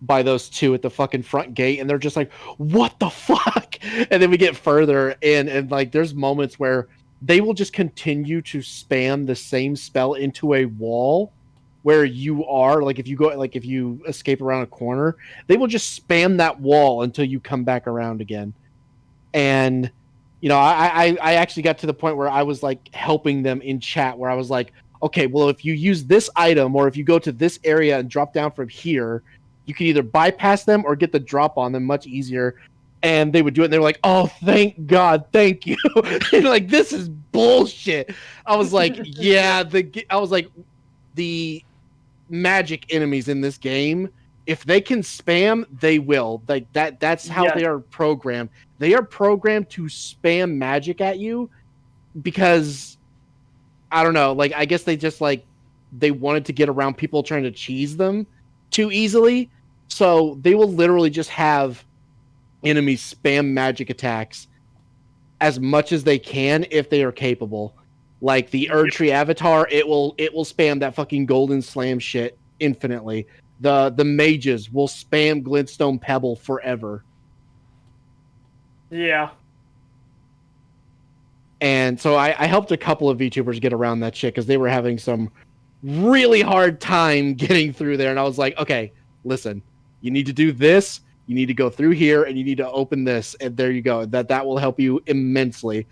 Speaker 2: by those two at the fucking front gate, and they're just like, what the fuck? And then we get further in, and like there's moments where they will just continue to spam the same spell into a wall where you are. Like if you escape around a corner, they will just spam that wall until you come back around again. And I actually got to the point where I was like helping them in chat, where I was like, okay, well, if you use this item, or if you go to this area and drop down from here, you can either bypass them or get the drop on them much easier. And they would do it, and they were like, oh, thank God, thank you. And like, this is bullshit. I was like, yeah, the magic enemies in this game, if they can spam, they will. Like that's how they are programmed. They are programmed to spam magic at you because I don't know, like I guess they just like they wanted to get around people trying to cheese them too easily. So they will literally just have enemies spam magic attacks as much as they can if they are capable. Like the Erdtree avatar, it will spam that fucking golden slam shit infinitely. The mages will spam glintstone pebble forever.
Speaker 3: Yeah.
Speaker 2: And so I helped a couple of VTubers get around that shit because they were having some really hard time getting through there. And I was like, okay, listen, you need to do this. You need to go through here, and you need to open this, and there you go. That will help you immensely.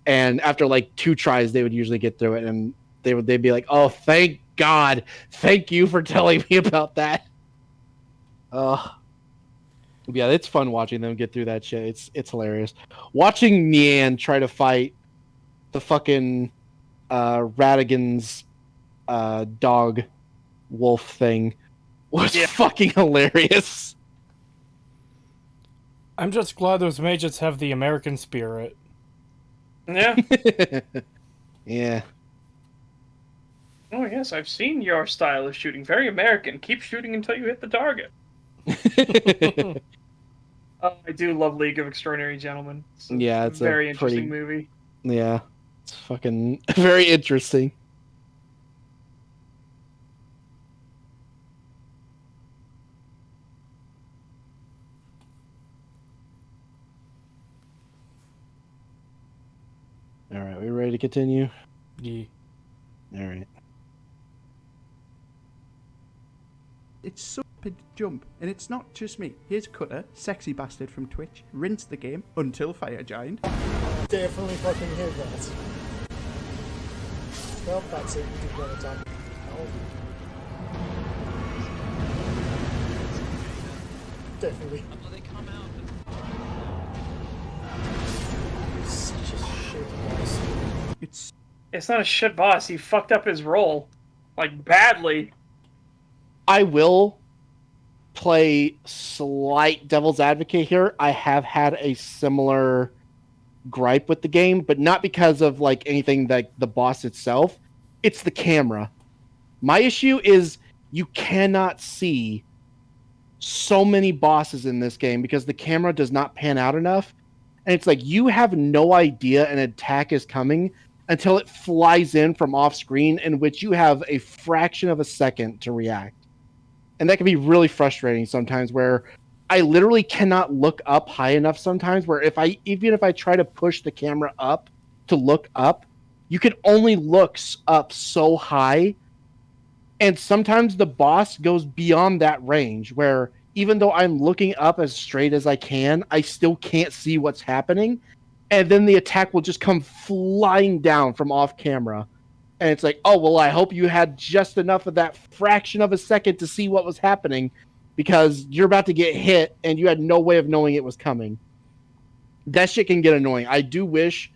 Speaker 2: And after like 2 tries, they would usually get through it, and they'd be like, "Oh, thank God! Thank you for telling me about that." Yeah, it's fun watching them get through that shit. It's hilarious. Watching Nian try to fight the fucking Radigan's dog wolf thing was fucking hilarious.
Speaker 1: I'm just glad those mages have the American spirit.
Speaker 3: Yeah.
Speaker 2: Yeah.
Speaker 3: Oh, yes, I've seen your style of shooting. Very American. Keep shooting until you hit the target. I do love League of Extraordinary Gentlemen. It's
Speaker 2: It's
Speaker 3: a very
Speaker 2: a
Speaker 3: interesting movie.
Speaker 2: Yeah, it's fucking very interesting. All right, we ready to continue?
Speaker 1: Yeah.
Speaker 2: All right.
Speaker 7: It's so stupid to jump, and it's not just me. Here's Cutter, sexy bastard from Twitch, rinsed the game until Fire Giant.
Speaker 5: Definitely fucking hear that. Well, that's it. You did want to talk. Definitely. Such a shit boss.
Speaker 3: It's not a shit boss. He fucked up his role. Like, badly.
Speaker 2: I will play slight devil's advocate here. I have had a similar gripe with the game, but not because of like anything like the boss itself. It's the camera. My issue is you cannot see so many bosses in this game because the camera does not pan out enough. And it's like you have no idea an attack is coming until it flies in from off screen, in which you have a fraction of a second to react. And that can be really frustrating sometimes, where I literally cannot look up high enough sometimes, where even if I try to push the camera up to look up, you can only look up so high. And sometimes the boss goes beyond that range, where even though I'm looking up as straight as I can, I still can't see what's happening. And then the attack will just come flying down from off camera. And it's like, oh, well, I hope you had just enough of that fraction of a second to see what was happening, because you're about to get hit and you had no way of knowing it was coming. That shit can get annoying. I do wish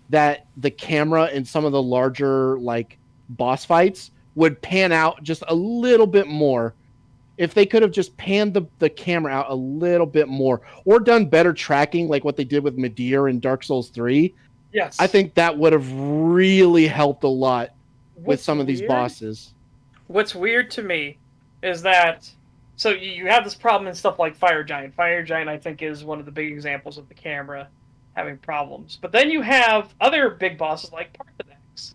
Speaker 2: that the camera in some of the larger like boss fights would pan out just a little bit more. If they could have just panned the camera out a little bit more, or done better tracking like what they did with Medeer in Dark Souls 3,
Speaker 3: Yes.
Speaker 2: I think that would have really helped a lot with some of these bosses.
Speaker 3: What's weird to me is that, so you have this problem in stuff like Fire Giant. Fire Giant, I think, is one of the big examples of the camera having problems. But then you have other big bosses like Parthenax.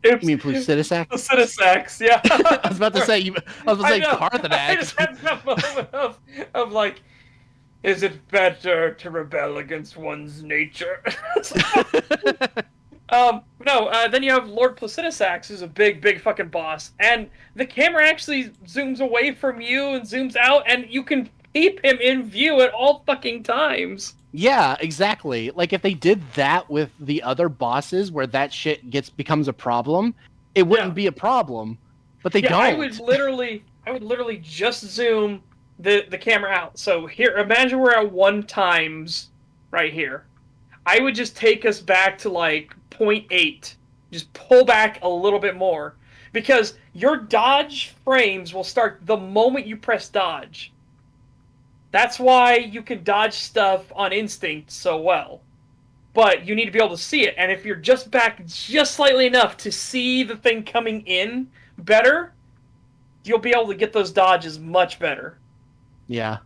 Speaker 3: Oops.
Speaker 2: You mean Placidusac?
Speaker 3: Placidusac, yeah.
Speaker 2: I was about to say Carthanac.
Speaker 3: I just had that moment of like, is it better to rebel against one's nature? No, then you have Lord Placidusac, who's a big fucking boss, and the camera actually zooms away from you and zooms out, and you can keep him in view at all fucking times.
Speaker 2: Yeah, exactly. Like if they did that with the other bosses where that shit becomes a problem, it wouldn't be a problem. But they don't.
Speaker 3: I would literally just zoom the camera out. So here, imagine we're at 1x right here. I would just take us back to like 0.8. Just pull back a little bit more. Because your dodge frames will start the moment you press dodge. That's why you can dodge stuff on instinct so well. But you need to be able to see it. And if you're just back just slightly enough to see the thing coming in better, you'll be able to get those dodges much better.
Speaker 2: Yeah.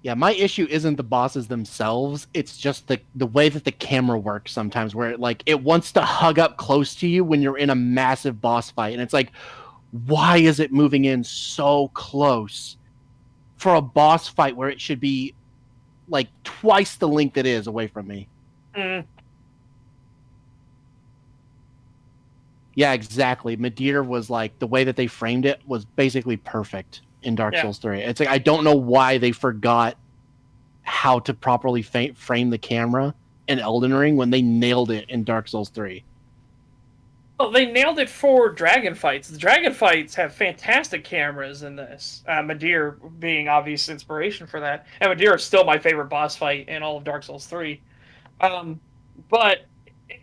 Speaker 2: Yeah, my issue isn't the bosses themselves. It's just the way that the camera works sometimes, where it wants to hug up close to you when you're in a massive boss fight, and it's like, why is it moving in so close for a boss fight where it should be like twice the length it is away from me? Yeah, exactly. Midir was like, the way that they framed it was basically perfect in Dark Souls 3. It's like, I don't know why they forgot how to properly frame the camera in Elden Ring when they nailed it in Dark Souls 3.
Speaker 3: Well, they nailed it for dragon fights. The dragon fights have fantastic cameras in this. Midir being obvious inspiration for that. And Midir is still my favorite boss fight in all of Dark Souls 3. But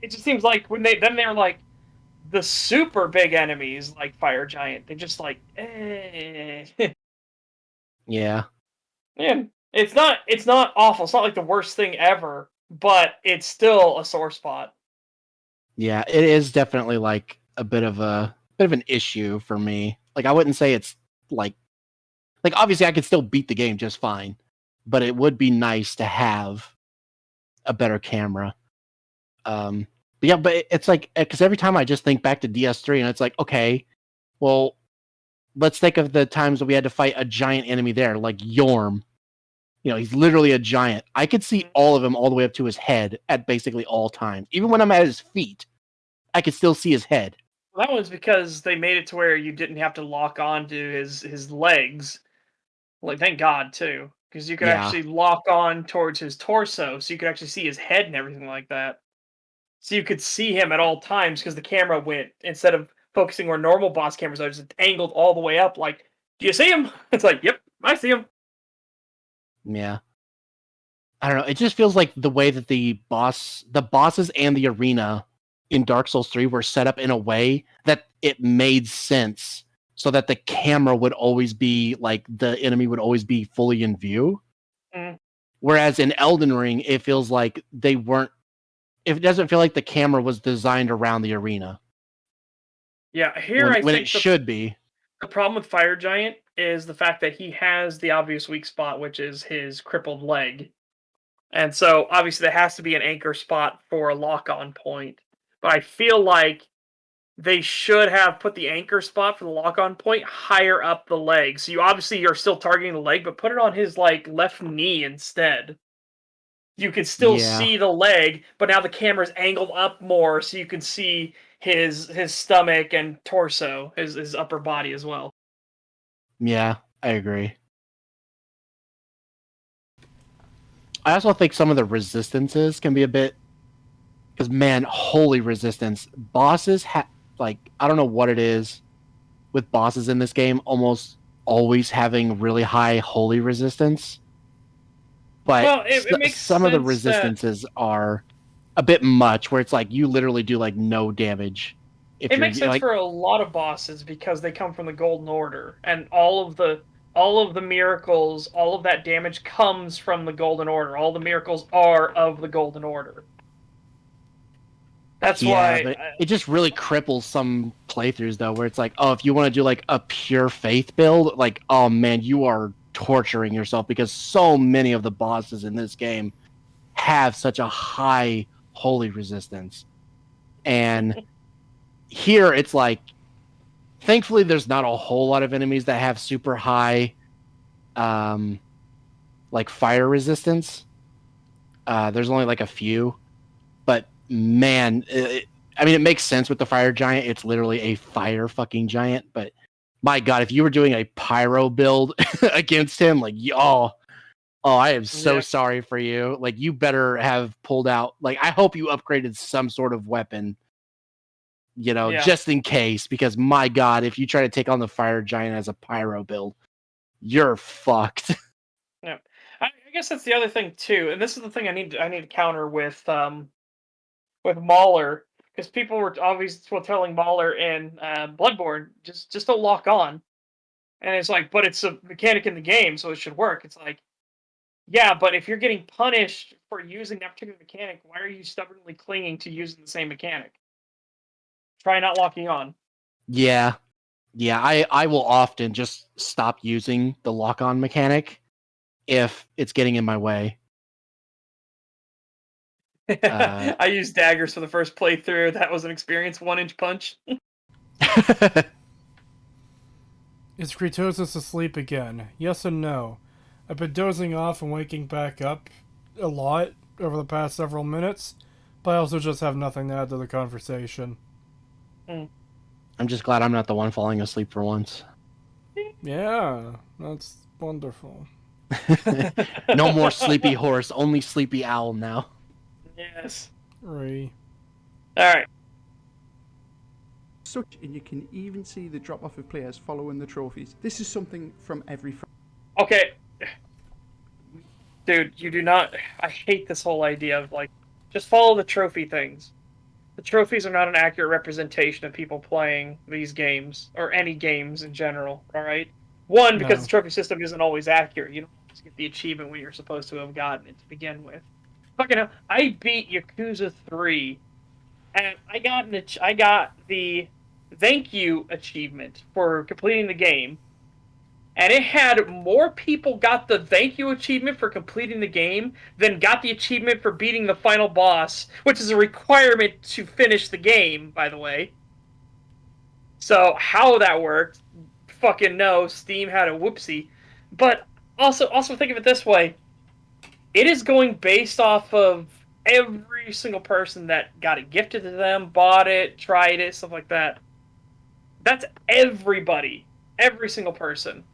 Speaker 3: it just seems like when they're like, the super big enemies like Fire Giant, they're just like, eh.
Speaker 2: Yeah.
Speaker 3: Yeah. It's not awful. It's not like the worst thing ever, but it's still a sore spot.
Speaker 2: Yeah, it is definitely like a bit of an issue for me. Like I wouldn't say it's like obviously I could still beat the game just fine, but it would be nice to have a better camera. But yeah, but it's like, because every time I just think back to DS3 and it's like, okay, well, let's think of the times that we had to fight a giant enemy there, like Yorm. You know, he's literally a giant. I could see all of him all the way up to his head at basically all times. Even when I'm at his feet, I could still see his head.
Speaker 3: Well, that was because they made it to where you didn't have to lock on to his legs. Like, thank God, too. Because you could actually lock on towards his torso, so you could actually see his head and everything like that. So you could see him at all times because the camera went, instead of focusing where normal boss cameras are, just angled all the way up. Like, do you see him? It's like, yep, I see him.
Speaker 2: Yeah. I don't know. It just feels like the way that the bosses and the arena in Dark Souls 3 were set up in a way that it made sense so that the camera would always be like, the enemy would always be fully in view. Whereas in Elden Ring, it feels like they weren't. It doesn't feel like the camera was designed around the arena.
Speaker 3: Yeah, here I think
Speaker 2: when it should be.
Speaker 3: The problem with Fire Giant is the fact that he has the obvious weak spot, which is his crippled leg. And so, obviously, there has to be an anchor spot for a lock-on point. But I feel like they should have put the anchor spot for the lock-on point higher up the leg. So you're still targeting the leg, but put it on his left knee instead. You can still see the leg, but now the camera's angled up more, so you can see his stomach and torso, his upper body as well.
Speaker 2: Yeah, I agree. I also think some of the resistances can be a bit, because man, holy resistance. Bosses I don't know what it is with bosses in this game, almost always having really high holy resistance. But
Speaker 3: well, it makes
Speaker 2: some of the resistances are a bit much, where it's like you literally do no damage.
Speaker 3: It makes sense for a lot of bosses because they come from the Golden Order, and all of the miracles, all of that damage comes from the Golden Order. All the miracles are of the Golden Order. That's why.
Speaker 2: But it just really cripples some playthroughs, though, where it's like, oh, if you want to do a pure faith build, oh man, you are torturing yourself, because so many of the bosses in this game have such a high holy resistance. And here it's like, thankfully there's not a whole lot of enemies that have super high like fire resistance. There's only like a few, but man, I mean, it makes sense with the fire giant. It's literally a fire fucking giant. But my god, if you were doing a pyro build against him, like, I am so sorry for you. Like, you better have pulled out. Like, I hope you upgraded some sort of weapon, just in case. Because my god, if you try to take on the fire giant as a pyro build, you're fucked.
Speaker 3: Yeah, I guess that's the other thing too, and this is the thing I need to counter with Mauler, because people were obviously telling Mauler in Bloodborne just don't lock on, and it's like, but it's a mechanic in the game, so it should work. It's like, yeah, but if you're getting punished for using that particular mechanic, why are you stubbornly clinging to using the same mechanic? Try not locking on.
Speaker 2: Yeah. I will often just stop using the lock-on mechanic if it's getting in my way.
Speaker 3: I used daggers for the first playthrough. That was an experience. 1-inch punch.
Speaker 1: Is Creetosis asleep again? Yes and no. I've been dozing off and waking back up a lot over the past several minutes, but I also just have nothing to add to the conversation.
Speaker 2: I'm just glad I'm not the one falling asleep for once.
Speaker 1: Yeah, that's wonderful.
Speaker 2: No more sleepy horse, only sleepy owl now.
Speaker 3: Yes.
Speaker 1: Right.
Speaker 3: Alright.
Speaker 7: Such, and you can even see the drop off of players following the trophies. This is something from every.
Speaker 3: Okay. Dude, you do not. I hate this whole idea of, like, just follow the trophy things. The trophies are not an accurate representation of people playing these games, or any games in general, alright? One, because the trophy system isn't always accurate. You don't always get the achievement when you're supposed to have gotten it to begin with. Fucking hell, I beat Yakuza 3, and I got the thank you achievement for completing the game, and it had more people got the thank you achievement for completing the game than got the achievement for beating the final boss, which is a requirement to finish the game, by the way. So how that worked, fucking no. Steam had a whoopsie. But also think of it this way. It is going based off of every single person that got it gifted to them, bought it, tried it, stuff like that. That's everybody. Every single person.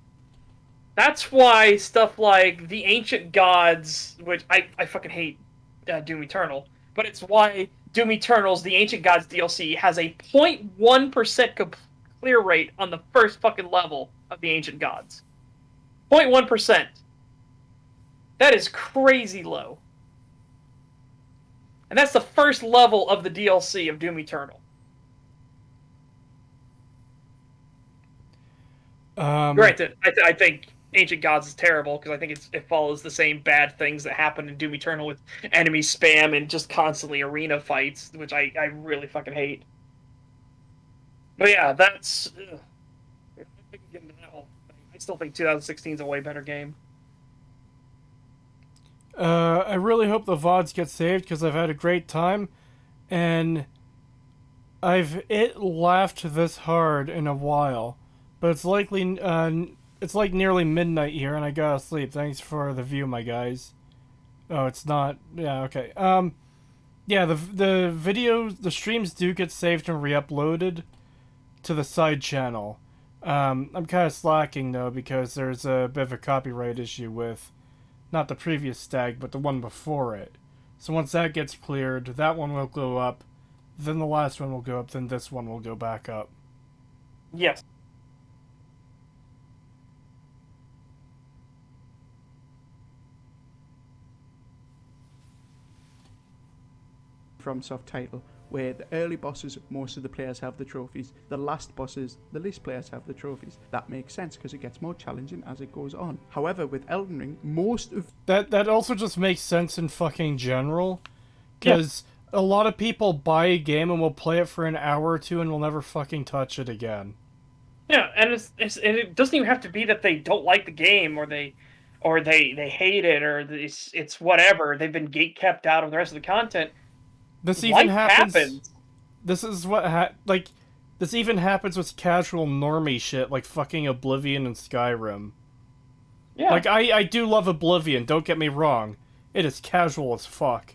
Speaker 3: That's why stuff like the Ancient Gods, which I fucking hate Doom Eternal, but it's why Doom Eternal's The Ancient Gods DLC has a 0.1% clear rate on the first fucking level of the Ancient Gods. 0.1%. That is crazy low. And that's the first level of the DLC of Doom Eternal. Granted, I think Ancient Gods is terrible because I think it follows the same bad things that happen in Doom Eternal with enemy spam and just constantly arena fights, which I really fucking hate. But yeah, that's... I still think 2016 is a way better game.
Speaker 1: I really hope the VODs get saved because I've had a great time, and I've laughed this hard in a while, but it's likely it's like nearly midnight here, and I gotta sleep. Thanks for the view, my guys. Oh, it's not. Yeah, okay. Yeah, the videos, the streams do get saved and re-uploaded to the side channel. I'm kind of slacking though because there's a bit of a copyright issue with not the previous STAG, but the one before it. So once that gets cleared, that one will go up, then the last one will go up, then this one will go back up.
Speaker 3: Yes.
Speaker 7: FromSoft title, where the early bosses, most of the players have the trophies. The last bosses, the least players have the trophies. That makes sense because it gets more challenging as it goes on. However, with Elden Ring, most of...
Speaker 1: That also just makes sense in fucking general, because a lot of people buy a game and will play it for an hour or two and will never fucking touch it again.
Speaker 3: Yeah, and it doesn't even have to be that they don't like the game or they hate it or it's whatever. They've been gate kept out of the rest of the content.
Speaker 1: This even happens. this is what like this even happens with casual normie shit like fucking Oblivion and Skyrim.
Speaker 3: Yeah.
Speaker 1: Like I do love Oblivion, don't get me wrong. It is casual as fuck.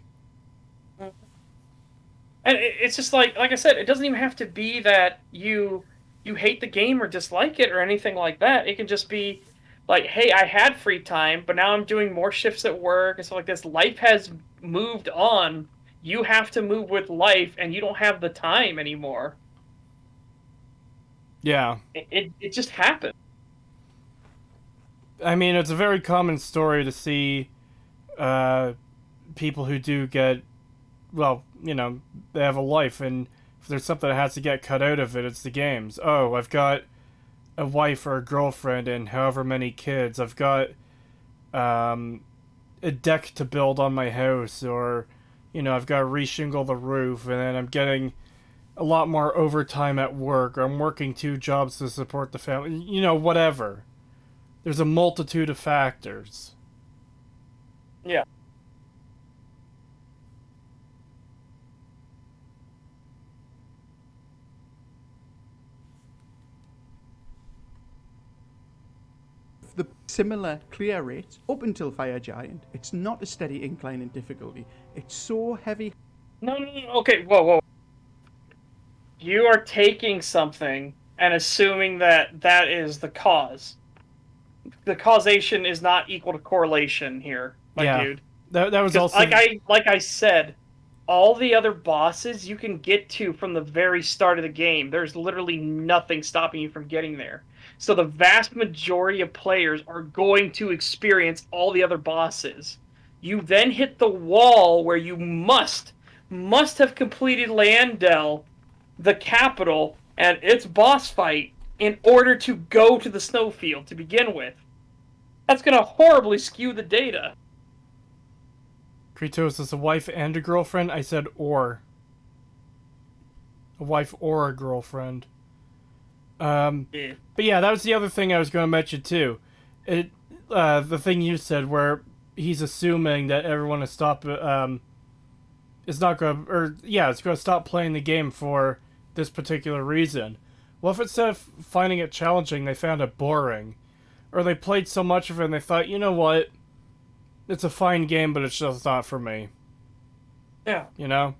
Speaker 3: And it's just like I said, it doesn't even have to be that you hate the game or dislike it or anything like that. It can just be like, hey, I had free time, but now I'm doing more shifts at work and stuff like this. Life has moved on. You have to move with life, and you don't have the time anymore.
Speaker 1: Yeah.
Speaker 3: It just happened.
Speaker 1: I mean, it's a very common story to see people who do get, well, you know, they have a life, and if there's something that has to get cut out of it, it's the games. Oh, I've got a wife or a girlfriend and however many kids. I've got a deck to build on my house, or, you know, I've got to reshingle the roof, and then I'm getting a lot more overtime at work, or I'm working 2 jobs to support the family. You know, whatever. There's a multitude of factors.
Speaker 3: Yeah.
Speaker 7: The similar clear rates up until Fire Giant. It's not a steady incline in difficulty. It's so heavy.
Speaker 3: No. Okay, whoa. You are taking something and assuming that that is the cause. The causation is not equal to correlation here, my dude.
Speaker 1: That was also
Speaker 3: like I said, all the other bosses you can get to from the very start of the game. There's literally nothing stopping you from getting there. So the vast majority of players are going to experience all the other bosses. You then hit the wall where you must have completed Landel, the capital, and its boss fight in order to go to the snowfield to begin with. That's going to horribly skew the data.
Speaker 1: Creetosis, a wife and a girlfriend? I said or. A wife or a girlfriend.
Speaker 3: Yeah.
Speaker 1: But yeah, that was the other thing I was going to mention too. The thing you said where he's assuming that everyone is it's going to stop playing the game for this particular reason. Well, if instead of finding it challenging, they found it boring, or they played so much of it and they thought, you know what, it's a fine game, but it's just not for me.
Speaker 3: Yeah.
Speaker 1: You know?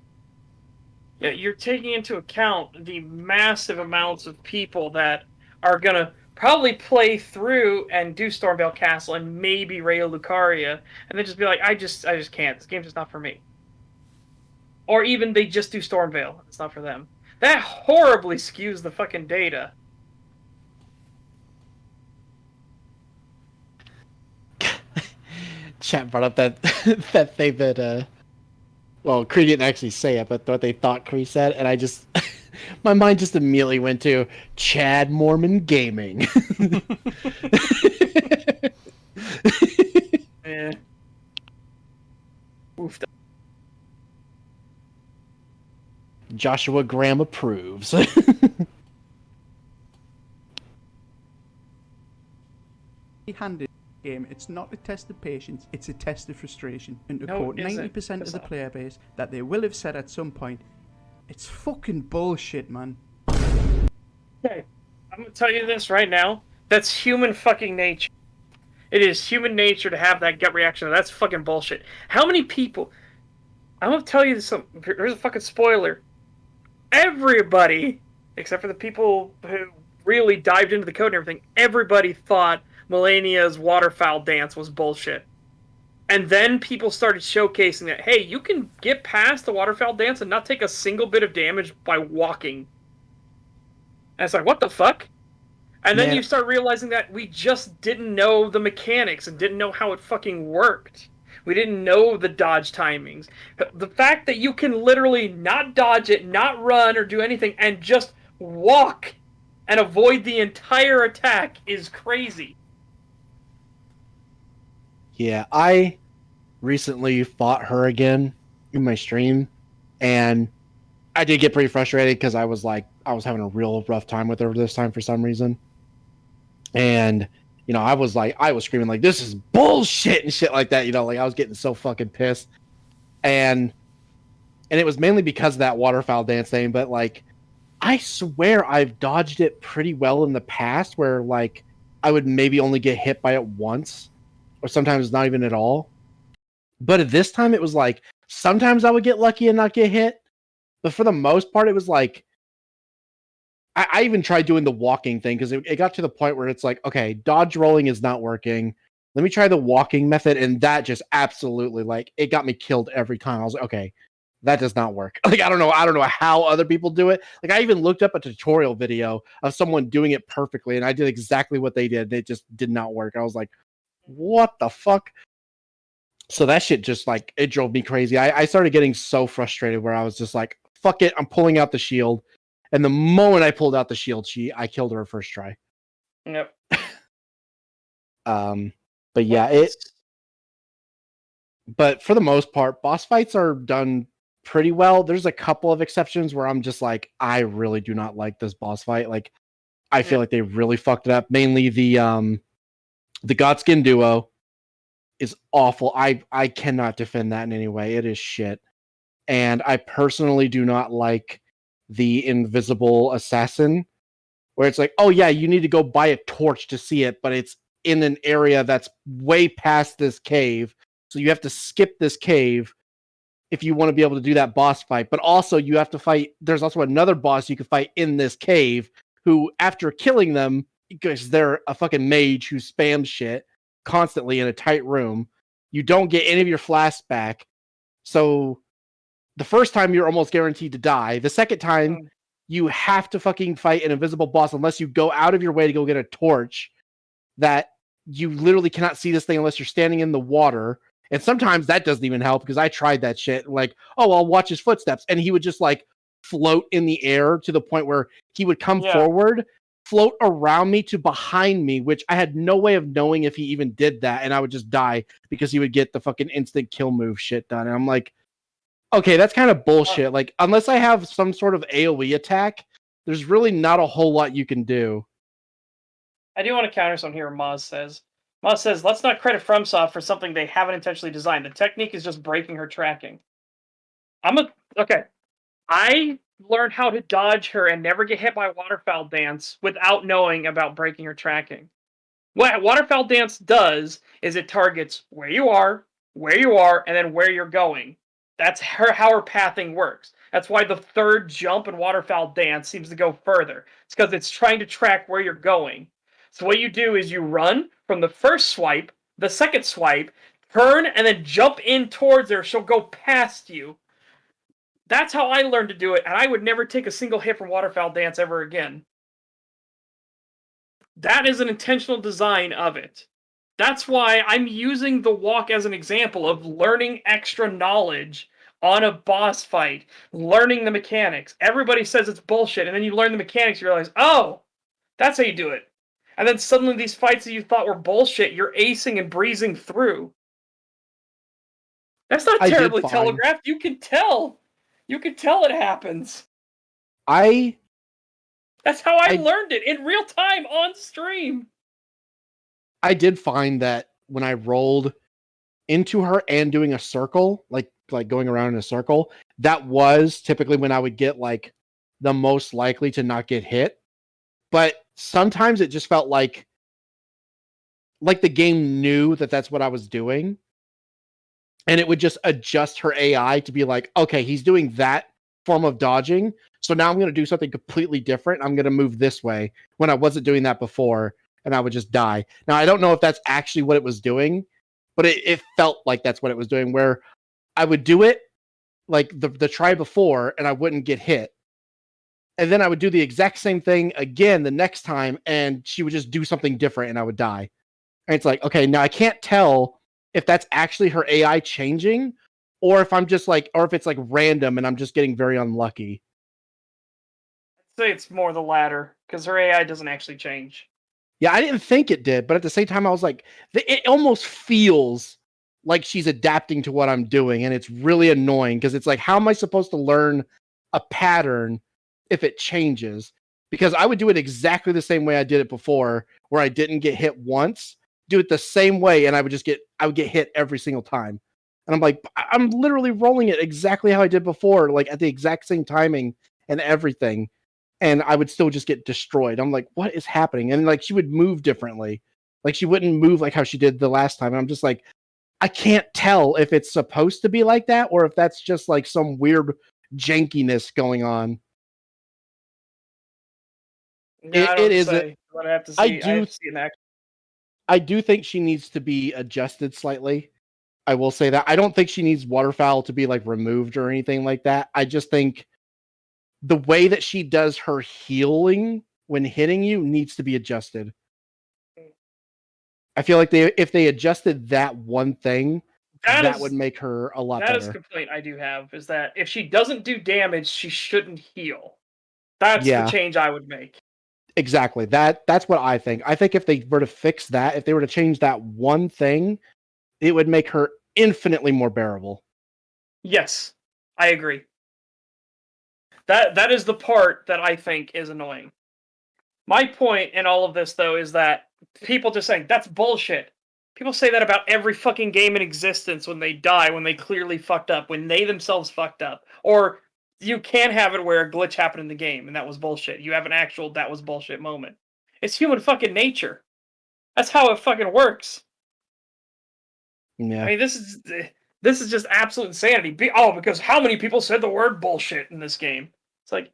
Speaker 3: Yeah, you're taking into account the massive amounts of people that are going to probably play through and do Stormveil Castle and maybe Rayo Lucaria, and then just be like, I just can't. This game's just not for me. Or even they just do Stormveil. It's not for them. That horribly skews the fucking data.
Speaker 2: Chat brought up that that thing that well, Cree didn't actually say it, but what they thought Cree said, and I just my mind just immediately went to Chad Mormon Gaming.
Speaker 3: Eh. Oof.
Speaker 2: Joshua Graham approves.
Speaker 7: Handed game. It's not a test of patience, it's a test of frustration. And to
Speaker 3: No,
Speaker 7: quote
Speaker 3: it isn't.
Speaker 7: 90% of
Speaker 3: It's
Speaker 7: the
Speaker 3: not.
Speaker 7: player base that they will have said at some point, it's fucking bullshit, man.
Speaker 3: Okay, I'm gonna tell you this right now. That's human fucking nature. It is human nature to have that gut reaction. That's fucking bullshit. How many people... I'm gonna tell you this. Here's a fucking spoiler. Everybody, except for the people who really dived into the code and everything, everybody thought Melania's waterfowl dance was bullshit. And then people started showcasing that, hey, you can get past the waterfowl dance and not take a single bit of damage by walking. And it's like, what the fuck? And then
Speaker 2: Man.
Speaker 3: you start realizing that we just didn't know the mechanics and didn't know how it fucking worked. We didn't know the dodge timings. The fact that you can literally not dodge it, not run or do anything, and just walk and avoid the entire attack is crazy.
Speaker 2: Yeah, I recently fought her again in my stream, and I did get pretty frustrated because I was having a real rough time with her this time for some reason. And, you know, I was screaming like, this is bullshit and shit like that, you know, like I was getting so fucking pissed. And and it was mainly because of that waterfowl dance thing. But like, I swear I've dodged it pretty well in the past, where like I would maybe only get hit by it once, or sometimes not even at all. But at this time, it was like sometimes I would get lucky and not get hit, but for the most part, it was like I even tried doing the walking thing because it got to the point where it's like, okay, dodge rolling is not working. Let me try the walking method, and that just absolutely like it got me killed every time. I was like, okay, that does not work. Like I don't know how other people do it. Like I even looked up a tutorial video of someone doing it perfectly, and I did exactly what they did. It just did not work. I was like, what the fuck? So that shit just like it drove me crazy. I started getting so frustrated where I was just like, fuck it, I'm pulling out the shield. And the moment I pulled out the shield, I killed her first try.
Speaker 3: Yep.
Speaker 2: But yeah, but for the most part, boss fights are done pretty well. There's a couple of exceptions where I'm just like, I really do not like this boss fight. Like, I feel like they really fucked it up. Mainly the Godskin duo is awful. I cannot defend that in any way. It is shit. And I personally do not like the invisible assassin, where it's like, oh yeah, you need to go buy a torch to see it, but it's in an area that's way past this cave. So you have to skip this cave if you want to be able to do that boss fight. But also you have to fight, there's also another boss you can fight in this cave who, after killing them, because they're a fucking mage who spams shit constantly in a tight room, you don't get any of your flasks back. So the first time you're almost guaranteed to die. The second time you have to fucking fight an invisible boss unless you go out of your way to go get a torch that you literally cannot see this thing unless you're standing in the water. And sometimes that doesn't even help because I tried that shit. Like, oh, I'll watch his footsteps. And he would just like float in the air to the point where he would come forward, float around me to behind me, which I had no way of knowing if he even did that. And I would just die because he would get the fucking instant kill move shit done. And I'm like, okay, that's kind of bullshit. Like, unless I have some sort of AoE attack, there's really not a whole lot you can do.
Speaker 3: I do want to counter something here. Moz says, let's not credit FromSoft for something they haven't intentionally designed. The technique is just breaking her tracking. Okay. I learned how to dodge her and never get hit by waterfowl dance without knowing about breaking her tracking. What waterfowl dance does is it targets where you are, and then where you're going. That's how her pathing works. That's why the third jump in waterfowl dance seems to go further. It's because it's trying to track where you're going. So what you do is you run from the first swipe, the second swipe, turn, and then jump in towards her. She'll go past you. That's how I learned to do it, and I would never take a single hit from waterfowl dance ever again. That is an intentional design of it. That's why I'm using the walk as an example of learning extra knowledge on a boss fight, learning the mechanics. Everybody says it's bullshit, and then you learn the mechanics, you realize, oh, that's how you do it. And then suddenly these fights that you thought were bullshit, you're acing and breezing through. That's not terribly telegraphed. You can tell. You can tell it happens. That's how I learned it in real time on stream.
Speaker 2: I did find that when I rolled into her and doing a circle, like going around in a circle, that was typically when I would get like the most likely to not get hit. But sometimes it just felt like the game knew that that's what I was doing. And it would just adjust her AI to be like, okay, he's doing that form of dodging. So now I'm going to do something completely different. I'm going to move this way when I wasn't doing that before. And I would just die. Now, I don't know if that's actually what it was doing, but it felt like that's what it was doing, where I would do it like the try before and I wouldn't get hit. And then I would do the exact same thing again the next time and she would just do something different and I would die. And it's like, okay, now I can't tell if that's actually her AI changing or if I'm just like, or if it's like random and I'm just getting very unlucky.
Speaker 3: I'd say it's more the latter because her AI doesn't actually change.
Speaker 2: Yeah, I didn't think it did, but at the same time, I was like, it almost feels like she's adapting to what I'm doing, and it's really annoying because it's like, how am I supposed to learn a pattern if it changes? Because I would do it exactly the same way I did it before, where I didn't get hit once, do it the same way, and I would get hit every single time. And I'm like, I'm literally rolling it exactly how I did before, like at the exact same timing and everything. And I would still just get destroyed. I'm like, what is happening? And like she would move differently. Like she wouldn't move like how she did the last time. And I'm just like, I can't tell if it's supposed to be like that or if that's just like some weird jankiness going on.
Speaker 3: Yeah, I
Speaker 2: It
Speaker 3: don't
Speaker 2: is.
Speaker 3: say. But I have to
Speaker 2: I
Speaker 3: see. I
Speaker 2: do.
Speaker 3: have to see an act.
Speaker 2: I do think she needs to be adjusted slightly. I will say that. I don't think she needs waterfowl to be like removed or anything like that. I just think the way that she does her healing when hitting you needs to be adjusted. I feel like if they adjusted that one thing, that would make her a lot
Speaker 3: That is a
Speaker 2: better.
Speaker 3: complaint I do have, is that if she doesn't do damage, she shouldn't heal. That's the
Speaker 2: Yeah,
Speaker 3: change I would make.
Speaker 2: exactly. That's what I think. I think if they were to fix that, if they were to change that one thing, it would make her infinitely more bearable.
Speaker 3: Yes, I agree. That is the part that I think is annoying. My point in all of this, though, is that people just saying that's bullshit. People say that about every fucking game in existence when they die, when they clearly fucked up, when they themselves fucked up. Or you can have it where a glitch happened in the game and that was bullshit. You have an actual that was bullshit moment. It's human fucking nature. That's how it fucking works.
Speaker 2: Yeah.
Speaker 3: I mean, this is just absolute insanity. Because how many people said the word bullshit in this game? It's like,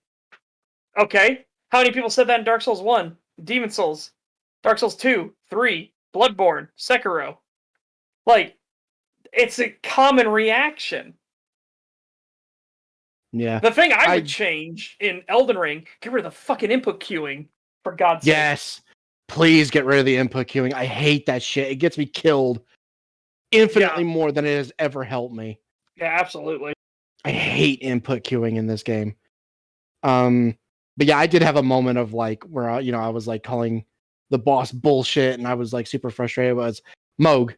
Speaker 3: okay, how many people said that in Dark Souls 1, Demon Souls, Dark Souls 2, 3, Bloodborne, Sekiro? Like, it's a common reaction.
Speaker 2: Yeah.
Speaker 3: The thing I would change in Elden Ring, get rid of the fucking input queuing, for God's sake.
Speaker 2: Yes. Please get rid of the input queuing. I hate that shit. It gets me killed infinitely more than it has ever helped me.
Speaker 3: Yeah, absolutely.
Speaker 2: I hate input queuing in this game. But yeah, I did have a moment of like where I was like calling the boss bullshit and I was like super frustrated. It was Moog.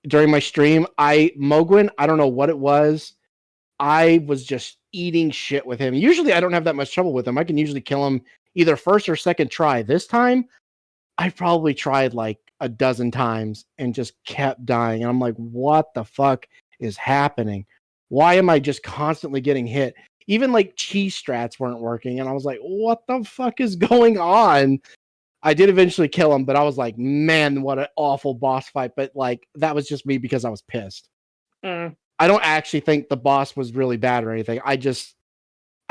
Speaker 2: During my stream, Mogwin, I don't know what it was. I was just eating shit with him. Usually I don't have that much trouble with him. I can usually kill him either first or second try. This time, I probably tried like a dozen times and just kept dying. And I'm like, what the fuck is happening? Why am I just constantly getting hit? Even like cheese strats weren't working. And I was like, what the fuck is going on? I did eventually kill him, but I was like, man, what an awful boss fight. But like, that was just me because I was pissed. I don't actually think the boss was really bad or anything. I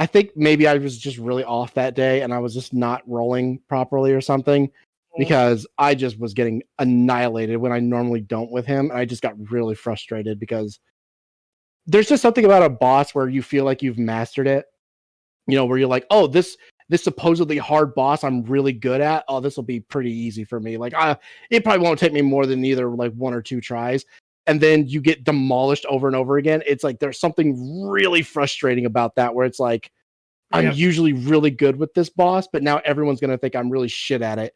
Speaker 2: think maybe I was just really off that day and I was just not rolling properly or something because I just was getting annihilated when I normally don't with him. And I just got really frustrated because there's just something about a boss where you feel like you've mastered it, where you're like, oh, this supposedly hard boss I'm really good at. Oh, this will be pretty easy for me. Like, it probably won't take me more than either like one or two tries. And then you get demolished over and over again. It's like there's something really frustrating about that where it's like, I'm usually really good with this boss, but now everyone's going to think I'm really shit at it.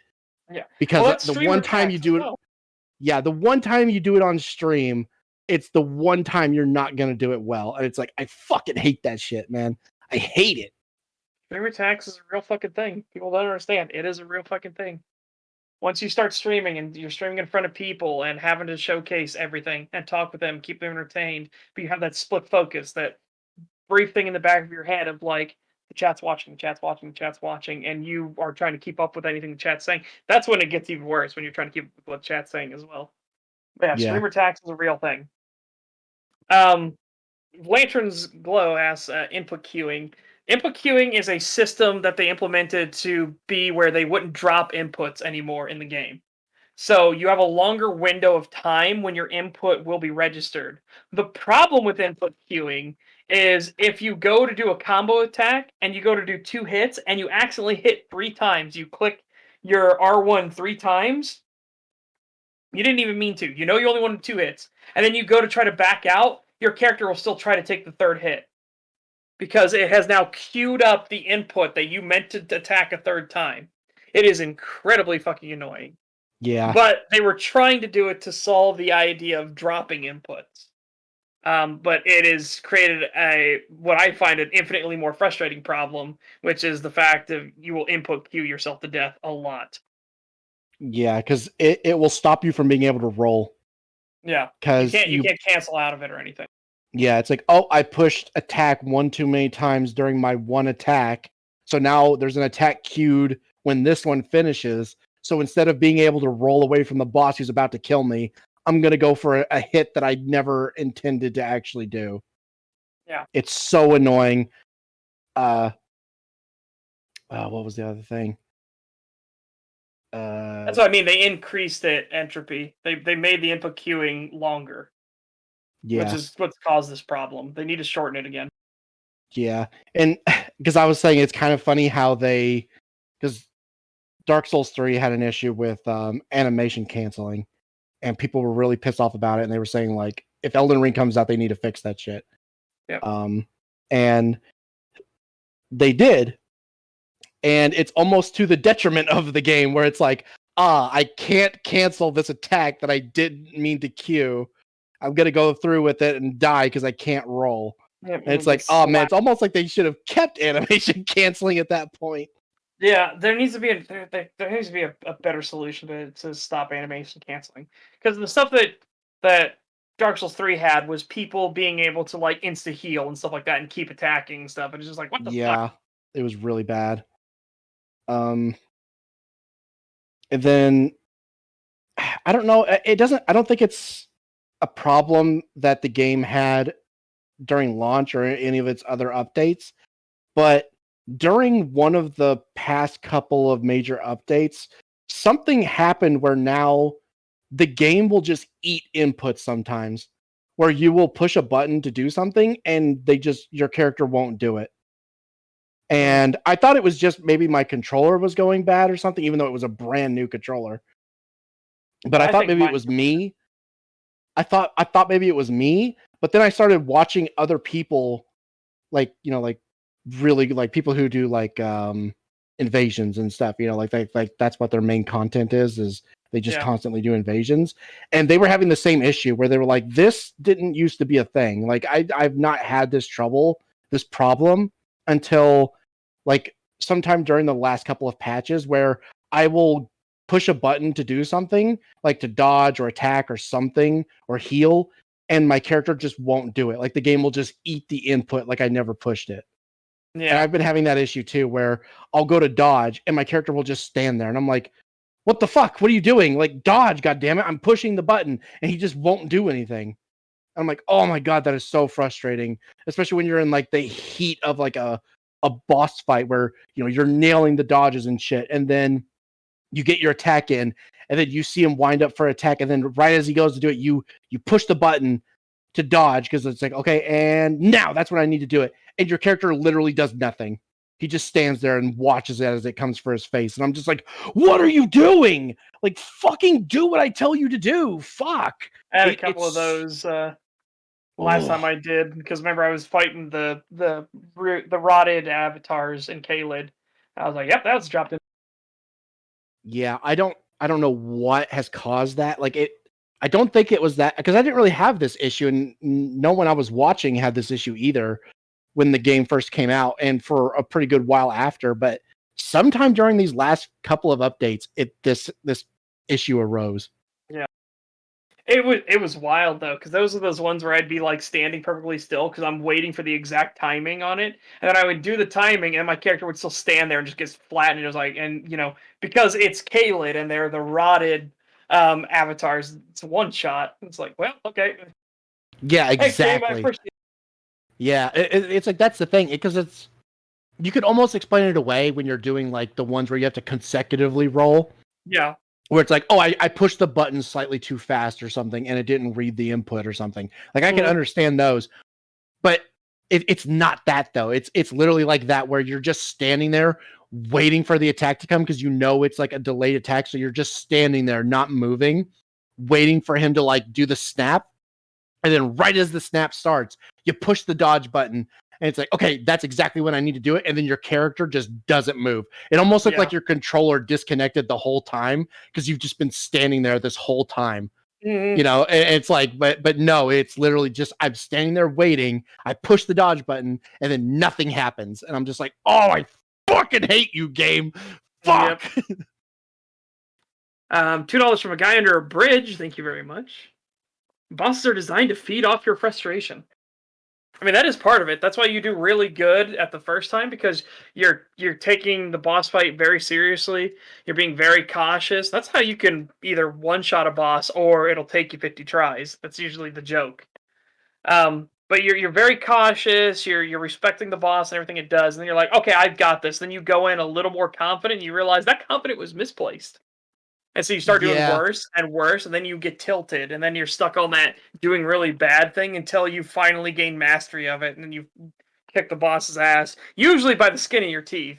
Speaker 3: Yeah.
Speaker 2: Because the one time you do it, the one time you do it on stream, it's the one time you're not going to do it well. And it's like, I fucking hate that shit, man. I hate it.
Speaker 3: Streamer tax is a real fucking thing. People don't understand. It is a real fucking thing. Once you start streaming and you're streaming in front of people and having to showcase everything and talk with them, keep them entertained, but you have that split focus, that brief thing in the back of your head of like, the chat's watching, the chat's watching, the chat's watching, and you are trying to keep up with anything the chat's saying. That's when it gets even worse, when you're trying to keep up with what the chat's saying as well. But yeah, streamer tax is a real thing. Lantern's Glow asks input queuing. Input queuing is a system that they implemented to be where they wouldn't drop inputs anymore in the game. So you have a longer window of time when your input will be registered. The problem with input queuing is if you go to do a combo attack and you go to do 2 hits and you accidentally hit 3 times, you click your R1 3 times, you didn't even mean to. You know you only wanted 2 hits. And then you go to try to back out, your character will still try to take the 3rd hit. Because it has now queued up the input that you meant to attack a 3rd time. It is incredibly fucking annoying.
Speaker 2: Yeah.
Speaker 3: But they were trying to do it to solve the idea of dropping inputs. But it has created what I find an infinitely more frustrating problem, which is the fact that you will input queue yourself to death a lot.
Speaker 2: Yeah, because it will stop you from being able to roll.
Speaker 3: Yeah. You
Speaker 2: because
Speaker 3: can't cancel out of it or anything.
Speaker 2: yeah, it's like, oh, I pushed attack one too many times during my one attack. So now there's an attack queued when this one finishes. So instead of being able to roll away from the boss who's about to kill me, I'm going to go for a hit that I never intended to actually do.
Speaker 3: Yeah.
Speaker 2: It's so annoying. What was the other thing?
Speaker 3: That's what I mean. They increased it entropy. They made the input queuing longer,
Speaker 2: Yeah.
Speaker 3: which is what's caused this problem. They need to shorten it again.
Speaker 2: Yeah. And because I was saying it's kind of funny how because Dark Souls 3 had an issue with animation canceling, and people were really pissed off about it, and they were saying, like, if Elden Ring comes out, they need to fix that shit.
Speaker 3: Yep.
Speaker 2: And they did, and it's almost to the detriment of the game, where it's like, I can't cancel this attack that I didn't mean to queue. I'm gonna go through with it and die because I can't roll.
Speaker 3: Yep,
Speaker 2: And it's like, oh man, it's almost like they should have kept animation canceling at that point.
Speaker 3: Yeah, there needs to be a better solution to stop animation canceling, because the stuff that Dark Souls 3 had was people being able to like insta heal and stuff like that and keep attacking and stuff, and it's just like, what the fuck?
Speaker 2: It was really bad. And then I don't know. I don't think it's a problem that the game had during launch or any of its other updates, but during one of the past couple of major updates, something happened where now the game will just eat input sometimes, where you will push a button to do something and your character won't do it. And I thought it was just maybe my controller was going bad or something, even though it was a brand new controller. But I thought maybe it was me. I thought maybe it was me, but then I started watching other people, like really like people who do like invasions and stuff. Like that's what their main content is they just constantly do invasions, and they were having the same issue where they were like, this didn't used to be a thing. Like I've not had this problem until like sometime during the last couple of patches, where I will push a button to do something, like to dodge or attack or something or heal, and my character just won't do it. Like the game will just eat the input like I never pushed it.
Speaker 3: Yeah.
Speaker 2: And I've been having that issue too, where I'll go to dodge and my character will just stand there and I'm like, what the fuck? What are you doing? Like, dodge, goddammit. I'm pushing the button and he just won't do anything. I'm like, oh my god, that is so frustrating. Especially when you're in like the heat of like a boss fight where you're nailing the dodges and shit, and then you get your attack in, and then you see him wind up for attack, and then right as he goes to do it, you push the button to dodge because it's like, okay, and now that's when I need to do it. And your character literally does nothing. He just stands there and watches it as it comes for his face. And I'm just like, what are you doing? Like, fucking do what I tell you to do. Fuck.
Speaker 3: I had a couple of those last time I did, because remember I was fighting the rotted avatars in Caelid. I was like, yep, that was dropped in.
Speaker 2: Yeah, I don't know what has caused that. Like I don't think it was that, because I didn't really have this issue, and no one I was watching had this issue either when the game first came out, and for a pretty good while after. But sometime during these last couple of updates, this issue arose.
Speaker 3: Yeah, it was wild though, because those are those ones where I'd be like standing perfectly still because I'm waiting for the exact timing on it, and then I would do the timing, and my character would still stand there and just gets flattened. It was like, and because it's Caelid and they're the rotted avatars, it's one shot. It's like, well, okay.
Speaker 2: Yeah, exactly.
Speaker 3: Hey, Game,
Speaker 2: yeah, it's like that's the thing, because you could almost explain it away when you're doing like the ones where you have to consecutively roll.
Speaker 3: Yeah.
Speaker 2: Where it's like, oh, I pushed the button slightly too fast or something, and it didn't read the input or something. Like I can understand those, but it's not that though. It's literally like that, where you're just standing there waiting for the attack to come, because it's like a delayed attack, so you're just standing there not moving, waiting for him to like do the snap, and then right as the snap starts, you push the dodge button. And it's like, okay, that's exactly when I need to do it. And then your character just doesn't move. It almost looked like your controller disconnected the whole time, because you've just been standing there this whole time.
Speaker 3: Mm-hmm.
Speaker 2: And it's like, but no, it's literally just, I'm standing there waiting. I push the dodge button and then nothing happens. And I'm just like, oh, I fucking hate you, game. Fuck.
Speaker 3: Yep. $2 from a guy under a bridge. Thank you very much. Bosses are designed to feed off your frustration. I mean, that is part of it. That's why you do really good at the first time, because you're taking the boss fight very seriously. You're being very cautious. That's how you can either one-shot a boss or it'll take you 50 tries. That's usually the joke. But you're very cautious. You're respecting the boss and everything it does, and then you're like, okay, I've got this. Then you go in a little more confident. And you realize that confidence was misplaced. And so you start doing
Speaker 2: Yeah.
Speaker 3: worse and worse, and then you get tilted, and then you're stuck on that doing really bad thing until you finally gain mastery of it, and then you kick the boss's ass, usually by the skin of your teeth.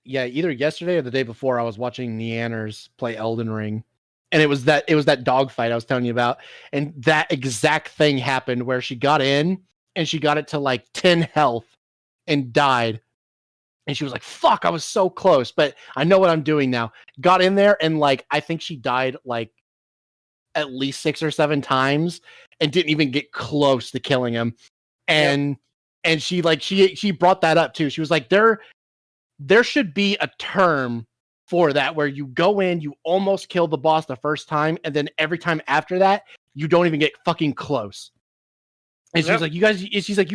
Speaker 2: Yeah, either yesterday or the day before, I was watching Neanners play Elden Ring, and it was that dog fight I was telling you about, and that exact thing happened where she got in and she got it to like 10 health and died. And she was like, fuck, I was so close, but I know what I'm doing now. Got in there and like I think she died like at least 6 or 7 times and didn't even get close to killing him. And she like she brought that up too. She was like, there should be a term for that where you go in, you almost kill the boss the first time, and then every time after that, you don't even get fucking close. And she's like, you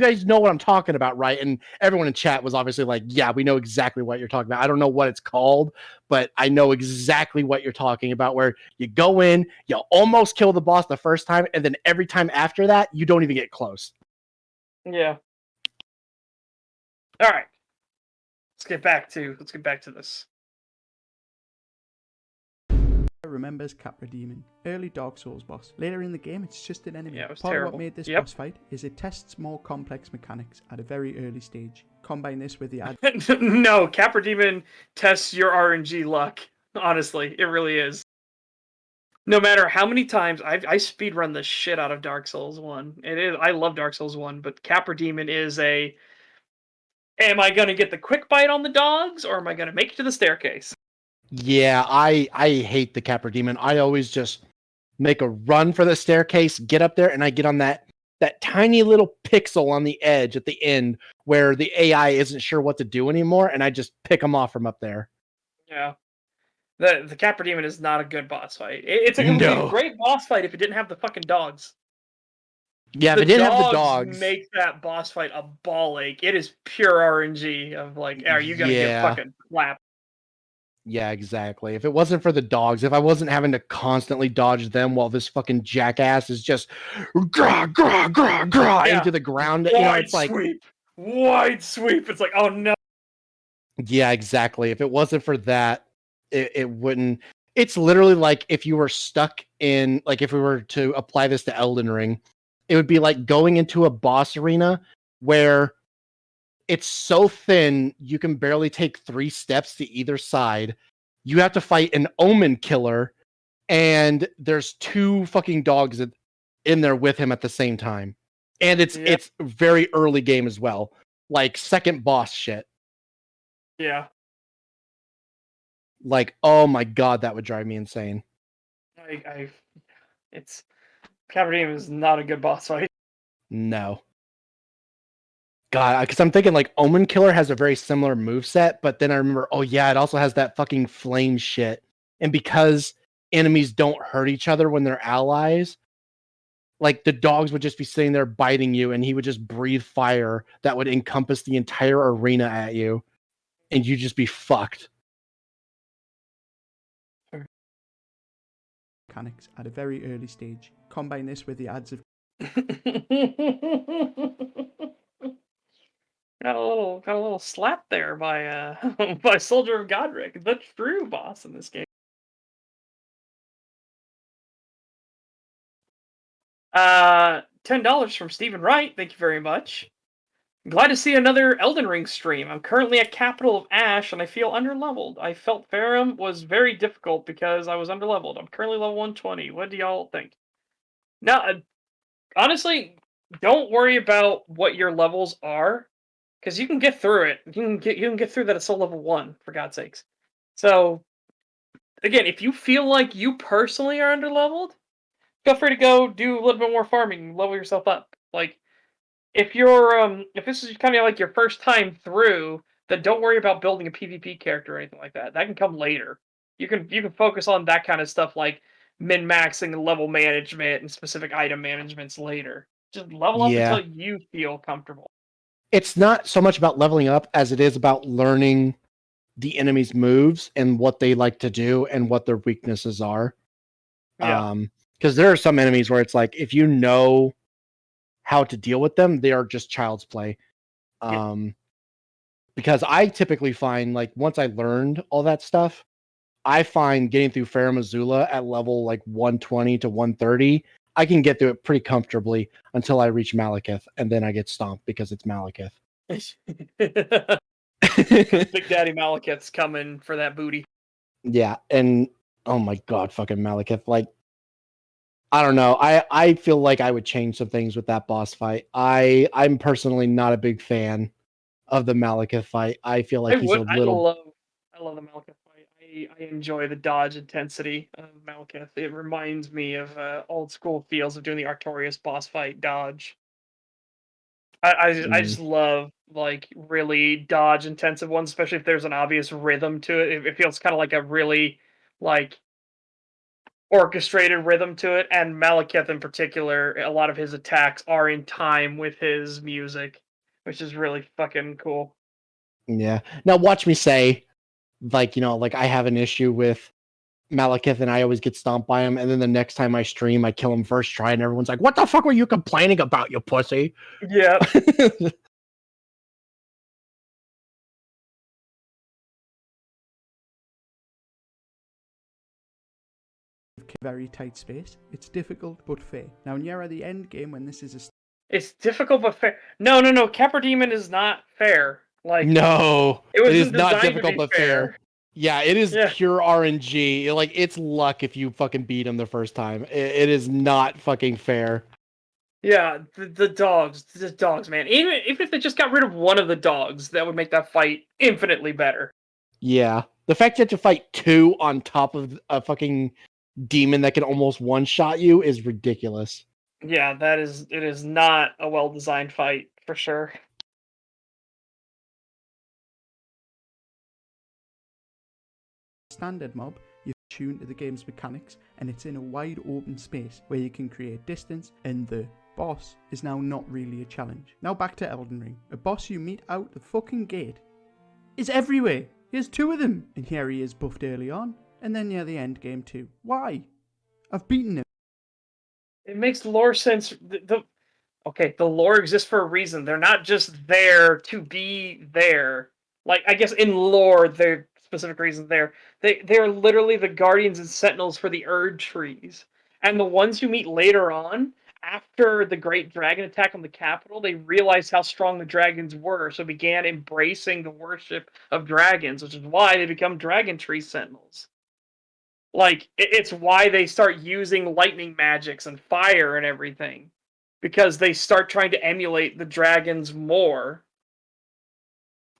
Speaker 2: guys know what I'm talking about, right? And everyone in chat was obviously like, yeah, we know exactly what you're talking about. I don't know what it's called, but I know exactly what you're talking about, where you go in, you almost kill the boss the first time, and then every time after that, you don't even get close.
Speaker 3: Yeah. All right. Let's get back to this.
Speaker 7: Remembers Capra Demon, early Dark Souls boss. Later in the game, it's just an enemy.
Speaker 3: Yeah, it was
Speaker 7: Part
Speaker 3: terrible.
Speaker 7: of what made this
Speaker 3: Yep.
Speaker 7: boss fight is it tests more complex mechanics at a very early stage. Combine this with the
Speaker 3: No, Capra Demon tests your RNG luck. Honestly, it really is. No matter how many times I speedrun the shit out of Dark Souls 1. I love Dark Souls 1, but Capra Demon is a, am I gonna get the quick bite on the dogs, or am I gonna make it to the staircase?
Speaker 2: Yeah, I hate the Capra Demon. I always just make a run for the staircase, get up there, and I get on that tiny little pixel on the edge at the end where the AI isn't sure what to do anymore, and I just pick them off from up there.
Speaker 3: Yeah. The Capra Demon is not a good boss fight. It would be a
Speaker 2: No.
Speaker 3: great boss fight if it didn't have the fucking dogs.
Speaker 2: Yeah, if
Speaker 3: The
Speaker 2: it didn't have the dogs,
Speaker 3: make that boss fight a ball ache. It is pure RNG of like, are you gonna get
Speaker 2: Yeah.
Speaker 3: fucking clapped?
Speaker 2: yeah, exactly. If it wasn't for the dogs, if I wasn't having to constantly dodge them while this fucking jackass is just grah, grah, grah, grah
Speaker 3: Yeah.
Speaker 2: into the ground, you know, it's like,
Speaker 3: Wide sweep. It's like, oh no.
Speaker 2: yeah, exactly. If it wasn't for that, it wouldn't. It's literally like if you were stuck in, like, if we were to apply this to Elden Ring, it would be like going into a boss arena where it's so thin you can barely take 3 steps to either side. You have to fight an omen killer, and there's 2 fucking dogs in there with him at the same time. And it's very early game as well, like second boss shit.
Speaker 3: Yeah.
Speaker 2: Like, oh my god, that would drive me insane.
Speaker 3: It's Capra Demon is not a good boss fight.
Speaker 2: No. God, because I'm thinking like Omen Killer has a very similar moveset, but then I remember, oh yeah, it also has that fucking flame shit. And because enemies don't hurt each other when they're allies, like the dogs would just be sitting there biting you, and he would just breathe fire that would encompass the entire arena at you, and you'd just be fucked.
Speaker 7: mechanics at a very early stage. Combine this with the ads of
Speaker 3: Got a little slap there by by Soldier of Godric, the true boss in this game. $10 from Stephen Wright. Thank you very much. Glad to see another Elden Ring stream. I'm currently at Capital of Ash and I feel underleveled. I felt Farum was very difficult because I was underleveled. I'm currently level 120. What do y'all think? Now, honestly, don't worry about what your levels are, because you can get through it. You can get through that at soul level 1, for God's sakes. So, again, if you feel like you personally are underleveled, feel free to go do a little bit more farming, level yourself up. Like, if you're if this is kind of like your first time through, then don't worry about building a PvP character or anything like that. That can come later. You can focus on that kind of stuff, like min-maxing level management and specific item managements later. Just level up
Speaker 2: Yeah.
Speaker 3: until you feel comfortable.
Speaker 2: It's not so much about leveling up as it is about learning the enemy's moves and what they like to do and what their weaknesses are.
Speaker 3: Yeah.
Speaker 2: Because there are some enemies where it's like, if you know how to deal with them, they are just child's play. Because I typically find, like, once I learned all that stuff, I find getting through Farum Azula at level like 120 to 130, I can get through it pretty comfortably until I reach Malekith, and then I get stomped because it's Malekith.
Speaker 3: Big Daddy Malekith's coming for that booty.
Speaker 2: Yeah, and oh my god, fucking Malekith. Like, I don't know. I feel like I would change some things with that boss fight. I'm personally not a big fan of the Malekith fight. I feel like he's a little.
Speaker 3: I love the Malekith fight. I enjoy the dodge intensity of Malekith. It reminds me of old school feels of doing the Artorias boss fight dodge. I just love like really dodge intensive ones, especially if there's an obvious rhythm to it. It feels kind of like a really like orchestrated rhythm to it. And Malekith in particular, a lot of his attacks are in time with his music, which is really fucking cool.
Speaker 2: Yeah. Now watch me say, like, like I have an issue with Malekith and I always get stomped by him, and then the next time I stream, I kill him first try, and everyone's like, "What the fuck were you complaining about, you pussy?"
Speaker 3: Yeah.
Speaker 7: Very tight space. It's difficult but fair. Now near the end game, when this is a
Speaker 3: It's difficult but fair. No. Capra Demon is not fair. Like
Speaker 2: No,
Speaker 3: it
Speaker 2: it is
Speaker 3: wasn't
Speaker 2: not
Speaker 3: designed to
Speaker 2: difficult
Speaker 3: be
Speaker 2: but fair. Yeah, it is
Speaker 3: Yeah.
Speaker 2: pure RNG. Like, it's luck if you fucking beat him the first time. It is not fucking fair.
Speaker 3: Yeah, the dogs, man. Even if they just got rid of one of the dogs, that would make that fight infinitely better.
Speaker 2: Yeah, the fact that you fight two on top of a fucking demon that can almost one-shot you is ridiculous.
Speaker 3: Yeah, it is not a well-designed fight for sure.
Speaker 7: standard mob, you tune to the game's mechanics, and it's in a wide open space where you can create distance, and the boss is now not really a challenge. Now back to Elden Ring. A boss you meet out the fucking gate is everywhere. Here's two of them, and here he is buffed early on, and then near the end game too. Why? I've beaten him.
Speaker 3: It makes lore sense. The lore exists for a reason. They're not just there to be there. Like, I guess in lore, there specific reasons there. They're literally the guardians and sentinels for the Erd trees. And the ones you meet later on, after the great dragon attack on the capital, they realized how strong the dragons were, so began embracing the worship of dragons, which is why they become dragon tree sentinels. Like, it's why they start using lightning magics and fire and everything. Because they start trying to emulate the dragons more.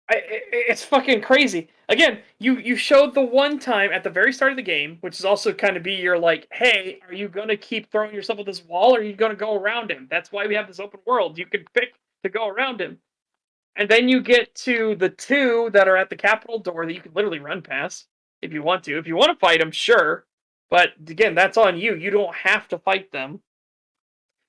Speaker 3: It's fucking crazy. Again, you showed the one time at the very start of the game, which is also kind of be your like, hey, are you gonna keep throwing yourself at this wall, or are you gonna go around him? That's why we have this open world. You can pick to go around him. And then you get to the two that are at the capital door that you can literally run past if you want to. If you want to fight them, sure. But again, that's on you. You don't have to fight them.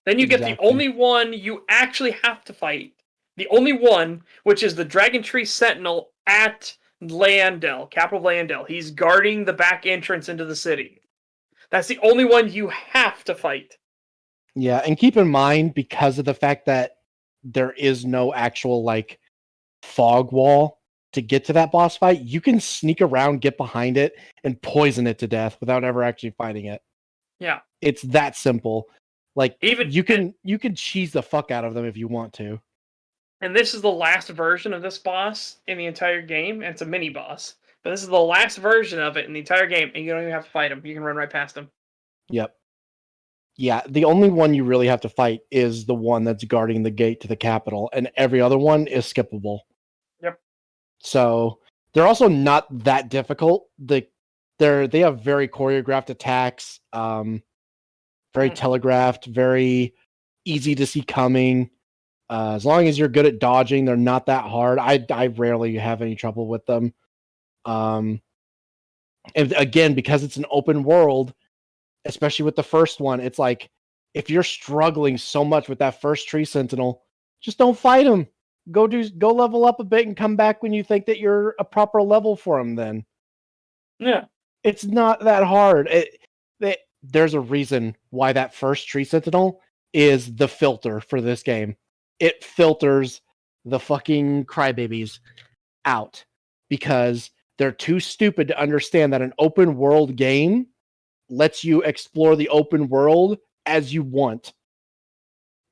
Speaker 3: Then you get the only one you actually have to fight. The only one, which is the Dragon Tree Sentinel at Landel, capital of Landel. He's guarding the back entrance into the city. That's the only one you have to fight.
Speaker 2: Yeah, and keep in mind, because of the fact that there is no actual, like, fog wall to get to that boss fight, you can sneak around, get behind it, and poison it to death without ever actually fighting it.
Speaker 3: Yeah.
Speaker 2: It's that simple. Like,
Speaker 3: Even
Speaker 2: you can cheese the fuck out of them if you want to.
Speaker 3: And this is the last version of this boss in the entire game, and it's a mini boss. But this is the last version of it in the entire game, and you don't even have to fight him. You can run right past him.
Speaker 2: Yep. Yeah, the only one you really have to fight is the one that's guarding the gate to the capital, and every other one is skippable.
Speaker 3: Yep.
Speaker 2: So they're also not that difficult. They have very choreographed attacks, very telegraphed, very easy to see coming. As long as you're good at dodging, they're not that hard. I rarely have any trouble with them. And again, because it's an open world especially with the first one, it's like if you're struggling so much with that first tree sentinel, just don't fight him. Go level up a bit and come back when you think that you're a proper level for him. Then
Speaker 3: Yeah.
Speaker 2: it's not that hard. There's a reason why that first tree sentinel is the filter for this game. It filters the fucking crybabies out because they're too stupid to understand that an open world game lets you explore the open world as you want.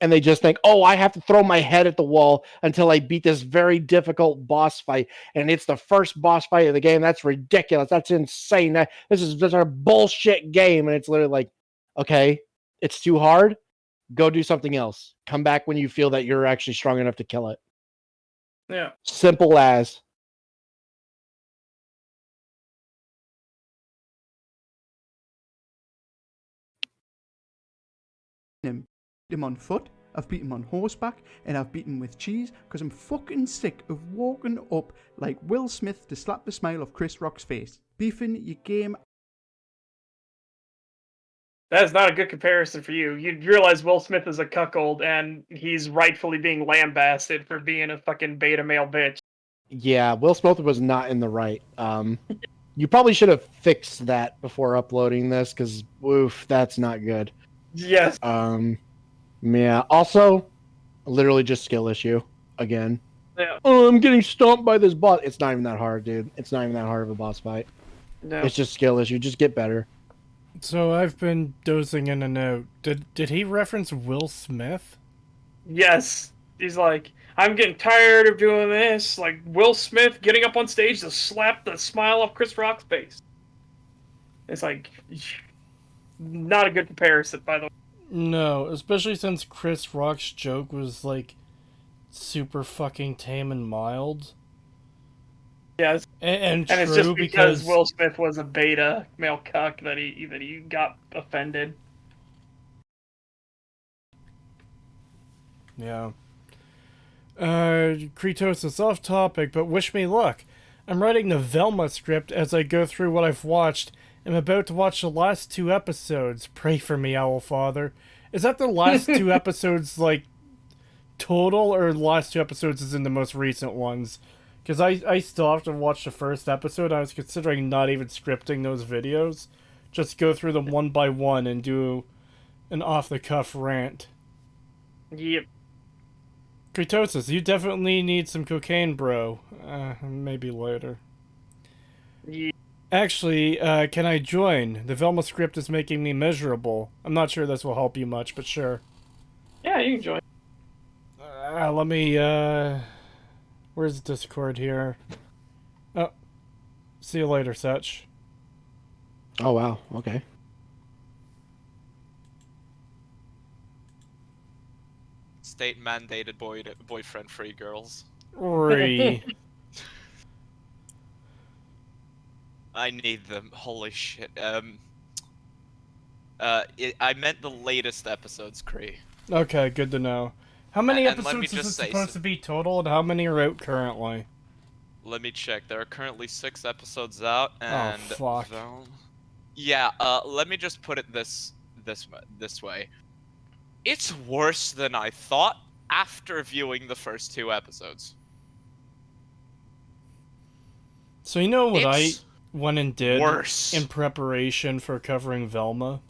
Speaker 2: And they just think, oh, I have to throw my head at the wall until I beat this very difficult boss fight. And it's the first boss fight of the game. That's ridiculous. That's insane. This is just a bullshit game. And it's literally like, okay, it's too hard. Go do something else. Come back when you feel that you're actually strong enough to kill it.
Speaker 3: Yeah.
Speaker 2: Simple as.
Speaker 7: Him on foot, I've beaten him on horseback, and I've beaten him with cheese because I'm fucking sick of walking up like Will Smith to slap the smile off Chris Rock's face. Beefing your game.
Speaker 3: That is not a good comparison for you. You realize Will Smith is a cuckold, and he's rightfully being lambasted for being a fucking beta male bitch.
Speaker 2: Yeah, Will Smith was not in the right. You probably should have fixed that before uploading this because, oof, that's not good.
Speaker 3: Yes.
Speaker 2: Yeah. Also, literally just skill issue again.
Speaker 3: Yeah.
Speaker 2: Oh, I'm getting stomped by this boss. It's not even that hard, dude. It's not even that hard of a boss fight.
Speaker 3: No.
Speaker 2: It's just skill issue. Just get better.
Speaker 1: So I've been dozing in a note. Did he reference Will Smith?
Speaker 3: Yes. He's like, I'm getting tired of doing this. Like Will Smith getting up on stage to slap the smile off Chris Rock's face. It's like, not a good comparison, by the way.
Speaker 1: No, especially since Chris Rock's joke was like super fucking tame and mild.
Speaker 3: Yes.
Speaker 1: And
Speaker 3: it's
Speaker 1: true
Speaker 3: just because Will Smith was a beta male cuck that he got offended.
Speaker 1: Yeah. Creetosis off topic, but wish me luck. I'm writing the Velma script as I go through what I've watched. I'm about to watch the last 2 episodes. Pray for me, Owl Father. Is that the last 2 episodes, like, total, or the last 2 episodes is in the most recent ones? Because I still have to watch the first episode. I was considering not even scripting those videos. Just go through them one by one and do an off-the-cuff rant.
Speaker 3: Yep.
Speaker 1: Creetosis, you definitely need some cocaine, bro. Maybe later.
Speaker 3: Yeah.
Speaker 1: Actually, can I join? The Velma script is making me miserable. I'm not sure this will help you much, but sure.
Speaker 3: Yeah, you can join.
Speaker 1: Let me, where's Discord here? Oh. See you later, Setch.
Speaker 2: Oh, wow. Okay.
Speaker 8: State-mandated boyfriend-free girls.
Speaker 1: Re.
Speaker 8: I need them. Holy shit. I meant the latest episodes, Cree.
Speaker 1: Okay, good to know. How many
Speaker 8: And let me
Speaker 1: episodes is
Speaker 8: just
Speaker 1: this
Speaker 8: say
Speaker 1: supposed to be total, and how many are out currently?
Speaker 8: Let me check. There are currently 6 episodes out, and
Speaker 1: oh, fuck.
Speaker 8: Yeah. Let me just put it this way. It's worse than I thought after viewing the first 2 episodes.
Speaker 1: So you know what
Speaker 8: It's
Speaker 1: I went and did
Speaker 8: worse.
Speaker 1: in preparation for covering Velma?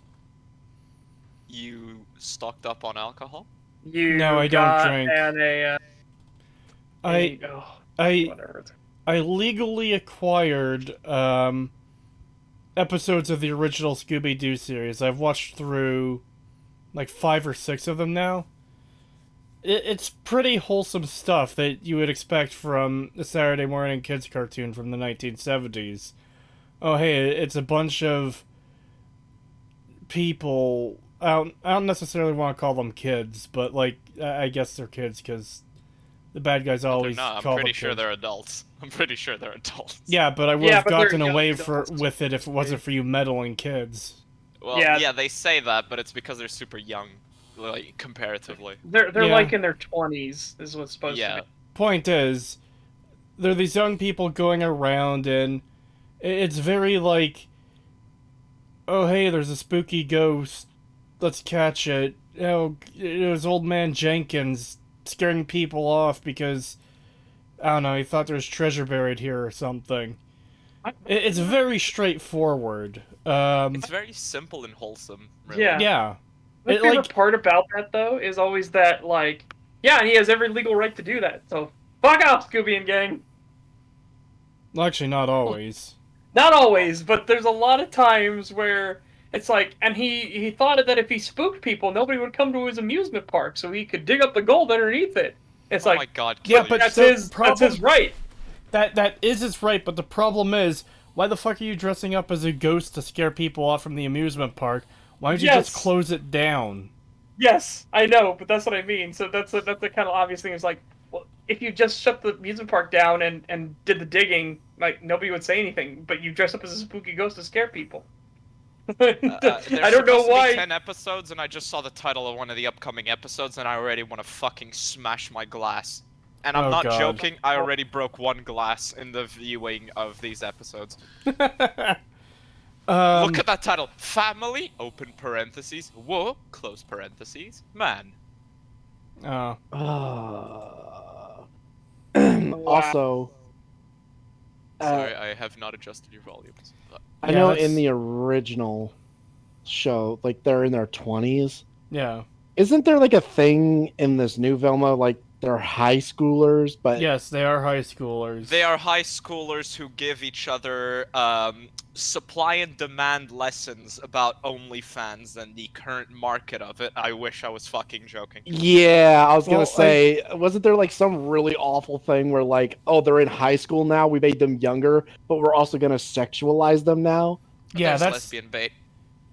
Speaker 8: You stocked up on alcohol?
Speaker 1: No, I don't drink. I legally acquired episodes of the original Scooby-Doo series. I've watched through like 5 or 6 of them now. It's pretty wholesome stuff that you would expect from a Saturday morning kids cartoon from the 1970s. Oh, hey, it's a bunch of people. I don't necessarily want to call them kids, but like I guess they're kids because the bad guys always
Speaker 8: No, I'm
Speaker 1: call
Speaker 8: pretty
Speaker 1: them
Speaker 8: sure
Speaker 1: kids.
Speaker 8: they're adults. I'm pretty sure they're adults.
Speaker 1: Yeah, but I would have gotten
Speaker 3: they're
Speaker 1: away
Speaker 3: young
Speaker 1: with it if it wasn't for you meddling kids.
Speaker 8: Well, yeah, they say that, but it's because they're super young, like comparatively.
Speaker 3: They're
Speaker 1: Yeah.
Speaker 3: like in their 20s is what's supposed to be.
Speaker 1: Point is, they're these young people going around, and it's very like oh hey, there's a spooky ghost. Let's catch it. Oh, it was old man Jenkins scaring people off because I don't know, he thought there was treasure buried here or something. It's very straightforward.
Speaker 8: It's very simple and wholesome, really.
Speaker 3: Yeah.
Speaker 1: Yeah.
Speaker 3: My
Speaker 1: It,
Speaker 3: favorite
Speaker 1: like,
Speaker 3: part about that, though, is always that, like, yeah, and he has every legal right to do that. So fuck off, Scooby and gang.
Speaker 1: well, actually, not always.
Speaker 3: Not always, but there's a lot of times where it's like, and he thought that if he spooked people, nobody would come to his amusement park, so he could dig up the gold underneath it. It's
Speaker 8: Oh
Speaker 3: like,
Speaker 8: my god,
Speaker 1: Yeah,
Speaker 8: kill
Speaker 1: but
Speaker 3: that's
Speaker 1: the
Speaker 3: his
Speaker 1: problem-
Speaker 3: right.
Speaker 1: That is his right, but the problem is, why the fuck are you dressing up as a ghost to scare people off from the amusement park? Why don't you
Speaker 3: Yes.
Speaker 1: just close it down?
Speaker 3: Yes, I know, but that's what I mean. So that's the kind of obvious thing. Is like, well, if you just shut the amusement park down and did the digging, like nobody would say anything. But you dress up as a spooky ghost to scare people. I don't know why.
Speaker 8: 10 episodes, and I just saw the title of one of the upcoming episodes, and I already want to fucking smash my glass. And I'm
Speaker 1: Oh,
Speaker 8: not
Speaker 1: God.
Speaker 8: joking, I already broke one glass in the viewing of these episodes. Look at that title. Family, open parentheses, whoa, close parentheses, man.
Speaker 1: Oh.
Speaker 2: Also,
Speaker 8: Sorry, I have not adjusted your volumes.
Speaker 2: I
Speaker 1: Yeah,
Speaker 2: know
Speaker 1: that's-
Speaker 2: in the original show, like they're in their 20s.
Speaker 1: Yeah.
Speaker 2: Isn't there like a thing in this new Velma, like they're high schoolers, but
Speaker 1: Yes, they are high schoolers.
Speaker 8: They are high schoolers who give each other supply and demand lessons about OnlyFans and the current market of it. I wish I was fucking joking.
Speaker 2: yeah, I was
Speaker 1: Well,
Speaker 2: gonna say, wasn't there like some really awful thing where like, oh, they're in high school now, we made them younger, but we're also gonna sexualize them now?
Speaker 1: Yeah,
Speaker 8: There's
Speaker 1: that's
Speaker 8: lesbian bait.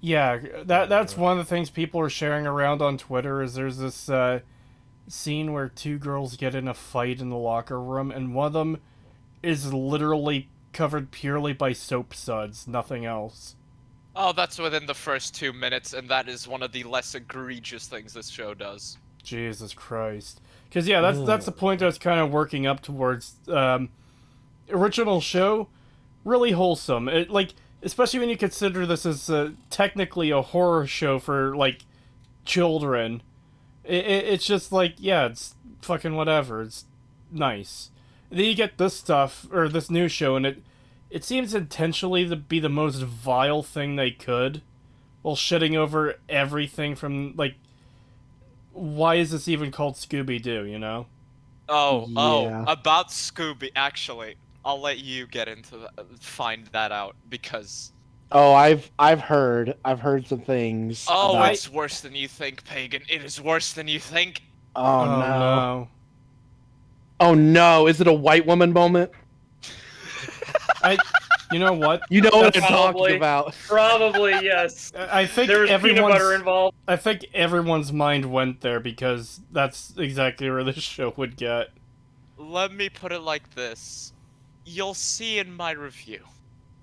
Speaker 1: yeah. That's one of the things people are sharing around on Twitter. Is there's this scene where two girls get in a fight in the locker room, and one of them is literally covered purely by soap suds, nothing else.
Speaker 8: Oh, that's within the first 2 minutes, and that is one of the less egregious things this show does.
Speaker 1: Jesus Christ. Because yeah, that's the point I was kind of working up towards. Original show, really wholesome. It like, especially when you consider this as technically a horror show for like children. It's just like, yeah, it's fucking whatever. It's nice. And then you get this stuff or this new show, and it seems intentionally to be the most vile thing they could, while shitting over everything from like, why is this even called Scooby-Doo, you know?
Speaker 2: Yeah.
Speaker 8: About Scooby, actually, I'll let you get into that, find that out, because...
Speaker 2: Oh, I've heard some things.
Speaker 8: Oh,
Speaker 2: about...
Speaker 8: it's worse than you think, Pagan. It is worse than you think.
Speaker 2: Oh, no.
Speaker 1: No.
Speaker 2: Oh no, is it a white woman moment?
Speaker 1: You know what?
Speaker 2: You know what I'm
Speaker 3: Probably.
Speaker 2: talking about.
Speaker 3: Probably yes.
Speaker 1: I think
Speaker 3: There was peanut butter involved.
Speaker 1: I think everyone's mind went there because that's exactly where this show would get.
Speaker 8: Let me put it like this. You'll see in my review.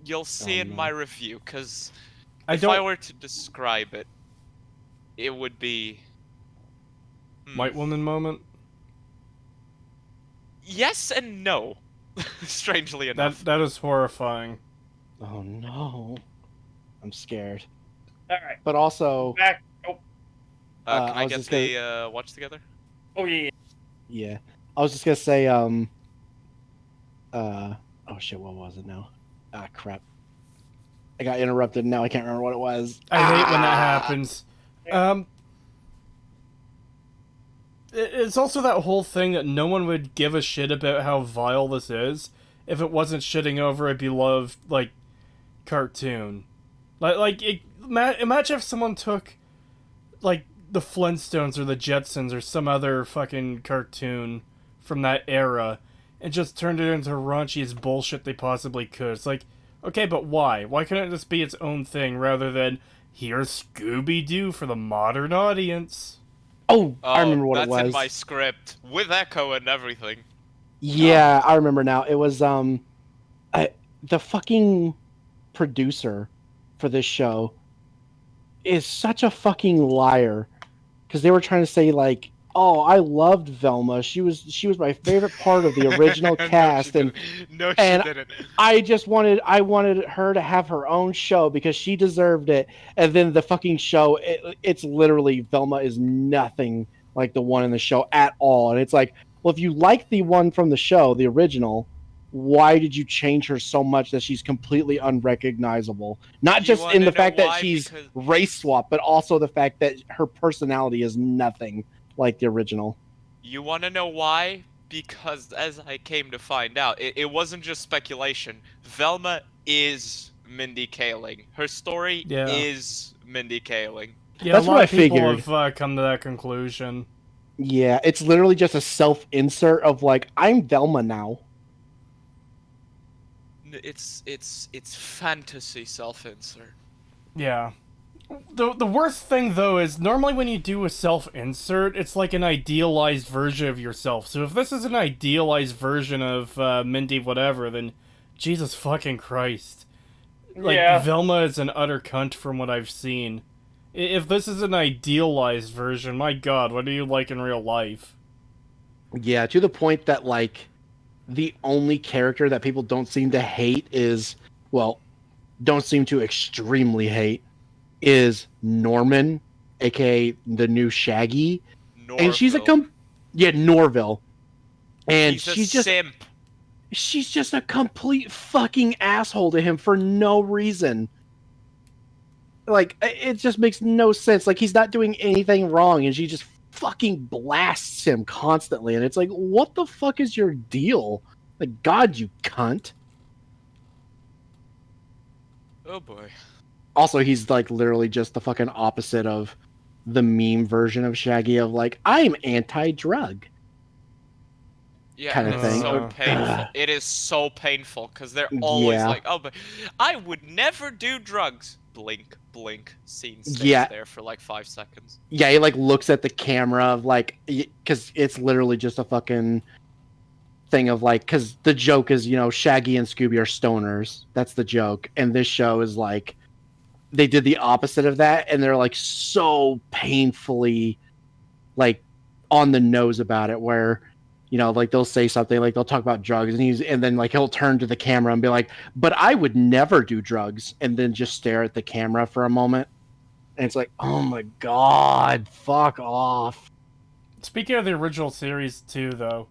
Speaker 8: You'll see in my review, because if I were to describe it, it would be...
Speaker 1: White woman moment?
Speaker 8: Yes and no. Strangely enough.
Speaker 1: That is horrifying.
Speaker 2: Oh no. I'm scared.
Speaker 3: Alright.
Speaker 2: But also,
Speaker 3: Back. Oh,
Speaker 8: Can
Speaker 2: I
Speaker 8: I
Speaker 2: was
Speaker 8: get
Speaker 2: just
Speaker 8: the watch together?
Speaker 3: oh yeah.
Speaker 2: yeah. I was just gonna say, oh shit, what was it now? Ah, crap. I got interrupted, and now I can't remember what it was.
Speaker 1: I hate when that happens. It's also that whole thing that no one would give a shit about how vile this is if it wasn't shitting over a beloved, like, cartoon. Imagine if someone took, like, the Flintstones or the Jetsons or some other fucking cartoon from that era and just turned it into raunchiest bullshit they possibly could. It's like, okay, but why? Why couldn't it just be its own thing rather than, here's Scooby-Doo for the modern audience?
Speaker 2: Oh, I remember what it was.
Speaker 8: That's in my script, with echo and everything.
Speaker 2: Yeah, I remember now. It was the fucking producer for this show is such a fucking liar, because they were trying to say like, oh, I loved Velma. She was my favorite part of the original cast,
Speaker 8: No, she
Speaker 2: and
Speaker 8: didn't.
Speaker 2: I wanted her to have her own show because she deserved it. And then the fucking show, it's literally Velma is nothing like the one in the show at all. And it's like, well, if you like the one from the show, the original, why did you change her so much that she's completely unrecognizable? Not
Speaker 8: You
Speaker 2: just in
Speaker 8: wanna
Speaker 2: the
Speaker 8: know
Speaker 2: fact that
Speaker 8: why?
Speaker 2: she's
Speaker 8: Because
Speaker 2: race swap, but also the fact that her personality is nothing like the original.
Speaker 8: you want to know why? Because as I came to find out, it wasn't just speculation. Velma is Mindy Kaling. Her story
Speaker 1: Yeah.
Speaker 8: is Mindy Kaling.
Speaker 1: Yeah,
Speaker 2: That's
Speaker 1: a
Speaker 2: what
Speaker 1: lot
Speaker 2: I
Speaker 1: of people
Speaker 2: figured.
Speaker 1: have come to that conclusion.
Speaker 2: Yeah, it's literally just a self-insert of like, I'm Velma now.
Speaker 8: It's fantasy self-insert.
Speaker 1: Yeah. The worst thing, though, is normally when you do a self-insert, it's like an idealized version of yourself. So if this is an idealized version of Mindy whatever, then Jesus fucking Christ. Like,
Speaker 3: Yeah.
Speaker 1: Velma is an utter cunt from what I've seen. If this is an idealized version, my god, what are you like in real life?
Speaker 2: Yeah, to the point that like the only character that people don't seem to hate is, well, don't seem to extremely hate is Norman, aka the new Shaggy. And she's a
Speaker 8: Norville.
Speaker 2: Norville. And
Speaker 8: He's a
Speaker 2: she's
Speaker 8: simp.
Speaker 2: just a complete fucking asshole to him for no reason. Like, it just makes no sense. Like, he's not doing anything wrong, and she just fucking blasts him constantly. And it's like, what the fuck is your deal? Like, God, you cunt.
Speaker 8: Oh boy.
Speaker 2: Also, he's like literally just the fucking opposite of the meme version of Shaggy of like, I'm anti-drug.
Speaker 8: Yeah,
Speaker 2: Kind of
Speaker 8: it's
Speaker 2: thing.
Speaker 8: so
Speaker 2: Or-
Speaker 8: painful. It is so painful because they're always
Speaker 2: Yeah.
Speaker 8: like, "Oh, but I would never do drugs." Blink, blink. Scene stays
Speaker 2: Yeah.
Speaker 8: there for like 5 seconds.
Speaker 2: Yeah, he like looks at the camera of like, because it's literally just a fucking thing of like, because the joke is, Shaggy and Scooby are stoners. That's the joke. And this show is like, they did the opposite of that, and they're like so painfully like on the nose about it, where like they'll say something like they'll talk about drugs, and then like he'll turn to the camera and be like, but I would never do drugs, and then just stare at the camera for a moment. And it's like, oh my god, fuck off.
Speaker 1: Speaking of the original series, too, though,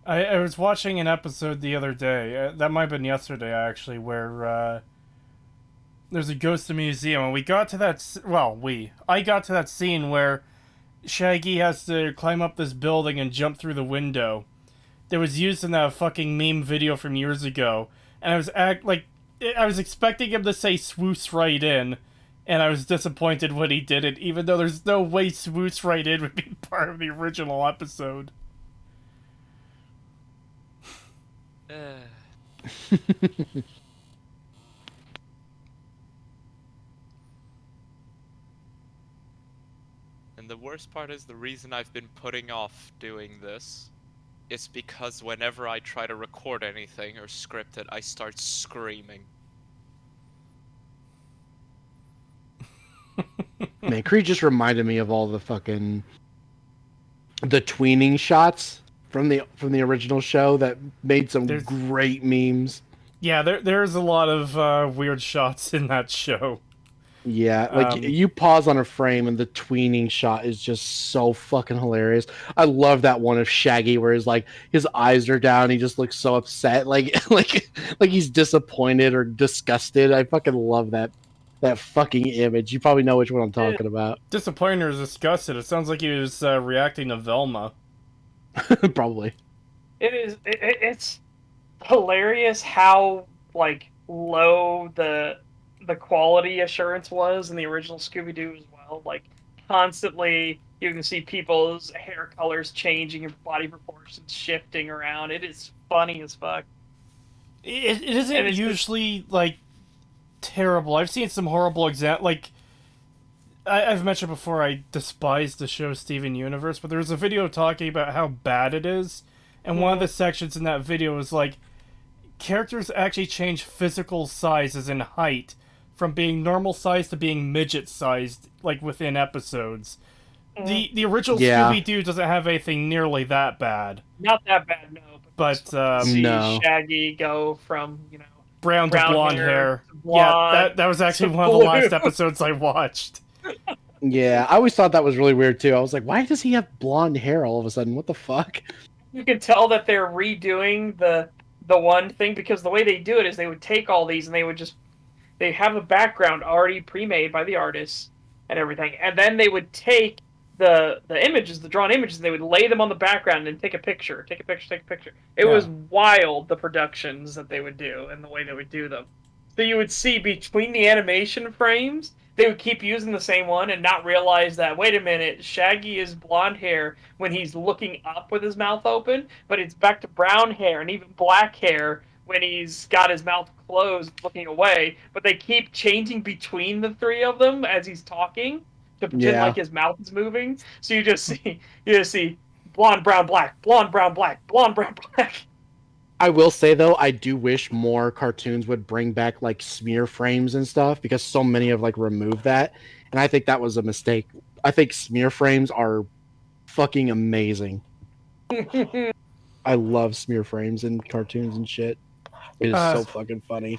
Speaker 1: I was watching an episode the other day, that might have been yesterday, actually, where there's a ghost in a museum, and we got to that, I got to that scene where Shaggy has to climb up this building and jump through the window that was used in that fucking meme video from years ago, and I was expecting him to say swoosh right in, and I was disappointed when he didn't, even though there's no way swoosh right in would be part of the original episode.
Speaker 8: And the worst part is the reason I've been putting off doing this is because whenever I try to record anything or script it, I start screaming.
Speaker 2: Man, Creed just reminded me of all the fucking the tweening shots from the original show that made some great memes.
Speaker 1: Yeah, there's a lot of weird shots in that show.
Speaker 2: Yeah, like you pause on a frame and the tweening shot is just so fucking hilarious. I love that one of Shaggy where his eyes are down, he just looks so upset, like he's disappointed or disgusted. I fucking love that fucking image. You probably know which one I'm talking about.
Speaker 1: Disappointed or disgusted. It sounds like he was reacting to Velma.
Speaker 2: Probably.
Speaker 3: It's hilarious how like low the quality assurance was in the original Scooby-Doo as well. Like constantly you can see people's hair colors changing and body proportions shifting around. It is funny as fuck.
Speaker 1: It isn't usually like terrible. I've seen some horrible like I've mentioned before I despise the show Steven Universe, but there's a video talking about how bad it is, and one of the sections in that video is like characters actually change physical sizes and height from being normal size to being midget sized, like within episodes. The original
Speaker 2: Yeah.
Speaker 1: Scooby-Doo doesn't have anything nearly that bad.
Speaker 3: Not that bad, no.
Speaker 1: But
Speaker 3: see
Speaker 2: No.
Speaker 3: Shaggy go from
Speaker 1: brown to blonde hair.
Speaker 3: to blonde,
Speaker 1: yeah, that was actually
Speaker 3: to
Speaker 1: one of the last
Speaker 3: blue.
Speaker 1: episodes I watched.
Speaker 2: Yeah, I always thought that was really weird too. I was like, why does he have blonde hair all of a sudden? What the fuck?
Speaker 3: You can tell that they're redoing the one thing, because the way they do it is they would take all these and they have a background already pre-made by the artists and everything, and then they would take the images, the drawn images, and they would lay them on the background and take a picture. It was wild, the productions that they would do and the way they would do them. So you would see between the animation frames, they would keep using the same one and not realize that, wait a minute, Shaggy is blonde hair when he's looking up with his mouth open, but it's back to brown hair and even black hair when he's got his mouth closed looking away. But they keep changing between the three of them as he's talking to pretend like his mouth is moving. So you just see blonde, brown, black, blonde, brown, black, blonde, brown, black.
Speaker 2: I will say though, I do wish more cartoons would bring back like smear frames and stuff, because so many have like removed that, and I think that was a mistake. I think smear frames are fucking amazing. I love smear frames in cartoons and shit. It is so fucking funny.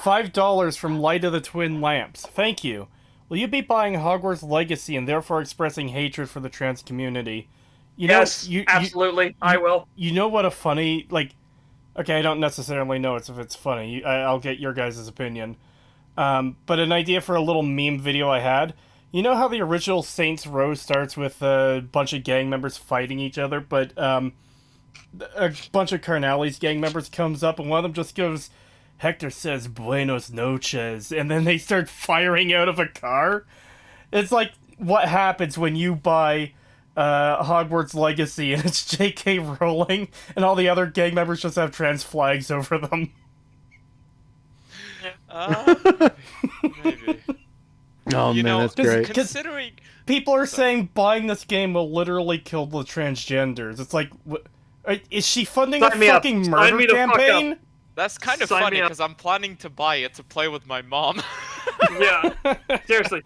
Speaker 1: $5 from Light of the Twin Lamps. Thank you. Will you be buying Hogwarts Legacy and therefore expressing hatred for the trans community?
Speaker 3: Yes, absolutely. I will.
Speaker 1: You know what a funny, okay, I don't necessarily know if it's funny. I'll get your guys' opinion. But an idea for a little meme video I had. You know how the original Saints Row starts with a bunch of gang members fighting each other, but a bunch of Carnali's gang members comes up and one of them just goes, Hector says buenos noches, and then they start firing out of a car? It's like what happens when you buy Hogwarts Legacy and it's J.K. Rowling and all the other gang members just have trans flags over them.
Speaker 8: Maybe.
Speaker 2: Oh man, that's great.
Speaker 8: Considering
Speaker 1: people are saying buying this game will literally kill the transgenders. It's like, is she funding a fucking murder campaign?
Speaker 8: That's kind of funny because I'm planning to buy it to play with my mom.
Speaker 3: Yeah, seriously,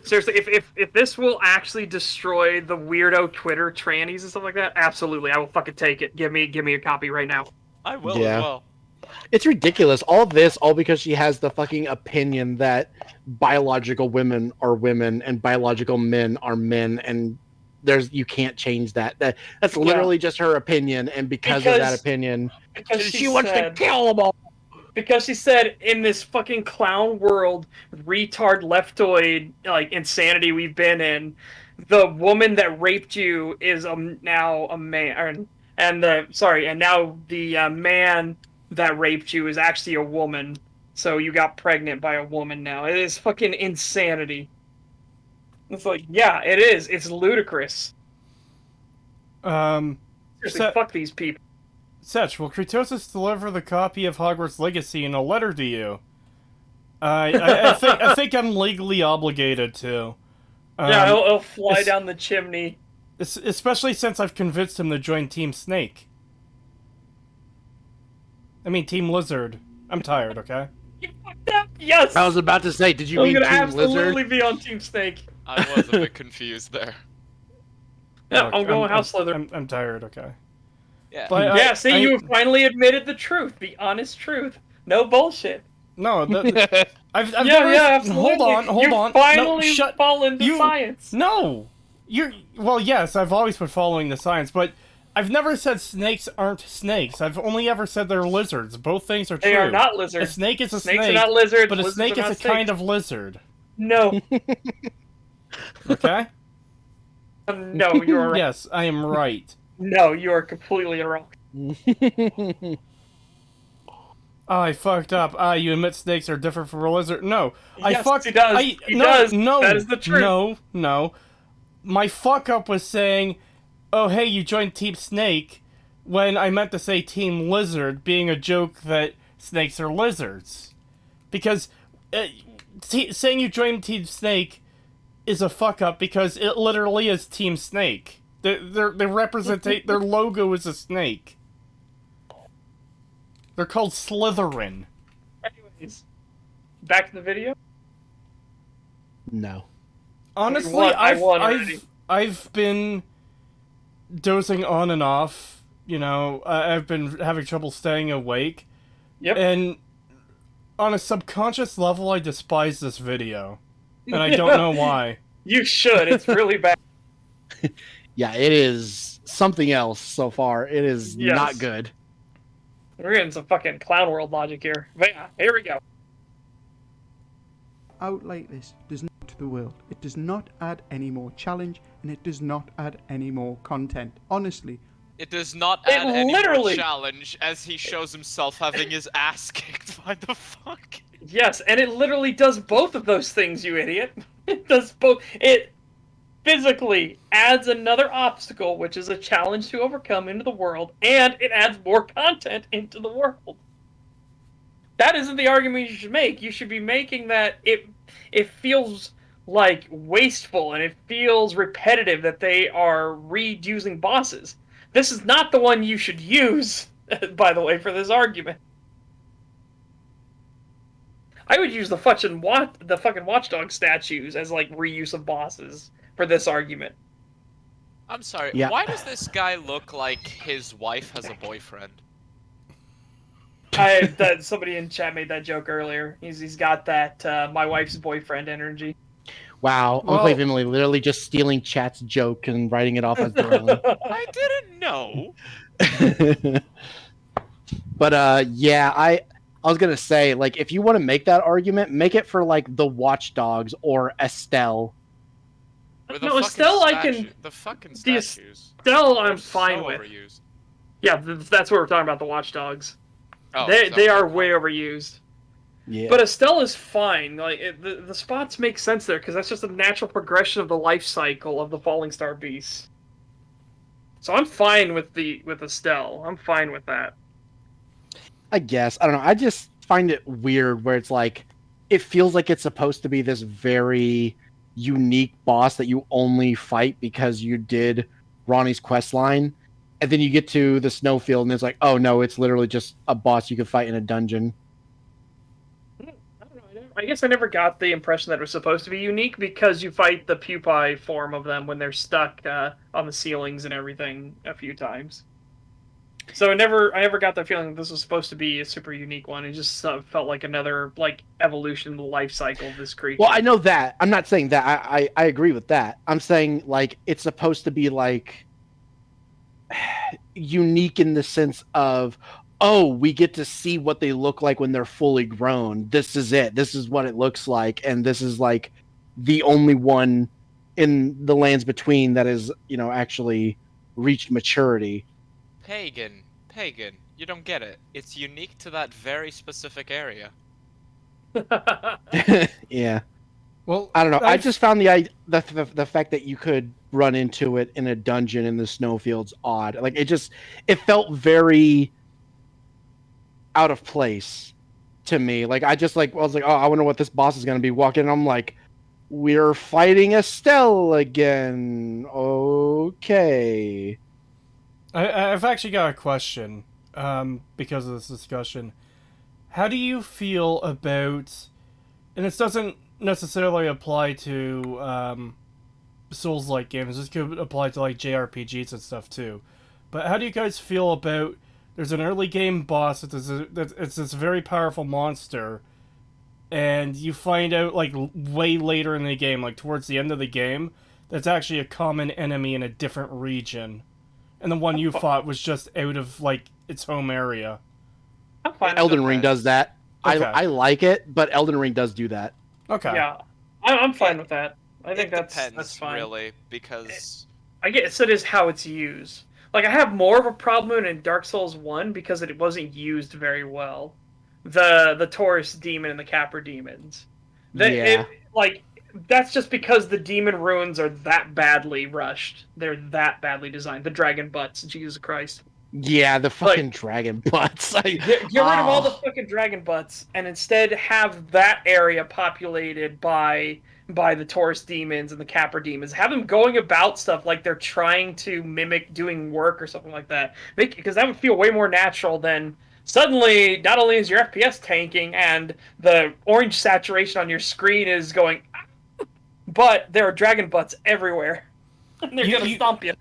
Speaker 3: if this will actually destroy the weirdo Twitter trannies and stuff like that, absolutely, I will fucking take it. Give me a copy right now.
Speaker 8: I will as well.
Speaker 2: It's ridiculous. All because she has the fucking opinion that biological women are women and biological men are men, and you can't change that. That's literally just her opinion, and because of that opinion, she wants to kill them all.
Speaker 3: Because she said, in this fucking clown world, retard leftoid insanity we've been in, the woman that raped you is now a man, and now the man that raped you is actually a woman. So you got pregnant by a woman now. It is fucking insanity. It's like, yeah, it is. It's ludicrous. Seriously, fuck these people.
Speaker 1: Setch, will Creetosis deliver the copy of Hogwarts Legacy in a letter to you? I think I'm legally obligated to.
Speaker 3: Yeah, he'll fly down the chimney.
Speaker 1: Especially since I've convinced him to join Team Snake. I mean, Team Lizard. I'm tired, okay?
Speaker 3: You fucked up! Yes!
Speaker 2: I was about to say, did you mean Team Lizard?
Speaker 3: I'm gonna absolutely be on Team Snake.
Speaker 8: I was a bit confused there.
Speaker 3: Yeah, I'm going House Slytherin.
Speaker 1: I'm tired, okay?
Speaker 8: Yeah.
Speaker 1: But
Speaker 3: you finally admitted the truth, the honest truth. No bullshit.
Speaker 1: No, I've never...
Speaker 3: absolutely.
Speaker 1: Hold on.
Speaker 3: Finally fallen to science.
Speaker 1: No! Well, yes, I've always been following the science, but I've never said snakes aren't snakes. I've only ever said they're lizards. Both things are true.
Speaker 3: They are not lizards.
Speaker 1: A snake is a
Speaker 3: snakes
Speaker 1: snake.
Speaker 3: Snakes are not lizards.
Speaker 1: But a snake is a kind of lizard.
Speaker 3: No.
Speaker 1: Okay?
Speaker 3: No, you're right.
Speaker 1: Yes, I am right.
Speaker 3: No, you are completely wrong.
Speaker 1: I fucked up. You admit snakes are different from a lizard? No.
Speaker 3: Yes, he does. He does.
Speaker 1: No.
Speaker 3: That is the truth.
Speaker 1: No. My fuck up was saying, oh, hey, you joined Team Snake, when I meant to say Team Lizard, being a joke that snakes are lizards. Because saying you joined Team Snake is a fuck up because it literally is Team Snake. They represent their logo is a snake. They're called Slytherin.
Speaker 3: Anyways, back to the video.
Speaker 2: No.
Speaker 1: Honestly, I've been dozing on and off. You know, I've been having trouble staying awake.
Speaker 3: Yep.
Speaker 1: And on a subconscious level, I despise this video. And I don't know why.
Speaker 3: You should. It's really bad.
Speaker 2: Yeah, it is something else so far. It is
Speaker 3: Yes.
Speaker 2: not good.
Speaker 3: We're getting some fucking clown world logic here. But yeah, here we go.
Speaker 7: Out like this does not to the world. It does not add any more challenge, and it does not add any more content. Honestly,
Speaker 8: It does not
Speaker 3: It
Speaker 8: add any more
Speaker 3: literally-
Speaker 8: challenge as he shows himself having his ass kicked by the fuck.
Speaker 3: Yes, and it literally does both of those things, you idiot. It does both. It physically adds another obstacle, which is a challenge to overcome into the world, and it adds more content into the world. That isn't the argument you should make. You should be making that it feels like wasteful and it feels repetitive that they are reusing bosses. This is not the one you should use, by the way, for this argument. I would use the fucking Watchdog statues as like reuse of bosses for this argument.
Speaker 8: I'm sorry,
Speaker 2: Yeah.
Speaker 8: why does this guy look like his wife has a boyfriend?
Speaker 3: Somebody in chat made that joke earlier. He's got that my wife's boyfriend energy.
Speaker 2: Wow,
Speaker 1: Well-
Speaker 2: Uncle Emily literally just stealing chat's joke and writing it off as their own.
Speaker 8: I didn't know.
Speaker 2: But yeah, I was gonna say, like, if you want to make that argument, make it for like the Watchdogs or Estelle.
Speaker 8: Or
Speaker 3: No, Estelle, I can-
Speaker 8: The fucking
Speaker 3: the
Speaker 8: statues.
Speaker 3: Still, I'm
Speaker 8: They're
Speaker 3: fine
Speaker 8: so
Speaker 3: with.
Speaker 8: overused.
Speaker 3: Yeah, that's what we're talking about. The Watchdogs.
Speaker 8: Oh,
Speaker 3: they
Speaker 8: so-
Speaker 3: are way overused.
Speaker 2: Yeah,
Speaker 3: But Estelle is fine. Like the spots make sense there because that's just a natural progression of the life cycle of the Falling Star Beast. So I'm fine with Estelle. I'm fine with that.
Speaker 2: I guess I don't know. I just find it weird where it's like it feels like it's supposed to be this very unique boss that you only fight because you did Ronnie's quest line, and then you get to the snowfield and it's like, oh no, it's literally just a boss you could fight in a dungeon.
Speaker 3: I don't know. I guess I never got the impression that it was supposed to be unique because you fight the pupae form of them when they're stuck on the ceilings and everything a few times. So I never got the feeling that this was supposed to be a super unique one. It just felt like another like evolution of the life cycle of this creature.
Speaker 2: Well, I know that. I'm not saying that. I agree with that. I'm saying like it's supposed to be like unique in the sense of, oh, we get to see what they look like when they're fully grown. This is it. This is what it looks like, and this is like the only one in the lands between that is, you know, actually reached maturity.
Speaker 8: Pagan, you don't get it. It's unique to that very specific area.
Speaker 2: Yeah.
Speaker 1: Well,
Speaker 2: I don't know. I
Speaker 1: I've-
Speaker 2: just found the fact that you could run into it in a dungeon in the snowfields odd. Like it felt very out of place to me. Like I was like, oh, I wonder what this boss is gonna be. Walking in, I'm like, we're fighting Estelle again. Okay.
Speaker 1: I've actually got a question because of this discussion. How do you feel about, and this doesn't necessarily apply to Souls-like games, this could apply to like JRPGs and stuff too, but how do you guys feel about, there's an early game boss it's this very powerful monster, and you find out like way later in the game, like towards the end of the game, that's actually a common enemy in a different region. And the one you fought was just out of, like, its home area.
Speaker 3: I'm fine.
Speaker 2: Elden
Speaker 3: with
Speaker 2: Ring
Speaker 3: that.
Speaker 2: does that.
Speaker 1: Okay.
Speaker 2: I like it, but Elden Ring does do that.
Speaker 1: Okay.
Speaker 3: Yeah, I'm fine with that. I think
Speaker 8: It
Speaker 3: that's
Speaker 8: depends,
Speaker 3: fine.
Speaker 8: really, because
Speaker 3: I guess it is how it's used. Like I have more of a problem in Dark Souls 1 because it wasn't used very well. The Taurus demon and the Capra demons.
Speaker 2: Yeah.
Speaker 3: That's just because the demon ruins are that badly rushed. They're that badly designed. The dragon butts, Jesus Christ.
Speaker 2: Yeah, the fucking dragon butts.
Speaker 3: Get rid of all the fucking dragon butts and instead have that area populated by the Taurus demons and the Capra demons. Have them going about stuff like they're trying to mimic doing work or something like that. Because that would feel way more natural than suddenly not only is your FPS tanking and the orange saturation on your screen is going, but there are dragon butts everywhere. They're gonna stomp you.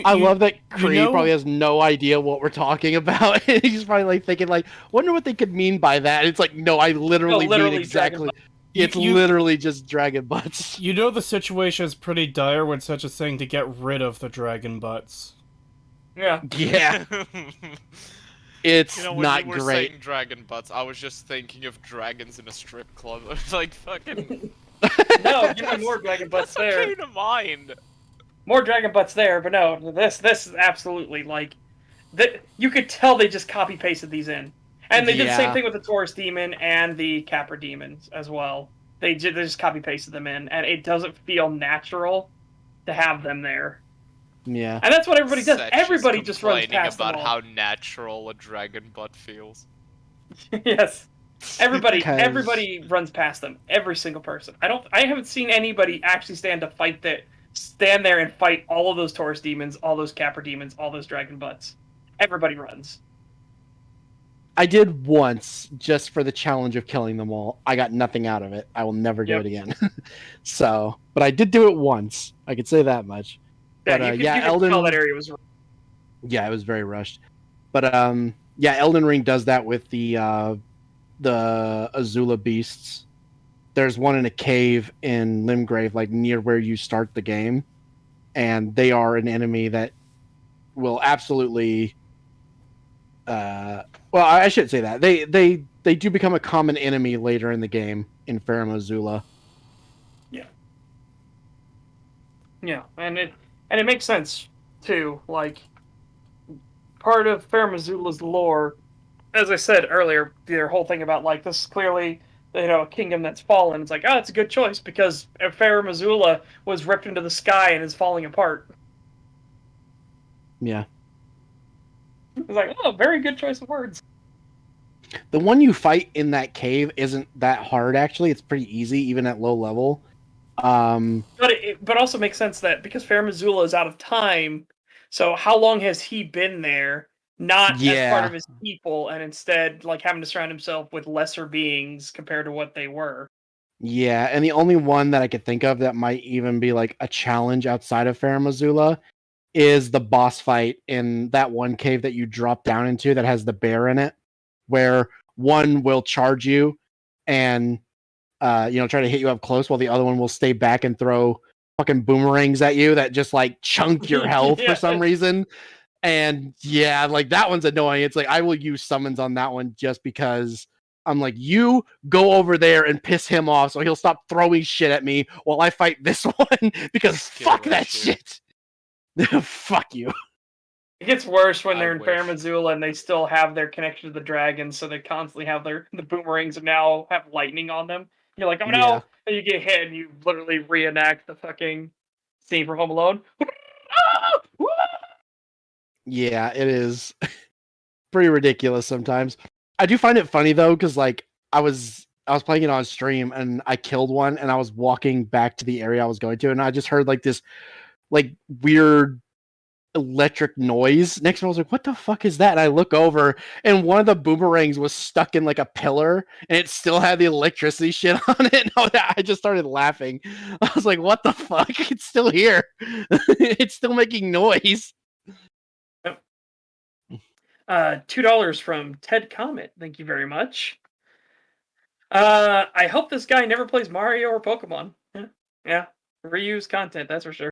Speaker 2: I love that Cree probably has no idea what we're talking about. He's probably like thinking like, wonder what they could mean by that. It's like, no, I literally mean exactly. It's literally just dragon butts.
Speaker 1: You know the situation is pretty dire when such a thing to get rid of the dragon butts.
Speaker 3: Yeah.
Speaker 2: Yeah. It's
Speaker 8: when
Speaker 2: not
Speaker 8: you were
Speaker 2: great.
Speaker 8: saying dragon butts, I was just thinking of dragons in a strip club. I was like, fucking.
Speaker 3: No, give me more dragon butts there.
Speaker 8: Came to mind.
Speaker 3: More dragon butts there, but no, this is absolutely like that. You could tell they just copy pasted these in, and they did the same thing with the Taurus demon and the Capra demons as well. They just copy pasted them in, and it doesn't feel natural to have them there.
Speaker 2: Yeah,
Speaker 3: and that's what everybody does. Everybody just runs
Speaker 8: complaining
Speaker 3: past
Speaker 8: about
Speaker 3: them all.
Speaker 8: how natural a dragon butt feels.
Speaker 3: Yes, everybody runs past them. Every single person. I haven't seen anybody actually stand there and fight all of those Taurus demons, all those Capra demons, all those dragon butts. Everybody runs.
Speaker 2: I did once just for the challenge of killing them all. I got nothing out of it. I will never do it again. So, but I did do it once. I could say that much.
Speaker 3: Yeah,
Speaker 2: But
Speaker 3: you could tell that area was.
Speaker 2: Yeah, it was very rushed. But yeah, Elden Ring does that with the Azula beasts. There's one in a cave in Limgrave, like near where you start the game, and they are an enemy that will absolutely. Well, I shouldn't say that. They do become a common enemy later in the game in Farum Azula.
Speaker 3: Yeah. Yeah, and it makes sense too. Like part of Farum Azula's lore, as I said earlier, their whole thing about like this is clearly a kingdom that's fallen. It's like, oh, it's a good choice because Farum Azula was ripped into the sky and is falling apart.
Speaker 2: Yeah.
Speaker 3: It's like, oh, very good choice of words.
Speaker 2: The one you fight in that cave isn't that hard, actually. It's pretty easy, even at low level.
Speaker 3: But also makes sense that because Farum Azula is out of time, so how long has he been there? Not as part of his people, and instead like having to surround himself with lesser beings compared to what they were.
Speaker 2: Yeah, and the only one that I could think of that might even be like a challenge outside of Farum Azula is the boss fight in that one cave that you drop down into that has the bear in it, where one will charge you and try to hit you up close while the other one will stay back and throw fucking boomerangs at you that just like chunk your health for some reason. And yeah, like that one's annoying. It's like I will use summons on that one just because I'm like, you go over there and piss him off so he'll stop throwing shit at me while I fight this one because fuck that shit. Fuck you.
Speaker 3: It gets worse when they're in Farum Azula and they still have their connection to the dragons, so they constantly have the boomerangs and now have lightning on them. You're like, oh no! And you get hit and you literally reenact the fucking scene from Home Alone.
Speaker 2: Yeah, it is pretty ridiculous sometimes. I do find it funny though, because like I was playing it on stream and I killed one and I was walking back to the area I was going to and I just heard like this like weird electric noise next to me. I was like, what the fuck is that? And I look over and one of the boomerangs was stuck in like a pillar and it still had the electricity shit on it. And I just started laughing. I was like, what the fuck? It's still here. It's still making noise.
Speaker 3: $2 from Ted Comet. Thank you very much. I hope this guy never plays Mario or Pokemon. Yeah. Reuse content, that's for sure.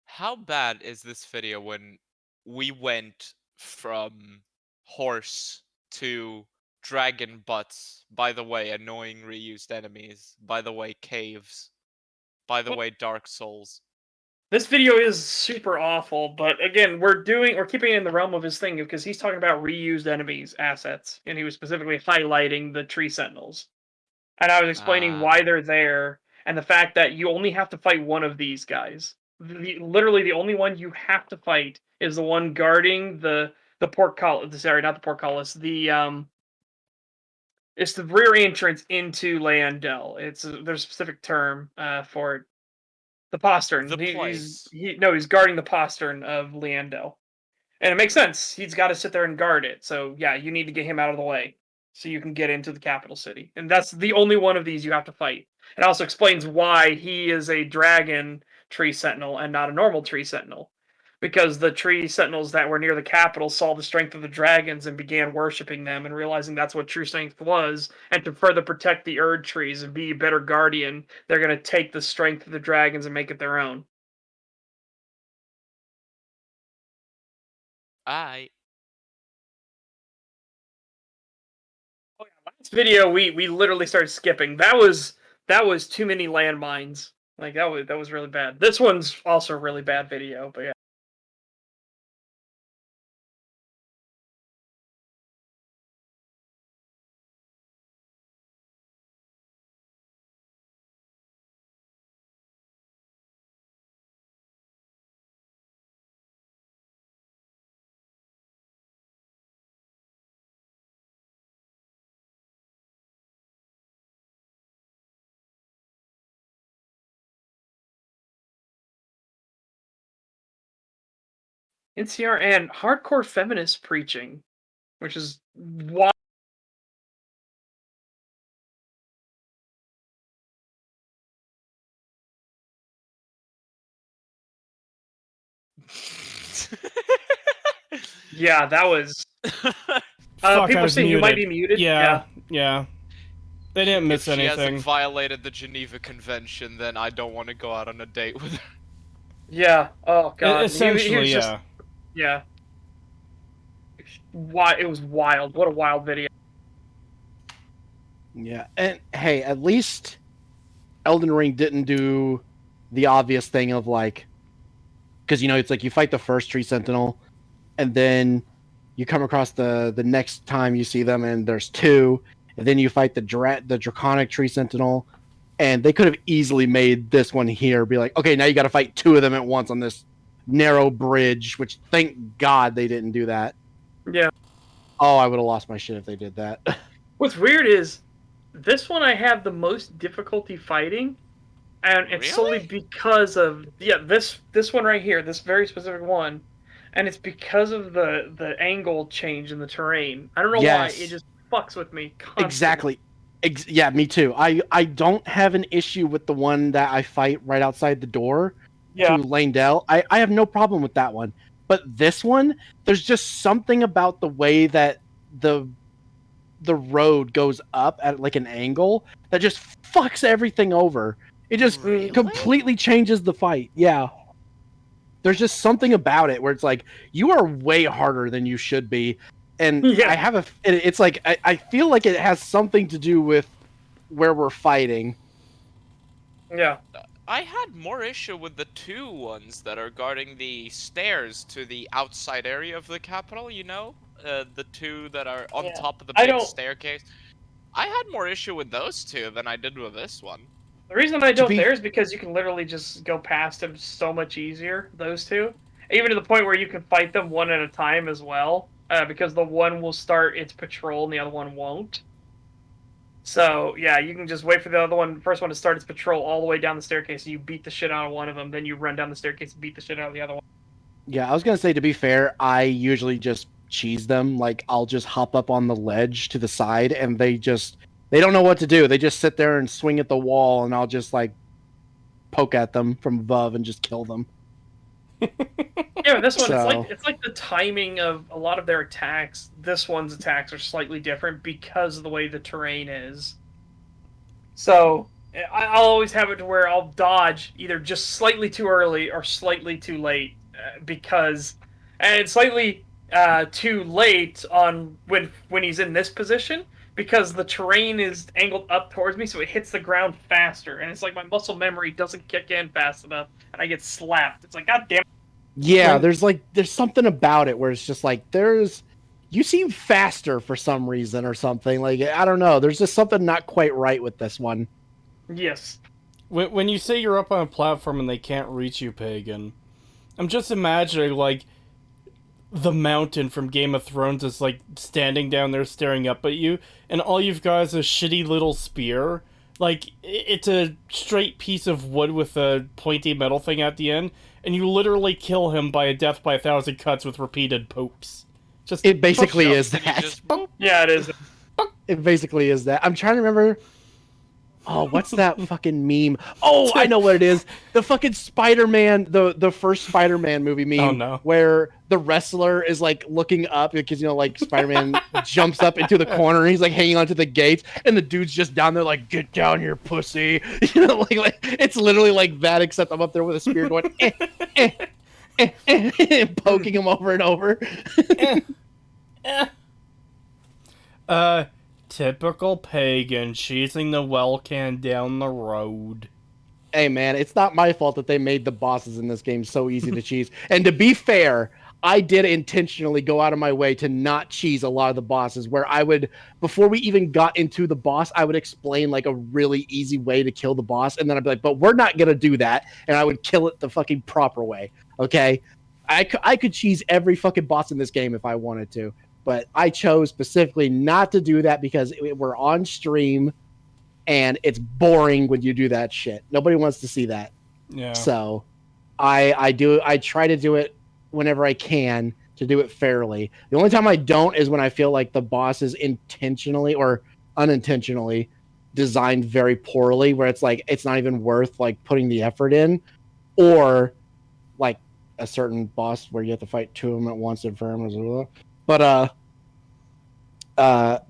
Speaker 8: How bad is this video when we went from horse to dragon butts? By the way, annoying reused enemies. By the way, caves. By the way, Dark Souls.
Speaker 3: This video is super awful, but again, we're keeping it in the realm of his thing because he's talking about reused enemies, assets, and he was specifically highlighting the tree sentinels. And I was explaining why they're there and the fact that you only have to fight one of these guys. Literally, the only one you have to fight is the one guarding the portcullis. Sorry, not the portcullis. It's the rear entrance into Leandel. There's a specific term for it. The postern. He's guarding the postern of Leandel. And it makes sense. He's got to sit there and guard it. So yeah, you need to get him out of the way so you can get into the capital city. And that's the only one of these you have to fight. It also explains why he is a dragon tree sentinel and not a normal tree sentinel. Because the tree sentinels that were near the capital saw the strength of the dragons and began worshipping them and realizing that's what true strength was. And to further protect the Erd trees and be a better guardian, they're going to take the strength of the dragons and make it their own.
Speaker 8: I.
Speaker 3: Last video we literally started skipping. That was too many landmines. Like that was really bad. This one's also a really bad video, but yeah. NCR and hardcore feminist preaching, which is why. Yeah, that was.
Speaker 1: Fuck,
Speaker 3: People
Speaker 1: I was
Speaker 3: saying you
Speaker 1: muted.
Speaker 3: might be muted.
Speaker 1: Yeah. They didn't miss
Speaker 8: If she
Speaker 1: anything.
Speaker 8: hasn't violated the Geneva Convention, then I don't want to go out on a date with her.
Speaker 3: Yeah. Oh god.
Speaker 1: Essentially,
Speaker 3: he was
Speaker 1: yeah.
Speaker 3: Just, yeah. Why it was wild. What a wild video.
Speaker 2: Yeah, and hey, at least Elden Ring didn't do the obvious thing of like, because it's like you fight the first tree sentinel, and then you come across the next time you see them, and there's two, and then you fight the draconic tree sentinel, and they could have easily made this one here be like, okay, now you got to fight two of them at once on this narrow bridge, which thank God they didn't do that.
Speaker 3: Yeah.
Speaker 2: Oh, I would have lost my shit if they did that.
Speaker 3: What's weird is this one I have the most difficulty fighting, and it's solely because of this one right here, this very specific one, and it's because of the angle change in the terrain. I don't know why it just fucks with me constantly.
Speaker 2: Exactly. Yeah, me too. I don't have an issue with the one that I fight right outside the door to Langdell. I have no problem with that one. But this one, there's just something about the way that the road goes up at like an angle that just fucks everything over. It just completely changes the fight. Yeah. There's just something about it where it's like, you are way harder than you should be. And it's like, I feel like it has something to do with where we're fighting.
Speaker 3: Yeah.
Speaker 8: I had more issue with the two ones that are guarding the stairs to the outside area of the capital, the two that are on top of the big staircase. I had more issue with those two than I did with this one.
Speaker 3: The reason I don't there is because you can literally just go past them so much easier, those two. Even to the point where you can fight them one at a time as well, because the one will start its patrol and the other one won't. So, yeah, you can just wait for the first one to start its patrol all the way down the staircase, and you beat the shit out of one of them, then you run down the staircase and beat the shit out of the other one.
Speaker 2: Yeah, I was going to say, to be fair, I usually just cheese them. Like, I'll just hop up on the ledge to the side, and they don't know what to do. They just sit there and swing at the wall, and I'll just, like, poke at them from above and just kill them.
Speaker 3: Yeah, this one, it's like the timing of a lot of their attacks. This one's attacks are slightly different because of the way the terrain is. So, I'll always have it to where I'll dodge either just slightly too early or slightly too late, and slightly too late on when he's in this position, because the terrain is angled up towards me, so it hits the ground faster, and it's like my muscle memory doesn't kick in fast enough, and I get slapped. It's like, god damn it.
Speaker 2: Yeah, there's something about it where it's just like, you seem faster for some reason or something. Like, I don't know. There's just something not quite right with this one.
Speaker 3: Yes.
Speaker 1: When you say you're up on a platform and they can't reach you, Pagan, I'm just imagining, like, the mountain from Game of Thrones is, like, standing down there staring up at you, and all you've got is a shitty little spear. Like, it's a straight piece of wood with a pointy metal thing at the end, and you literally kill him by a death by 1,000 cuts with repeated pokes.
Speaker 2: It basically is that.
Speaker 3: Yeah, it is.
Speaker 2: It basically is that. I'm trying to remember. Oh, what's that fucking meme? Oh, I know what it is. The fucking Spider-Man, the first Spider-Man movie meme,
Speaker 1: Oh, no.
Speaker 2: where the wrestler is like looking up because like Spider-Man jumps up into the corner and he's like hanging onto the gates, and the dude's just down there like, "Get down here, pussy!" Like it's literally like that, except I'm up there with a spear going, and poking him over and over.
Speaker 1: Typical pagan cheesing the well can down the road.
Speaker 2: Hey man, it's not my fault that they made the bosses in this game so easy to cheese. And to be fair, I did intentionally go out of my way to not cheese a lot of the bosses, where I would, before we even got into the boss, I would explain like a really easy way to kill the boss, and then I'd be like, but we're not gonna do that, and I would kill it the fucking proper way. Okay, I could cheese every fucking boss in this game if I wanted to, but I chose specifically not to do that because we're on stream and it's boring when you do that shit. Nobody wants to see that.
Speaker 1: Yeah.
Speaker 2: So I try to do it whenever I can to do it fairly. The only time I don't is when I feel like the boss is intentionally or unintentionally designed very poorly, where it's like it's not even worth like putting the effort in, or like a certain boss where you have to fight two of them at once in firm. But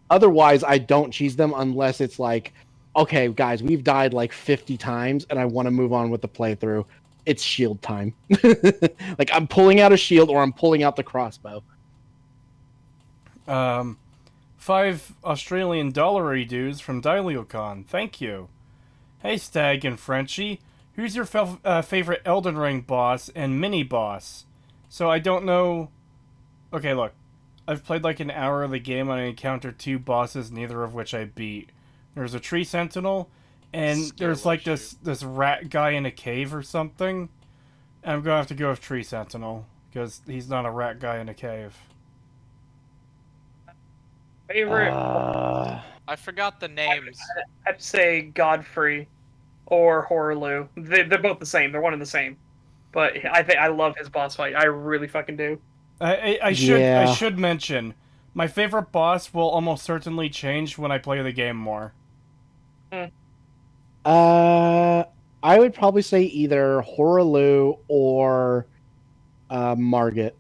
Speaker 2: otherwise I don't cheese them unless it's like, okay, guys, we've died like 50 times and I want to move on with the playthrough. It's shield time. Like I'm pulling out a shield or I'm pulling out the crossbow.
Speaker 1: 5 Australian dollar dues from Dilucon. Thank you. Hey, Stag and Frenchie. Who's your favorite Elden Ring boss and mini boss? So I don't know. Okay, look. I've played like an hour of the game and I encountered 2 bosses, neither of which I beat. There's a tree sentinel, and there's like this rat guy in a cave or something. And I'm gonna have to go with tree sentinel because he's not a rat guy in a cave.
Speaker 3: Favorite?
Speaker 8: I forgot the names.
Speaker 3: I'd say Godfrey or Horaloo. They're both the same. They're one and the same. But I love his boss fight. I really fucking do.
Speaker 1: I should mention, my favorite boss will almost certainly change when I play the game more.
Speaker 2: I would probably say either Horaloo or Margit.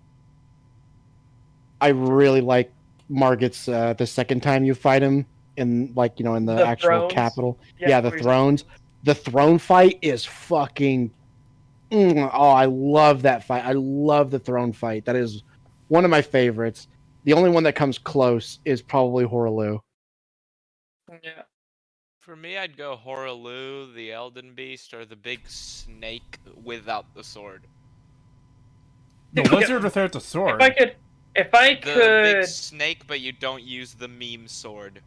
Speaker 2: I really like Margit's the second time you fight him in like in the actual
Speaker 3: thrones?
Speaker 2: capital.
Speaker 3: Yeah,
Speaker 2: the thrones. The throne fight is fucking. Oh, I love that fight. I love the throne fight. That is one of my favorites. The only one that comes close is probably Horaloo.
Speaker 3: Yeah.
Speaker 8: For me, I'd go Horaloo, the Elden Beast, or the big snake without the sword.
Speaker 1: The lizard without the sword.
Speaker 3: If I
Speaker 8: The
Speaker 3: could,
Speaker 8: big snake, but you don't use the meme sword.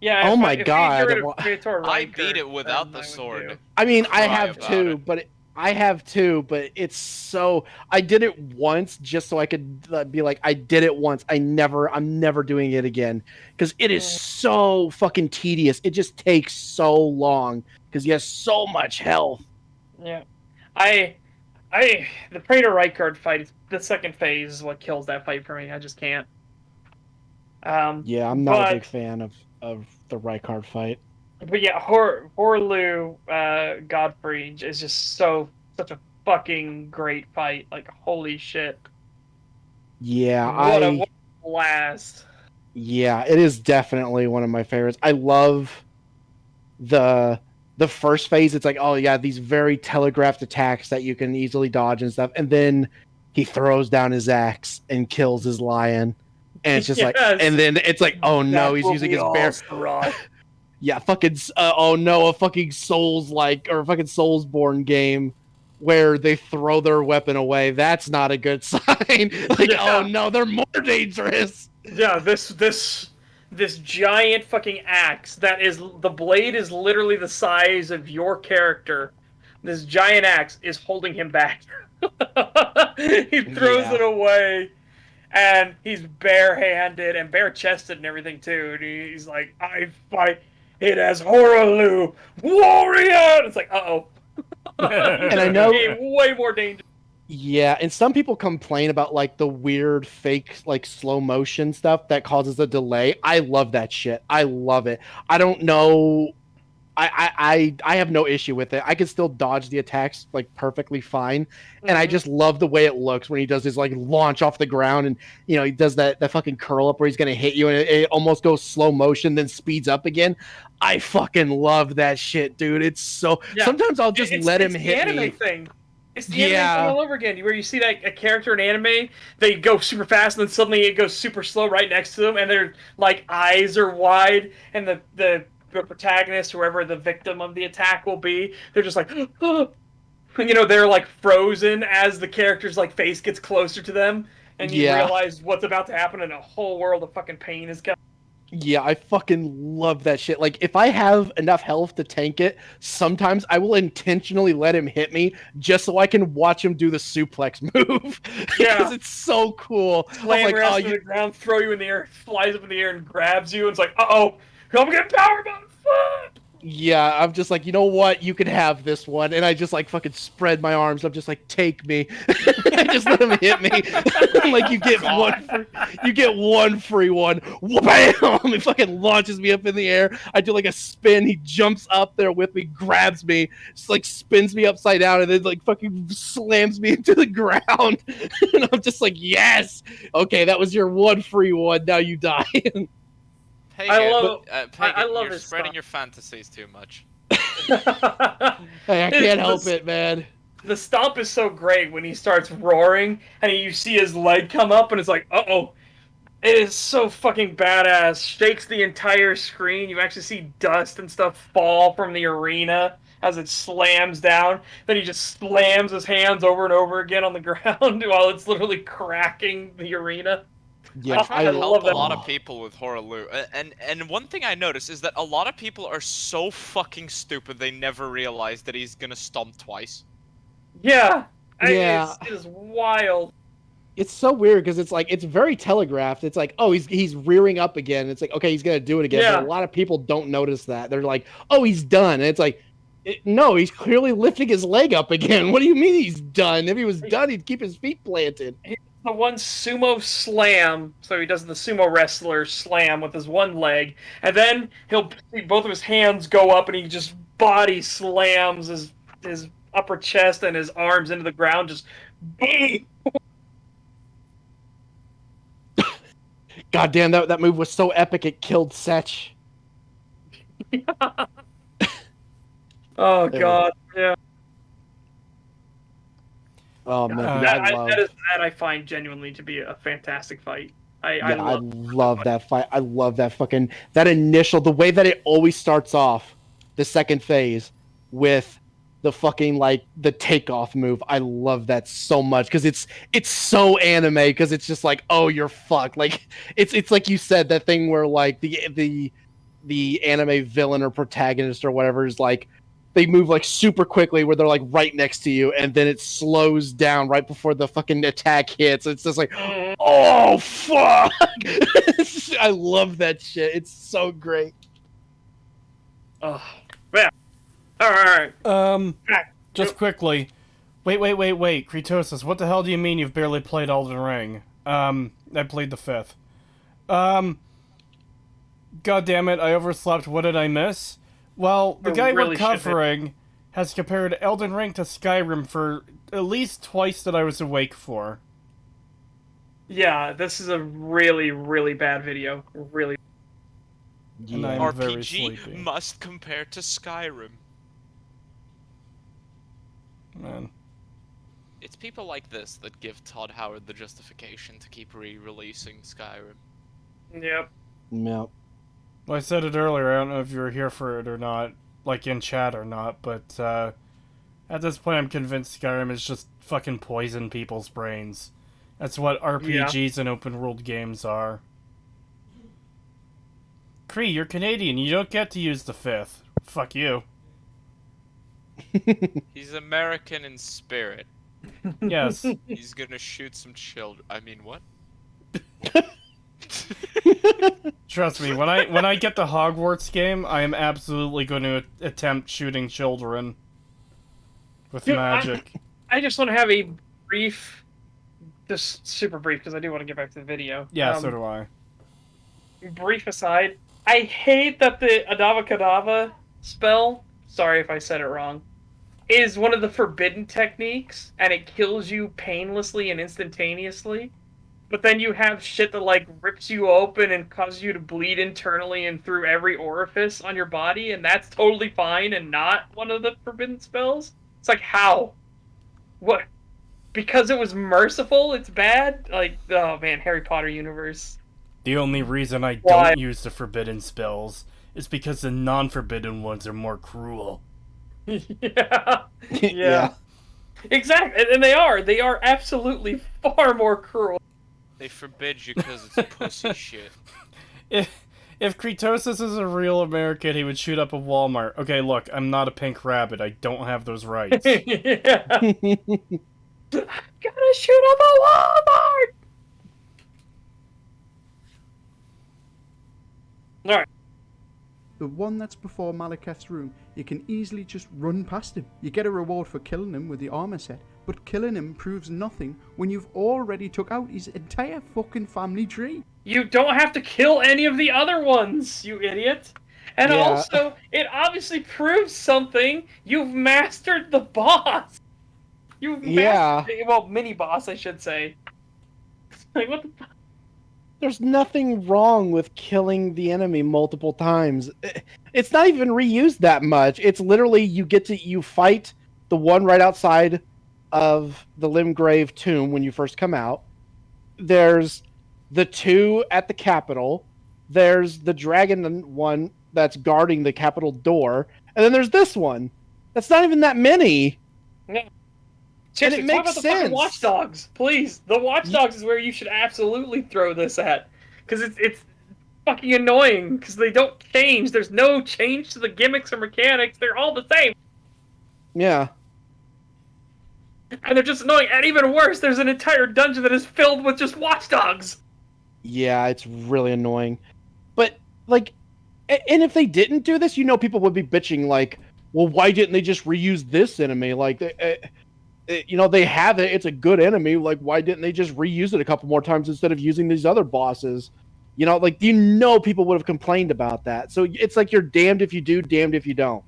Speaker 3: yeah.
Speaker 2: Oh my
Speaker 3: if
Speaker 2: God.
Speaker 3: I, get rid of Praetor
Speaker 8: I
Speaker 3: Riker,
Speaker 8: beat it without
Speaker 3: then
Speaker 8: the
Speaker 3: I would
Speaker 8: sword.
Speaker 3: do.
Speaker 2: I mean, I
Speaker 8: Cry
Speaker 2: have
Speaker 8: about
Speaker 2: too,
Speaker 8: it.
Speaker 2: but it's so. I did it once just so I could be like, I did it once. I'm never doing it again because it is so fucking tedious. It just takes so long because he has so much health.
Speaker 3: Yeah, the Praetor Riker fight, the second phase is what kills that fight for me. I just can't.
Speaker 2: Yeah, I'm not a big fan of the Rykard fight.
Speaker 3: But yeah, Horaloo, Godfrey is just such a fucking great fight. Like holy shit!
Speaker 2: Yeah,
Speaker 3: What a blast!
Speaker 2: Yeah, it is definitely one of my favorites. I love the first phase. It's like, oh yeah, these very telegraphed attacks that you can easily dodge and stuff, and then he throws down his axe and kills his lion, and it's just like, and then it's like, oh no, he's using his bear. Yeah, fucking oh no, a fucking fucking Soulsborne game where they throw their weapon away. That's not a good sign. Like, oh no, they're more dangerous.
Speaker 3: Yeah, this giant fucking axe the blade is literally the size of your character. This giant axe is holding him back. He throws it away, and he's barehanded and bare-chested and everything too. And he's like, I fight it as Horaloo, warrior. It's like, uh-oh.
Speaker 2: And I know
Speaker 3: way more dangerous.
Speaker 2: Yeah, and some people complain about like the weird fake like slow motion stuff that causes a delay. I love that shit. I love it. I don't know I have no issue with it. I can still dodge the attacks like perfectly fine, and I
Speaker 3: Mhm.
Speaker 2: just love the way it looks when he does his like launch off the ground, and he does that fucking curl up where he's gonna hit you, and it almost goes slow motion, then speeds up again. I fucking love that shit, dude. It's so.
Speaker 3: Yeah.
Speaker 2: Sometimes I'll just let him
Speaker 3: it's
Speaker 2: hit
Speaker 3: the anime
Speaker 2: me.
Speaker 3: thing. It's the anime
Speaker 2: Yeah.
Speaker 3: thing all over again, where you see that a character in anime, they go super fast, and then suddenly it goes super slow right next to them, and their like eyes are wide, and the protagonist, whoever the victim of the attack will be, they're just like, they're like frozen as the character's like face gets closer to them, and you
Speaker 2: Yeah.
Speaker 3: realize what's about to happen, and a whole world of fucking pain is coming.
Speaker 2: Yeah, I fucking love that shit. Like, if I have enough health to tank it, sometimes I will intentionally let him hit me just so I can watch him do the suplex move.
Speaker 3: Yeah.
Speaker 2: Because it's so cool.
Speaker 3: Slam
Speaker 2: I'm
Speaker 3: your
Speaker 2: like,
Speaker 3: ass
Speaker 2: oh,
Speaker 3: to the ground, throw you in the air, flies up in the air and grabs you, and it's like, uh-oh, come get power bomb, fuck!
Speaker 2: yeah, I'm just like, you know what? You can have this one. And I just like fucking spread my arms. I'm just like, take me. I just let him hit me. I'm like, you get one free one. Bam! He fucking launches me up in the air. I do like a spin. He jumps up there with me, grabs me, just like spins me upside down, and then like fucking slams me into the ground. And I'm just like, yes. Okay, that was your one free one. Now you die.
Speaker 8: Pagan,
Speaker 3: I love
Speaker 8: Pagan,
Speaker 3: love
Speaker 8: you're
Speaker 3: his
Speaker 8: spreading
Speaker 3: stuff.
Speaker 8: your fantasies too much.
Speaker 2: Hey, I can't help it, man.
Speaker 3: The stomp is so great when he starts roaring, and you see his leg come up, and it's like, uh-oh. It is so fucking badass. Shakes the entire screen. You actually see dust and stuff fall from the arena as it slams down. Then he just slams his hands over and over again on the ground while it's literally cracking the arena.
Speaker 2: Yeah,
Speaker 8: I try to help
Speaker 3: love
Speaker 8: a
Speaker 3: that.
Speaker 8: lot of people with Horaloo, and one thing I noticed is that a lot of people are so fucking stupid they never realize that he's gonna stomp twice.
Speaker 3: Yeah.
Speaker 2: Yeah.
Speaker 3: It is wild.
Speaker 2: It's so weird because it's like it's very telegraphed. It's like, oh, he's rearing up again. It's like, okay, he's gonna do it again.
Speaker 3: Yeah.
Speaker 2: But a lot of people don't notice that. They're like, oh, he's done. And it's like, no, he's clearly lifting his leg up again. What do you mean he's done? If he was done, he'd keep his feet planted.
Speaker 3: The one sumo slam, so he does the sumo wrestler slam with his one leg, and then he'll see both of his hands go up, and he just body slams his upper chest and his arms into the ground, just boom.
Speaker 2: God damn, that move was so epic it killed Setch.
Speaker 3: Oh god, yeah.
Speaker 2: Oh man,
Speaker 3: That I find genuinely to be a fantastic fight. I
Speaker 2: love that fight. I love that fucking the way that it always starts off, the second phase, with the fucking like the takeoff move. I love that so much because it's so anime because it's just like, oh, you're fucked. Like it's like you said, that thing where like the anime villain or protagonist or whatever is like, they move like super quickly where they're like right next to you, and then it slows down right before the fucking attack hits. It's just like, oh fuck! I love that shit. It's so great.
Speaker 3: Oh, yeah. All right.
Speaker 1: Just quickly. Wait. Creetosis, what the hell do you mean you've barely played Elden Ring? I played the 5th. God damn it, I overslept. What did I miss? Well, the guy
Speaker 3: really
Speaker 1: we're covering has compared Elden Ring to Skyrim for at least twice that I was awake for.
Speaker 3: Yeah, this is a really, really bad video. Really.
Speaker 1: And I'm very
Speaker 8: RPG
Speaker 1: sleepy.
Speaker 8: must compare to Skyrim.
Speaker 1: Man.
Speaker 8: It's people like this that give Todd Howard the justification to keep re-releasing Skyrim.
Speaker 3: Yep.
Speaker 2: No.
Speaker 1: Well, I said it earlier, I don't know if you were here for it or not, like in chat or not, but at this point I'm convinced Skyrim is just fucking poison people's brains. That's what RPGs and open world games are. Cree, you're Canadian, you don't get to use the 5th. Fuck you.
Speaker 8: He's American in spirit.
Speaker 1: Yes.
Speaker 8: He's gonna shoot some children. I mean, what?
Speaker 1: Trust me, when I get the Hogwarts game, I am absolutely going to attempt shooting children with magic.
Speaker 3: I just want to have a brief, just super brief, because I do want to get back to the video.
Speaker 1: Yeah, so do I.
Speaker 3: Brief aside, I hate that the Adava Kedavra spell, sorry if I said it wrong, is one of the forbidden techniques, and it kills you painlessly and instantaneously. But then you have shit that, like, rips you open and causes you to bleed internally and through every orifice on your body, and that's totally fine and not one of the forbidden spells? It's like, how? What? Because it was merciful, it's bad? Like, oh man, Harry Potter universe.
Speaker 1: The only reason I
Speaker 3: Why?
Speaker 1: don't use the forbidden spells is because the non-forbidden ones are more cruel.
Speaker 3: Yeah.
Speaker 2: Yeah.
Speaker 3: Exactly, and they are absolutely far more cruel.
Speaker 8: They forbid you because it's pussy shit.
Speaker 1: If Creetosis is a real American, he would shoot up a Walmart. Okay, look, I'm not a pink rabbit. I don't have those rights.
Speaker 3: Yeah. Gotta shoot up a Walmart! Alright.
Speaker 7: The one that's before Malekith's room, you can easily just run past him. You get a reward for killing him with the armor set, but killing him proves nothing when you've already took out his entire fucking family tree.
Speaker 3: You don't have to kill any of the other ones, you idiot. And
Speaker 2: Yeah.
Speaker 3: also, it obviously proves something. You've mastered the boss. You've mastered, well, mini boss, I should say. Like, what the fuck?
Speaker 2: There's nothing wrong with killing the enemy multiple times. It's not even reused that much. It's literally you fight the one right outside of the Limgrave tomb when you first come out. There's the two at the Capitol. There's the dragon one that's guarding the Capitol door. And then there's this one. That's not even that many.
Speaker 3: Yeah. Seriously,
Speaker 2: And it
Speaker 3: talk
Speaker 2: makes
Speaker 3: about the fucking
Speaker 2: sense.
Speaker 3: Watchdogs, please. The Watchdogs is where you should absolutely throw this at. Because it's fucking annoying, because they don't change. There's no change to the gimmicks or mechanics. They're all the same.
Speaker 2: Yeah.
Speaker 3: And they're just annoying. And even worse, there's an entire dungeon that is filled with just Watchdogs.
Speaker 2: Yeah, it's really annoying. But, like, and if they didn't do this, people would be bitching, like, well, why didn't they just reuse this enemy? Like, they have it. It's a good enemy. Like, why didn't they just reuse it a couple more times instead of using these other bosses? People would have complained about that. So it's like you're damned if you do, damned if you don't.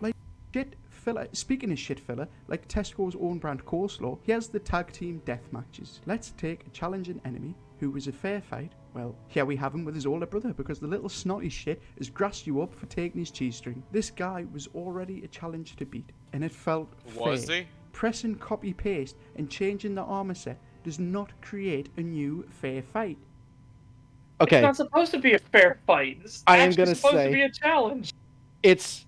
Speaker 7: Like, shit filler. Speaking of shit filler, like Tesco's own brand coleslaw, here's the tag team death matches. Let's take a challenging enemy who was a fair fight. Well, here we have him with his older brother because the little snotty shit has grassed you up for taking his cheese string. This guy was already a challenge to beat, and it felt
Speaker 8: Was
Speaker 7: fair.
Speaker 8: he?
Speaker 7: Pressing copy paste and changing the armor set does not create a new fair fight.
Speaker 2: Okay,
Speaker 3: It's not supposed to be a fair fight. This is
Speaker 2: I am
Speaker 3: actually
Speaker 2: gonna
Speaker 3: supposed
Speaker 2: say-
Speaker 3: to be a challenge.
Speaker 2: it's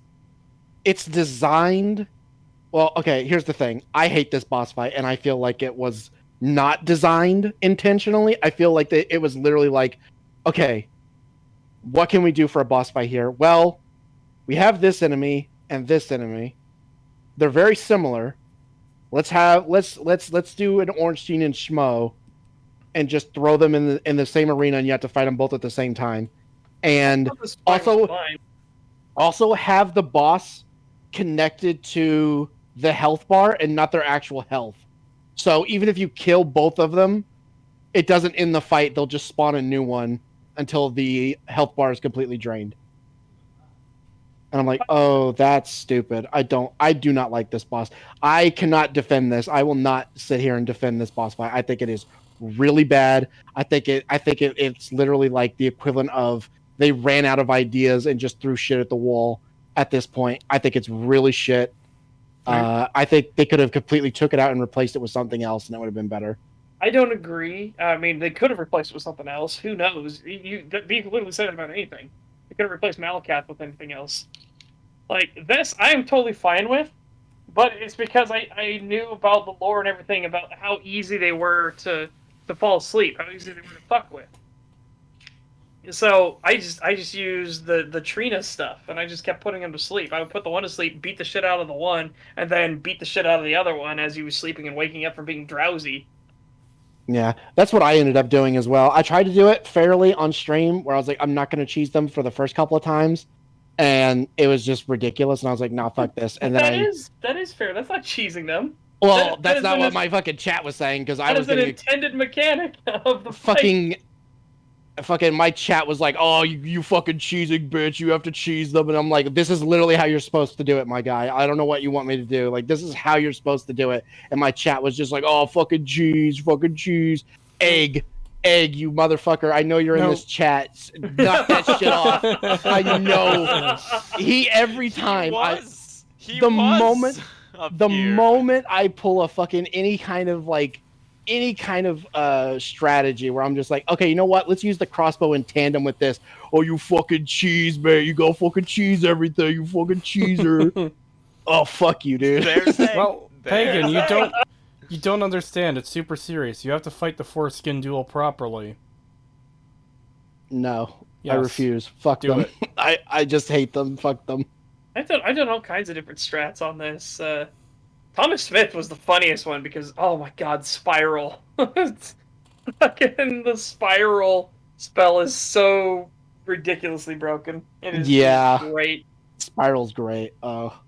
Speaker 2: designed. Well, okay, here's the thing. I hate this boss fight, and I feel like it was not designed intentionally. I feel like it was literally like, okay, what can we do for a boss fight here? Well, we have this enemy and this enemy. They're very similar. Let's do an Orange Teen and Schmo, and just throw them in the same arena, and you have to fight them both at the same time. And
Speaker 3: This fight was
Speaker 2: also-
Speaker 3: fine.
Speaker 2: also have the boss connected to the health bar and not their actual health. So even if you kill both of them, it doesn't end the fight. They'll just spawn a new one until the health bar is completely drained. And I'm like, oh, that's stupid. I do not like this boss. I cannot defend this. I will not sit here and defend this boss fight. I think it is really bad. I think it's literally like the equivalent of they ran out of ideas and just threw shit at the wall at this point. I think it's really shit. I think they could have completely took it out and replaced it with something else, and it would have been better.
Speaker 3: I don't agree. I mean, they could have replaced it with something else. Who knows? You can literally say that about anything. They could have replaced Malakath with anything else. Like, this, I am totally fine with, but it's because I knew about the lore and everything, about how easy they were to fall asleep, how easy they were to fuck with. So I just used the Trina stuff, and I just kept putting him to sleep. I would put the one to sleep, beat the shit out of the one, and then beat the shit out of the other one as he was sleeping and waking up from being drowsy.
Speaker 2: Yeah, that's what I ended up doing as well. I tried to do it fairly on stream, where I was like, I'm not going to cheese them for the first couple of times, and it was just ridiculous. And I was like, nah, fuck this. And then
Speaker 3: that is fair. That's not cheesing them.
Speaker 2: well,
Speaker 3: that
Speaker 2: that's
Speaker 3: is
Speaker 2: not
Speaker 3: an-
Speaker 2: what my fucking chat was saying, because I
Speaker 3: That
Speaker 2: was
Speaker 3: is an
Speaker 2: getting
Speaker 3: intended mechanic of the fight.
Speaker 2: fucking fucking my chat was like, "Oh, you fucking cheesing bitch! You have to cheese them," and I'm like, "This is literally how you're supposed to do it, my guy. I don't know what you want me to do. Like, this is how you're supposed to do it." And my chat was just like, "Oh, fucking cheese, egg, you motherfucker! I know you're in this chat. Knock that shit off. I know." Every time the moment I pull a fucking any kind of strategy where I'm just like, okay, you know what? Let's use the crossbow in tandem with this. Oh, you fucking cheese, man. You go fucking cheese everything. You fucking cheeser. Oh, fuck you, dude.
Speaker 1: Well, Pagan, you don't understand. It's super serious. You have to fight the foreskin duel properly.
Speaker 2: No,
Speaker 1: yes.
Speaker 2: I refuse. Fuck
Speaker 1: Do
Speaker 2: them.
Speaker 1: it.
Speaker 2: I just hate them. Fuck them.
Speaker 3: I've done all kinds of different strats on this. Thomas Smith was the funniest one because, oh my god, Spiral. Fucking the Spiral spell is so ridiculously broken. It is great.
Speaker 2: Spiral's great. Oh.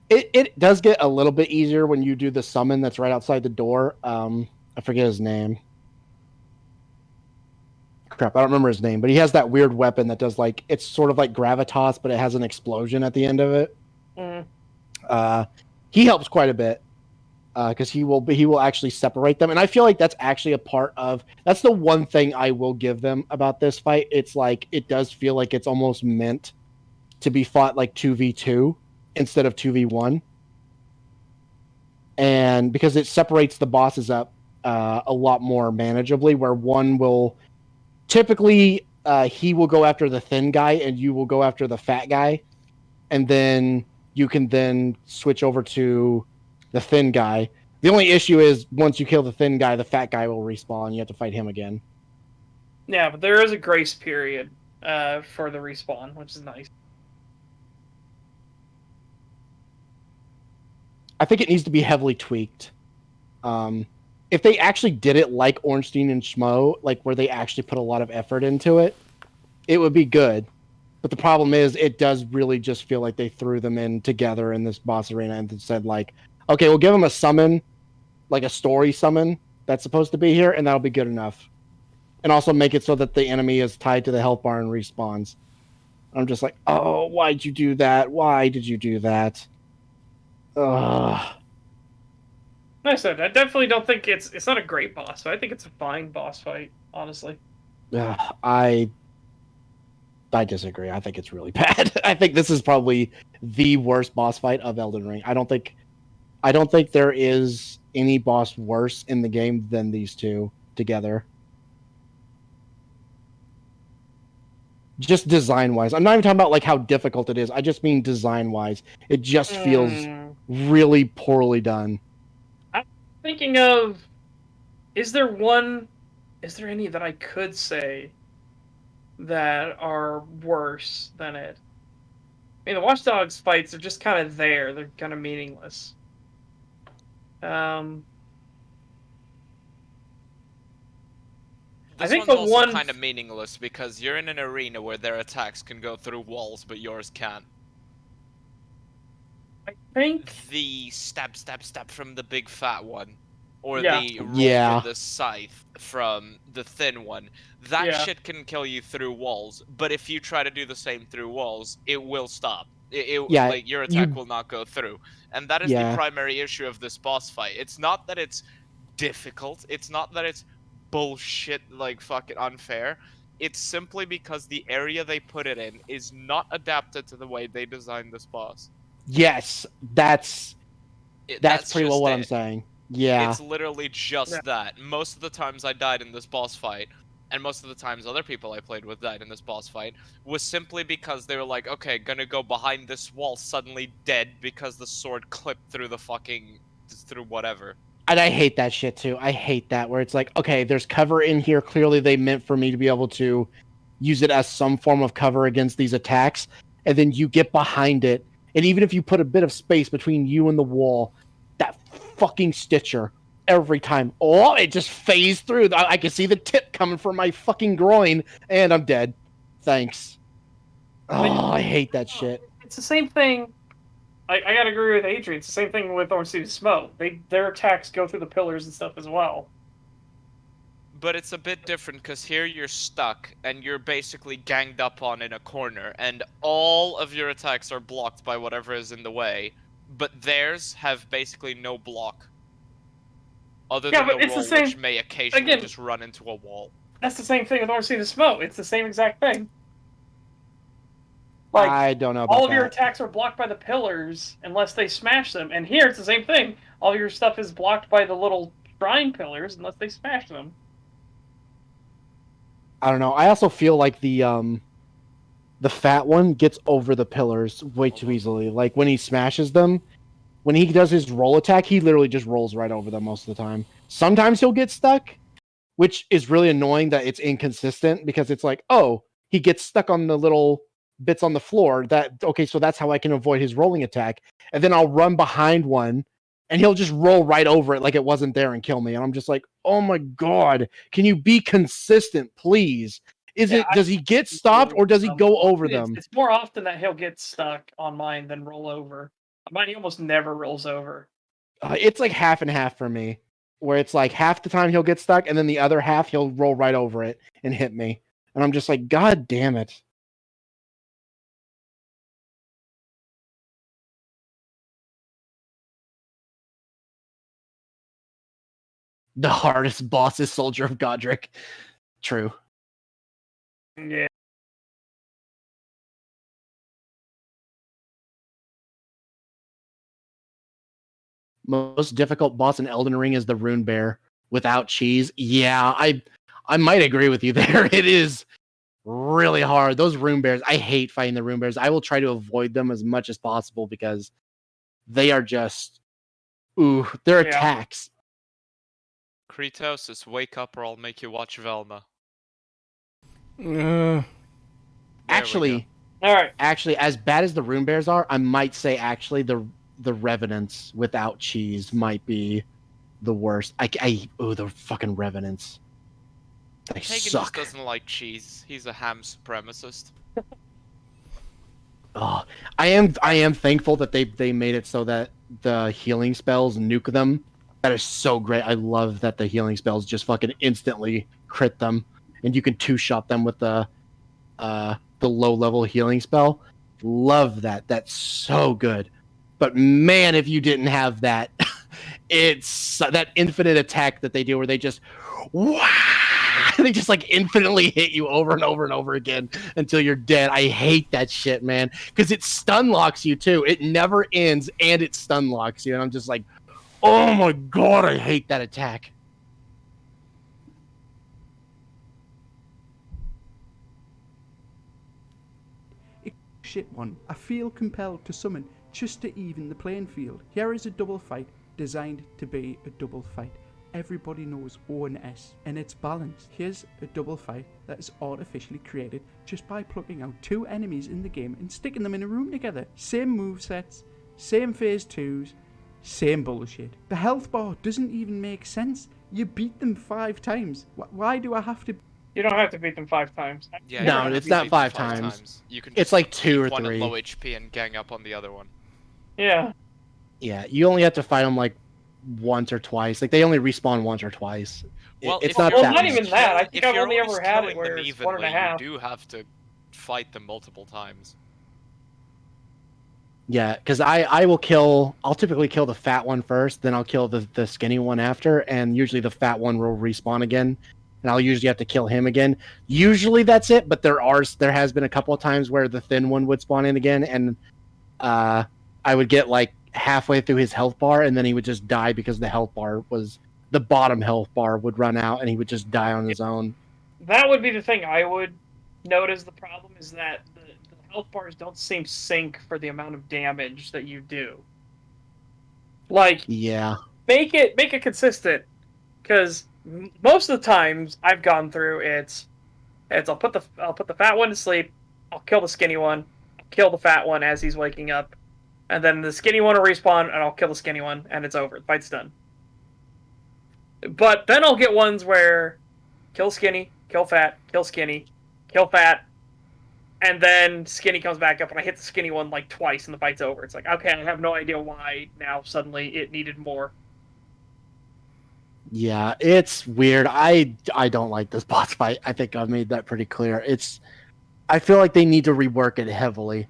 Speaker 2: It does get a little bit easier when you do the summon that's right outside the door. I forget his name. Crap, I don't remember his name, but he has that weird weapon that does like, it's sort of like gravitas, but it has an explosion at the end of it. He helps quite a bit because he will actually separate them, and I feel like that's actually that's the one thing I will give them about this fight. It's like it does feel like it's almost meant to be fought like 2v2 instead of 2v1, and because it separates the bosses up a lot more manageably, where one will typically he will go after the thin guy and you will go after the fat guy, and then you can then switch over to the thin guy. The only issue is once you kill the thin guy, the fat guy will respawn. You have to fight him again.
Speaker 3: Yeah, but there is a grace period for the respawn, which is nice.
Speaker 2: I think it needs to be heavily tweaked. If they actually did it like Ornstein and Schmo, like where they actually put a lot of effort into it, it would be good. But the problem is, it does really just feel like they threw them in together in this boss arena and said, like, okay, we'll give them a summon, like a story summon that's supposed to be here, and that'll be good enough. And also make it so that the enemy is tied to the health bar and respawns. I'm just like, oh, why'd you do that? Why did you do that? Ugh.
Speaker 3: Like I said, I definitely don't think it's not a great boss fight. I think it's a fine boss fight, honestly.
Speaker 2: I disagree. I think it's really bad. I think this is probably the worst boss fight of Elden Ring. I don't think there is any boss worse in the game than these two together. Just design-wise. I'm not even talking about like how difficult it is. I just mean design-wise. It just feels really poorly done.
Speaker 3: I'm thinking of, is there any that I could say that are worse than it? I mean, the Watch Dogs fights are just kind of there. They're kind of meaningless.
Speaker 8: This
Speaker 3: I think
Speaker 8: one's
Speaker 3: the
Speaker 8: also
Speaker 3: one
Speaker 8: kind of meaningless because you're in an arena where their attacks can go through walls, but yours can't.
Speaker 3: I think
Speaker 8: the stab from the big fat one, or
Speaker 3: Yeah.
Speaker 8: the roll
Speaker 2: Yeah.
Speaker 8: for the scythe from the thin one. That
Speaker 3: Yeah.
Speaker 8: shit can kill you through walls, but if you try to do the same through walls, it will stop.
Speaker 2: Yeah,
Speaker 8: Like your attack will not go through, and that is
Speaker 2: Yeah.
Speaker 8: the primary issue of this boss fight. It's not that it's difficult. It's not that it's bullshit like fucking unfair. It's simply because the area they put it in is not adapted to the way they designed this boss.
Speaker 2: Yes, that's pretty well
Speaker 8: just
Speaker 2: what
Speaker 8: it.
Speaker 2: I'm saying. Yeah.
Speaker 8: It's literally just that. Most of the times I died in this boss fight, and most of the times other people I played with died in this boss fight, was simply because they were like, okay, gonna go behind this wall, suddenly dead because the sword clipped through the fucking... through whatever.
Speaker 2: And I hate that shit too. I hate that where it's like, okay, there's cover in here. Clearly they meant for me to be able to use it as some form of cover against these attacks. And then you get behind it. And even if you put a bit of space between you and the wall, that fucking Stitcher, every time, oh, it just phased through. I can see the tip coming from my fucking groin, and I'm dead. Thanks. Oh, I hate that shit.
Speaker 3: it's the same thing. I gotta agree with Adrian. It's the same thing with Ornstein and Smoke. Their attacks go through the pillars and stuff as well.
Speaker 8: But it's a bit different because here you're stuck and you're basically ganged up on in a corner, and all of your attacks are blocked by whatever is in the way. But theirs have basically no block, other
Speaker 3: Yeah,
Speaker 8: than
Speaker 3: but
Speaker 8: the
Speaker 3: it's the
Speaker 8: wall,
Speaker 3: same-
Speaker 8: which may occasionally
Speaker 3: again-
Speaker 8: just run into a wall.
Speaker 3: That's the same thing with Orange Sea the Smoke. It's the same exact thing. Like,
Speaker 2: I don't know about
Speaker 3: all of your
Speaker 2: that.
Speaker 3: attacks are blocked by the pillars unless they smash them. And here it's the same thing. All your stuff is blocked by the little shrine pillars unless they smash them.
Speaker 2: I don't know. I also feel like the fat one gets over the pillars way too easily. Like when he smashes them, when he does his roll attack, he literally just rolls right over them most of the time. Sometimes he'll get stuck, which is really annoying that it's inconsistent because it's like, oh, he gets stuck on the little bits on the floor. Okay, so that's how I can avoid his rolling attack. And then I'll run behind one and he'll just roll right over it like it wasn't there and kill me. And I'm just like, oh my god, can you be consistent, please? Does he get stopped or does he go over them?
Speaker 3: It's more often that he'll get stuck on mine than roll over. Mine he almost never rolls over.
Speaker 2: It's like half and half for me, where it's like half the time he'll get stuck and then the other half he'll roll right over it and hit me. And I'm just like, god damn it. The hardest boss is Soldier of Godric. True.
Speaker 3: Yeah.
Speaker 2: Most difficult boss in Elden Ring is the Rune Bear without cheese. Yeah, I might agree with you there. It is really hard. Those Rune Bears, I hate fighting the Rune Bears. I will try to avoid them as much as possible because they are just their attacks.
Speaker 8: Creetosis, wake up or I'll make you watch Velma.
Speaker 2: Actually,
Speaker 3: all right.
Speaker 2: Actually, as bad as the Rune Bears are, I might say actually the Revenants without cheese might be the worst. The fucking Revenants. They
Speaker 8: Hagen
Speaker 2: suck.
Speaker 8: just doesn't like cheese. He's a ham supremacist.
Speaker 2: Oh, I am thankful that they made it so that the healing spells nuke them. That is so great. I love that the healing spells just fucking instantly crit them, and you can two-shot them with the low-level healing spell. Love that. That's so good. But man, if you didn't have that, it's that infinite attack that they do where they just they just like infinitely hit you over and over and over again until you're dead. I hate that shit, man, because it stun locks you too. It never ends and it stun locks you, and I'm just like, oh my god, I hate that attack.
Speaker 7: Shit one. I feel compelled to summon just to even the playing field. Here is a double fight designed to be a double fight. Everybody knows O and S, and it's balanced. Here's a double fight that is artificially created just by plucking out two enemies in the game and sticking them in a room together. Same movesets, same phase 2s, same bullshit. The health bar doesn't even make sense. You beat them 5 times. Why do I have to...
Speaker 3: You don't have to beat them 5 times.
Speaker 8: Yeah,
Speaker 2: No,
Speaker 8: you don't
Speaker 2: it's
Speaker 8: have to
Speaker 2: not
Speaker 8: beat them
Speaker 2: 5 times.
Speaker 8: You can
Speaker 2: It's
Speaker 8: just
Speaker 2: like 2 or
Speaker 8: keep one
Speaker 2: 3.
Speaker 8: at low HP and gang up on the other one.
Speaker 3: Yeah.
Speaker 2: Yeah, you only have to fight them like once or twice. Like they only respawn once or twice.
Speaker 8: Well,
Speaker 2: It's
Speaker 8: if
Speaker 2: not
Speaker 8: you're
Speaker 2: that
Speaker 3: not
Speaker 8: always
Speaker 3: even that. I
Speaker 8: killing-
Speaker 3: think
Speaker 8: if
Speaker 3: I've
Speaker 8: you're
Speaker 3: only
Speaker 8: always
Speaker 3: ever had it
Speaker 8: killing
Speaker 3: where
Speaker 8: them
Speaker 3: it's 1.5.
Speaker 8: evenly, you do have to fight them multiple times.
Speaker 2: Yeah, because I'll typically kill the fat one first, then I'll kill the skinny one after, and usually the fat one will respawn again, and I'll usually have to kill him again. Usually that's it, but there has been a couple of times where the thin one would spawn in again, and I would get like halfway through his health bar, and then he would just die because the bottom health bar would run out, and he would just die on his own.
Speaker 3: That would be the thing I would notice. The problem is that the health bars don't seem sync for the amount of damage that you do. Like,
Speaker 2: Yeah.
Speaker 3: make it consistent, because most of the times I've gone through it's I'll put the fat one to sleep, I'll kill the skinny one, I'll kill the fat one as he's waking up, and then the skinny one will respawn, and I'll kill the skinny one, and it's over. The fight's done. But then I'll get ones where kill skinny, kill fat, kill skinny, kill fat, and then skinny comes back up, and I hit the skinny one like twice, and the fight's over. It's like, okay, I have no idea why now suddenly it needed more.
Speaker 2: Yeah, it's weird. I don't like this boss fight. I think I've made that pretty clear. I feel like they need to rework it heavily.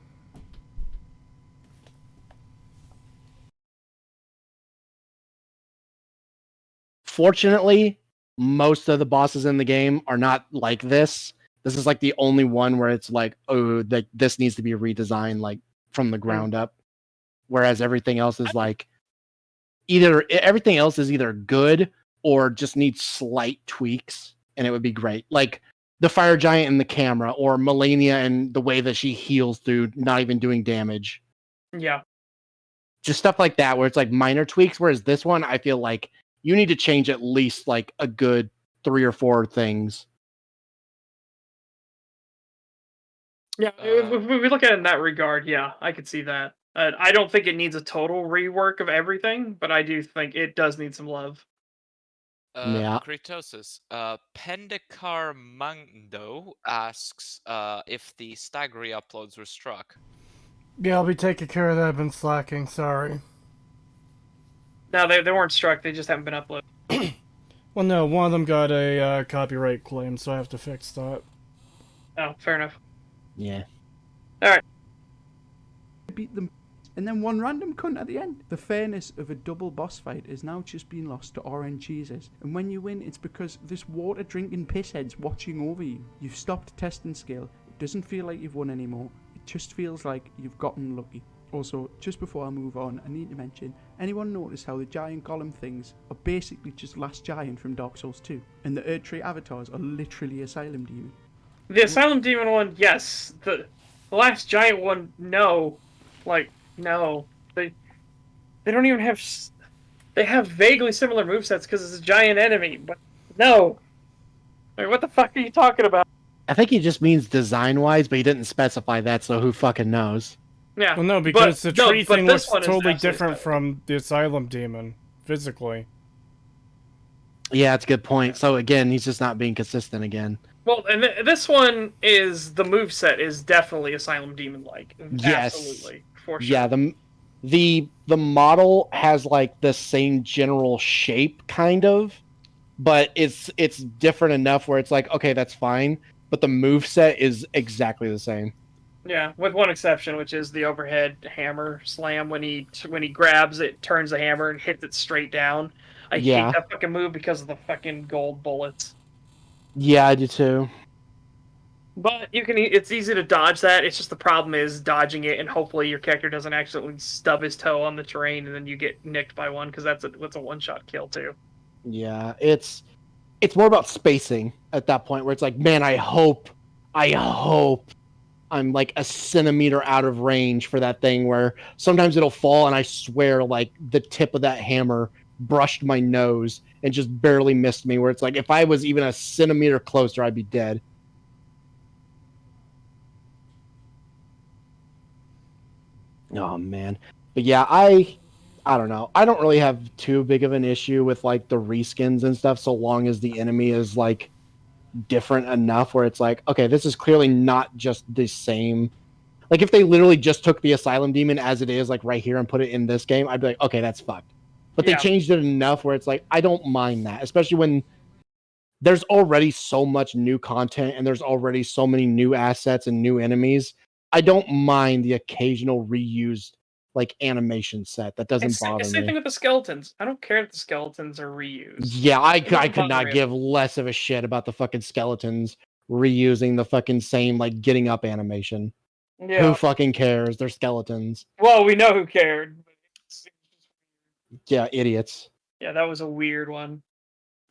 Speaker 2: Fortunately, most of the bosses in the game are not like this. This is like the only one where it's like, oh, like this needs to be redesigned like from the ground up. Whereas everything else is like everything else is either good or just needs slight tweaks, and it would be great. Like the fire giant and the camera, or Melania and the way that she heals through not even doing damage.
Speaker 3: Yeah.
Speaker 2: Just stuff like that where it's like minor tweaks. Whereas this one, I feel like you need to change at least like a good 3 or 4 things.
Speaker 3: Yeah, if we look at it in that regard, yeah, I could see that. I don't think it needs a total rework of everything, but I do think it does need some love.
Speaker 2: Yeah.
Speaker 8: Creetosis. Pendikar Mando asks if the STAG re-uploads were struck.
Speaker 1: Yeah, I'll be taking care of that. I've been slacking. Sorry.
Speaker 3: No, they weren't struck. They just haven't been uploaded.
Speaker 1: Well, no, one of them got a copyright claim, so I have to fix that.
Speaker 3: Oh, fair enough.
Speaker 2: Yeah.
Speaker 3: All right.
Speaker 7: Beat them, and then one random cunt at the end. The fairness of a double boss fight is now just been lost to orange cheeses, and when you win, it's because there's water drinking pissheads watching over you. You've stopped testing skill. It doesn't feel like you've won anymore. It just feels like you've gotten lucky. Also, just before I move on, I need to mention, anyone notice how the giant golem things are basically just Last Giant from Dark Souls 2, and the Erdtree avatars are literally Asylum Demon?
Speaker 3: The Asylum Demon one, yes. The last giant one, no. Like, no. They don't even have... They have vaguely similar movesets because it's a giant enemy, but no. Like, what the fuck are you talking about?
Speaker 2: I think he just means design-wise, but he didn't specify that, so who fucking knows?
Speaker 3: Yeah.
Speaker 1: Well, no, because the tree thing
Speaker 3: this
Speaker 1: looks
Speaker 3: one is
Speaker 1: totally
Speaker 3: absolutely
Speaker 1: different
Speaker 3: better.
Speaker 1: from the Asylum Demon, physically.
Speaker 2: Yeah, that's a good point. So again, he's just not being consistent again.
Speaker 3: Well, and this one is... The moveset is definitely Asylum Demon-like.
Speaker 2: Yes.
Speaker 3: Absolutely. For sure.
Speaker 2: Yeah, the model has like the same general shape, kind of, but it's different enough where it's like, okay, that's fine, but the move set is exactly the same.
Speaker 3: Yeah, with one exception, which is the overhead hammer slam. When he grabs it, turns the hammer and hits it straight down. I hate that fucking move because of the fucking gold bullets.
Speaker 2: Yeah, I do too.
Speaker 3: But it's easy to dodge that. It's just the problem is dodging it, and hopefully your character doesn't accidentally stub his toe on the terrain, and then you get nicked by one, because that's a one-shot kill too.
Speaker 2: Yeah, it's more about spacing at that point where it's like, man, I hope I'm like a centimeter out of range for that thing, where sometimes it'll fall and I swear like the tip of that hammer brushed my nose and just barely missed me, where it's like if I was even a centimeter closer, I'd be dead. Oh man. But yeah, I don't know. I don't really have too big of an issue with like the reskins and stuff, so long as the enemy is like different enough where it's like, okay, this is clearly not just the same. Like if they literally just took the Asylum Demon as it is, like right here, and put it in this game, I'd be like, okay, that's fucked. But they changed it enough where it's like, I don't mind that, especially when there's already so much new content and there's already so many new assets and new enemies. I don't mind the occasional reused like animation set. That doesn't bother
Speaker 3: Same
Speaker 2: me.
Speaker 3: thing with the skeletons. I don't care if the skeletons are reused.
Speaker 2: Yeah, I could not give less of a shit about the fucking skeletons reusing the fucking same like getting up animation.
Speaker 3: Yeah.
Speaker 2: Who fucking cares? They're skeletons.
Speaker 3: Well, we know who cared.
Speaker 2: Yeah, idiots.
Speaker 3: Yeah, that was a weird one.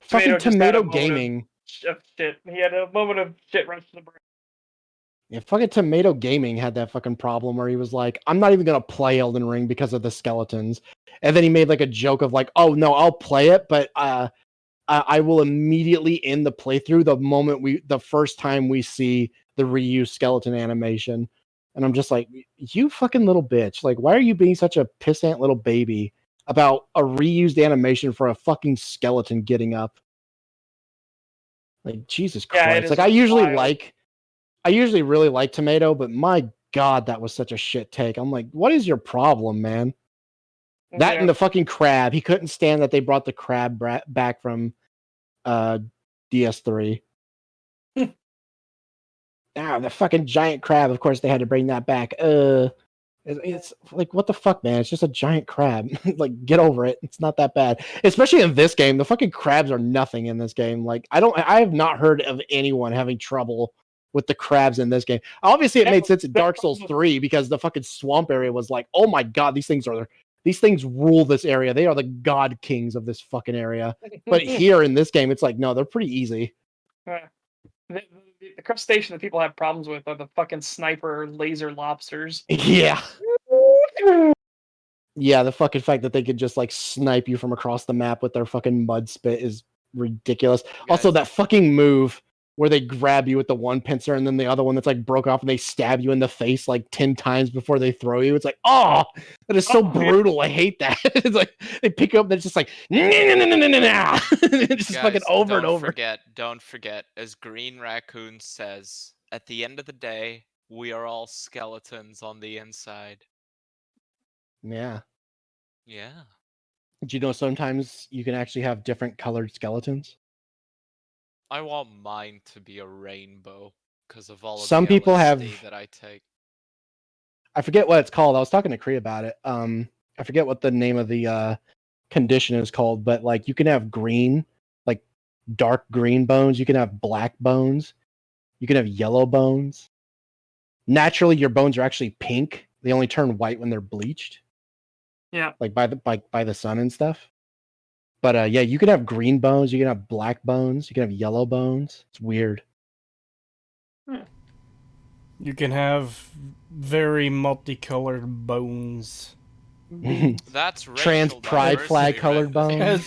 Speaker 2: Fucking Tomato Gaming.
Speaker 3: Shit. He had a moment of shit rush to the brain.
Speaker 2: Yeah, fucking Tomato Gaming had that fucking problem where he was like, I'm not even gonna play Elden Ring because of the skeletons. And then he made like a joke of like, oh no, I'll play it, but I will immediately end the playthrough the first time we see the reused skeleton animation. And I'm just like, you fucking little bitch. Like, why are you being such a pissant little baby about a reused animation for a fucking skeleton getting up? Like, Jesus Christ. Like, I usually really like Tomato, but my God, that was such a shit take. I'm like, what is your problem, man? That
Speaker 3: Yeah.
Speaker 2: and the fucking crab. He couldn't stand that they brought the crab back from DS3. The fucking giant crab. Of course, they had to bring that back. It's like, what the fuck, man? It's just a giant crab. Like, get over it. It's not that bad. Especially in this game, the fucking crabs are nothing in this game. Like, I have not heard of anyone having trouble with the crabs in this game. Obviously, it made sense in Dark Souls 3 because the fucking swamp area was like, oh my god, these things rule this area. They are the god kings of this fucking area. But here in this game, it's like, no, they're pretty easy.
Speaker 3: The crustacean that people have problems with are the fucking sniper laser lobsters.
Speaker 2: Yeah. Yeah, the fucking fact that they could just like snipe you from across the map with their fucking mud spit is ridiculous. Also, that fucking move where they grab you with the one pincer and then the other one that's like broke off and they stab you in the face like 10 times before they throw you. It's like, oh, that is so brutal. I hate that. It's like they pick you up and it's just like, just fucking over and over.
Speaker 8: Don't forget, as Green Raccoon says, at the end of the day, we are all skeletons on the inside.
Speaker 2: Yeah.
Speaker 8: Yeah.
Speaker 2: Do you know sometimes you can actually have different colored skeletons?
Speaker 8: I want mine to be a rainbow because of all of
Speaker 2: Some
Speaker 8: the
Speaker 2: people
Speaker 8: LSD that I take.
Speaker 2: I forget what it's called. I was talking to Cree about it. I forget what the name of the condition is called, but like you can have green, like dark green bones. You can have black bones. You can have yellow bones. Naturally, your bones are actually pink. They only turn white when they're bleached.
Speaker 3: Yeah.
Speaker 2: Like by the sun and stuff. But yeah, you can have green bones. You can have black bones. You can have yellow bones. It's weird.
Speaker 1: You can have very multicolored bones.
Speaker 8: That's
Speaker 2: trans pride flag colored bones.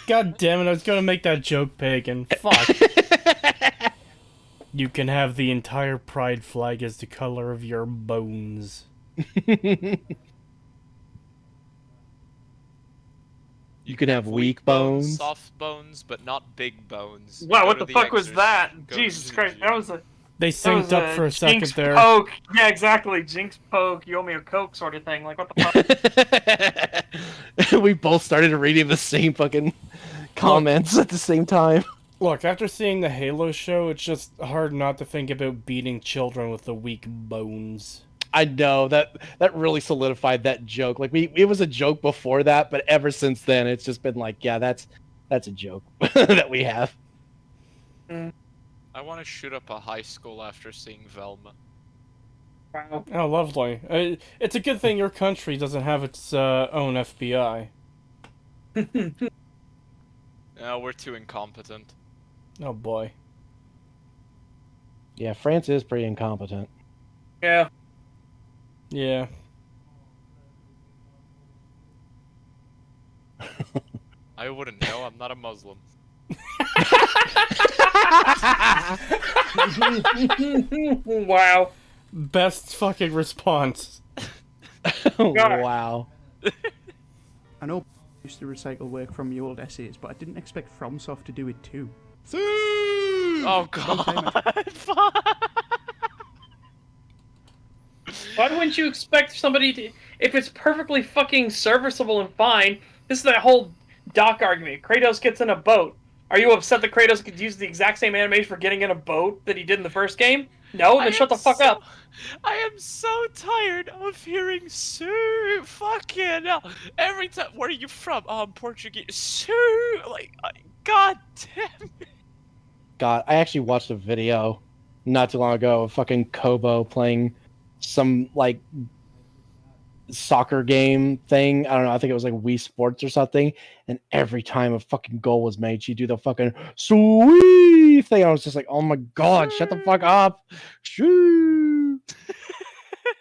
Speaker 1: God damn it! I was gonna make that joke, Pagan. Fuck. You can have the entire pride flag as the color of your bones.
Speaker 2: You can have weak bones,
Speaker 8: soft bones, but not big bones.
Speaker 3: Wow, what the fuck was that? Jesus Christ, that was a...
Speaker 1: They synced up for a second
Speaker 3: Jinx
Speaker 1: there.
Speaker 3: Poke. Yeah, exactly. Jinx Poke, you owe me a Coke sort of thing. Like, what the
Speaker 2: fuck? We both started reading the same fucking comments at the same time.
Speaker 1: Look, after seeing the Halo show, it's just hard not to think about beating children with the weak bones.
Speaker 2: I know, that really solidified that joke. Like, it was a joke before that, but ever since then, it's just been like, yeah, that's a joke that we have.
Speaker 8: I want to shoot up a high school after seeing Velma.
Speaker 3: Wow.
Speaker 1: Oh, lovely. It's a good thing your country doesn't have its own FBI.
Speaker 8: No, we're too incompetent.
Speaker 1: Oh, boy.
Speaker 2: Yeah, France is pretty incompetent.
Speaker 3: Yeah.
Speaker 1: Yeah.
Speaker 8: I wouldn't know. I'm not a Muslim.
Speaker 3: Wow.
Speaker 1: Best fucking response.
Speaker 2: Wow.
Speaker 7: I know used to recycle work from the old essays, but I didn't expect FromSoft to do it too.
Speaker 8: Oh god.
Speaker 3: Why wouldn't you expect somebody to... If it's perfectly fucking serviceable and fine, this is that whole Doc argument. Kratos gets in a boat. Are you upset that Kratos could use the exact same animation for getting in a boat that he did in the first game? No? Then shut the fuck up.
Speaker 8: I am so tired of hearing Sue fucking every time. Where are you from? Portuguese. Sue! Like, god damn it.
Speaker 2: God, I actually watched a video not too long ago of fucking Kobo playing some, like, soccer game thing. I don't know, I think it was like Wii Sports or something, and every time a fucking goal was made, she'd do the fucking sweet thing. I was just like, oh my god, shut the fuck up. Shoo.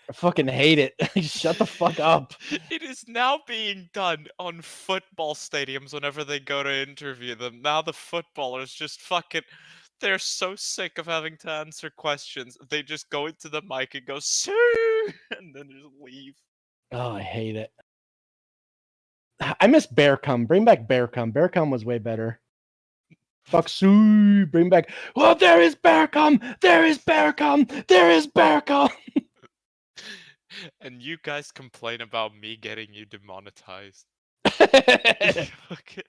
Speaker 2: I fucking hate it. Shut the fuck up.
Speaker 8: It is now being done on football stadiums whenever they go to interview them. Now the footballers just fucking... They're so sick of having to answer questions. They just go into the mic and go, Sue! And then just leave.
Speaker 2: Oh, I hate it. I miss Bearcum. Bring back Bearcum. Bearcum was way better. Fuck Sue. Bring back... Oh, there is Bearcum! There is Bearcum! There is Bearcum!
Speaker 8: And you guys complain about me getting you demonetized. Okay.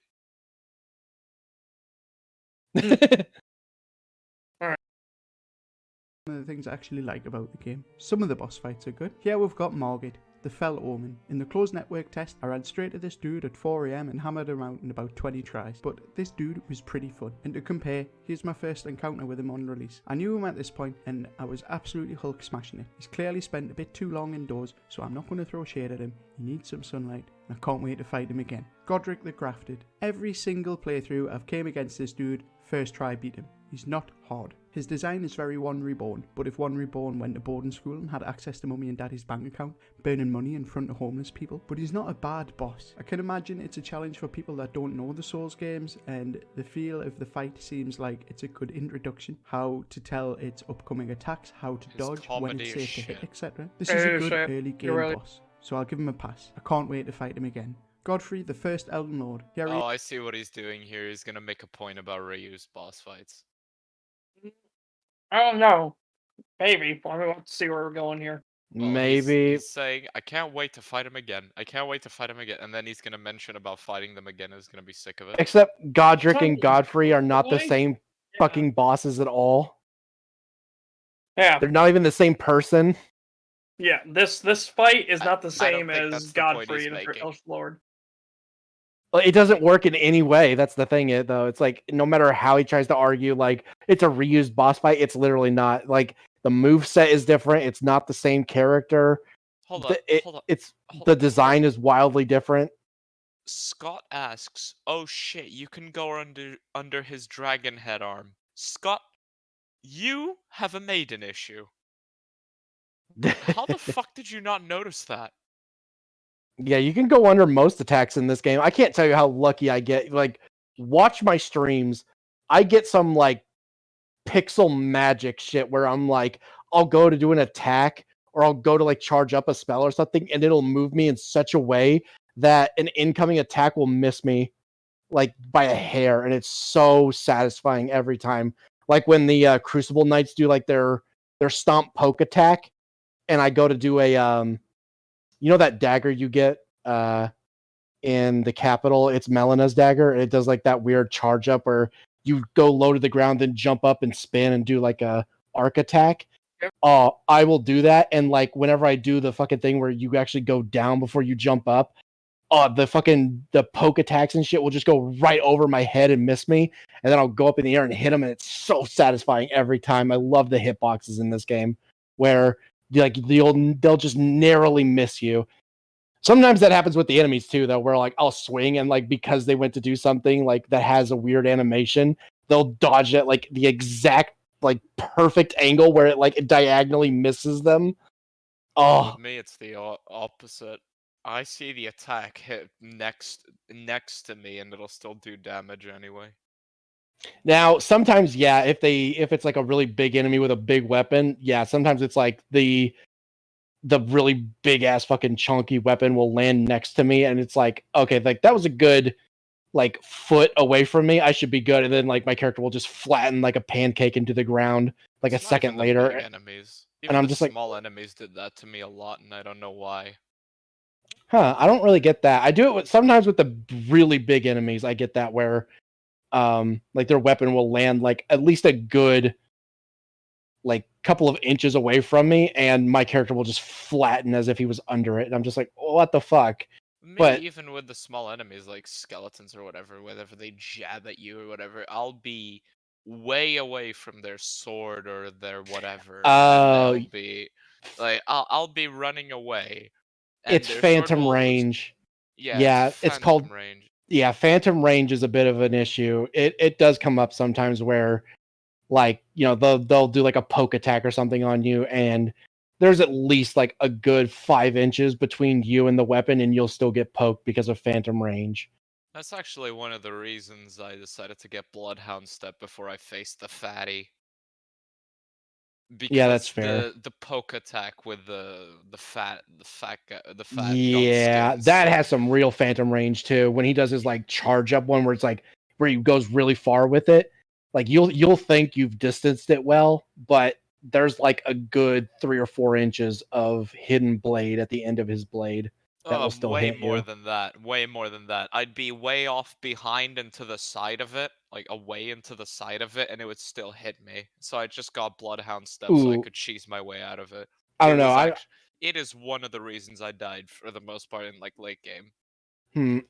Speaker 7: One of the things I actually like about the game. Some of the boss fights are good. Here we've got Margit, the Fell Omen. In the closed network test, I ran straight to this dude at 4 AM and hammered him out in about 20 tries. But this dude was pretty fun. And to compare, here's my first encounter with him on release. I knew him at this point and I was absolutely Hulk smashing it. He's clearly spent a bit too long indoors, so I'm not going to throw shade at him. He needs some sunlight and I can't wait to fight him again. Godric the Grafted. Every single playthrough I've came against this dude, first try beat him. He's not hard. His design is very One Reborn, but if One Reborn went to boarding school and had access to mummy and daddy's bank account, burning money in front of homeless people. But he's not a bad boss. I can imagine it's a challenge for people that don't know the Souls games, and the feel of the fight seems like it's a good introduction. How to tell its upcoming attacks, how to dodge, when it's safe to hit, etc. This is a good early game boss, so I'll give him a pass. I can't wait to fight him again. Godfrey, the first Elden Lord.
Speaker 8: Oh, I see what he's doing here. He's gonna make a point about reused boss fights.
Speaker 3: I don't know. Maybe. I want to see where we're going here.
Speaker 8: Well,
Speaker 2: Maybe.
Speaker 8: he's saying, I can't wait to fight him again. I can't wait to fight him again. And then he's gonna mention about fighting them again and he's gonna be sick of it.
Speaker 2: Except Godric and Godfrey are not the same fucking bosses at all.
Speaker 3: Yeah.
Speaker 2: They're not even the same person.
Speaker 3: Yeah, this fight is not the
Speaker 8: I don't
Speaker 3: same
Speaker 8: think
Speaker 3: as
Speaker 8: that's the point
Speaker 3: Godfrey
Speaker 8: he's
Speaker 3: and the
Speaker 8: making.
Speaker 3: Elf Lord.
Speaker 2: Well, it doesn't work in any way. That's the thing, though. It's like, no matter how he tries to argue, like, it's a reused boss fight, it's literally not. Like, the moveset is different. It's not the same character.
Speaker 8: Hold on.
Speaker 2: The design is wildly different.
Speaker 8: Scott asks, oh shit, you can go under his dragon head arm. Scott, you have a maiden issue. How the fuck did you not notice that?
Speaker 2: Yeah, you can go under most attacks in this game. I can't tell you how lucky I get. Like, watch my streams. I get some, like, pixel magic shit where I'm like, I'll go to do an attack or I'll go to, like, charge up a spell or something, and it'll move me in such a way that an incoming attack will miss me, like, by a hair, and it's so satisfying every time. Like, when the Crucible Knights do, like, their stomp poke attack, and I go to do a, you know that dagger you get in the capital? It's Melena's dagger. It does like that weird charge up where you go low to the ground, then jump up and spin and do like a arc attack. I will do that, and like whenever I do the fucking thing where you actually go down before you jump up, the poke attacks and shit will just go right over my head and miss me, and then I'll go up in the air and hit them, and it's so satisfying every time. I love the hitboxes in this game where like they'll just narrowly miss you. Sometimes that happens with the enemies too, though, where like I'll swing and like because they went to do something like that has a weird animation, they'll dodge it like the exact like perfect angle where it diagonally misses them. Oh,
Speaker 8: with me it's the opposite. I see the attack hit next to me and it'll still do damage anyway.
Speaker 2: Now, sometimes, yeah, if it's like a really big enemy with a big weapon, yeah, sometimes it's like the really big ass fucking chunky weapon will land next to me, and it's like, okay, like that was a good like foot away from me, I should be good, and then like my character will just flatten like a pancake into the ground like
Speaker 8: It's
Speaker 2: a second later.
Speaker 8: Enemies. Even
Speaker 2: and I'm
Speaker 8: the
Speaker 2: just like,
Speaker 8: small enemies did that to me a lot, and I don't know why.
Speaker 2: Huh, I don't really get that. I do it sometimes with the really big enemies. I get that where like their weapon will land like at least a good like couple of inches away from me, and my character will just flatten as if he was under it, and I'm just like, oh, what the fuck?
Speaker 8: Maybe
Speaker 2: But
Speaker 8: even with the small enemies like skeletons or whatever, whenever they jab at you or whatever, I'll be way away from their sword or their whatever, and they'll be like, I'll be running away. And
Speaker 2: it's phantom range.
Speaker 8: Yeah,
Speaker 2: it's called
Speaker 8: range.
Speaker 2: Yeah, phantom range is a bit of an issue. It does come up sometimes where, like, you know, they'll do like a poke attack or something on you, and there's at least like a good 5 inches between you and the weapon, and you'll still get poked because of phantom range.
Speaker 8: That's actually one of the reasons I decided to get Bloodhound Step before I faced the fatty. Because
Speaker 2: yeah, that's fair.
Speaker 8: The poke attack with the fat
Speaker 2: yeah, that has some real phantom range too. When he does his like charge up one where it's like where he goes really far with it, like you'll think you've distanced it well, but there's like a good 3 or 4 inches of hidden blade at the end of his blade. that will still
Speaker 8: way
Speaker 2: hit
Speaker 8: more
Speaker 2: you.
Speaker 8: than that. Way more than that. I'd be way off behind and to the side of it, like away and to the side of it, and it would still hit me. So I just got Bloodhound Step so I
Speaker 2: Ooh.
Speaker 8: could cheese my way out of it.
Speaker 2: I don't know.
Speaker 8: It is one of the reasons I died for the most part in like late game.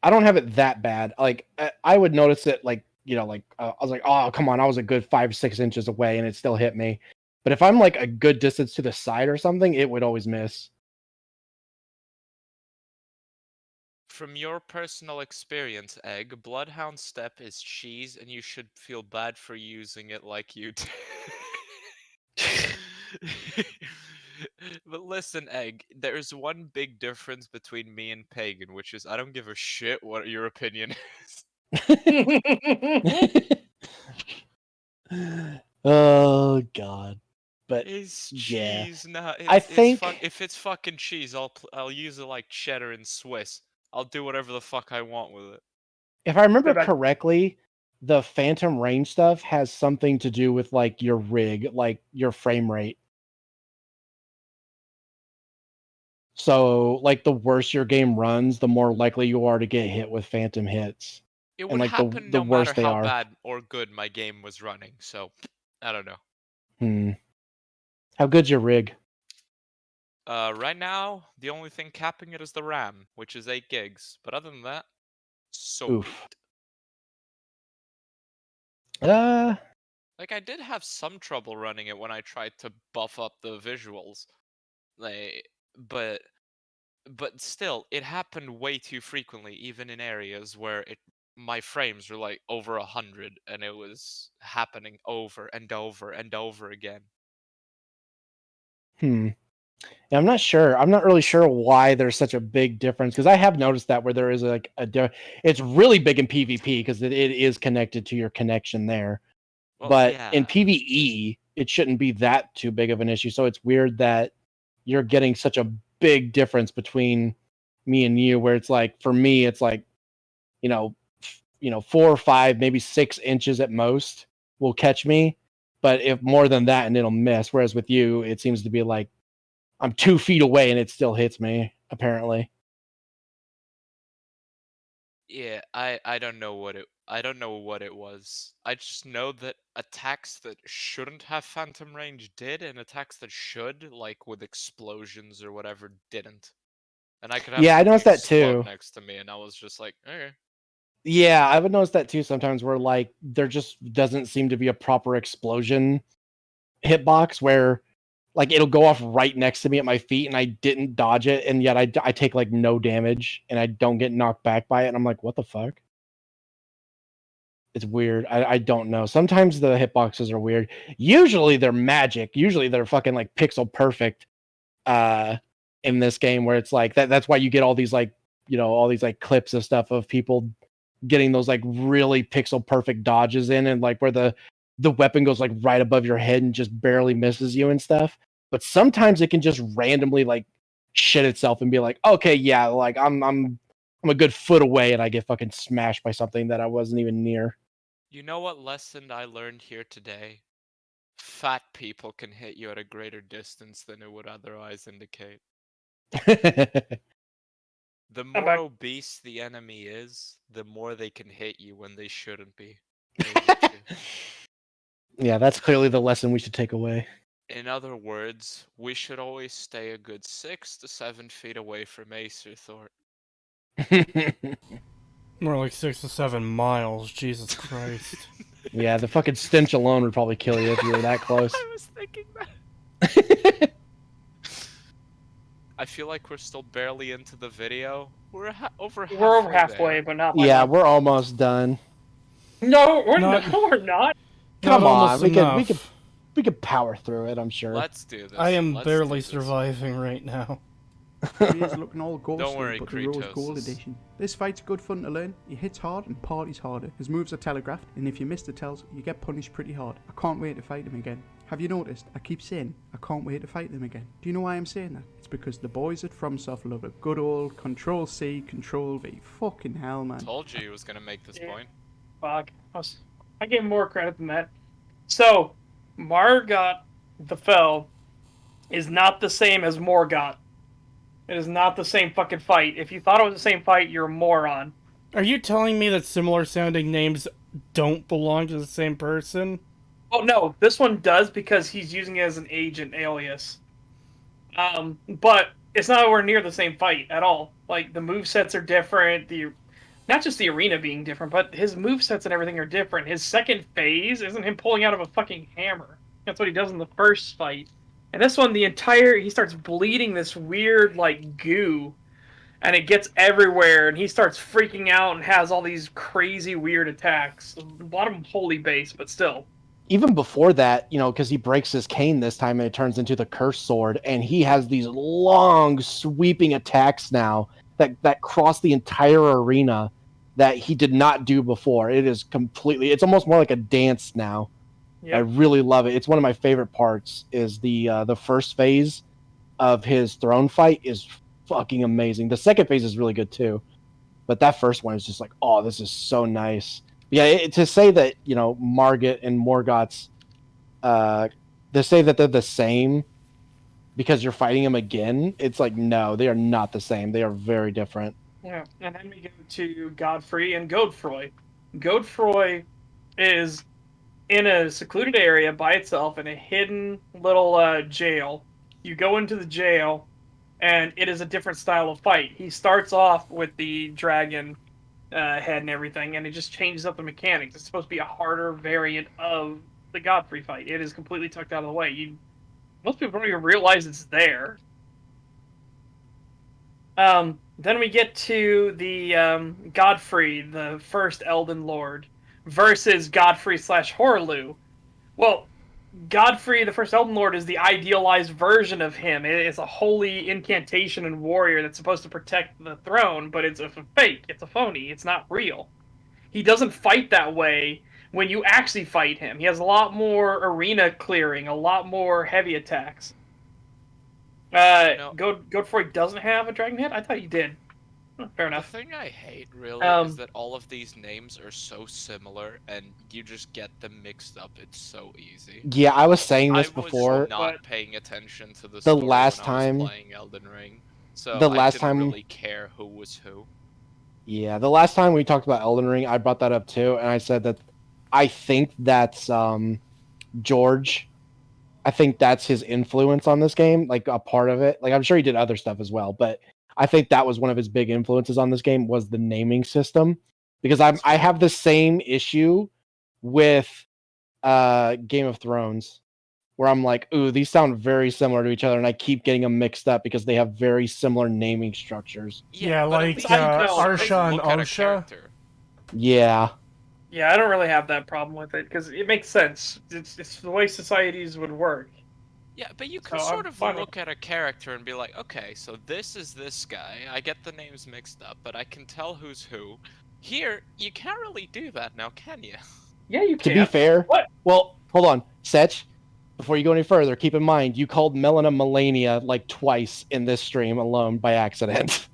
Speaker 2: I don't have it that bad. Like I would notice it, like I was like, oh come on, I was a good 5-6 inches away, and it still hit me. But if I'm like a good distance to the side or something, it would always miss.
Speaker 8: From your personal experience, Egg, Bloodhound Step is cheese, and you should feel bad for using it like you do. But listen, Egg, there's one big difference between me and Pagan, which is I don't give a shit what your opinion is.
Speaker 2: Oh god. But
Speaker 8: It's
Speaker 2: yeah.
Speaker 8: cheese, nah.
Speaker 2: I think
Speaker 8: If it's fucking cheese, I'll use it like cheddar and Swiss. I'll do whatever the fuck I want with it.
Speaker 2: if I remember
Speaker 3: Goodbye.
Speaker 2: correctly, the phantom range stuff has something to do with like your rig, like your frame rate. So, like the worse your game runs, the more likely you are to get hit with phantom hits.
Speaker 8: It
Speaker 2: And
Speaker 8: would
Speaker 2: like
Speaker 8: happen
Speaker 2: the
Speaker 8: no matter
Speaker 2: worse they
Speaker 8: how
Speaker 2: are.
Speaker 8: bad or good my game was running, so I don't know.
Speaker 2: How good's your rig?
Speaker 8: Right now, the only thing capping it is the RAM, which is 8 gigs. But other than that, sweet.
Speaker 2: Oof.
Speaker 8: Like, I did have some trouble running it when I tried to buff up the visuals. Like, but still, it happened way too frequently, even in areas where my frames were like over 100, and it was happening over and over and over again.
Speaker 2: Yeah, I'm not sure. I'm not really sure why there's such a big difference, because I have noticed that where there is like it's really big in PvP because it is connected to your connection there.
Speaker 8: Well,
Speaker 2: But
Speaker 8: yeah.
Speaker 2: in PvE, it shouldn't be that too big of an issue. So it's weird that you're getting such a big difference between me and you, where it's like for me, it's like, 4 or 5, maybe 6 inches at most will catch me. But if more than that, and it'll miss. Whereas with you, it seems to be like I'm 2 feet away and it still hits me, apparently.
Speaker 8: Yeah, I don't know what it was. I just know that attacks that shouldn't have phantom range did, and attacks that should, like with explosions or whatever, didn't. And I could have
Speaker 2: Yeah, I
Speaker 8: something
Speaker 2: noticed that
Speaker 8: explode
Speaker 2: too.
Speaker 8: next to me, and I was just like, okay.
Speaker 2: Yeah, I would notice that too sometimes, where like there just doesn't seem to be a proper explosion hitbox where like it'll go off right next to me at my feet and I didn't dodge it, and yet I take like no damage and I don't get knocked back by it, and I'm like, what the fuck? It's weird. I don't know. Sometimes the hitboxes are weird. Usually they're magic. Usually they're fucking like pixel perfect in this game, where it's like that's why you get all these like, all these like clips of stuff of people getting those like really pixel perfect dodges in, and like where the weapon goes like right above your head and just barely misses you and stuff. But sometimes it can just randomly like shit itself and be like, okay, yeah, like I'm a good foot away and I get fucking smashed by something that I wasn't even near.
Speaker 8: You know what lesson I learned here today? Fat people can hit you at a greater distance than it would otherwise indicate. The more
Speaker 3: back.
Speaker 8: obese the enemy is, the more they can hit you when they shouldn't be.
Speaker 2: Yeah, that's clearly the lesson we should take away.
Speaker 8: In other words, we should always stay a good 6 to 7 feet away from Acer Thor.
Speaker 1: More like 6 to 7 miles. Jesus Christ.
Speaker 2: Yeah, the fucking stench alone would probably kill you if you were that close.
Speaker 8: I was thinking that. I feel like we're still barely into the video. We're over halfway,
Speaker 3: but not by
Speaker 2: Yeah,
Speaker 3: much.
Speaker 2: we're almost done.
Speaker 3: No, we're not.
Speaker 2: Come
Speaker 1: Not
Speaker 2: on,
Speaker 1: almost
Speaker 2: we could power through it, I'm sure.
Speaker 8: Let's do this.
Speaker 1: I am
Speaker 8: Let's
Speaker 1: barely
Speaker 8: do this.
Speaker 1: surviving right now.
Speaker 7: He is looking all ghostly,
Speaker 8: Don't worry,
Speaker 7: but the rose gold
Speaker 8: Creetosis.
Speaker 7: edition. This fight's good fun to learn. He hits hard and parties harder. His moves are telegraphed, and if you miss the tells, you get punished pretty hard. I can't wait to fight him again. Have you noticed? I keep saying I can't wait to fight them again. Do you know why I'm saying that? It's because the boys at FromSoft love a good old Control C, Control V. Fucking hell, man.
Speaker 8: Told you he was gonna make this point.
Speaker 3: Fuck. I gave him more credit than that. So, Margot the Fell is not the same as Morgoth. It is not the same fucking fight. If you thought it was the same fight, you're a moron.
Speaker 1: Are you telling me that similar sounding names don't belong to the same person?
Speaker 3: Oh no, this one does because he's using it as an agent alias. But it's not nowhere near the same fight at all. Like the move sets are different. Not just the arena being different, but his move sets and everything are different. His second phase isn't him pulling out of a fucking hammer. That's what he does in the first fight. And this one, he starts bleeding this weird like goo, and it gets everywhere, and he starts freaking out and has all these crazy weird attacks. A lot of them holy base, but still.
Speaker 2: Even before that, because he breaks his cane this time and it turns into the cursed sword, and he has these long, sweeping attacks now that cross the entire arena that he did not do before. It's almost more like a dance now. Yep. I really love it. It's one of my favorite parts. Is the first phase of his throne fight is fucking amazing. The second phase is really good too, but that first one is just like, oh, this is so nice. Yeah, to say that Margit and Morgoth's, to say that they're the same because you're fighting them again, it's like no, they are not the same. They are very different.
Speaker 3: Yeah, and then we go to Godfrey and Godefroy. Godefroy is in a secluded area by itself in a hidden little jail. You go into the jail, and it is a different style of fight. He starts off with the dragon head and everything, and it just changes up the mechanics. It's supposed to be a harder variant of the Godfrey fight. It is completely tucked out of the way. Most people don't even realize it's there. Then we get to the Godfrey, the first Elden Lord, versus Godfrey / Horlu. Well, Godfrey, the first Elden Lord, is the idealized version of him. It is a holy incantation and warrior that's supposed to protect the throne, but it's a fake. It's a phony. It's not real. He doesn't fight that way when you actually fight him. He has a lot more arena clearing, a lot more heavy attacks. Godfrey doesn't have a dragon head? I thought he did. Fair enough.
Speaker 8: The thing I hate, really, is that all of these names are so similar, and you just get them mixed up. It's so easy.
Speaker 2: Yeah, I was saying this before.
Speaker 8: I was not paying attention to the story
Speaker 2: last
Speaker 8: when
Speaker 2: time
Speaker 8: I was playing Elden Ring, so I didn't really care who was who.
Speaker 2: Yeah, the last time we talked about Elden Ring, I brought that up too, and I said that I think that's George. I think that's his influence on this game, like a part of it. Like I'm sure he did other stuff as well, but I think that was one of his big influences on this game was the naming system, because I have the same issue with Game of Thrones, where I'm like, ooh, these sound very similar to each other, and I keep getting them mixed up because they have very similar naming structures.
Speaker 1: Yeah, like Arsha and Arsha.
Speaker 2: Yeah.
Speaker 3: Yeah, I don't really have that problem with it, because it makes sense. It's the way societies would work.
Speaker 8: Yeah, but you can sort of look at a character and be like, okay, so this is this guy. I get the names mixed up, but I can tell who's who. Here, you can't really do that now, can you?
Speaker 3: Yeah, you can.
Speaker 2: To be fair,
Speaker 3: what?
Speaker 2: Well, hold on, Setch. Before you go any further, keep in mind you called Melina Melania like twice in this stream alone by accident.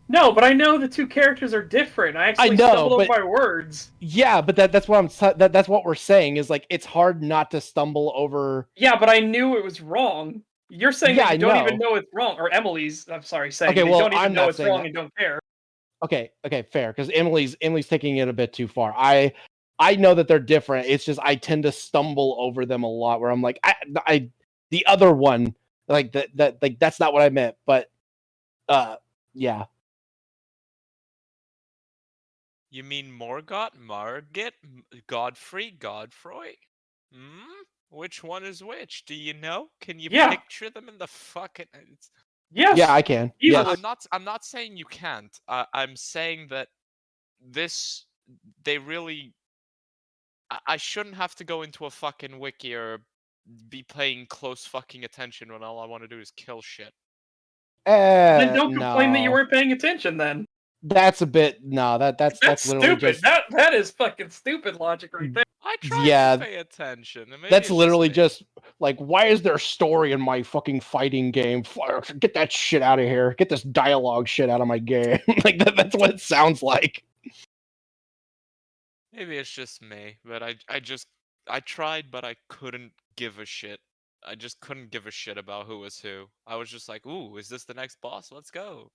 Speaker 3: No, but I know the two characters are different. I actually stumbled over my words.
Speaker 2: Yeah, but that's what that's what we're saying is like it's hard not to stumble over.
Speaker 3: Yeah, but I knew it was wrong. You're saying that you don't even know it's wrong, or Emily's. I'm sorry, saying they don't even know it's wrong and don't care.
Speaker 2: Okay, fair, because Emily's taking it a bit too far. I know that they're different. It's just I tend to stumble over them a lot. Where I'm like, I the other one like that like that's not what I meant. But yeah.
Speaker 8: You mean Morgoth, Margit, Godfrey, Godfroy? Which one is which? Do you know? Can you picture them in the fucking?
Speaker 3: Yes.
Speaker 2: Yeah, I can.
Speaker 3: Yes.
Speaker 8: I'm not saying you can't. I'm saying that they really. I shouldn't have to go into a fucking wiki or be paying close fucking attention when all I want to do is kill shit.
Speaker 3: Then don't complain that you weren't paying attention. Then.
Speaker 2: That's a bit that's literally
Speaker 3: stupid.
Speaker 2: Just
Speaker 3: that is fucking stupid logic right there.
Speaker 8: I try to pay attention.
Speaker 2: That's literally just like, why is there story in my fucking fighting game? Get that shit out of here. Get this dialogue shit out of my game. Like that's what it sounds like.
Speaker 8: Maybe it's just me, but I tried, but I couldn't give a shit. I just couldn't give a shit about who was who. I was just like, ooh, is this the next boss? Let's go.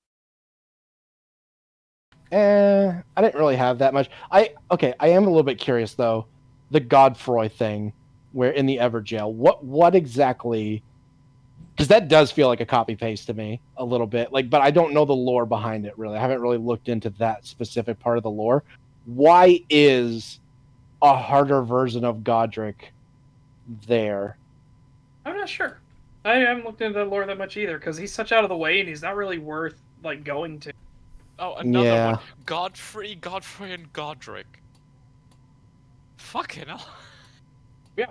Speaker 2: I didn't really have that much. I am a little bit curious though. The Godfroy thing, where in the Everjail, what exactly? Because that does feel like a copy paste to me a little bit. Like, but I don't know the lore behind it really. I haven't really looked into that specific part of the lore. Why is a harder version of Godric there?
Speaker 3: I'm not sure. I haven't looked into the lore that much either, because he's such out of the way and he's not really worth like going to.
Speaker 8: Oh, another
Speaker 2: Yeah.
Speaker 8: one. Godfrey, Godfrey, and Godric. Fucking hell.
Speaker 3: Yeah,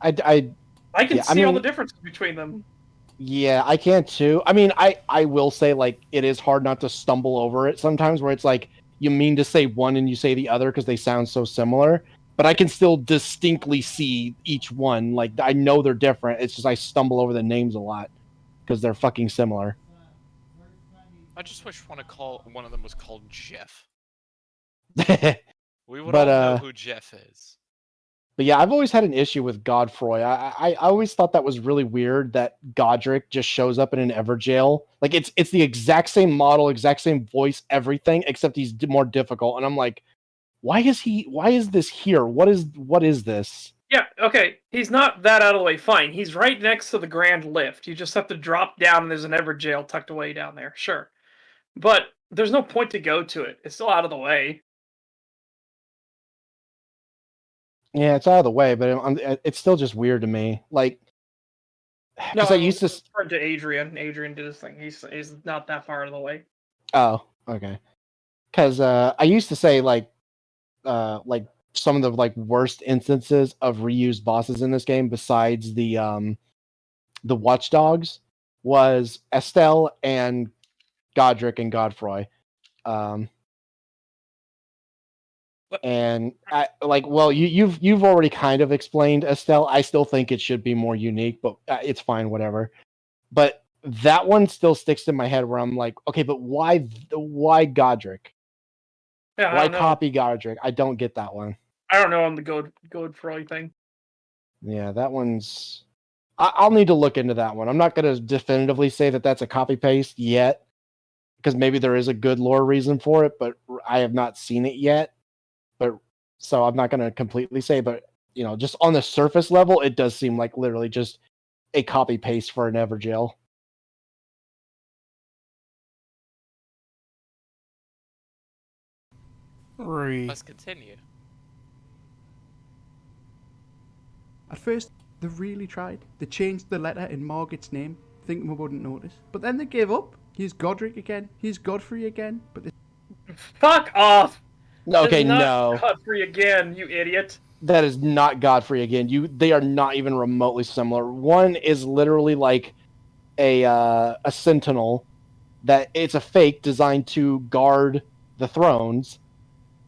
Speaker 2: I
Speaker 3: can
Speaker 2: Yeah, I
Speaker 3: see all the
Speaker 2: mean-
Speaker 3: differences between them.
Speaker 2: Yeah, I can too. I mean, I will say like it is hard not to stumble over it sometimes where it's like you mean to say one and you say the other because they sound so similar, but I can still distinctly see each one. Like I know they're different. It's just I stumble over the names a lot because they're fucking similar.
Speaker 8: I just wish one of them was called Jeff.
Speaker 2: but
Speaker 8: We would all know who Jeff is.
Speaker 2: But yeah, I've always had an issue with Godfroy. I always thought that was really weird that Godric just shows up in an Everjail. Like it's the exact same model, exact same voice, everything, except he's more difficult. And I'm like, why is this here? What is this?
Speaker 3: Yeah, okay. He's not that out of the way. Fine. He's right next to the Grand Lift. You just have to drop down and there's an Everjail tucked away down there. Sure. But there's no point to go to it. It's still out of the way.
Speaker 2: Yeah, it's out of the way, but it's still just weird to me. Like,
Speaker 3: No,
Speaker 2: because I used to.
Speaker 3: referring to Adrian. Adrian did his thing. He's not that far out of the way.
Speaker 2: Oh, okay. Because I used to say like some of the like worst instances of reused bosses in this game, besides the Watchdogs, was Estelle and Godric and Godfroy. And I like, well, you've already kind of explained Estelle. I still think it should be more unique, but it's fine, whatever. But that one still sticks in my head where I'm like, okay, but why Godric?
Speaker 3: Yeah,
Speaker 2: Why copy Godric? I don't get that one.
Speaker 3: I don't know on the Godfroy thing.
Speaker 2: Yeah, that one's. I'll need to look into that one. I'm not going to definitively say that that's a copy paste yet, because maybe there is a good lore reason for it, but I have not seen it yet. But so I'm not going to completely say, but just on the surface level, it does seem like literally just a copy paste for an Everjail.
Speaker 8: Let's continue.
Speaker 7: At first, they really tried. They changed the letter in Margaret's name, thinking we wouldn't notice. But then they gave up. Here's Godric again. Here's Godfrey again. But
Speaker 3: Fuck off!
Speaker 2: Okay, no.
Speaker 3: Godfrey again, you idiot.
Speaker 2: That is not Godfrey again. They are not even remotely similar. One is literally like a sentinel that it's a fake designed to guard the thrones,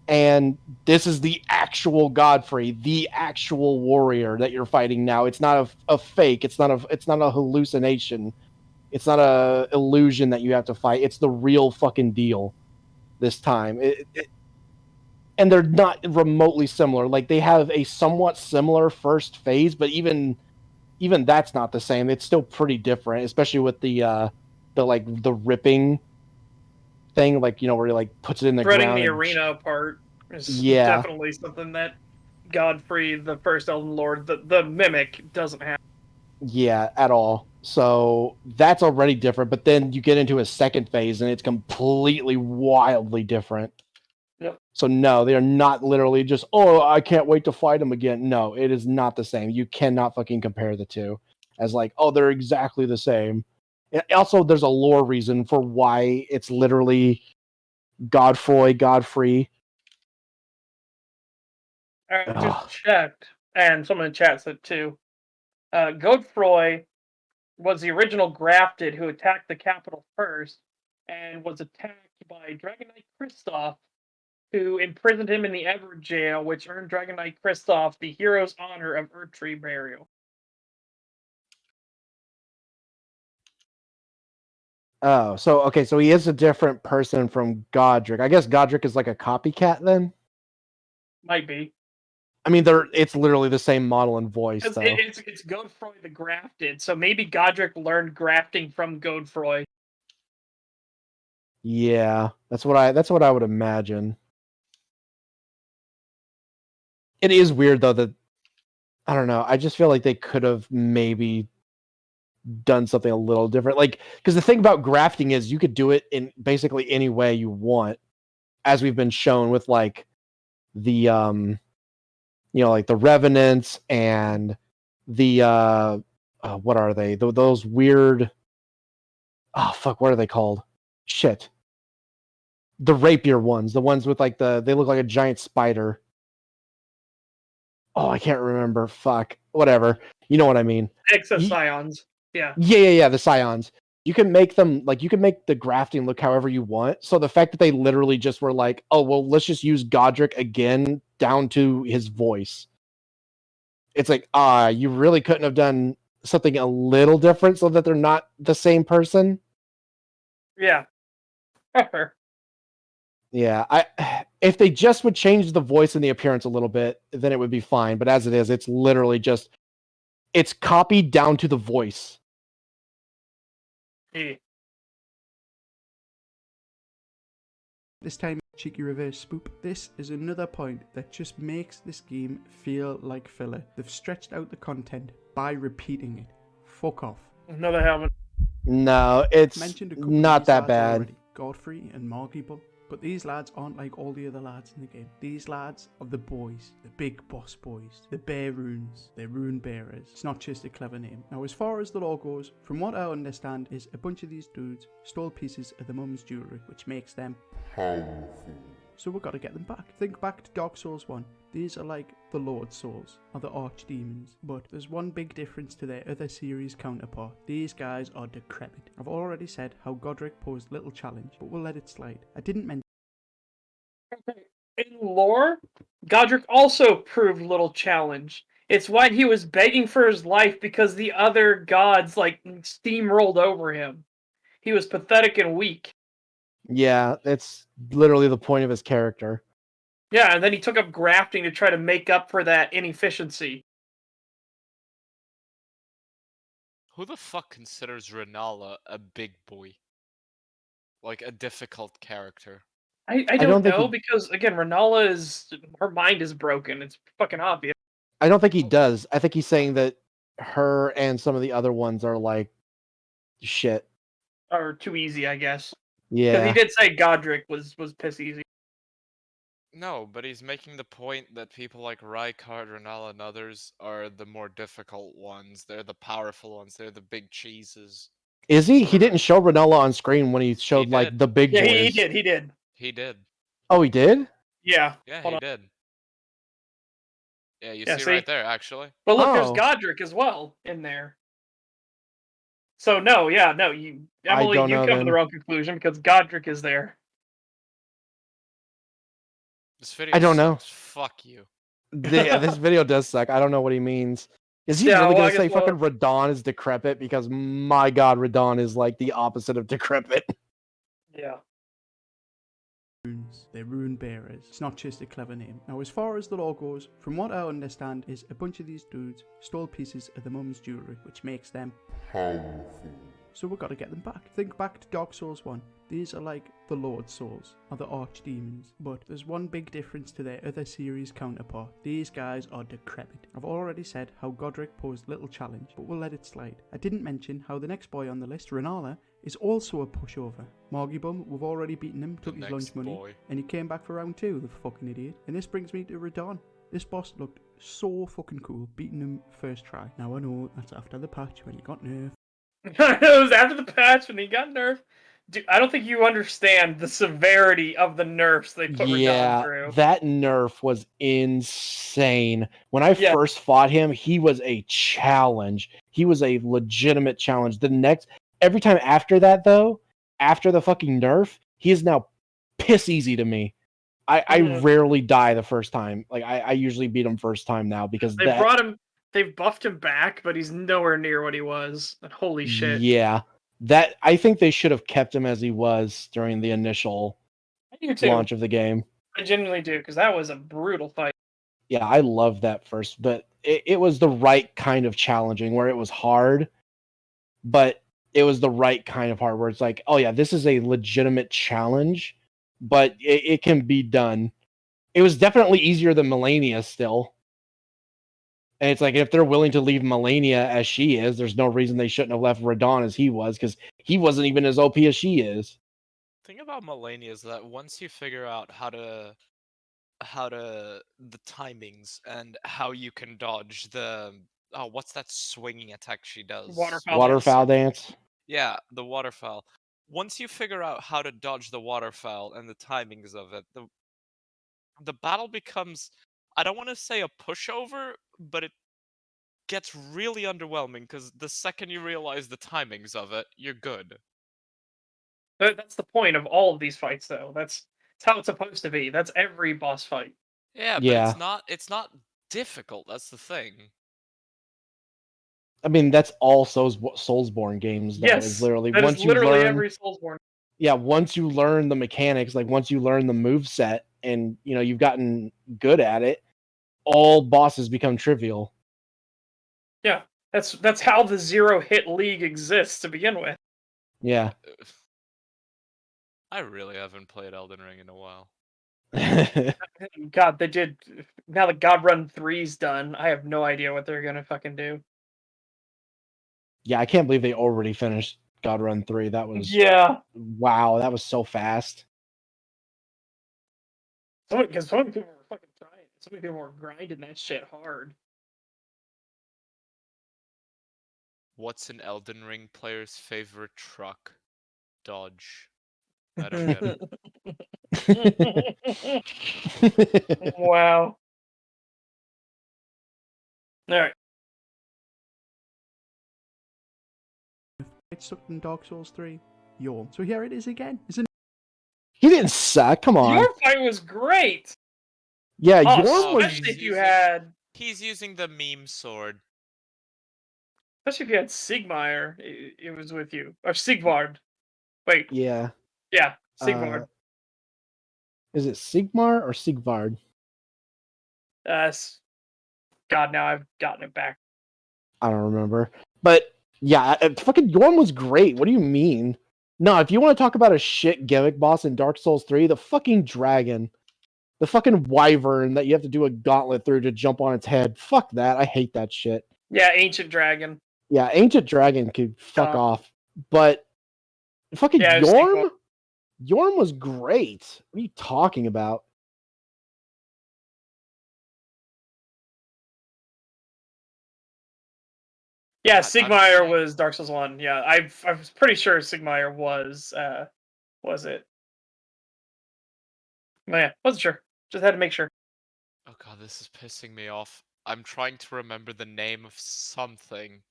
Speaker 2: and this is the actual Godfrey, the actual warrior that you're fighting now. It's not a fake. It's not a hallucination. It's not a illusion that you have to fight. It's the real fucking deal this time. And they're not remotely similar. Like they have a somewhat similar first phase, but even that's not the same. It's still pretty different, especially with the ripping thing, like where he like puts it in the
Speaker 3: Spreading
Speaker 2: ground.
Speaker 3: the arena apart is
Speaker 2: Yeah.
Speaker 3: definitely something that Godfrey, the first Elden Lord, the mimic, doesn't have.
Speaker 2: Yeah, at all. So that's already different, but then you get into a second phase and it's completely wildly different.
Speaker 3: Yep.
Speaker 2: So no, they are not literally just, oh, I can't wait to fight him again. No, it is not the same. You cannot fucking compare the two as like, oh, they're exactly the same. And also, there's a lore reason for why it's literally Godfrey.
Speaker 3: I just checked, and someone in chat said too. Godfroy was the original grafted who attacked the capital first, and was attacked by Dragon Knight Kristoff, who imprisoned him in the Everjail, which earned Dragon Knight Kristoff the hero's honor of Erdtree burial.
Speaker 2: Oh, so okay, so he is a different person from Godric. I guess Godric is like a copycat then?
Speaker 3: Might be.
Speaker 2: I mean, it's literally the same model and voice, though.
Speaker 3: It's Godefroy the Grafted, so maybe Godric learned grafting from Godefroy.
Speaker 2: Yeah, that's what I would imagine. It is weird though that I don't know. I just feel like they could have maybe done something a little different. Like, because the thing about grafting is you could do it in basically any way you want, as we've been shown with like the like the revenants and the what are they? Those weird. Oh fuck! What are they called? Shit. The rapier ones, the ones with like they look like a giant spider. Oh, I can't remember. Fuck. Whatever. You know what I mean.
Speaker 3: Exoscions. Yeah.
Speaker 2: Yeah. The scions. You can make them you can make the grafting look however you want. So the fact that they literally just were like, oh well, let's just use Godric again down to his voice. It's like, you really couldn't have done something a little different so that they're not the same person.
Speaker 3: Yeah.
Speaker 2: Yeah, if they just would change the voice and the appearance a little bit, then it would be fine. But as it is, it's literally just it's copied down to the voice.
Speaker 3: Yeah.
Speaker 7: This time, cheeky reverse spoop. This is another point that just makes this game feel like filler. They've stretched out the content by repeating it. Fuck off.
Speaker 3: No, they haven't.
Speaker 2: No, it's
Speaker 7: Mentioned a couple
Speaker 2: not
Speaker 7: of these
Speaker 2: that
Speaker 7: lads
Speaker 2: bad.
Speaker 7: already, Godfrey and Margible. But these lads aren't like all the other lads in the game. These lads are the boys, the big boss boys, the bear runes, the rune bearers. It's not just a clever name. Now, as far as the lore goes, from what I understand, is a bunch of these dudes stole pieces of the mum's jewellery, which makes them powerful. So we've got to get them back. Think back to Dark Souls 1. These are like the Lord's Souls, or the archdemons. But there's one big difference to their other series counterpart. These guys are decrepit. I've already said how Godric posed little challenge, but we'll let it slide. I didn't mention...
Speaker 3: In lore, Godric also proved little challenge. It's why he was begging for his life, because the other gods, steamrolled over him. He was pathetic and weak.
Speaker 2: Yeah, it's literally the point of his character.
Speaker 3: Yeah, and then he took up grafting to try to make up for that inefficiency.
Speaker 8: Who the fuck considers Renala a big boy? Like a difficult character?
Speaker 3: I don't know, because, again, Renala her mind is broken. It's fucking obvious.
Speaker 2: I don't think he does. I think he's saying that her and some of the other ones are like shit.
Speaker 3: Or too easy, I guess.
Speaker 2: Yeah.
Speaker 3: Because he did say Godric was piss easy.
Speaker 8: No, but he's making the point that people like Rykard, Renala, and others are the more difficult ones. They're the powerful ones. They're the big cheeses.
Speaker 2: Is he? He didn't show Renala on screen when he showed the big boys.
Speaker 3: Yeah, he did.
Speaker 8: He did.
Speaker 2: Oh, he did?
Speaker 3: Yeah.
Speaker 8: Yeah, he did. Yeah, you see
Speaker 3: see
Speaker 8: right there, actually.
Speaker 3: But look, there's Godric as well in there. So no, Emily, you come to the wrong conclusion, because Godric is there.
Speaker 8: This video
Speaker 2: I don't know.
Speaker 8: sucks. Fuck you.
Speaker 2: This video does suck. I don't know what he means. Is he really going to say fucking Radon is decrepit? Because my god, Radon is like the opposite of decrepit.
Speaker 3: Yeah.
Speaker 7: They're rune bearers. It's not just a clever name. Now, as far as the lore goes, from what I understand, is a bunch of these dudes stole pieces of the mum's jewellery, which makes them powerful. So we've got to get them back. Think back to Dark Souls 1. These are like the Lord's Souls, or the archdemons. But there's one big difference to their other series counterpart. These guys are decrepit. I've already said how Godric posed little challenge, but we'll let it slide. I didn't mention how the next boy on the list, Renala, is also a pushover. Margibum, we've already beaten him, took his lunch money, and he came back for round 2, the fucking idiot. And this brings me to Radon. This boss looked so fucking cool, beating him first try. Now I know that's after the patch when he got nerfed.
Speaker 3: It was after the patch when he got nerfed. Dude, I don't think you understand the severity of the nerfs they put Radon through.
Speaker 2: That nerf was insane. When I first fought him, he was a challenge. He was a legitimate challenge. Every time after that, though, after the fucking nerf, he is now piss easy to me. I rarely die the first time. Like I usually beat him first time now because
Speaker 3: they've buffed him back, but he's nowhere near what he was. Holy shit.
Speaker 2: Yeah. I think they should have kept him as he was during the initial launch of the game.
Speaker 3: I genuinely do, because that was a brutal fight.
Speaker 2: Yeah, I love that first, but it was the right kind of challenging where it was hard, but it was the right kind of hard where it's like, oh yeah, this is a legitimate challenge, but it can be done. It was definitely easier than Melania still. And it's like if they're willing to leave Melania as she is, there's no reason they shouldn't have left Radon as he was, because he wasn't even as OP as she is.
Speaker 8: The thing about Melania is that once you figure out how to the timings and how you can dodge the what's that swinging attack she does?
Speaker 2: Waterfowl dance.
Speaker 8: Yeah, the waterfowl. Once you figure out how to dodge the waterfowl and the timings of it, the battle becomes, I don't want to say a pushover, but it gets really underwhelming because the second you realize the timings of it, you're good.
Speaker 3: That's the point of all of these fights, though. That's how it's supposed to be. That's every boss fight.
Speaker 8: Yeah, but
Speaker 2: Yeah.
Speaker 8: it's not difficult, that's the thing.
Speaker 2: I mean, that's all Soulsborne games, though.
Speaker 3: Yes,
Speaker 2: Is literally
Speaker 3: that
Speaker 2: once
Speaker 3: is
Speaker 2: you
Speaker 3: literally
Speaker 2: learn,
Speaker 3: every Soulsborne.
Speaker 2: yeah, once you learn the mechanics, like once you learn the move set, and you've gotten good at it, all bosses become trivial.
Speaker 3: Yeah, that's how the zero hit league exists to begin with.
Speaker 2: Yeah.
Speaker 8: I really haven't played Elden Ring in a while.
Speaker 3: God, they did. Now that God Run 3's done, I have no idea what they're gonna fucking do.
Speaker 2: Yeah, I can't believe they already finished God Run 3. That was wow, that was so fast.
Speaker 3: Because so many people were fucking trying it. So many people were grinding that shit hard.
Speaker 8: What's an Elden Ring player's favorite truck? Dodge. I don't get
Speaker 2: it.
Speaker 3: Wow. Alright.
Speaker 7: It's sucked in Dark Souls 3. Yawn. So here it is again. Isn't
Speaker 2: He didn't suck. Come on.
Speaker 3: Your fight was great.
Speaker 2: Yeah,
Speaker 3: Oh,
Speaker 2: Yorm was.
Speaker 3: especially if you had.
Speaker 8: He's using the meme sword.
Speaker 3: Especially if you had Sigmire, it was with you. Or Sigvard. Wait.
Speaker 2: Yeah.
Speaker 3: Yeah, Sigvard.
Speaker 2: Is it Sigmar or Sigvard?
Speaker 3: God, now I've gotten it back.
Speaker 2: I don't remember. But yeah, fucking Yorm was great. What do you mean? No, if you want to talk about a shit gimmick boss in Dark Souls 3, the fucking dragon. The fucking wyvern that you have to do a gauntlet through to jump on its head. Fuck that. I hate that shit.
Speaker 3: Yeah, Ancient Dragon.
Speaker 2: Yeah, Ancient Dragon could fuck off. But fucking Yorm? Yorm was great. What are you talking about?
Speaker 3: Yeah, Sigmire was Dark Souls 1. Yeah, I was pretty sure Sigmire was it? Oh, yeah, wasn't sure. Just had to make sure.
Speaker 8: Oh god, this is pissing me off. I'm trying to remember the name of something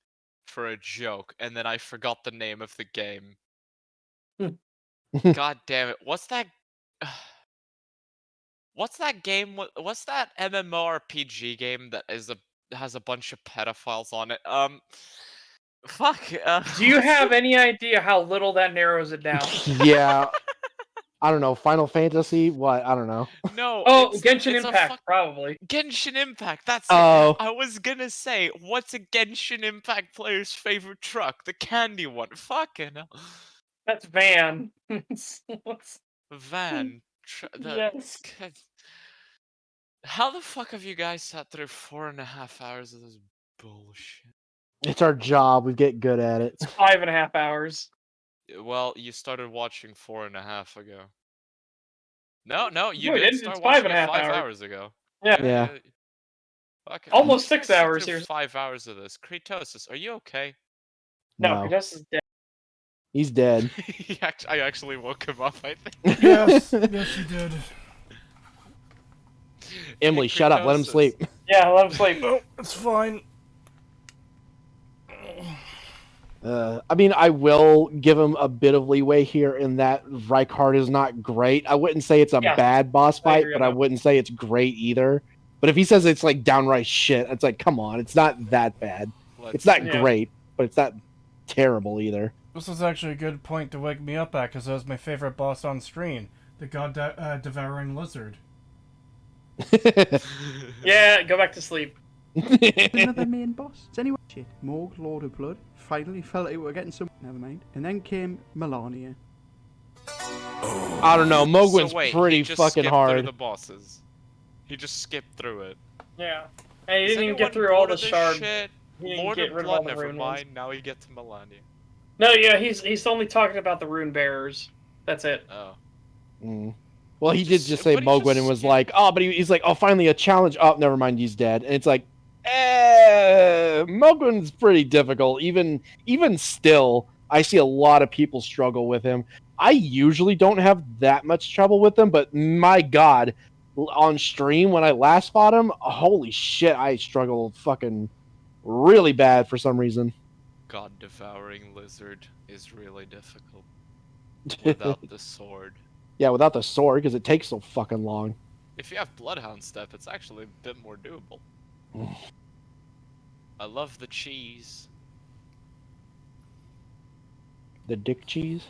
Speaker 8: for a joke, and then I forgot the name of the game. God damn it. What's that? What's that game? What's that MMORPG game that has a bunch of pedophiles on it? Fuck.
Speaker 3: Do you have any idea how little that narrows it down?
Speaker 2: Yeah. I don't know. Final Fantasy? What? I don't know.
Speaker 8: No.
Speaker 3: Oh, Genshin Impact, probably.
Speaker 8: Genshin Impact. That's it. I was gonna say, what's a Genshin Impact player's favorite truck? The candy one. Fucking hell.
Speaker 3: That's Van.
Speaker 8: Van.
Speaker 3: Yes.
Speaker 8: How the fuck have you guys sat through 4.5 hours of this bullshit?
Speaker 2: It's our job. We get good at it.
Speaker 3: It's 5.5 hours.
Speaker 8: Well, you started watching 4.5 ago. No, you
Speaker 3: Wait,
Speaker 8: didn't start watching it 5
Speaker 3: hours.
Speaker 8: hours ago.
Speaker 3: Yeah.
Speaker 8: Okay.
Speaker 3: Almost 6
Speaker 8: Sit
Speaker 3: hours
Speaker 8: through
Speaker 3: here.
Speaker 8: 5 hours of this. Creetosis, are you okay?
Speaker 3: No, Creetosis is dead.
Speaker 2: He's dead.
Speaker 8: I actually woke him up, I think.
Speaker 1: Yes, yes, you did.
Speaker 2: Emily, shut up. Let him sleep.
Speaker 3: Yeah, let him sleep.
Speaker 1: No, it's fine.
Speaker 2: I mean, I will give him a bit of leeway here in that Rykard is not great. I wouldn't say it's a bad boss fight, but I wouldn't say it's great either. But if he says it's like downright shit, it's like, come on, it's not that bad. It's not great, but it's not terrible either.
Speaker 1: This was actually a good point to wake me up at, because that was my favorite boss on screen, the God Devouring Lizard.
Speaker 3: Yeah, go back to sleep.
Speaker 7: Another main boss. Does anyone shit? Morg, Lord of Blood. Finally felt like we were getting some. Never mind. And then came Melania.
Speaker 2: I don't know. Mogwin's
Speaker 8: so wait,
Speaker 2: pretty
Speaker 8: he just
Speaker 2: fucking
Speaker 8: skipped
Speaker 2: hard.
Speaker 8: through the bosses. He just skipped through it.
Speaker 3: Yeah. And he
Speaker 8: Is
Speaker 3: didn't even get
Speaker 8: anyone
Speaker 3: through all
Speaker 8: bored
Speaker 3: the
Speaker 8: of this
Speaker 3: shards.
Speaker 8: shit?
Speaker 3: He didn't
Speaker 8: Lord
Speaker 3: get
Speaker 8: of
Speaker 3: rid of all
Speaker 8: Blood,
Speaker 3: the
Speaker 8: never
Speaker 3: rune ones.
Speaker 8: mind. Now we get to Melania.
Speaker 3: No, yeah, he's only talking about the rune bearers. That's it.
Speaker 8: Oh.
Speaker 2: Mm. Well, he did just say
Speaker 8: but he
Speaker 2: Mogwin
Speaker 8: just
Speaker 2: and was
Speaker 8: skipped-
Speaker 2: like, oh, but he's like, oh, finally a challenge. Oh, never mind, he's dead. And it's like, Mogwin's pretty difficult. Even still, I see a lot of people struggle with him. I usually don't have that much trouble with him, but my God, on stream when I last fought him, holy shit, I struggled fucking really bad for some reason.
Speaker 8: God-devouring lizard is really difficult without the sword.
Speaker 2: Yeah, without the sword, because it takes so fucking long.
Speaker 8: If you have Bloodhound Step, it's actually a bit more doable. I love the cheese.
Speaker 2: The dick cheese?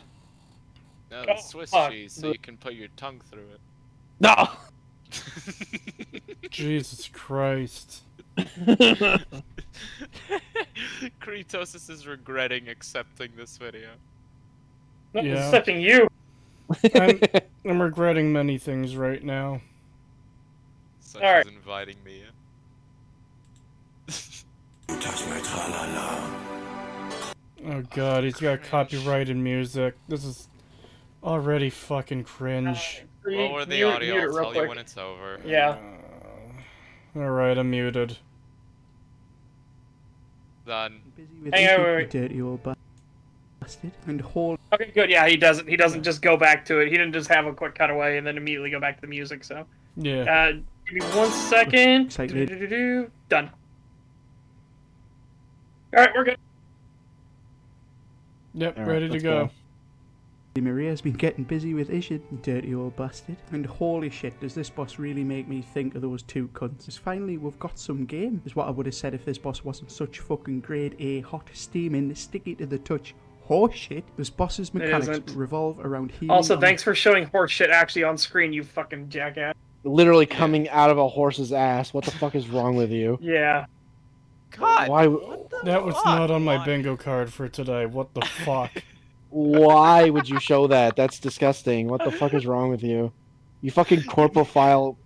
Speaker 8: No, the
Speaker 3: Oh,
Speaker 8: Swiss
Speaker 3: fuck.
Speaker 8: cheese, so you can put your tongue through it.
Speaker 2: No!
Speaker 1: Jesus Christ.
Speaker 8: Creetosis is regretting accepting this video.
Speaker 3: Not
Speaker 1: Yeah.
Speaker 3: accepting you.
Speaker 1: I'm regretting many things right now.
Speaker 8: Such
Speaker 3: Alright.
Speaker 8: as inviting me in.
Speaker 1: Oh god, he's got copyrighted music. This is already fucking cringe.
Speaker 8: Lower the
Speaker 3: Mute
Speaker 8: audio,
Speaker 3: it
Speaker 8: I'll
Speaker 3: real
Speaker 8: tell you
Speaker 3: quick.
Speaker 8: when it's over.
Speaker 3: Yeah.
Speaker 1: Alright, I'm muted.
Speaker 8: Done.
Speaker 7: Busy with
Speaker 3: Hang
Speaker 7: this,
Speaker 3: on,
Speaker 7: you
Speaker 3: wait.
Speaker 7: dirty old bastard. And whole.
Speaker 3: Okay, good. Yeah, he doesn't just go back to it. He didn't just have a quick cutaway and then immediately go back to the music. So,
Speaker 1: Yeah.
Speaker 3: give me 1 second.
Speaker 7: Excited.
Speaker 3: Do-do-do-do-do. Done. All right, we're good.
Speaker 1: Yep,
Speaker 2: Alright,
Speaker 1: ready to
Speaker 2: let's
Speaker 1: go.
Speaker 7: Maria's been getting busy with Ishid, you dirty old bastard. And holy shit, does this boss really make me think of those two cunts. 'Cause finally, we've got some game, is what I would have said if this boss wasn't such fucking grade A, hot, steaming, sticky to the touch horseshit. This boss's mechanics
Speaker 3: isn't.
Speaker 7: revolve around healing.
Speaker 3: Also,
Speaker 7: on-
Speaker 3: thanks for showing horse shit actually on screen, you fucking jackass.
Speaker 2: Literally coming out of a horse's ass. What the fuck is wrong with you?
Speaker 3: Yeah.
Speaker 8: God,
Speaker 2: Why?
Speaker 1: That was
Speaker 8: fuck?
Speaker 1: not on my
Speaker 8: Why?
Speaker 1: bingo card for today. What the fuck?
Speaker 2: Why would you show that? That's disgusting. What the fuck is wrong with you? You fucking corpophile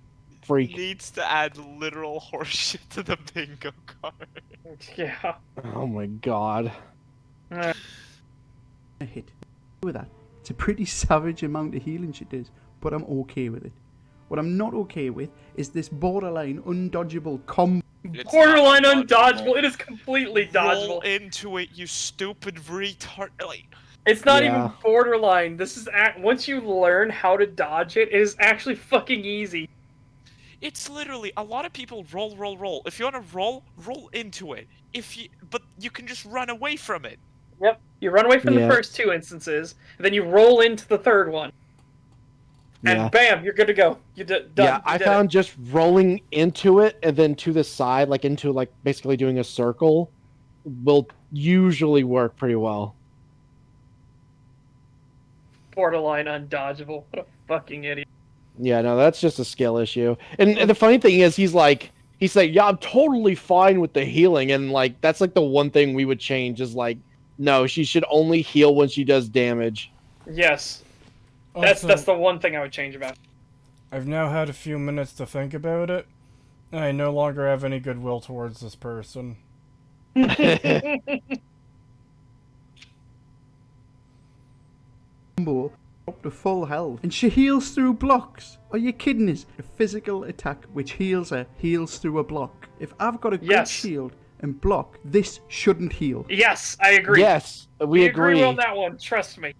Speaker 2: freak.
Speaker 8: Needs to add literal horseshit to the bingo card.
Speaker 3: Yeah.
Speaker 2: Oh my god.
Speaker 3: Uh,
Speaker 7: a hit. With that, it's a pretty savage amount of healing she does, but I'm okay with it. What I'm not okay with is this borderline undodgeable combo.
Speaker 8: It's
Speaker 3: borderline
Speaker 8: not
Speaker 3: undodgeable. It is completely
Speaker 8: Roll
Speaker 3: dodgeable.
Speaker 8: into it, you stupid retard. Like,
Speaker 3: It's not
Speaker 2: Yeah.
Speaker 3: even borderline. This is once you learn how to dodge it, it is actually fucking easy.
Speaker 8: it's literally a lot of people roll. If you want to roll into it. But you can just run away from it.
Speaker 3: Yep. You run away from
Speaker 2: Yeah.
Speaker 3: the first two instances, and then you roll into the third one, and
Speaker 2: Yeah.
Speaker 3: bam, you're good to go. You done.
Speaker 2: Yeah,
Speaker 3: You
Speaker 2: I
Speaker 3: did
Speaker 2: found just rolling into it and then to the side, like into like basically doing a circle, will usually work pretty well.
Speaker 3: it. Borderline undodgeable. What a fucking idiot.
Speaker 2: Yeah, no, that's just a skill issue. And the funny thing is, he's like, yeah, I'm totally fine with the healing, and like that's like the one thing we would change is like, no, she should only heal when she does damage.
Speaker 3: Yes. That's
Speaker 1: Also,
Speaker 3: the one thing I would change about it.
Speaker 1: I've now had a few minutes to think about it, and I no longer have any goodwill towards this person.
Speaker 7: Up to full health, and she heals through blocks. Are you kidding us? A physical attack which heals her heals through a block. If I've got a good
Speaker 3: Yes.
Speaker 7: shield and block, this shouldn't heal.
Speaker 3: Yes, I agree.
Speaker 2: Yes, we agree.
Speaker 3: on that one. Trust me.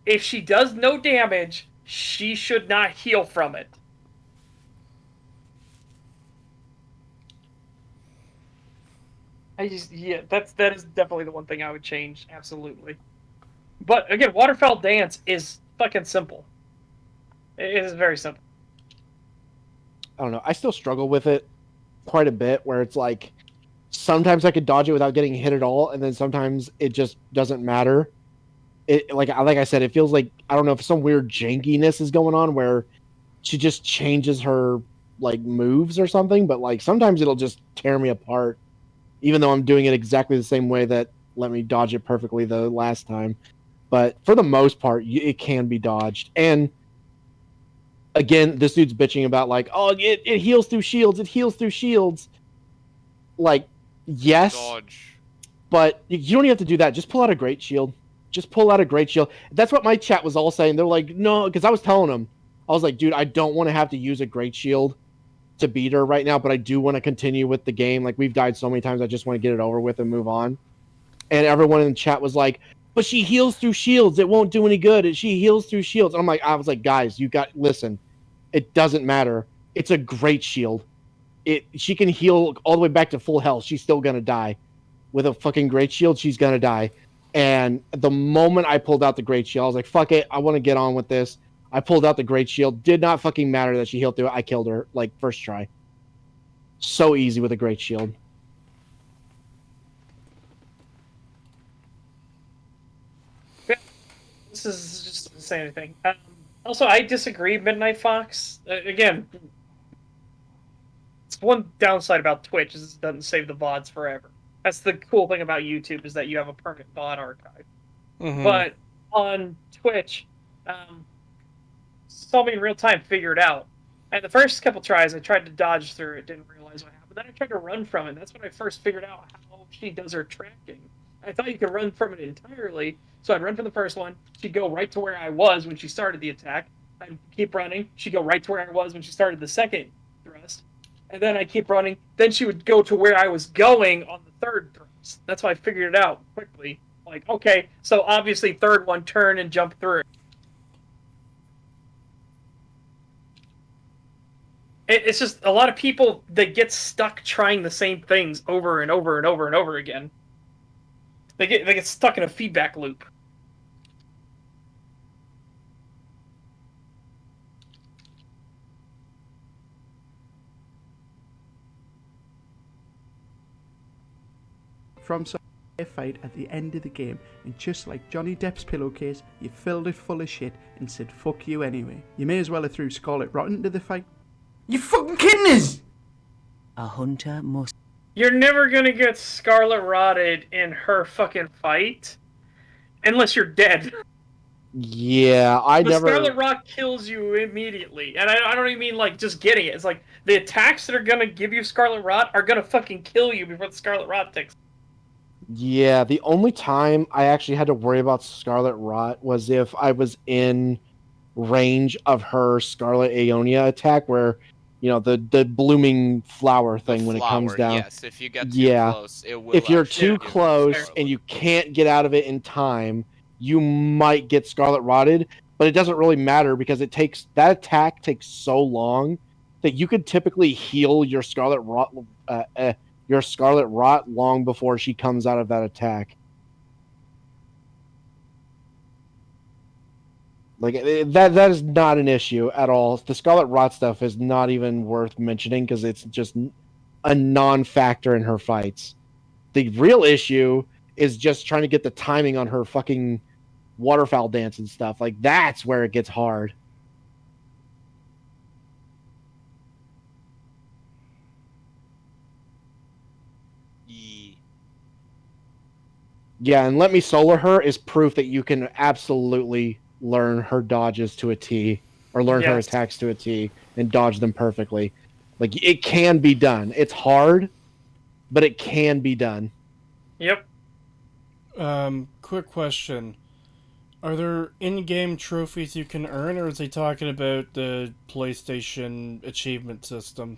Speaker 3: If she does no damage, she should not heal from it. That is definitely the one thing I would change. Absolutely. But again, Waterfowl Dance is fucking simple. It is very simple.
Speaker 2: I don't know. I still struggle with it quite a bit, where it's like sometimes I could dodge it without getting hit at all, and then sometimes it just doesn't matter. It like I said, it feels like I don't know if some weird jankiness is going on where she just changes her like moves or something, but like sometimes it'll just tear me apart, even though I'm doing it exactly the same way that let me dodge it perfectly the last time. But for the most part, it can be dodged. And again, this dude's bitching about like, oh, it heals through shields. It heals through shields. Like, yes,
Speaker 8: Dodge.
Speaker 2: but you don't even have to do that. Just pull out a great shield. Just pull out a great shield. That's what my chat was all saying. They're like, no, because I was telling them, I was like, dude, I don't want to have to use a great shield to beat her right now, but I do want to continue with the game. Like, we've died so many times, I just want to get it over with and move on. And everyone in the chat was like, but she heals through shields. It won't do any good. She heals through shields. And I was like, guys, listen, it doesn't matter. It's a great shield. She can heal all the way back to full health. She's still gonna die. With a fucking great shield, she's gonna die. And the moment I pulled out the great shield, I was like, fuck it, I want to get on with this. I pulled out the great shield. Did not fucking matter that she healed through it. I killed her, like, first try. So easy with a great shield.
Speaker 3: This is just the same thing. Also, I disagree, Midnight Fox. Again, it's one downside about Twitch is it doesn't save the VODs forever. That's the cool thing about YouTube is that you have a permanent VOD archive.
Speaker 1: Mm-hmm.
Speaker 3: But on Twitch, saw me in real time, figure it out. And the first couple tries, I tried to dodge through it, didn't realize what happened. Then I tried to run from it. And that's when I first figured out how she does her tracking. I thought you could run from it entirely. So I'd run from the first one. She'd go right to where I was when she started the attack. I'd keep running. She'd go right to where I was when she started the second thrust. And then I'd keep running. Then she would go to where I was going on the third thrust. That's how I figured it out quickly. Like, okay, so obviously third one, turn and jump through. It's just a lot of people that get stuck trying the same things over and over and over and over again. They get stuck in a feedback loop.
Speaker 7: FromSoftware fight at the end of the game, and just like Johnny Depp's pillowcase, you filled it full of shit and said fuck you anyway. You may as well have threw Scarlet Rot into the fight.
Speaker 4: You fucking kidding us?
Speaker 6: A hunter must.
Speaker 3: You're never gonna get Scarlet Rotted in her fucking fight unless you're dead.
Speaker 2: Yeah,
Speaker 3: The Scarlet Rot kills you immediately. And I don't even mean like just getting it. It's like the attacks that are gonna give you Scarlet Rot are gonna fucking kill you before the Scarlet Rot takes.
Speaker 2: Yeah, the only time I actually had to worry about Scarlet Rot was if I was in range of her Scarlet Aeonia attack, where, you know, the blooming flower thing when it comes down.
Speaker 8: Yes, if you get too close, it will.
Speaker 2: If you're too
Speaker 8: give you
Speaker 2: close
Speaker 8: Scarlet.
Speaker 2: and you can't get out of it in time, you might get Scarlet Rotted, but it doesn't really matter because that attack takes so long that you could typically heal your Scarlet Rot long before she comes out of that attack. Like, that is not an issue at all. The Scarlet Rot stuff is not even worth mentioning because it's just a non-factor in her fights. The real issue is just trying to get the timing on her fucking waterfowl dance and stuff. Like, that's where it gets hard. Yeah, and Let Me Solar Her is proof that you can absolutely learn her dodges to a T, or learn her attacks to a T, and dodge them perfectly. Like, it can be done. It's hard, but it can be done.
Speaker 3: Yep.
Speaker 1: Quick question. Are there in-game trophies you can earn, or is he talking about the PlayStation achievement system?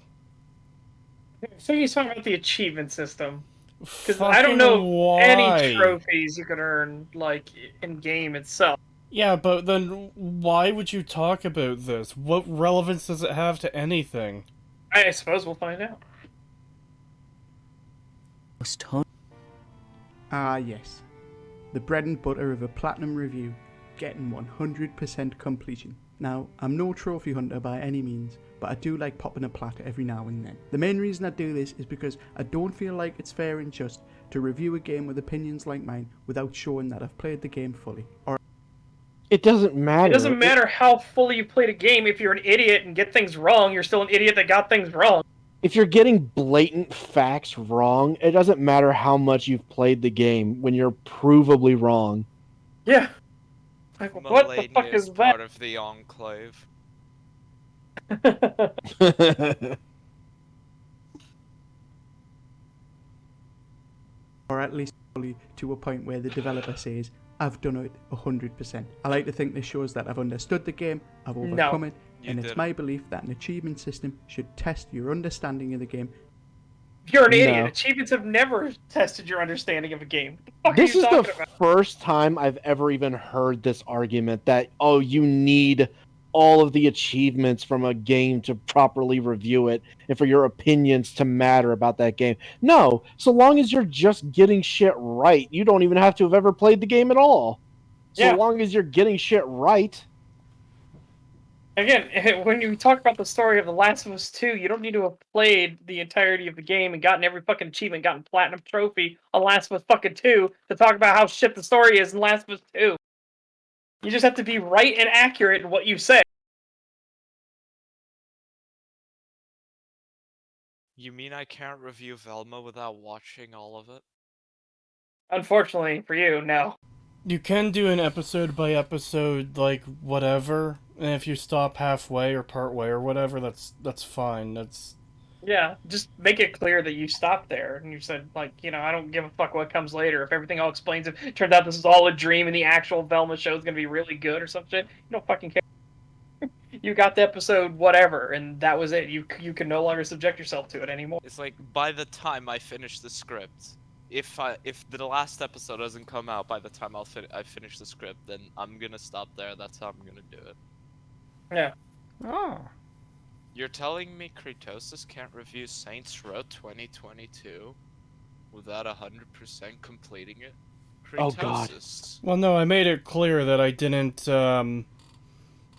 Speaker 3: So he's talking about the achievement system. Because I don't know any trophies you could earn, like, in-game itself.
Speaker 1: Yeah, but then why would you talk about this? What relevance does it have to anything?
Speaker 3: I suppose we'll find out.
Speaker 7: Yes. The bread and butter of a platinum review, getting 100% completion. Now, I'm no trophy hunter by any means, but I do like popping a plat every now and then. The main reason I do this is because I don't feel like it's fair and just to review a game with opinions like mine without showing that I've played the game fully.
Speaker 2: It doesn't matter.
Speaker 3: It doesn't matter how fully you played a game. If you're an idiot and get things wrong, you're still an idiot that got things wrong.
Speaker 2: If you're getting blatant facts wrong, it doesn't matter how much you've played the game when you're provably wrong.
Speaker 3: Yeah. Like, what the fuck is
Speaker 8: part
Speaker 3: that?
Speaker 8: of the Enclave.
Speaker 7: Or at least to a point where the developer says, I've done it 100%. I like to think this shows that I've understood the game, I've overcome it, and it's my belief that an achievement system should test your understanding of the game.
Speaker 3: You're an idiot. Achievements have never tested your understanding of a game. What the fuck
Speaker 2: This
Speaker 3: are you
Speaker 2: is
Speaker 3: talking
Speaker 2: the
Speaker 3: about?
Speaker 2: first time I've ever even heard this argument that, oh, you need all of the achievements from a game to properly review it and for your opinions to matter about that game. No, so long as you're just getting shit right, you don't even have to have ever played the game at all. So long as you're getting shit right.
Speaker 3: Again, when you talk about the story of The Last of Us 2, you don't need to have played the entirety of the game and gotten every fucking achievement, gotten platinum trophy on Last of Us fucking 2 to talk about how shit the story is in Last of Us 2. You just have to be right and accurate in what you say.
Speaker 8: You mean I can't review Velma without watching all of it?
Speaker 3: Unfortunately for you, no.
Speaker 1: You can do an episode by episode, like, whatever, and if you stop halfway or part way or whatever, that's fine.
Speaker 3: Yeah, just make it clear that you stopped there, and you said, like, you know, I don't give a fuck what comes later. If everything all explains it, turns out this is all a dream and the actual Velma show is gonna be really good or some shit, you don't fucking care. You got the episode, whatever, and that was it. You can no longer subject yourself to it anymore.
Speaker 8: It's like, by the time I finish the script, if the last episode doesn't come out by the time I finish the script, then I'm gonna stop there. That's how I'm gonna do it.
Speaker 3: Yeah.
Speaker 1: Oh.
Speaker 8: You're telling me Creetosis can't review Saints Row 2022 without 100% completing it? Creetosis.
Speaker 2: Oh, God.
Speaker 1: Well, no, I made it clear that I didn't,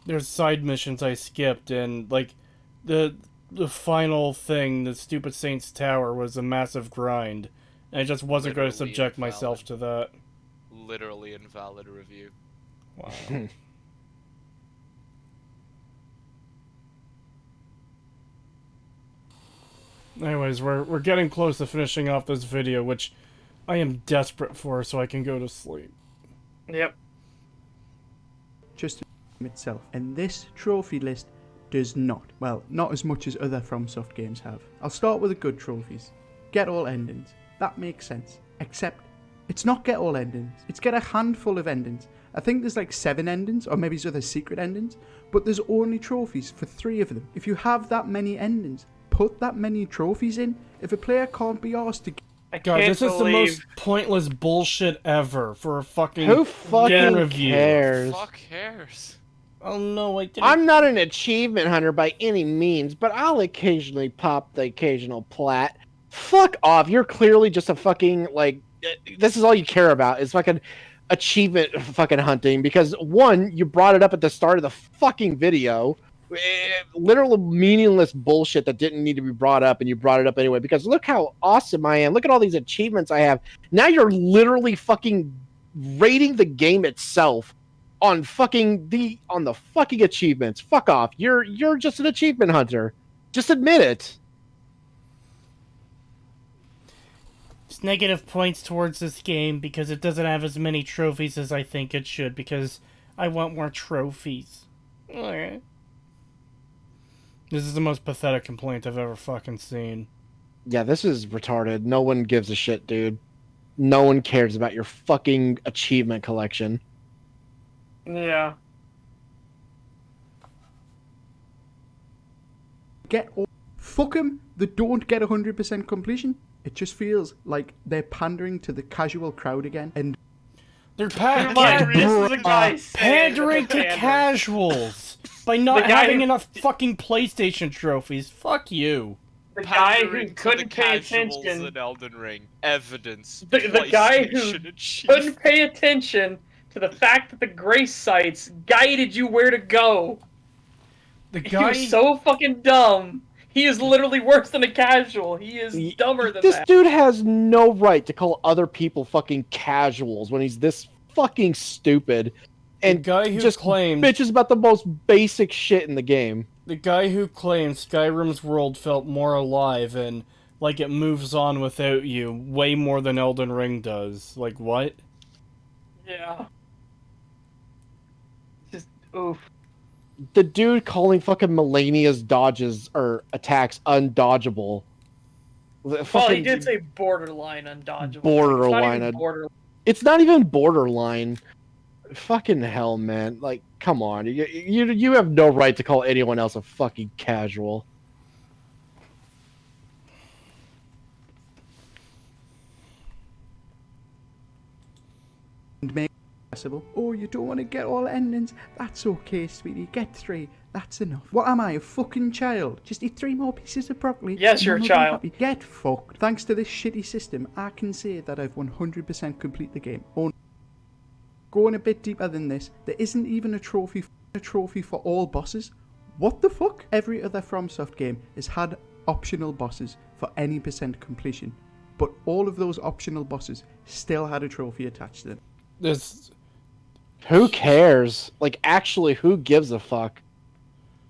Speaker 1: there's side missions I skipped, and, like, the final thing, the stupid Saints Tower, was a massive grind. And I just wasn't going to subject myself to that.
Speaker 8: Literally invalid review.
Speaker 1: Wow. Anyways, we're getting close to finishing off this video, which I am desperate for so I can go to sleep.
Speaker 3: Yep.
Speaker 7: Just itself. And this trophy list does not. Well, not as much as other FromSoft games have. I'll start with the good trophies. Get all endings. That makes sense. Except, it's not get all endings. It's get a handful of endings. I think there's like 7 endings, or maybe there's other secret endings, but there's only trophies for 3 of them. If you have that many endings, put that many trophies in. If a player can't be asked to...
Speaker 1: God, this is the most pointless bullshit ever for a fucking
Speaker 2: Who fucking
Speaker 1: review.
Speaker 2: cares?
Speaker 8: Who the fuck cares?
Speaker 1: Oh no, I didn't.
Speaker 2: I'm not an achievement hunter by any means, but I'll occasionally pop the occasional plat. Fuck off. You're clearly just a fucking, like, this is all you care about is fucking achievement fucking hunting because, one, you brought it up at the start of the fucking video. Literal meaningless bullshit that didn't need to be brought up, and you brought it up anyway because look how awesome I am. Look at all these achievements I have. Now you're literally fucking rating the game itself on the fucking achievements. Fuck off. You're just an achievement hunter. Just admit it.
Speaker 1: It's negative points towards this game because it doesn't have as many trophies as I think it should because I want more trophies. This is the most pathetic complaint I've ever fucking seen.
Speaker 2: Yeah, this is retarded. No one gives a shit, dude. No one cares about your fucking achievement collection.
Speaker 3: Yeah.
Speaker 7: Fuck them. They don't get 100% completion. It just feels like they're pandering to the casual crowd again, and
Speaker 1: they're pandering to
Speaker 3: pandering.
Speaker 1: casuals by not having enough fucking PlayStation trophies. Fuck you.
Speaker 3: The guy who
Speaker 8: Pandering to
Speaker 3: couldn't
Speaker 8: the
Speaker 3: pay
Speaker 8: casuals
Speaker 3: attention.
Speaker 8: in Elden Ring. Evidence.
Speaker 3: The guy who
Speaker 8: PlayStation achievement.
Speaker 3: couldn't pay attention to the fact that the grace sites guided you where to go.
Speaker 1: The
Speaker 3: He
Speaker 1: guy
Speaker 3: was so fucking dumb. He is literally worse than a casual. He is dumber than
Speaker 2: This
Speaker 3: that.
Speaker 2: dude has no right to call other people fucking casuals when he's this fucking stupid. and
Speaker 1: guy who
Speaker 2: just
Speaker 1: claimed
Speaker 2: bitches about the most basic shit in the game.
Speaker 1: the guy who claimed Skyrim's world felt more alive and like it moves on without you way more than Elden Ring does. Like what?
Speaker 3: Yeah. Just oof.
Speaker 2: The dude calling fucking Melania's dodges or attacks undodgeable.
Speaker 3: Well, he did say borderline undodgeable.
Speaker 2: Borderline. It's not even borderline. Fucking hell, man. Like, come on. You have no right to call anyone else a fucking casual.
Speaker 7: And make it possible. Oh, you don't want to get all endings? That's okay, sweetie. Get 3. That's enough. What am I, a fucking child? Just eat 3 more pieces of broccoli.
Speaker 3: Yes, you're a child.
Speaker 7: Happy. Get fucked. Thanks to this shitty system, I can say that I've 100% complete the game. Oh, going a bit deeper than this, there isn't even a trophy for all bosses. What the fuck? Every other FromSoft game has had optional bosses for any percent completion, but all of those optional bosses still had a trophy attached to them.
Speaker 2: Who cares? Like, actually, who gives a fuck?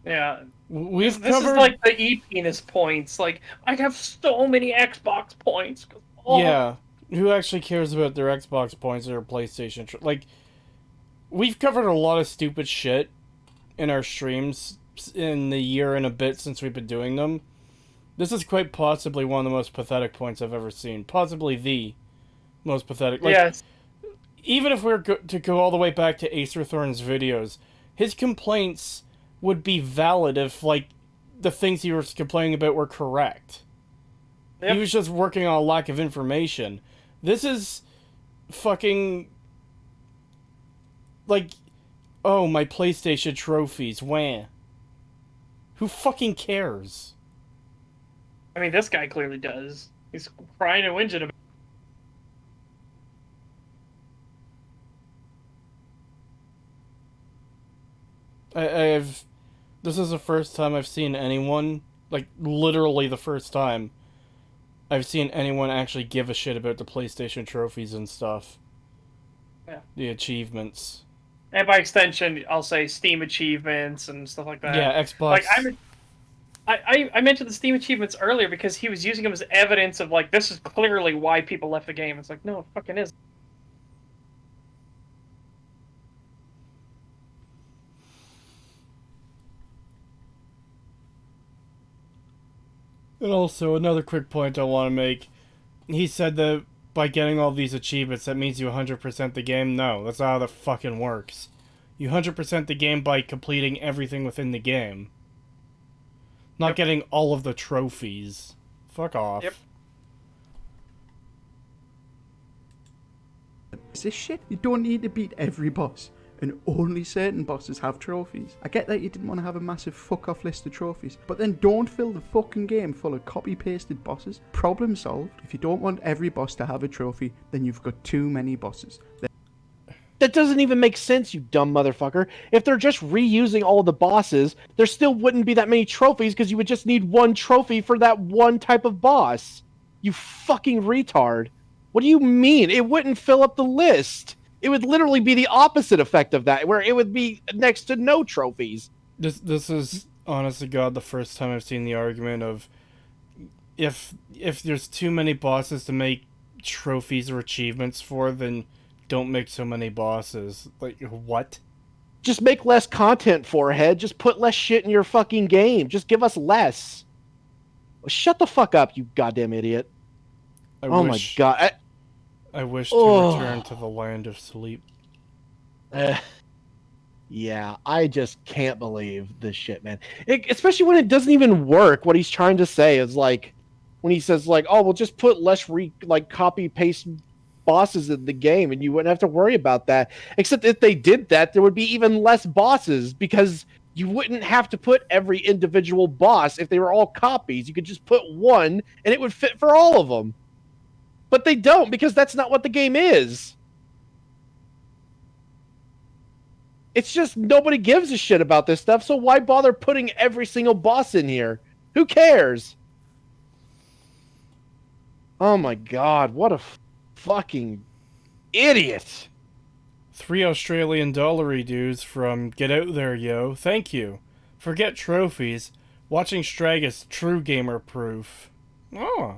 Speaker 3: Yeah.
Speaker 1: This
Speaker 3: This is like the e-penis points. Like, I have so many Xbox points. Oh.
Speaker 1: Yeah. Who actually cares about their Xbox points or PlayStation? Like, we've covered a lot of stupid shit in our streams in the year and a bit since we've been doing them. This is quite possibly one of the most pathetic points I've ever seen. Possibly the most pathetic. Like,
Speaker 3: yes.
Speaker 1: Even if we were to go all the way back to Acerthorn's videos, his complaints would be valid if, like, the things he was complaining about were correct.
Speaker 3: Yep.
Speaker 1: He was just working on a lack of information. This is fucking... like, oh, my PlayStation trophies, wah. Who fucking cares?
Speaker 3: I mean, this guy clearly does. He's crying and whinging about
Speaker 1: This is the first time I've seen anyone, like, literally the first time I've seen anyone actually give a shit about the PlayStation trophies and stuff.
Speaker 3: Yeah.
Speaker 1: The achievements.
Speaker 3: And by extension, I'll say Steam achievements and stuff like that.
Speaker 1: Yeah, Xbox.
Speaker 3: Like, I mentioned the Steam achievements earlier because he was using them as evidence of, like, this is clearly why people left the game. It's like, no, it fucking isn't.
Speaker 1: And also, another quick point I want to make. He said that by getting all these achievements, that means you 100% the game. No, that's not how that fucking works. You 100% the game by completing everything within the game. Not getting all of the trophies. Fuck off.
Speaker 3: Yep.
Speaker 7: Is this shit? You don't need to beat every boss, and only certain bosses have trophies. I get that you didn't want to have a massive fuck-off list of trophies, but then don't fill the fucking game full of copy-pasted bosses. Problem solved. If you don't want every boss to have a trophy, then you've got too many bosses.
Speaker 2: That doesn't even make sense, you dumb motherfucker. If they're just reusing all of the bosses, there still wouldn't be that many trophies because you would just need one trophy for that one type of boss. You fucking retard. What do you mean? It wouldn't fill up the list. It would literally be the opposite effect of that, where it would be next to no trophies.
Speaker 1: This is, honest to God, the first time I've seen the argument of if there's too many bosses to make trophies or achievements for, then don't make so many bosses. Like, what?
Speaker 2: Just make less content, forehead. Just put less shit in your fucking game. Just give us less. Shut the fuck up, you goddamn idiot. My god.
Speaker 1: I wish to return to the land of sleep.
Speaker 2: Yeah, I just can't believe this shit, man. Especially when it doesn't even work. What he's trying to say is like, when he says like, "Oh, we'll just put less copy paste bosses in the game, and you wouldn't have to worry about that." Except if they did that, there would be even less bosses because you wouldn't have to put every individual boss if they were all copies. You could just put one, and it would fit for all of them. But they don't, because that's not what the game is. It's just nobody gives a shit about this stuff, so why bother putting every single boss in here? Who cares? Oh my god, what a fucking idiot.
Speaker 1: 3 Australian dollary dues from Get Out There Yo. Thank you. Forget trophies. Watching STAG is true gamer proof. Oh.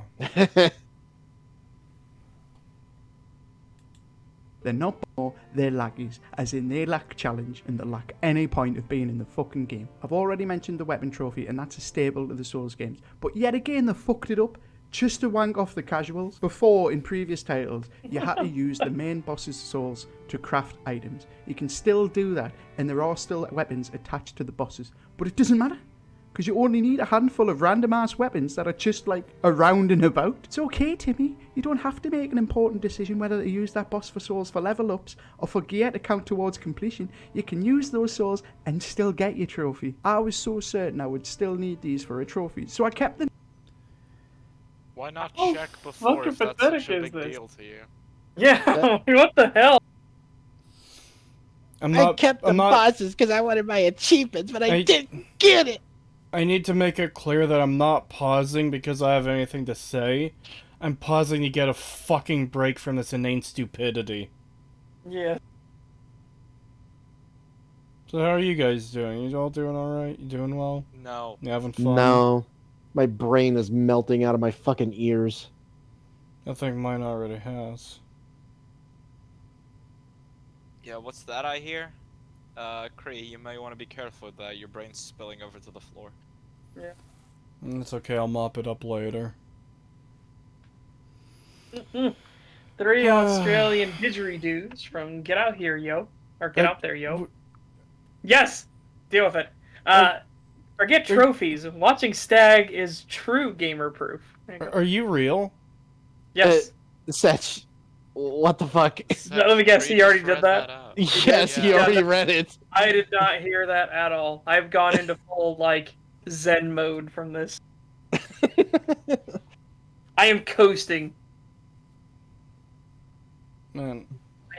Speaker 7: They're not more, they're laggies, as in they lack challenge and they lack any point of being in the fucking game. I've already mentioned the weapon trophy and that's a staple of the Souls games, but yet again they fucked it up just to wank off the casuals. Before, in previous titles, you had to use the main boss's souls to craft items. You can still do that, and there are still weapons attached to the bosses, but it doesn't matter. Because you only need a handful of random ass weapons that are just like around and about. It's okay, Timmy. You don't have to make an important decision whether to use that boss for souls for level ups or for gear to count towards completion. You can use those souls and still get your trophy. I was so certain I would still need these for a trophy, so I kept them.
Speaker 8: Why not
Speaker 3: Oh,
Speaker 8: check before
Speaker 3: fucking
Speaker 8: if that's
Speaker 3: pathetic
Speaker 8: such a
Speaker 3: is
Speaker 8: big
Speaker 3: this?
Speaker 8: deal to you?
Speaker 3: Yeah, what the hell?
Speaker 2: I kept the bosses because I wanted my achievements, but I didn't get it.
Speaker 1: I need to make it clear that I'm not pausing because I have anything to say. I'm pausing to get a fucking break from this inane stupidity.
Speaker 3: Yeah.
Speaker 1: So how are you guys doing? You all doing alright? You doing well?
Speaker 8: No.
Speaker 1: You having fun?
Speaker 2: No. My brain is melting out of my fucking ears.
Speaker 1: I think mine already has.
Speaker 8: Yeah, what's that I hear? Cree, you may want to be careful with that. Your brain's spilling over to the floor.
Speaker 3: Yeah.
Speaker 1: It's okay, I'll mop it up later.
Speaker 3: 3 Australian didgeridoos from Get Out Here, Yo. Or Get Out There, Yo. Yes! Deal with it. Forget trophies. Watching STAG is true gamer proof.
Speaker 1: Are you real?
Speaker 3: Yes.
Speaker 2: Setch, what the fuck?
Speaker 3: Let me guess, he already did that?
Speaker 2: Yes, he already read it.
Speaker 3: I did not hear that at all. I've gone into full, like, Zen mode from this. I am coasting.
Speaker 1: Man.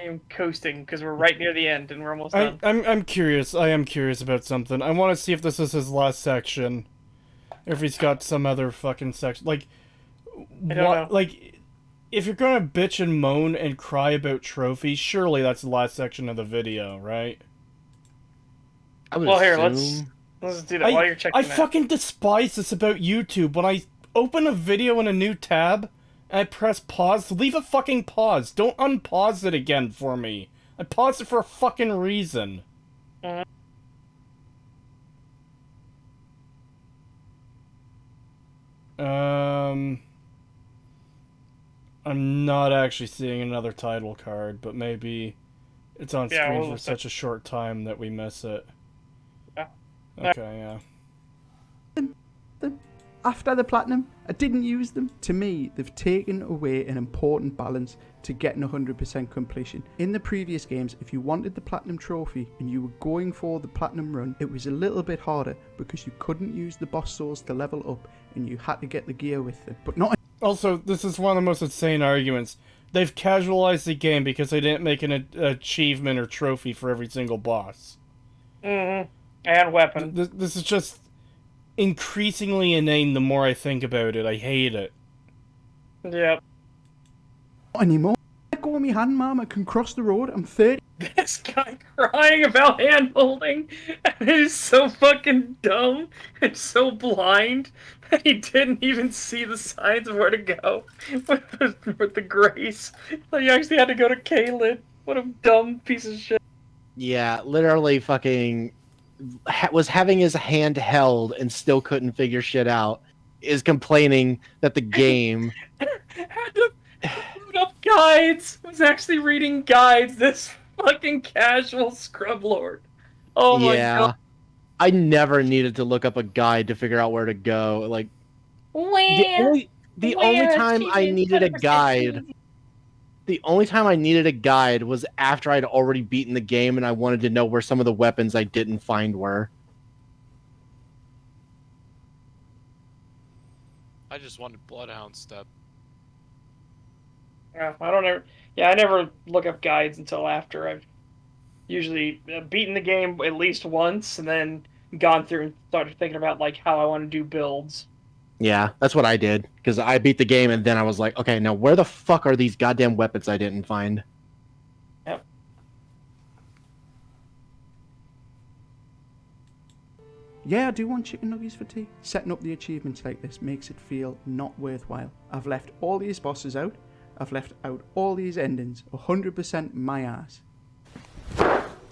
Speaker 3: I am coasting because we're right near the end and we're almost done.
Speaker 1: I'm curious. I am curious about something. I want to see if this is his last section. Or if he's got some other fucking section. Like,
Speaker 3: I don't know.
Speaker 1: Like, if you're gonna bitch and moan and cry about trophies, surely that's the last section of the video, right?
Speaker 3: Well, here, let's do that while you're checking
Speaker 1: I
Speaker 3: that.
Speaker 1: fucking despise this about YouTube. When I open a video in a new tab, and I press pause, leave a fucking pause. Don't unpause it again for me. I paused it for a fucking reason. I'm not actually seeing another title card, but maybe it's on screen for such a short time that we miss it.
Speaker 3: Yeah.
Speaker 1: Okay, yeah.
Speaker 7: After the platinum, I didn't use them. To me, they've taken away an important balance to getting 100% completion. In the previous games, if you wanted the platinum trophy and you were going for the platinum run, it was a little bit harder because you couldn't use the boss souls to level up and you had to get the gear with them. But not.
Speaker 1: Also, this is one of the most insane arguments. They've casualized the game because they didn't make an achievement or trophy for every single boss.
Speaker 3: And weapon.
Speaker 1: This is just increasingly inane the more I think about it. I hate it.
Speaker 3: Yep.
Speaker 7: Not anymore. Let go of me hand, ma'am. I can cross the road. I'm 30.
Speaker 3: This guy crying about hand holding, and it is so fucking dumb and so blind that he didn't even see the signs of where to go with the grace. He actually had to go to Kaylin. What a dumb piece of shit.
Speaker 2: Yeah, literally fucking was having his hand held and still couldn't figure shit out. Is complaining that the game
Speaker 3: had to load up guides. Was actually reading guides. This fucking casual scrub lord. Oh my god.
Speaker 2: I never needed to look up a guide to figure out where to go. Like the only time I needed a guide. The only time I needed a guide was after I'd already beaten the game and I wanted to know where some of the weapons I didn't find were.
Speaker 8: I just wanted Bloodhound Step.
Speaker 3: Yeah, I never look up guides until after I've usually beaten the game at least once and then gone through and started thinking about like how I want to do builds.
Speaker 2: Yeah, that's what I did. Because I beat the game and then I was like, okay, now where the fuck are these goddamn weapons I didn't find?
Speaker 3: Yep.
Speaker 7: Yeah, I do want chicken nuggets for tea. Setting up the achievements like this makes it feel not worthwhile. I've left all these bosses out. I've left out all these endings. 100% my ass.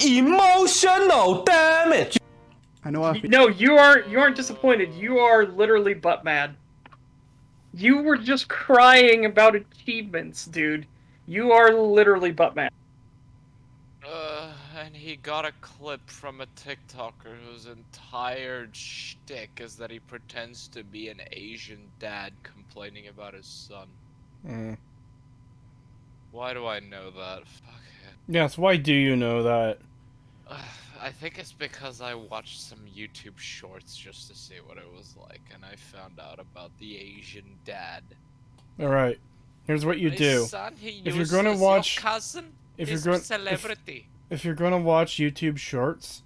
Speaker 9: Emotional damage!
Speaker 7: I know I feel...
Speaker 3: No, you aren't disappointed. You are literally butt mad. You were just crying about achievements, dude. You are literally butt mad.
Speaker 8: And he got a clip from a TikToker whose entire shtick is that he pretends to be an Asian dad complaining about his son. Why do I know that? Fuck it.
Speaker 1: Yes, why do you know that?
Speaker 8: I think it's because I watched some YouTube shorts just to see what it was like, and I found out about the Asian dad.
Speaker 1: Alright, here's what you do.
Speaker 8: Son,
Speaker 1: If you're gonna watch...
Speaker 8: your cousin,
Speaker 1: if
Speaker 8: he's
Speaker 1: you're
Speaker 8: a
Speaker 1: going
Speaker 8: celebrity.
Speaker 1: if you're gonna watch YouTube shorts,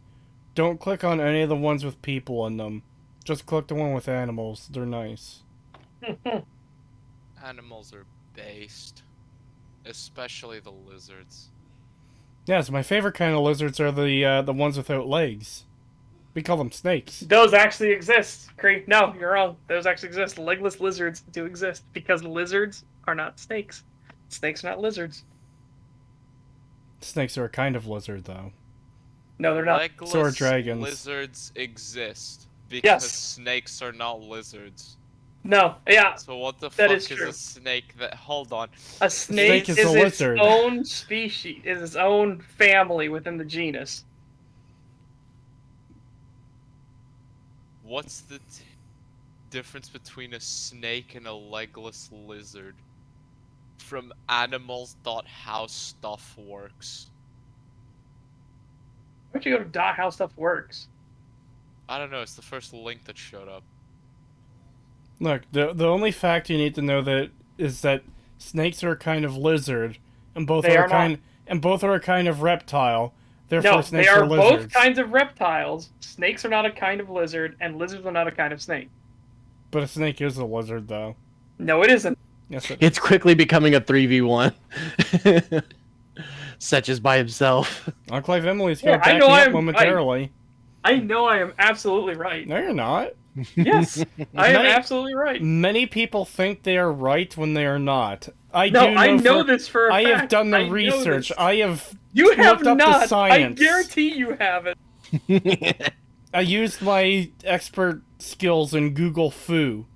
Speaker 1: don't click on any of the ones with people in them. Just click the one with animals. They're nice.
Speaker 8: Animals are based. Especially the lizards.
Speaker 1: Yes, my favorite kind of lizards are the ones without legs. We call them snakes.
Speaker 3: Those actually exist, Cree. No, you're wrong. Those actually exist. Legless lizards do exist because lizards are not snakes. Snakes are not lizards.
Speaker 1: Snakes are a kind of lizard, though.
Speaker 3: No, they're not.
Speaker 8: Legless
Speaker 1: So are dragons.
Speaker 8: lizards exist because
Speaker 3: Yes.
Speaker 8: snakes are not lizards.
Speaker 3: No, yeah.
Speaker 8: So what the
Speaker 3: That
Speaker 8: fuck
Speaker 3: is
Speaker 8: is
Speaker 3: true.
Speaker 8: a snake that... Hold on.
Speaker 3: A snake
Speaker 1: is
Speaker 3: is
Speaker 1: a
Speaker 3: its
Speaker 1: lizard.
Speaker 3: own species, is its own family within the genus.
Speaker 8: What's the difference between a snake and a legless lizard? From animals.how stuff works.
Speaker 3: Why don't you go to how stuff works?
Speaker 8: I don't know, it's the first link that showed up.
Speaker 1: Look, the only fact you need to know that is that snakes are a kind of lizard, and both
Speaker 3: They
Speaker 1: are
Speaker 3: are
Speaker 1: a kind and both are a kind of reptile. Therefore,
Speaker 3: No,
Speaker 1: snakes
Speaker 3: they are
Speaker 1: lizards.
Speaker 3: both kinds of reptiles. Snakes are not a kind of lizard, and lizards are not a kind of snake.
Speaker 1: But a snake is a lizard, though.
Speaker 3: No, it isn't.
Speaker 1: Yes, it is.
Speaker 2: It's quickly becoming a 3v1. Such as by himself.
Speaker 1: Enclave Emily's
Speaker 3: Yeah,
Speaker 1: going
Speaker 3: I
Speaker 1: to back
Speaker 3: know
Speaker 1: me up
Speaker 3: I'm-
Speaker 1: momentarily.
Speaker 3: I know I am absolutely right.
Speaker 1: No, you're not.
Speaker 3: Yes, I am
Speaker 1: Many-
Speaker 3: absolutely right.
Speaker 1: Many people think they are right when they are not. I
Speaker 3: No,
Speaker 1: do
Speaker 3: I know
Speaker 1: for-
Speaker 3: this for a
Speaker 1: I
Speaker 3: fact.
Speaker 1: have done the
Speaker 3: I know
Speaker 1: research.
Speaker 3: this.
Speaker 1: I have
Speaker 3: You have
Speaker 1: looked up the
Speaker 3: not. I
Speaker 1: science.
Speaker 3: guarantee you haven't.
Speaker 1: I used my expert skills in Google Foo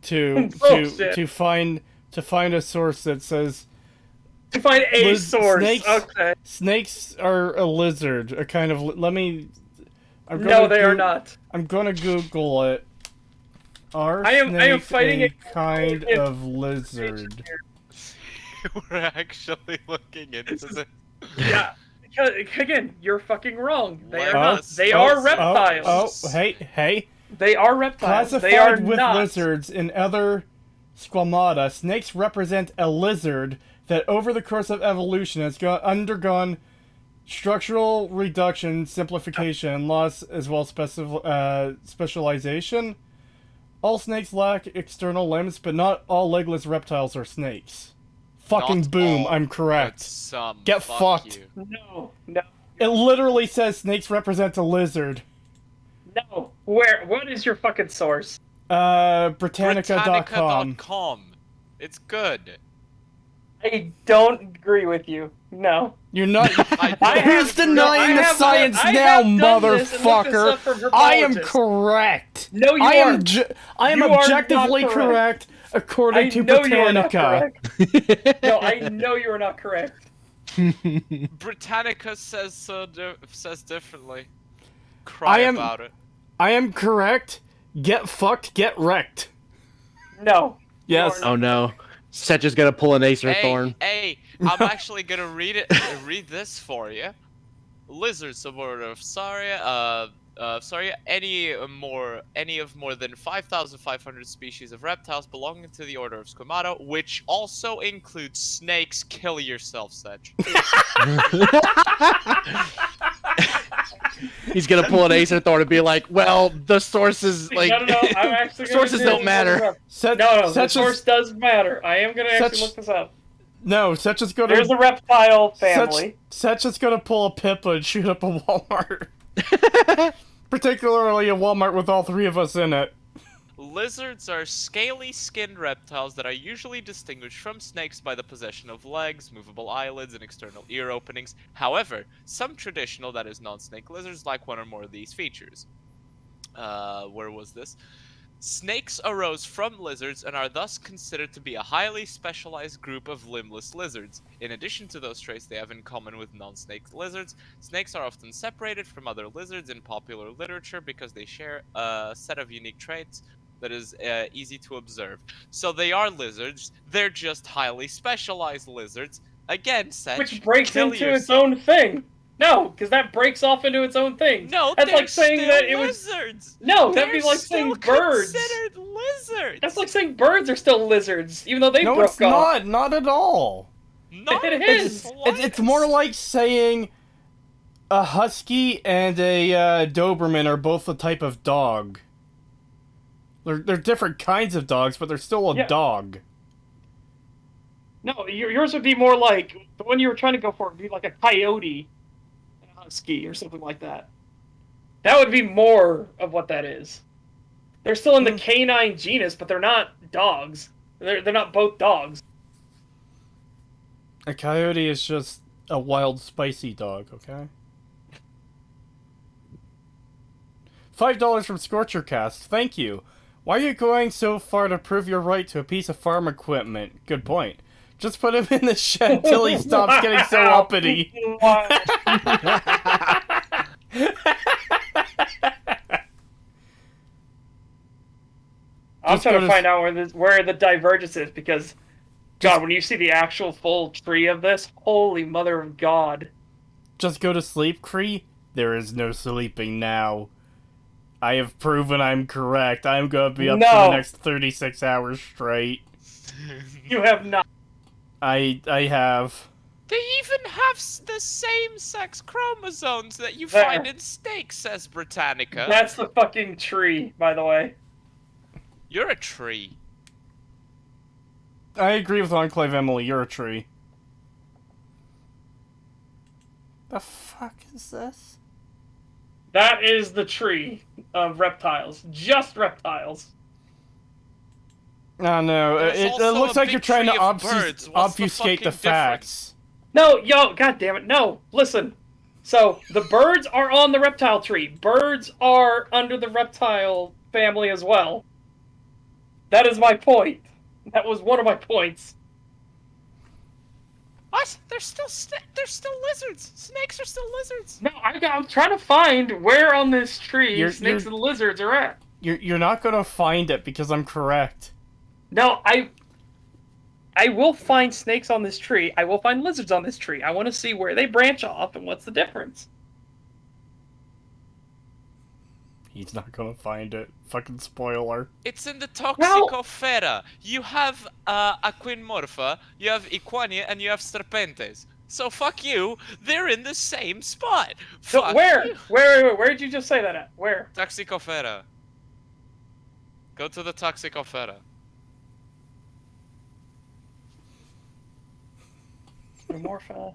Speaker 1: to
Speaker 3: Bullshit.
Speaker 1: to find a source that says
Speaker 3: To find a source.
Speaker 1: snakes.
Speaker 3: Okay.
Speaker 1: Snakes are a lizard, a kind of. Let me. I'm
Speaker 3: No,
Speaker 1: gonna
Speaker 3: they are not.
Speaker 1: I'm gonna Google it. Are
Speaker 3: I am
Speaker 1: snakes
Speaker 3: fighting
Speaker 1: a
Speaker 3: it.
Speaker 1: kind of lizard?
Speaker 8: We're actually looking into
Speaker 3: This is-
Speaker 8: this.
Speaker 3: Yeah. Because, again, you're fucking wrong. They are
Speaker 8: Oh,
Speaker 3: not. They are reptiles.
Speaker 1: Hey.
Speaker 3: They are reptiles.
Speaker 1: Classified
Speaker 3: They are
Speaker 1: with
Speaker 3: not.
Speaker 1: lizards in other squamata, snakes represent a lizard that over the course of evolution has undergone structural reduction, simplification, and loss, as well as specialization. All snakes lack external limbs, but not all legless reptiles are snakes. Fucking
Speaker 8: Not
Speaker 1: boom,
Speaker 8: all,
Speaker 1: I'm
Speaker 8: but
Speaker 1: correct.
Speaker 8: some.
Speaker 1: Get
Speaker 8: Fuck
Speaker 1: fucked.
Speaker 8: you.
Speaker 3: No. No.
Speaker 1: It literally says snakes represent a lizard.
Speaker 3: No. Where? What is your fucking source?
Speaker 1: Britannica.com.
Speaker 8: Britannica.com. It's good.
Speaker 3: I don't agree with you. No.
Speaker 1: You're not.
Speaker 8: I
Speaker 1: Who's
Speaker 8: have-
Speaker 1: denying the science now, motherfucker? I am correct.
Speaker 3: No, you
Speaker 1: I am.
Speaker 3: aren't.
Speaker 1: I am
Speaker 3: You are
Speaker 1: objectively
Speaker 3: not
Speaker 1: correct according
Speaker 3: I
Speaker 1: to
Speaker 3: know you are not
Speaker 1: Britannica.
Speaker 3: correct. No, I know you are not correct.
Speaker 8: Britannica says says differently. Cry
Speaker 1: am-
Speaker 8: about it.
Speaker 1: I am correct. Get fucked. Get wrecked.
Speaker 3: No.
Speaker 1: Yes.
Speaker 2: Oh no. Setch is gonna pull an Acer Thorn.
Speaker 8: Hey, I'm actually gonna read this for you. Lizards subordinate of Saria, any of more than 5,500 species of reptiles belonging to the order of Squamata, which also includes snakes. Kill yourself, Sedge.
Speaker 2: He's gonna pull an Acer Thorn and be like, well, the sources like
Speaker 3: no, I'm actually gonna
Speaker 2: sources
Speaker 3: do
Speaker 2: don't
Speaker 3: this.
Speaker 2: matter.
Speaker 3: No, the
Speaker 1: Such
Speaker 3: source does matter. I am gonna actually
Speaker 1: Such-
Speaker 3: look this up.
Speaker 1: No, Setch is gonna.
Speaker 3: There's a reptile family.
Speaker 1: Setch is gonna pull a Pippa and shoot up a Walmart. Particularly a Walmart with all three of us in it.
Speaker 8: Lizards are scaly skinned reptiles that are usually distinguished from snakes by the possession of legs, movable eyelids, and external ear openings. However, some traditional, that is non-snake lizards lack one or more of these features. Where was this? Snakes arose from lizards and are thus considered to be a highly specialized group of limbless lizards. In addition to those traits they have in common with non-snake lizards, snakes are often separated from other lizards in popular literature because they share a set of unique traits that is easy to observe. So they are lizards, they're just highly specialized lizards. Again, Setch,
Speaker 3: which breaks
Speaker 8: kill
Speaker 3: into its
Speaker 8: yourself.
Speaker 3: own thing. No, because that breaks off into its own thing.
Speaker 8: No,
Speaker 3: that's
Speaker 8: they're
Speaker 3: like saying
Speaker 8: still
Speaker 3: that it was.
Speaker 8: lizards.
Speaker 3: No,
Speaker 8: They're
Speaker 3: that'd be like saying
Speaker 8: still
Speaker 3: birds.
Speaker 8: considered lizards.
Speaker 3: That's like saying birds are still lizards, even though they
Speaker 1: No,
Speaker 3: broke
Speaker 1: it's
Speaker 3: off.
Speaker 1: not at all.
Speaker 8: Not
Speaker 3: It
Speaker 8: in the
Speaker 3: is.
Speaker 1: It's more like saying a husky and a Doberman are both a type of dog. They're different kinds of dogs, but they're still a dog.
Speaker 3: No, yours would be more like the one you were trying to go for would be like a coyote and a husky or something like that. That would be more of what that is. They're still in the canine genus, but they're not dogs. They're not both dogs.
Speaker 1: A coyote is just a wild, spicy dog, okay? $5 from ScorcherCast. Thank you. Why are you going so far to prove your right to a piece of farm equipment? Good point. Just put him in the shed till he stops getting so uppity.
Speaker 3: I'm trying to find out where the divergence is, because, God, when you see the actual full tree of this, holy mother of God.
Speaker 1: Just go to sleep, Kree? There is no sleeping now. I have proven I'm correct. I'm gonna be up for the next 36 hours straight.
Speaker 3: You have not.
Speaker 1: I have.
Speaker 8: They even have the same-sex chromosomes that you find in snakes, says Britannica.
Speaker 3: That's the fucking tree, by the way.
Speaker 8: You're a tree.
Speaker 1: I agree with Enclave Emily, you're a tree. The fuck is this?
Speaker 3: That is the tree of reptiles. Just reptiles.
Speaker 1: Oh no, it looks like you're trying to obfuscate the facts.
Speaker 3: No, yo, god damn it, no, listen. So, the birds are on the reptile tree. Birds are under the reptile family as well. That is my point. That was one of my points.
Speaker 8: What? They're still lizards. Snakes are still lizards.
Speaker 3: No, I'm trying to find where on this tree snakes and lizards are at.
Speaker 1: You're not gonna find it because I'm correct.
Speaker 3: No, I will find snakes on this tree. I will find lizards on this tree. I want to see where they branch off and what's the difference.
Speaker 1: He's not gonna find it. Fucking spoiler.
Speaker 8: It's in the Toxicofera. You have Aquimorpha, you have Equania, and you have Serpentes. So fuck you, they're in the same spot.
Speaker 3: So
Speaker 8: Fuck
Speaker 3: where?
Speaker 8: you.
Speaker 3: Where did you just say that at? Where?
Speaker 8: Toxicofera. Go to the Toxicofera.
Speaker 3: Morpha.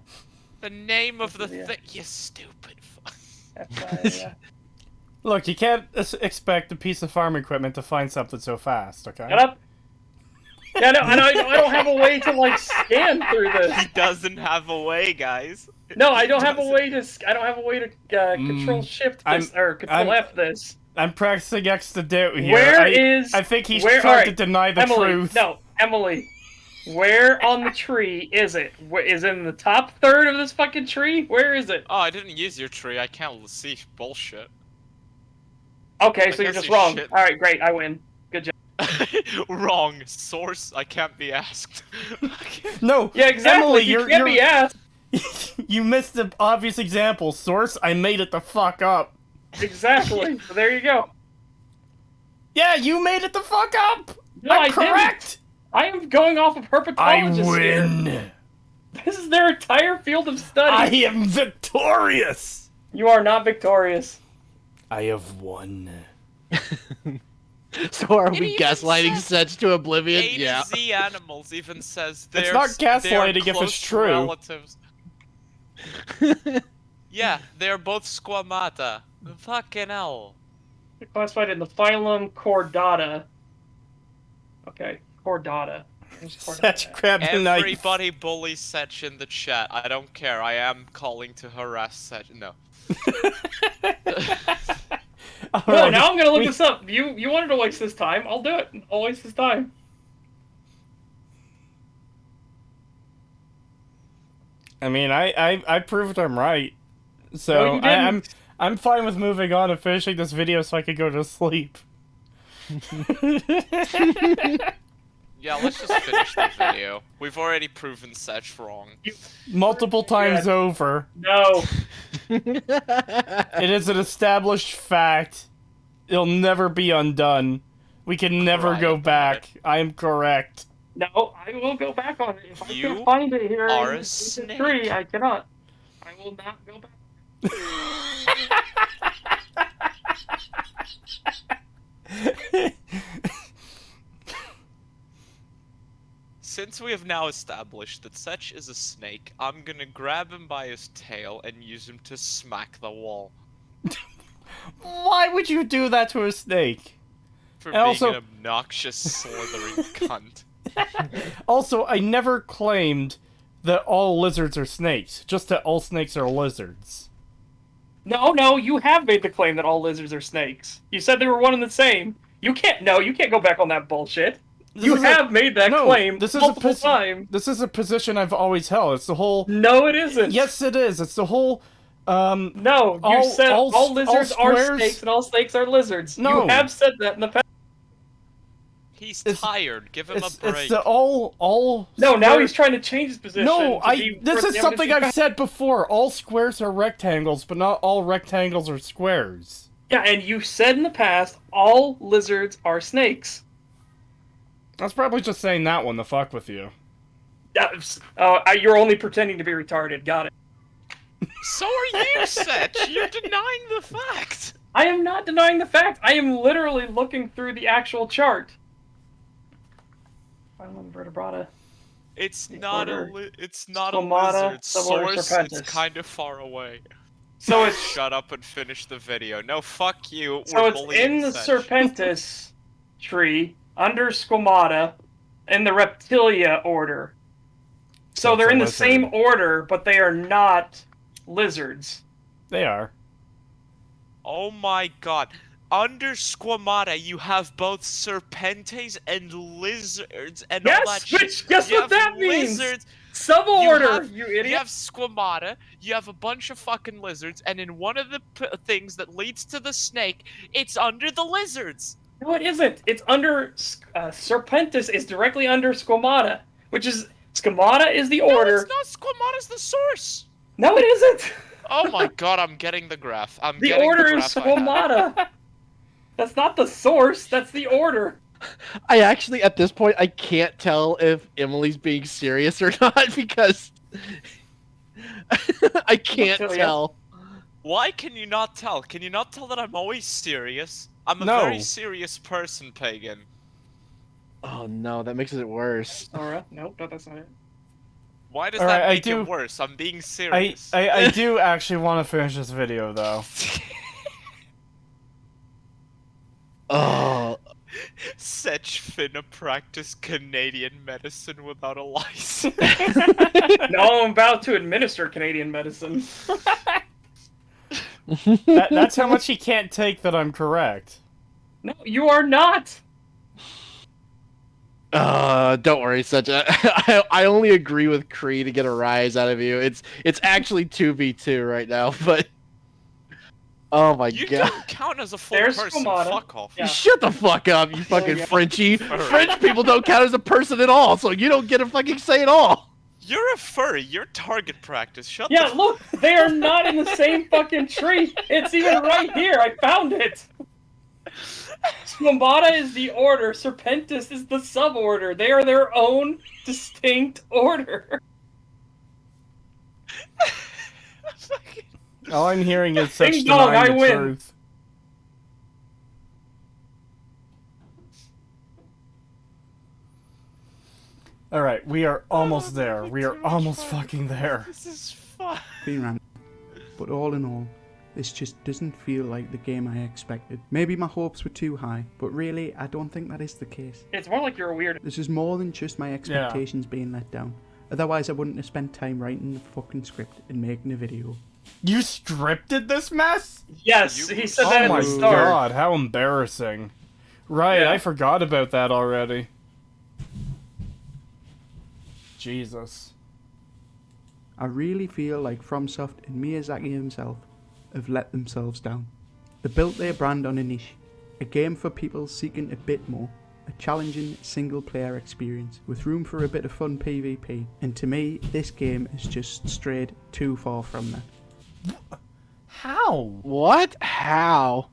Speaker 8: The name of the thing. You stupid fuck.
Speaker 3: Yeah.
Speaker 1: Look, you can't expect a piece of farm equipment to find something so fast, okay?
Speaker 3: Shut up. Yeah, no, I don't have a way to like scan through this.
Speaker 8: He doesn't have a way, guys.
Speaker 3: No, I don't have a way to. I don't have a way to control shift this or control F this.
Speaker 1: I'm pressing X to do here.
Speaker 3: I
Speaker 1: think he's trying to deny the
Speaker 3: Emily,
Speaker 1: truth.
Speaker 3: No, Emily. Where on the tree is it? Is it in the top third of this fucking tree? Where is it?
Speaker 8: Oh, I didn't use your tree. I can't see bullshit.
Speaker 3: Okay, so you're just wrong. Alright, great. I win. Good job.
Speaker 8: Wrong. Source, I can't be asked.
Speaker 1: No.
Speaker 3: Yeah, exactly.
Speaker 1: Emily,
Speaker 3: you can't be asked.
Speaker 1: You missed the obvious example. Source, I made it the fuck up.
Speaker 3: Exactly. So there you go.
Speaker 1: Yeah, you made it the fuck up.
Speaker 3: No,
Speaker 1: I'm
Speaker 3: I
Speaker 1: correct.
Speaker 3: Didn't. I am going off of herpetologists
Speaker 1: I win.
Speaker 3: here. This is their entire field of study.
Speaker 1: I am victorious.
Speaker 3: You are not victorious.
Speaker 1: I have won.
Speaker 2: So are we gaslighting Sedge to oblivion?
Speaker 8: A
Speaker 2: Yeah.
Speaker 8: to Z Animals even says
Speaker 1: it's not gaslighting if it's true.
Speaker 8: Relatives. Yeah, they're both squamata. Fucking hell.
Speaker 3: They're classified in the phylum Chordata. Okay, Chordata. Where's
Speaker 1: Such
Speaker 3: Chordata?
Speaker 1: grab the knife.
Speaker 8: Everybody bully Setch in the chat. I don't care. I am calling to harass Setch. No.
Speaker 1: All
Speaker 3: No,
Speaker 1: right,
Speaker 3: now I'm gonna look this up. You wanted to waste this time. I'll do it. I'll waste this time.
Speaker 1: I mean, I proved I'm right.
Speaker 3: No,
Speaker 1: So
Speaker 3: you didn't.
Speaker 1: I'm fine with moving on and finishing this video so I could go to sleep.
Speaker 8: Yeah, let's just finish the video. We've already proven Setch wrong.
Speaker 1: Multiple times over.
Speaker 3: No.
Speaker 1: It is an established fact. It'll never be undone. We can never
Speaker 8: Cry
Speaker 1: go
Speaker 8: about
Speaker 1: back. I am correct.
Speaker 3: No, I will go back on it. If I
Speaker 8: You
Speaker 3: can't find it here
Speaker 8: are
Speaker 3: in
Speaker 8: a
Speaker 3: season
Speaker 8: snake.
Speaker 3: 3, I cannot. I will not go back.
Speaker 8: Since we have now established that Setch is a snake, I'm gonna grab him by his tail and use him to smack the wall.
Speaker 1: Why would you do that to a snake?
Speaker 8: For
Speaker 1: And
Speaker 8: being
Speaker 1: also-
Speaker 8: an obnoxious, slithering cunt.
Speaker 1: Also, I never claimed that all lizards are snakes, just that all snakes are lizards.
Speaker 3: No, you have made the claim that all lizards are snakes. You said they were one and the same. You can't go back on that bullshit. You
Speaker 1: is
Speaker 3: have made that claim
Speaker 1: this is
Speaker 3: multiple times.
Speaker 1: This is a position I've always held. It's the whole...
Speaker 3: No, it isn't.
Speaker 1: Yes, it is. It's the whole...
Speaker 3: No, you
Speaker 1: all-
Speaker 3: said
Speaker 1: all
Speaker 3: all lizards are
Speaker 1: squares-
Speaker 3: snakes and all snakes are lizards.
Speaker 1: No.
Speaker 3: You have said that in the past.
Speaker 8: He's
Speaker 1: It's-
Speaker 8: tired. Give him a
Speaker 1: It's
Speaker 8: break.
Speaker 1: the all...
Speaker 3: No, now
Speaker 1: square-
Speaker 3: he's trying to change his position.
Speaker 1: No,
Speaker 3: to be
Speaker 1: this
Speaker 3: for
Speaker 1: is
Speaker 3: the
Speaker 1: something
Speaker 3: evidence-
Speaker 1: I've said before. All squares are rectangles, but not all rectangles are squares.
Speaker 3: Yeah, and you said in the past all lizards are snakes.
Speaker 1: I was probably just saying that one to fuck with you.
Speaker 3: You're only pretending to be retarded. Got it.
Speaker 8: So are you, Setch. You're denying the fact.
Speaker 3: I am not denying the fact. I am literally looking through the actual chart. Phylum Vertebrata.
Speaker 8: It's not a
Speaker 3: Order.
Speaker 8: it's not a
Speaker 3: Stomata,
Speaker 8: lizard.
Speaker 3: suborder
Speaker 8: Source,
Speaker 3: Serpentis.
Speaker 8: it's kind of far away.
Speaker 3: So it's
Speaker 8: Shut up and finish the video. No, fuck you.
Speaker 3: so
Speaker 8: We're
Speaker 3: it's
Speaker 8: bullying
Speaker 3: in the
Speaker 8: Setch.
Speaker 3: Serpentis tree under Squamata in the Reptilia order. So
Speaker 1: That's
Speaker 3: they're
Speaker 1: a
Speaker 3: in the
Speaker 1: lizard.
Speaker 3: same order, but they are not lizards.
Speaker 1: They are.
Speaker 8: Oh my god. Under Squamata, you have both serpentes and lizards and all that
Speaker 3: Yes,
Speaker 8: shit.
Speaker 3: which guess
Speaker 8: You
Speaker 3: what
Speaker 8: have
Speaker 3: that means?
Speaker 8: lizards,
Speaker 3: Suborder, you
Speaker 8: You
Speaker 3: idiot.
Speaker 8: have Squamata, you have a bunch of fucking lizards, and in one of the things that leads to the snake, it's under the lizards.
Speaker 3: No, it isn't. It's under Serpentis is directly under Squamata, which is Squamata is the
Speaker 8: No,
Speaker 3: order.
Speaker 8: it's not. Squamata's the source.
Speaker 3: No, it isn't.
Speaker 8: Oh my god, I'm getting the graph. I'm
Speaker 3: The
Speaker 8: getting
Speaker 3: order
Speaker 8: the
Speaker 3: is
Speaker 8: graph I have.
Speaker 3: Squamata. That's not the source. That's the order.
Speaker 2: I actually, at this point, I can't tell if Emily's being serious or not because I can't
Speaker 3: Reptilia.
Speaker 2: tell.
Speaker 8: Why can you not tell? Can you not tell that I'm always serious? I'm a
Speaker 1: No.
Speaker 8: very serious person, Pagan.
Speaker 2: Oh no, that makes it worse.
Speaker 3: Alright, nope, that's not it.
Speaker 8: Why does
Speaker 1: Alright,
Speaker 8: that
Speaker 1: I
Speaker 8: make
Speaker 1: do-
Speaker 8: it worse? I'm being serious.
Speaker 1: I do actually want to finish this video, though.
Speaker 2: Oh,
Speaker 8: Setch finna practice Canadian medicine without a license.
Speaker 3: No, I'm about to administer Canadian medicine.
Speaker 1: That's how much he can't take that I'm correct.
Speaker 3: No, you are not.
Speaker 2: don't worry, such a. I only agree with Cree to get a rise out of you. It's actually 2v2 right now, but oh my
Speaker 8: You
Speaker 2: god.
Speaker 8: don't count as a full
Speaker 3: There's
Speaker 8: person.
Speaker 3: Squamata.
Speaker 8: Fuck off.
Speaker 3: Yeah.
Speaker 2: Shut the fuck up, you fucking
Speaker 3: yeah.
Speaker 2: Frenchie.
Speaker 8: Furry.
Speaker 2: French people don't count as a person at all, so you don't get a fucking say at all.
Speaker 8: You're a furry. You're target practice. Shut
Speaker 3: Yeah,
Speaker 8: the
Speaker 3: look, they are not in the same fucking tree. It's even right here. I found it. Squamata is the order. Serpentis is the suborder. They are their own distinct order.
Speaker 1: All I'm hearing is such
Speaker 3: Ding dong,
Speaker 1: denying
Speaker 3: I
Speaker 1: the
Speaker 3: win.
Speaker 1: truth. Alright, we are almost there. We are almost fucking there.
Speaker 8: This is fun.
Speaker 7: Being random. But all in all, this just doesn't feel like the game I expected. Maybe my hopes were too high, but really, I don't think that is the case.
Speaker 3: It's more like you're a weird.
Speaker 7: This is more than just my expectations being let down. Otherwise, I wouldn't have spent time writing the fucking script and making a video.
Speaker 1: You scripted this mess?
Speaker 3: Yes, he said that
Speaker 1: Oh
Speaker 3: at
Speaker 1: my
Speaker 3: the start.
Speaker 1: god, how embarrassing. Right,
Speaker 3: Yeah.
Speaker 1: I forgot about that already. Jesus.
Speaker 7: I really feel like FromSoft and Miyazaki himself have let themselves down. They built their brand on a niche, a game for people seeking a bit more, a challenging single-player experience with room for a bit of fun PvP, and to me, this game has just strayed too far from that.
Speaker 1: How?
Speaker 2: What? How?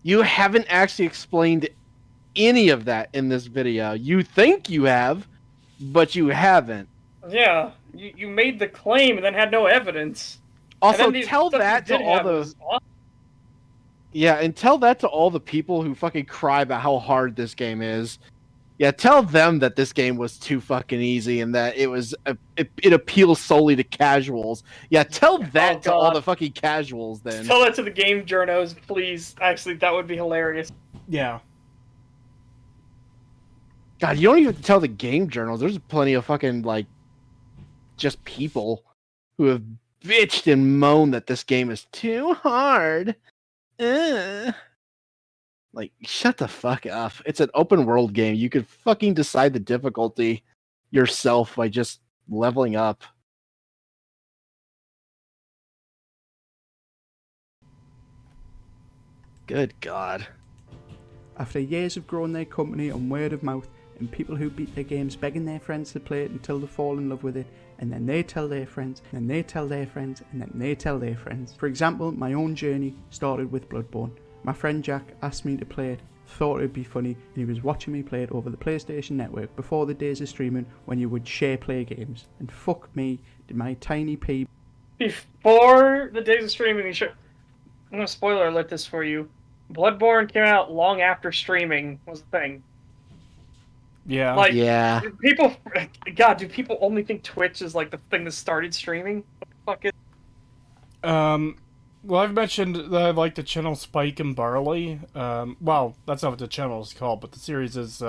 Speaker 2: You haven't actually explained any of that in this video. You think you have, but you haven't.
Speaker 3: Yeah, you made the claim and then had no evidence.
Speaker 2: Also,
Speaker 3: And then the
Speaker 2: tell
Speaker 3: stuff you
Speaker 2: that to
Speaker 3: did
Speaker 2: all
Speaker 3: have
Speaker 2: the
Speaker 3: was awesome.
Speaker 2: yeah, and tell that to all the people who fucking cry about how hard this game is. Yeah, tell them that this game was too fucking easy and that it appeals solely to casuals. Yeah, tell that to all
Speaker 3: God.
Speaker 2: the fucking casuals then.
Speaker 3: Tell that to the game journos, please. Actually, that would be hilarious.
Speaker 1: Yeah.
Speaker 2: God, you don't even tell the game journals. There's plenty of fucking like just people who have bitched and moaned that this game is too hard. Like, shut the fuck up. It's an open world game. You could fucking decide the difficulty yourself by just leveling up. Good God.
Speaker 7: After years of growing their company on word of mouth and people who beat their games begging their friends to play it until they fall in love with it, and then they tell their friends, and then they tell their friends, and then they tell their friends. For example, my own journey started with Bloodborne. My friend Jack asked me to play it, thought it'd be funny, and he was watching me play it over the PlayStation Network before the days of streaming when you would share play games. And fuck me, did my tiny pea...
Speaker 3: Before the days of streaming, I'm gonna spoiler alert this for you. Bloodborne came out long after streaming was the thing.
Speaker 1: Yeah.
Speaker 3: Like,
Speaker 2: Yeah.
Speaker 3: people, God, do people only think Twitch is like the thing that started streaming? What the fuck is?
Speaker 1: Well, I've mentioned that I like the channel Spike and Barley. Well, that's not what the channel is called, but the series is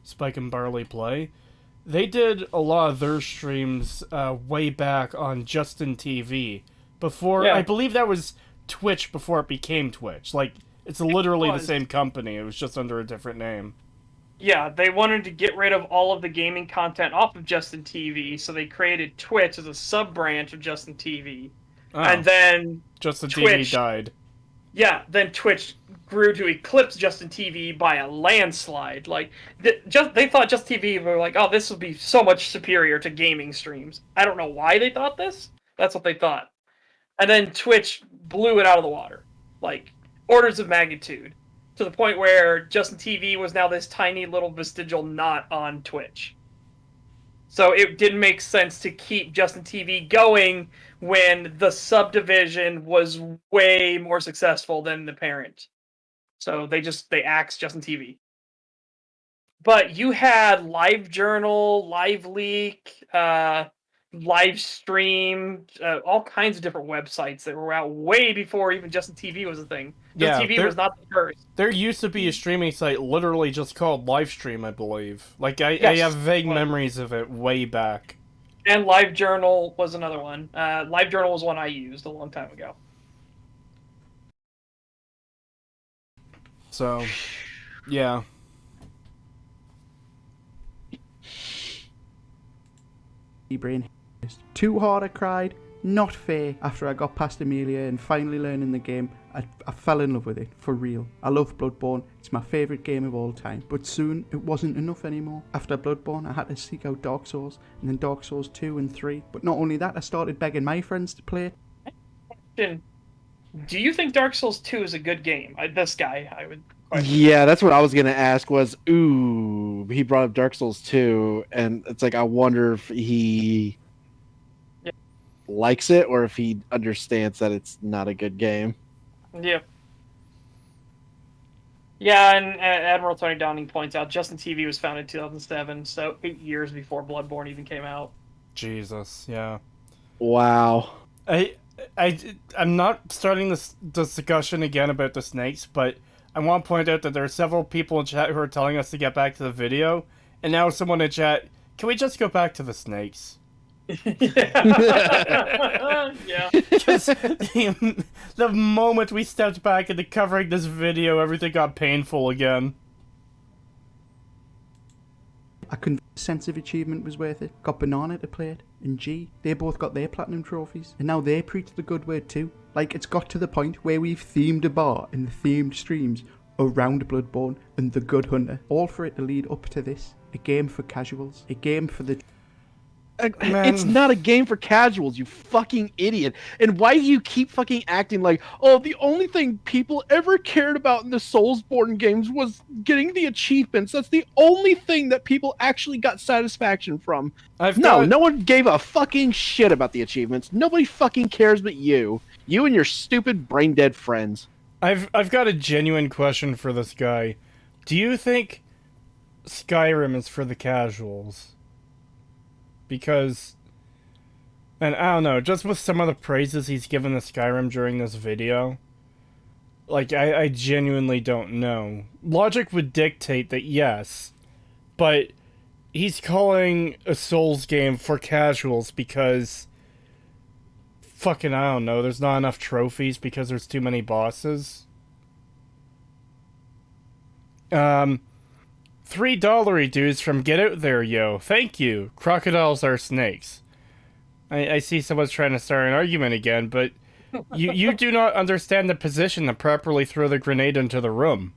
Speaker 1: Spike and Barley Play. They did a lot of their streams way back on Justin TV. Before,
Speaker 3: Yeah.
Speaker 1: I believe that was Twitch before it became Twitch. Like, it's literally the
Speaker 3: was.
Speaker 1: same company. It was just under a different name.
Speaker 3: Yeah, they wanted to get rid of all of the gaming content off of Justin TV, so they created Twitch as a sub-branch of Justin TV.
Speaker 1: Oh,
Speaker 3: And then
Speaker 1: Justin
Speaker 3: Twitch-
Speaker 1: TV died.
Speaker 3: Yeah, then Twitch grew to eclipse Justin TV by a landslide. Like, they thought Justin TV were like, oh, this will be so much superior to gaming streams. I don't know why they thought this. That's what they thought. And then Twitch blew it out of the water. Like, orders of magnitude. To the point where Justin TV was now this tiny little vestigial knot on Twitch. So it didn't make sense to keep Justin TV going when the subdivision was way more successful than the parent. So they axed Justin TV. But you had LiveJournal, LiveLeak, Livestream, all kinds of different websites that were out way before even Justin TV was a thing. Justin TV was not the first.
Speaker 1: There used to be a streaming site literally just called Livestream, I believe. Like, I
Speaker 3: Yes.
Speaker 1: have vague memories of it way back.
Speaker 3: And LiveJournal was another one. LiveJournal was one I used a long time ago.
Speaker 1: So, yeah.
Speaker 7: brain. Too hard I cried, not fair. After I got past Amelia and finally learning the game, I fell in love with it, for real. I love Bloodborne, it's my favourite game of all time. But soon, it wasn't enough anymore. After Bloodborne, I had to seek out Dark Souls, and then Dark Souls 2 and 3. But not only that, I started begging my friends to play it.
Speaker 3: Do you think Dark Souls 2 is a good game? This guy, I would question.
Speaker 2: Yeah, that's what I was gonna ask. Was he brought up Dark Souls 2, and it's like I wonder if he likes it or if he understands that it's not a good game.
Speaker 3: Yeah. Yeah, and Admiral Tony Downing points out Justin TV was founded in 2007, so 8 years before Bloodborne even came out.
Speaker 1: Jesus, yeah.
Speaker 2: Wow.
Speaker 1: I'm not starting this discussion again about the snakes, but I want to point out that there are several people in chat who are telling us to get back to the video, and now someone in chat, can we just go back to the snakes?
Speaker 3: Yeah. Yeah.
Speaker 1: Because the moment we stepped back into covering this video, everything got painful again.
Speaker 7: I couldn't. Sense of achievement was worth it. Got Banana to play it, and G. They both got their platinum trophies, and now they preach the good word too. Like, it's got to the point where we've themed a bar and themed streams around Bloodborne and the Good Hunter, all for it to lead up to this. A game for casuals. A game for the...
Speaker 2: It's not a game for casuals, you fucking idiot. And why do you keep fucking acting like, oh, the only thing people ever cared about in the Soulsborne games was getting the achievements. That's the only thing that people actually got satisfaction from. No one gave a fucking shit about the achievements. Nobody fucking cares but you. You and your stupid brain-dead friends.
Speaker 1: I've got a genuine question for this guy. Do you think Skyrim is for the casuals? Because, and I don't know, just with some of the praises he's given to Skyrim during this video, like, I genuinely don't know. Logic would dictate that yes, but he's calling a Souls game for casuals because, fucking, I don't know, there's not enough trophies because there's too many bosses. $3 dudes from Get Out There, yo. Thank you. Crocodiles are snakes. I see someone's trying to start an argument again, but you do not understand the position to properly throw the grenade into the room.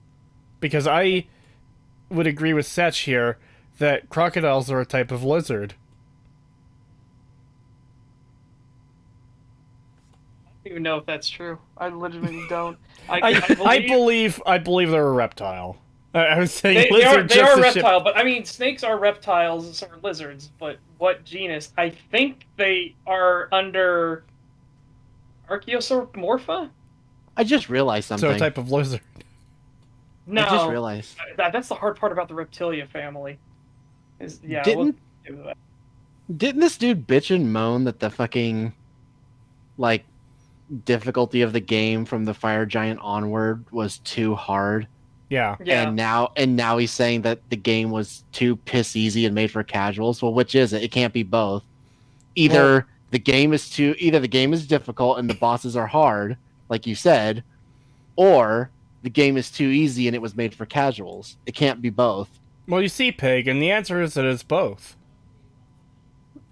Speaker 1: Because I would agree with Setch here that crocodiles are a type of lizard.
Speaker 3: I don't even know if that's true. I literally don't.
Speaker 1: I believe they're a reptile. I was saying
Speaker 3: they are
Speaker 1: a
Speaker 3: reptile, but I mean snakes are reptiles or lizards. But what genus? I think they are under Archaeosauromorpha.
Speaker 2: I just realized something.
Speaker 1: So a type of lizard.
Speaker 3: No,
Speaker 2: I just realized.
Speaker 3: That's the hard part about the reptilia family.
Speaker 2: Didn't this dude bitch and moan that the fucking like difficulty of the game from the fire giant onward was too hard?
Speaker 1: Yeah.
Speaker 2: And now he's saying that the game was too piss easy and made for casuals. Well, which is it? It can't be both. Either the game is difficult and the bosses are hard, like you said, or the game is too easy and it was made for casuals. It can't be both.
Speaker 1: Well, you see, Pig, and the answer is it is both.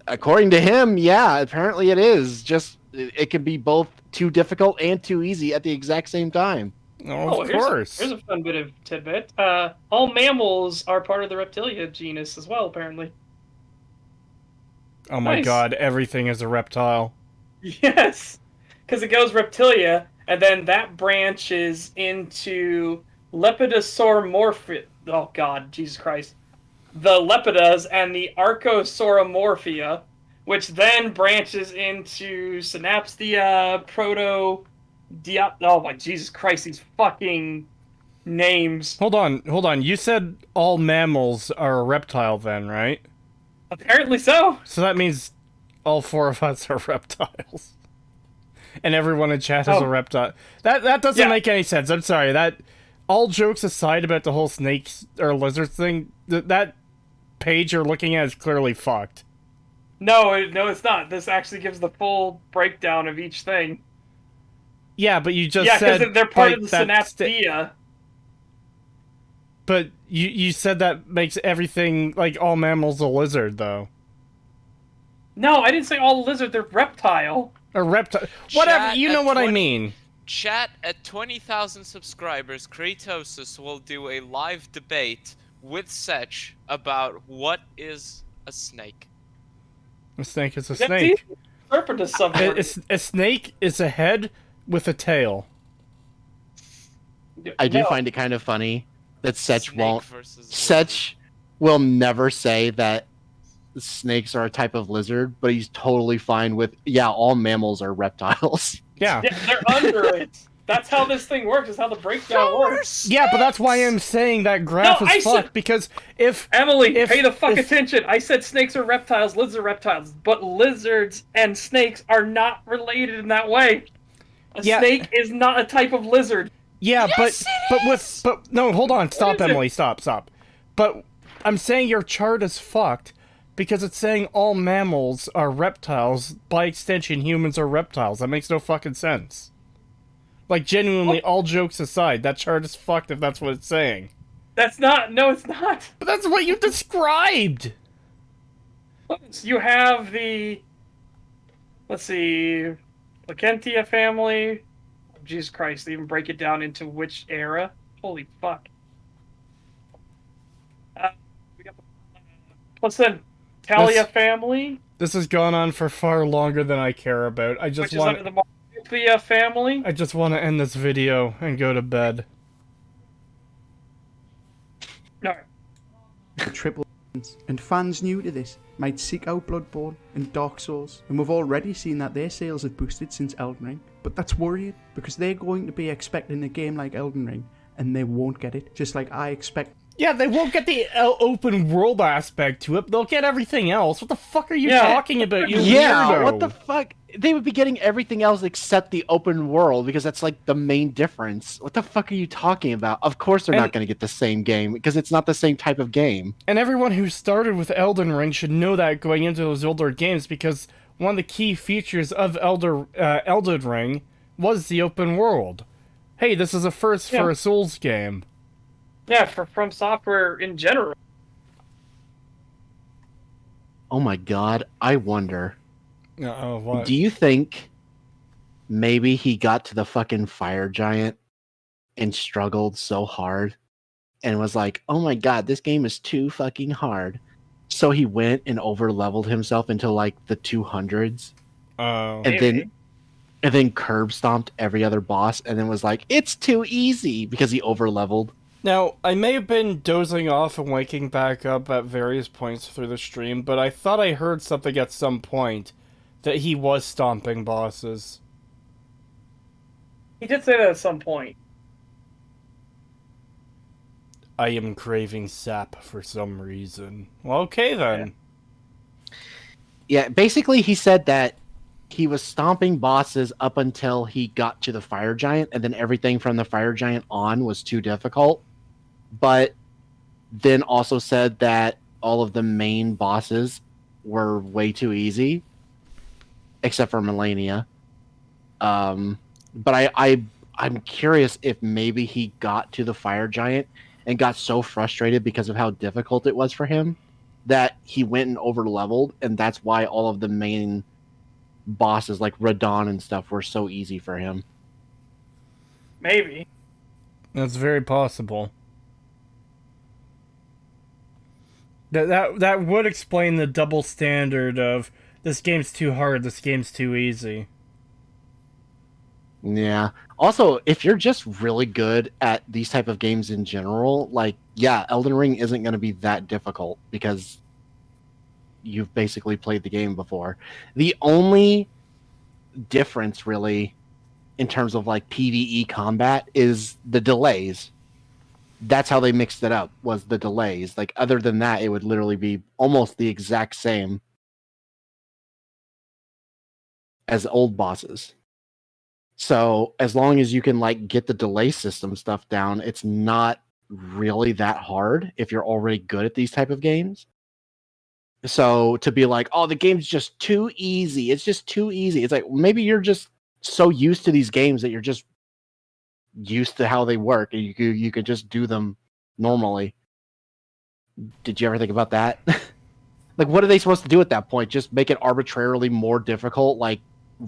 Speaker 2: According to him, yeah, apparently it is. Just it can be both too difficult and too easy at the exact same time.
Speaker 1: Oh, of course.
Speaker 3: Here's a fun bit of tidbit. All mammals are part of the reptilia genus as well, apparently.
Speaker 1: Oh my god, everything is a reptile.
Speaker 3: Yes, because it goes reptilia, and then that branches into Lepidosauromorpha. Oh god, Jesus Christ. The Lepidas and the Archosauromorphia, which then branches into Synapstia, oh my Jesus Christ, these fucking names.
Speaker 1: Hold on. You said all mammals are a reptile then, right?
Speaker 3: Apparently so.
Speaker 1: So that means all four of us are reptiles. And everyone in chat is a reptile. That doesn't make any sense. I'm sorry. That, all jokes aside about the whole snakes or lizards thing, that page you're looking at is clearly fucked.
Speaker 3: No, it's not. This actually gives the full breakdown of each thing.
Speaker 1: Yeah, but you just said...
Speaker 3: Yeah, because they're part of the Synaptia.
Speaker 1: But you said that makes everything, like, all mammals a lizard, though.
Speaker 3: No, I didn't say all lizard, they're reptile.
Speaker 1: A reptile... Whatever, you know what I mean.
Speaker 8: Chat, at 20,000 subscribers, Creetosis will do a live debate with Setch about what is a snake.
Speaker 1: A snake is a snake.
Speaker 3: A
Speaker 1: snake is a head with a tail.
Speaker 2: I do find it kind of funny that Setch will never say that snakes are a type of lizard, but he's totally fine with, all mammals are reptiles.
Speaker 1: Yeah.
Speaker 3: They're under it. That's how this thing works. That's how the breakdown works.
Speaker 1: Yeah, but that's why I'm saying that graph
Speaker 3: No,
Speaker 1: is
Speaker 3: I
Speaker 1: fucked,
Speaker 3: said-
Speaker 1: because if...
Speaker 3: Emily,
Speaker 1: if-
Speaker 3: pay the fuck
Speaker 1: if-
Speaker 3: attention. I said snakes are reptiles, lizards are reptiles, but lizards and snakes are not related in that way. A
Speaker 1: Yeah.
Speaker 3: snake is not a type of lizard.
Speaker 1: Yeah,
Speaker 8: Yes,
Speaker 1: but no, hold on, stop,
Speaker 3: is it?
Speaker 1: Emily, stop. But I'm saying your chart is fucked because it's saying all mammals are reptiles. By extension, humans are reptiles. That makes no fucking sense. Like, genuinely, all jokes aside, that chart is fucked if that's what it's saying.
Speaker 3: That's not. No, it's not.
Speaker 1: But that's what you described.
Speaker 3: You have the. Let's see, Placentia family. Jesus Christ! They even break it down into which era. Holy fuck. We got the Talia family,
Speaker 1: This has gone on for far longer than I care about. I
Speaker 3: which
Speaker 1: just
Speaker 3: is under
Speaker 1: want
Speaker 3: the Marsupial family.
Speaker 1: to end this video and go to bed.
Speaker 3: No.
Speaker 7: The triple and fans new to this might seek out Bloodborne and Dark Souls, and we've already seen that their sales have boosted since Elden Ring, but that's worrying because they're going to be expecting a game like Elden Ring and they won't get it, just like I expect.
Speaker 1: Yeah, they won't get the open world aspect to it, but they'll get everything else. What the fuck are you
Speaker 3: Yeah.
Speaker 1: talking about, you
Speaker 2: Yeah,
Speaker 1: weirdo?
Speaker 2: what the fuck? They would be getting everything else except the open world because that's like the main difference. What the fuck are you talking about? Of course they're not
Speaker 1: And-
Speaker 2: going to get the same game because it's not the same type of game.
Speaker 1: And everyone who started with Elden Ring should know that going into those older games, because one of the key features of Elden Ring was the open world. Hey, this is a first for a Souls game.
Speaker 3: Yeah, for FromSoftware in general.
Speaker 2: Oh my god, I wonder.
Speaker 1: Uh-oh, what?
Speaker 2: Do you think maybe he got to the fucking fire giant and struggled so hard and was like, oh my god, this game is too fucking hard. So he went and over leveled himself into like the 200s
Speaker 1: Oh.
Speaker 2: and then curb stomped every other boss and then was like, it's too easy because he over leveled.
Speaker 1: Now, I may have been dozing off and waking back up at various points through the stream, but I thought I heard something at some point that he was stomping bosses.
Speaker 3: He did say that at some point.
Speaker 1: I am craving sap for some reason. Well, okay then.
Speaker 2: Yeah, basically he said that he was stomping bosses up until he got to the fire giant, and then everything from the fire giant on was too difficult. But then also said that all of the main bosses were way too easy, except for Melania. But I'm curious if maybe he got to the fire giant and got so frustrated because of how difficult it was for him that he went and over leveled, and that's why all of the main bosses like Radon and stuff were so easy for him.
Speaker 3: Maybe.
Speaker 1: That's very possible. That would explain the double standard of this game's too hard, this game's too easy.
Speaker 2: Yeah. Also, if you're just really good at these type of games in general, like, yeah, Elden Ring isn't going to be that difficult because you've basically played the game before. The only difference, really, in terms of like PvE combat is the delays. That's how they mixed it up, was the delays. Like, other than that, it would literally be almost the exact same as old bosses. So as long as you can like get the delay system stuff down, it's not really that hard if you're already good at these type of games. So to be like, oh, the game's just too easy. It's just too easy. It's like, maybe you're just so used to these games that you're just used to how they work and you could just do them normally. Did you ever think about that? Like, what are they supposed to do at that point? Just make it arbitrarily more difficult? Like,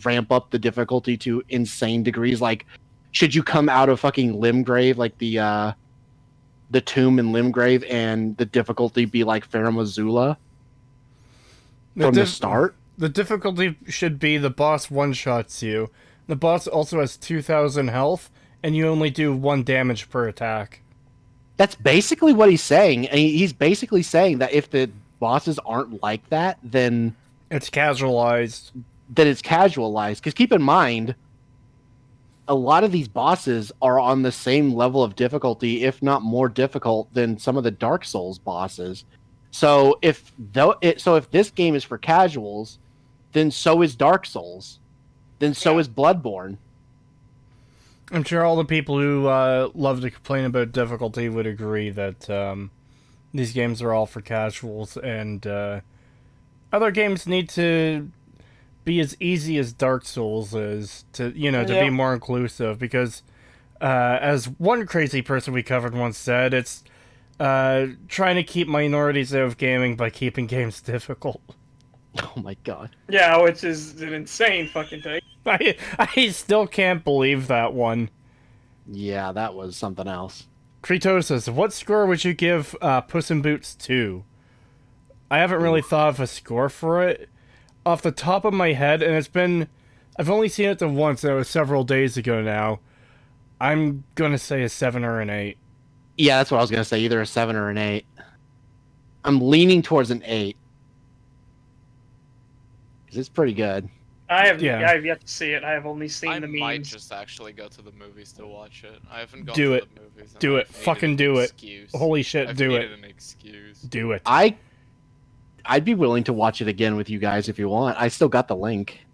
Speaker 2: ramp up the difficulty to insane degrees? Like, should you come out of fucking Limgrave, like the tomb in Limgrave, and the difficulty be like Faramazula from the start?
Speaker 1: The difficulty should be the boss one-shots you. The boss also has 2,000 health, and you only do 1 damage per attack.
Speaker 2: That's basically what he's saying. And he's basically saying that if the bosses aren't like that, then
Speaker 1: it's casualized.
Speaker 2: That it's casualized. Because keep in mind, a lot of these bosses are on the same level of difficulty, if not more difficult than some of the Dark Souls bosses. So if this game is for casuals, then so is Dark Souls. Then so is Bloodborne.
Speaker 1: I'm sure all the people who love to complain about difficulty would agree that these games are all for casuals, and other games need to be as easy as Dark Souls is to be more inclusive, because as one crazy person we covered once said, it's trying to keep minorities out of gaming by keeping games difficult.
Speaker 2: Oh my god.
Speaker 3: Yeah, which is an insane fucking thing.
Speaker 1: I still can't believe that one.
Speaker 2: Yeah, that was something else.
Speaker 1: Creetosis, what score would you give Puss in Boots 2? I haven't really thought of a score for it off the top of my head, and I've only seen it once, and it was several days ago now. I'm gonna say a 7 or an 8.
Speaker 2: Yeah, that's what I was gonna say, either a 7 or an 8. I'm leaning towards an 8. It's pretty good.
Speaker 3: I have yet to see it. I have only seen the memes.
Speaker 8: I might just actually go to the movies to watch it. I haven't gone
Speaker 1: to
Speaker 8: the movies.
Speaker 1: Do it. Fucking do it. Holy shit, do it.
Speaker 8: An excuse.
Speaker 1: Do it.
Speaker 2: I'd be willing to watch it again with you guys if you want. I still got the link.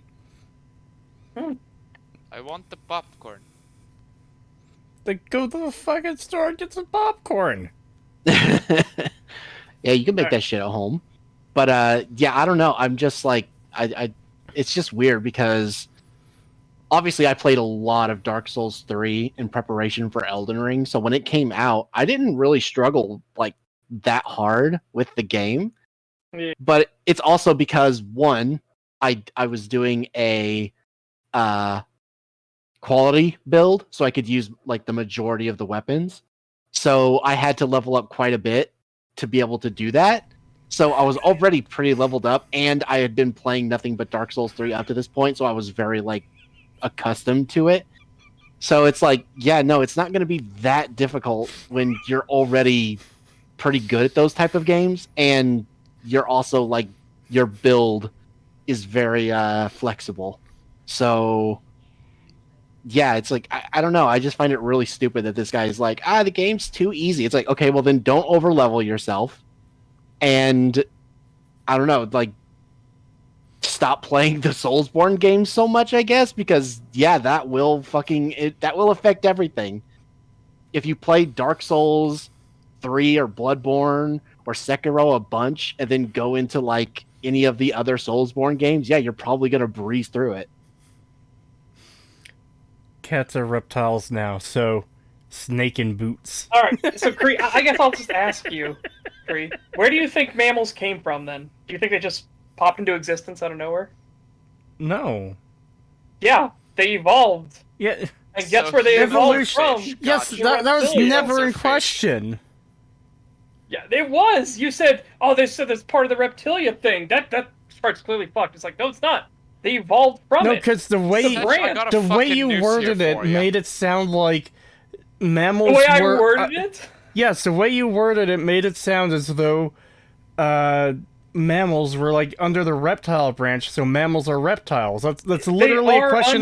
Speaker 8: I want the popcorn.
Speaker 1: Then go to the fucking store and get some popcorn.
Speaker 2: Yeah, you can make that shit at home. But yeah, I don't know. I'm just like it's just weird because obviously I played a lot of Dark Souls 3 in preparation for Elden Ring. So when it came out, I didn't really struggle like that hard with the game.
Speaker 3: Yeah.
Speaker 2: But it's also because one, I was doing a quality build, so I could use like the majority of the weapons. So I had to level up quite a bit to be able to do that. So I was already pretty leveled up, and I had been playing nothing but Dark Souls 3 up to this point, so I was very like accustomed to it. So it's like, yeah, no, it's not going to be that difficult when you're already pretty good at those type of games, and you're also like your build is very flexible. So yeah, it's like I don't know. I just find it really stupid that this guy is like, the game's too easy. It's like, okay, well then don't over level yourself. And I don't know, like stop playing the Soulsborne games so much, I guess, because yeah, that will affect everything. If you play Dark Souls 3 or Bloodborne or Sekiro a bunch and then go into like any of the other Soulsborne games, yeah, you're probably gonna breeze through it.
Speaker 1: Cats are reptiles now, so snake in boots.
Speaker 3: Alright, so Cree, I guess I'll just ask you, Cree, where do you think mammals came from then? Do you think they just popped into existence out of nowhere?
Speaker 1: No.
Speaker 3: Yeah, they evolved.
Speaker 1: Yeah.
Speaker 3: And guess where they evolved from?
Speaker 1: Yes, that was never in question.
Speaker 3: Yeah, it was. You said, they said that's part of the reptilia thing. That part's clearly fucked. It's like, no, it's not. They evolved from it.
Speaker 1: No, because the way you worded it made it sound like mammals
Speaker 3: were... The way
Speaker 1: were...
Speaker 3: I worded it?
Speaker 1: Yes, the way you worded it made it sound as though mammals were like under the reptile branch, so mammals are reptiles. That's literally a question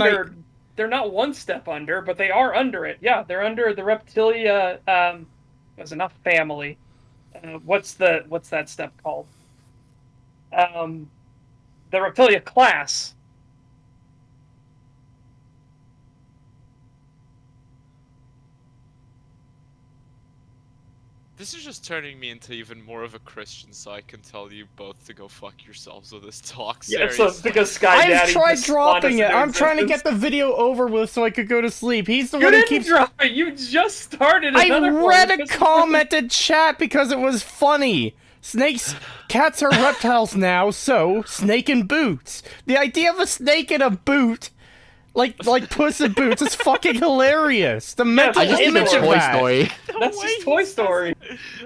Speaker 3: They're not one step under, but they are under it. Yeah, they're under the reptilia. Was it not family? What's that step called? The reptilia class.
Speaker 8: This is just turning me into even more of a Christian, so I can tell you both to go fuck yourselves with this talk.
Speaker 3: Yeah, so because Sky Daddy
Speaker 1: I've tried dropping it. I'm trying to get the video over with so I could go to sleep. He's the one who keeps...
Speaker 3: drop it. You just started another one.
Speaker 1: I read a commented chat because it was funny. Cats are reptiles now, so snake in boots. The idea of a snake in a boot, like Puss in Boots, is fucking hilarious. The mental image of
Speaker 2: Toy
Speaker 1: that.
Speaker 2: Story.
Speaker 3: That's just Toy Story.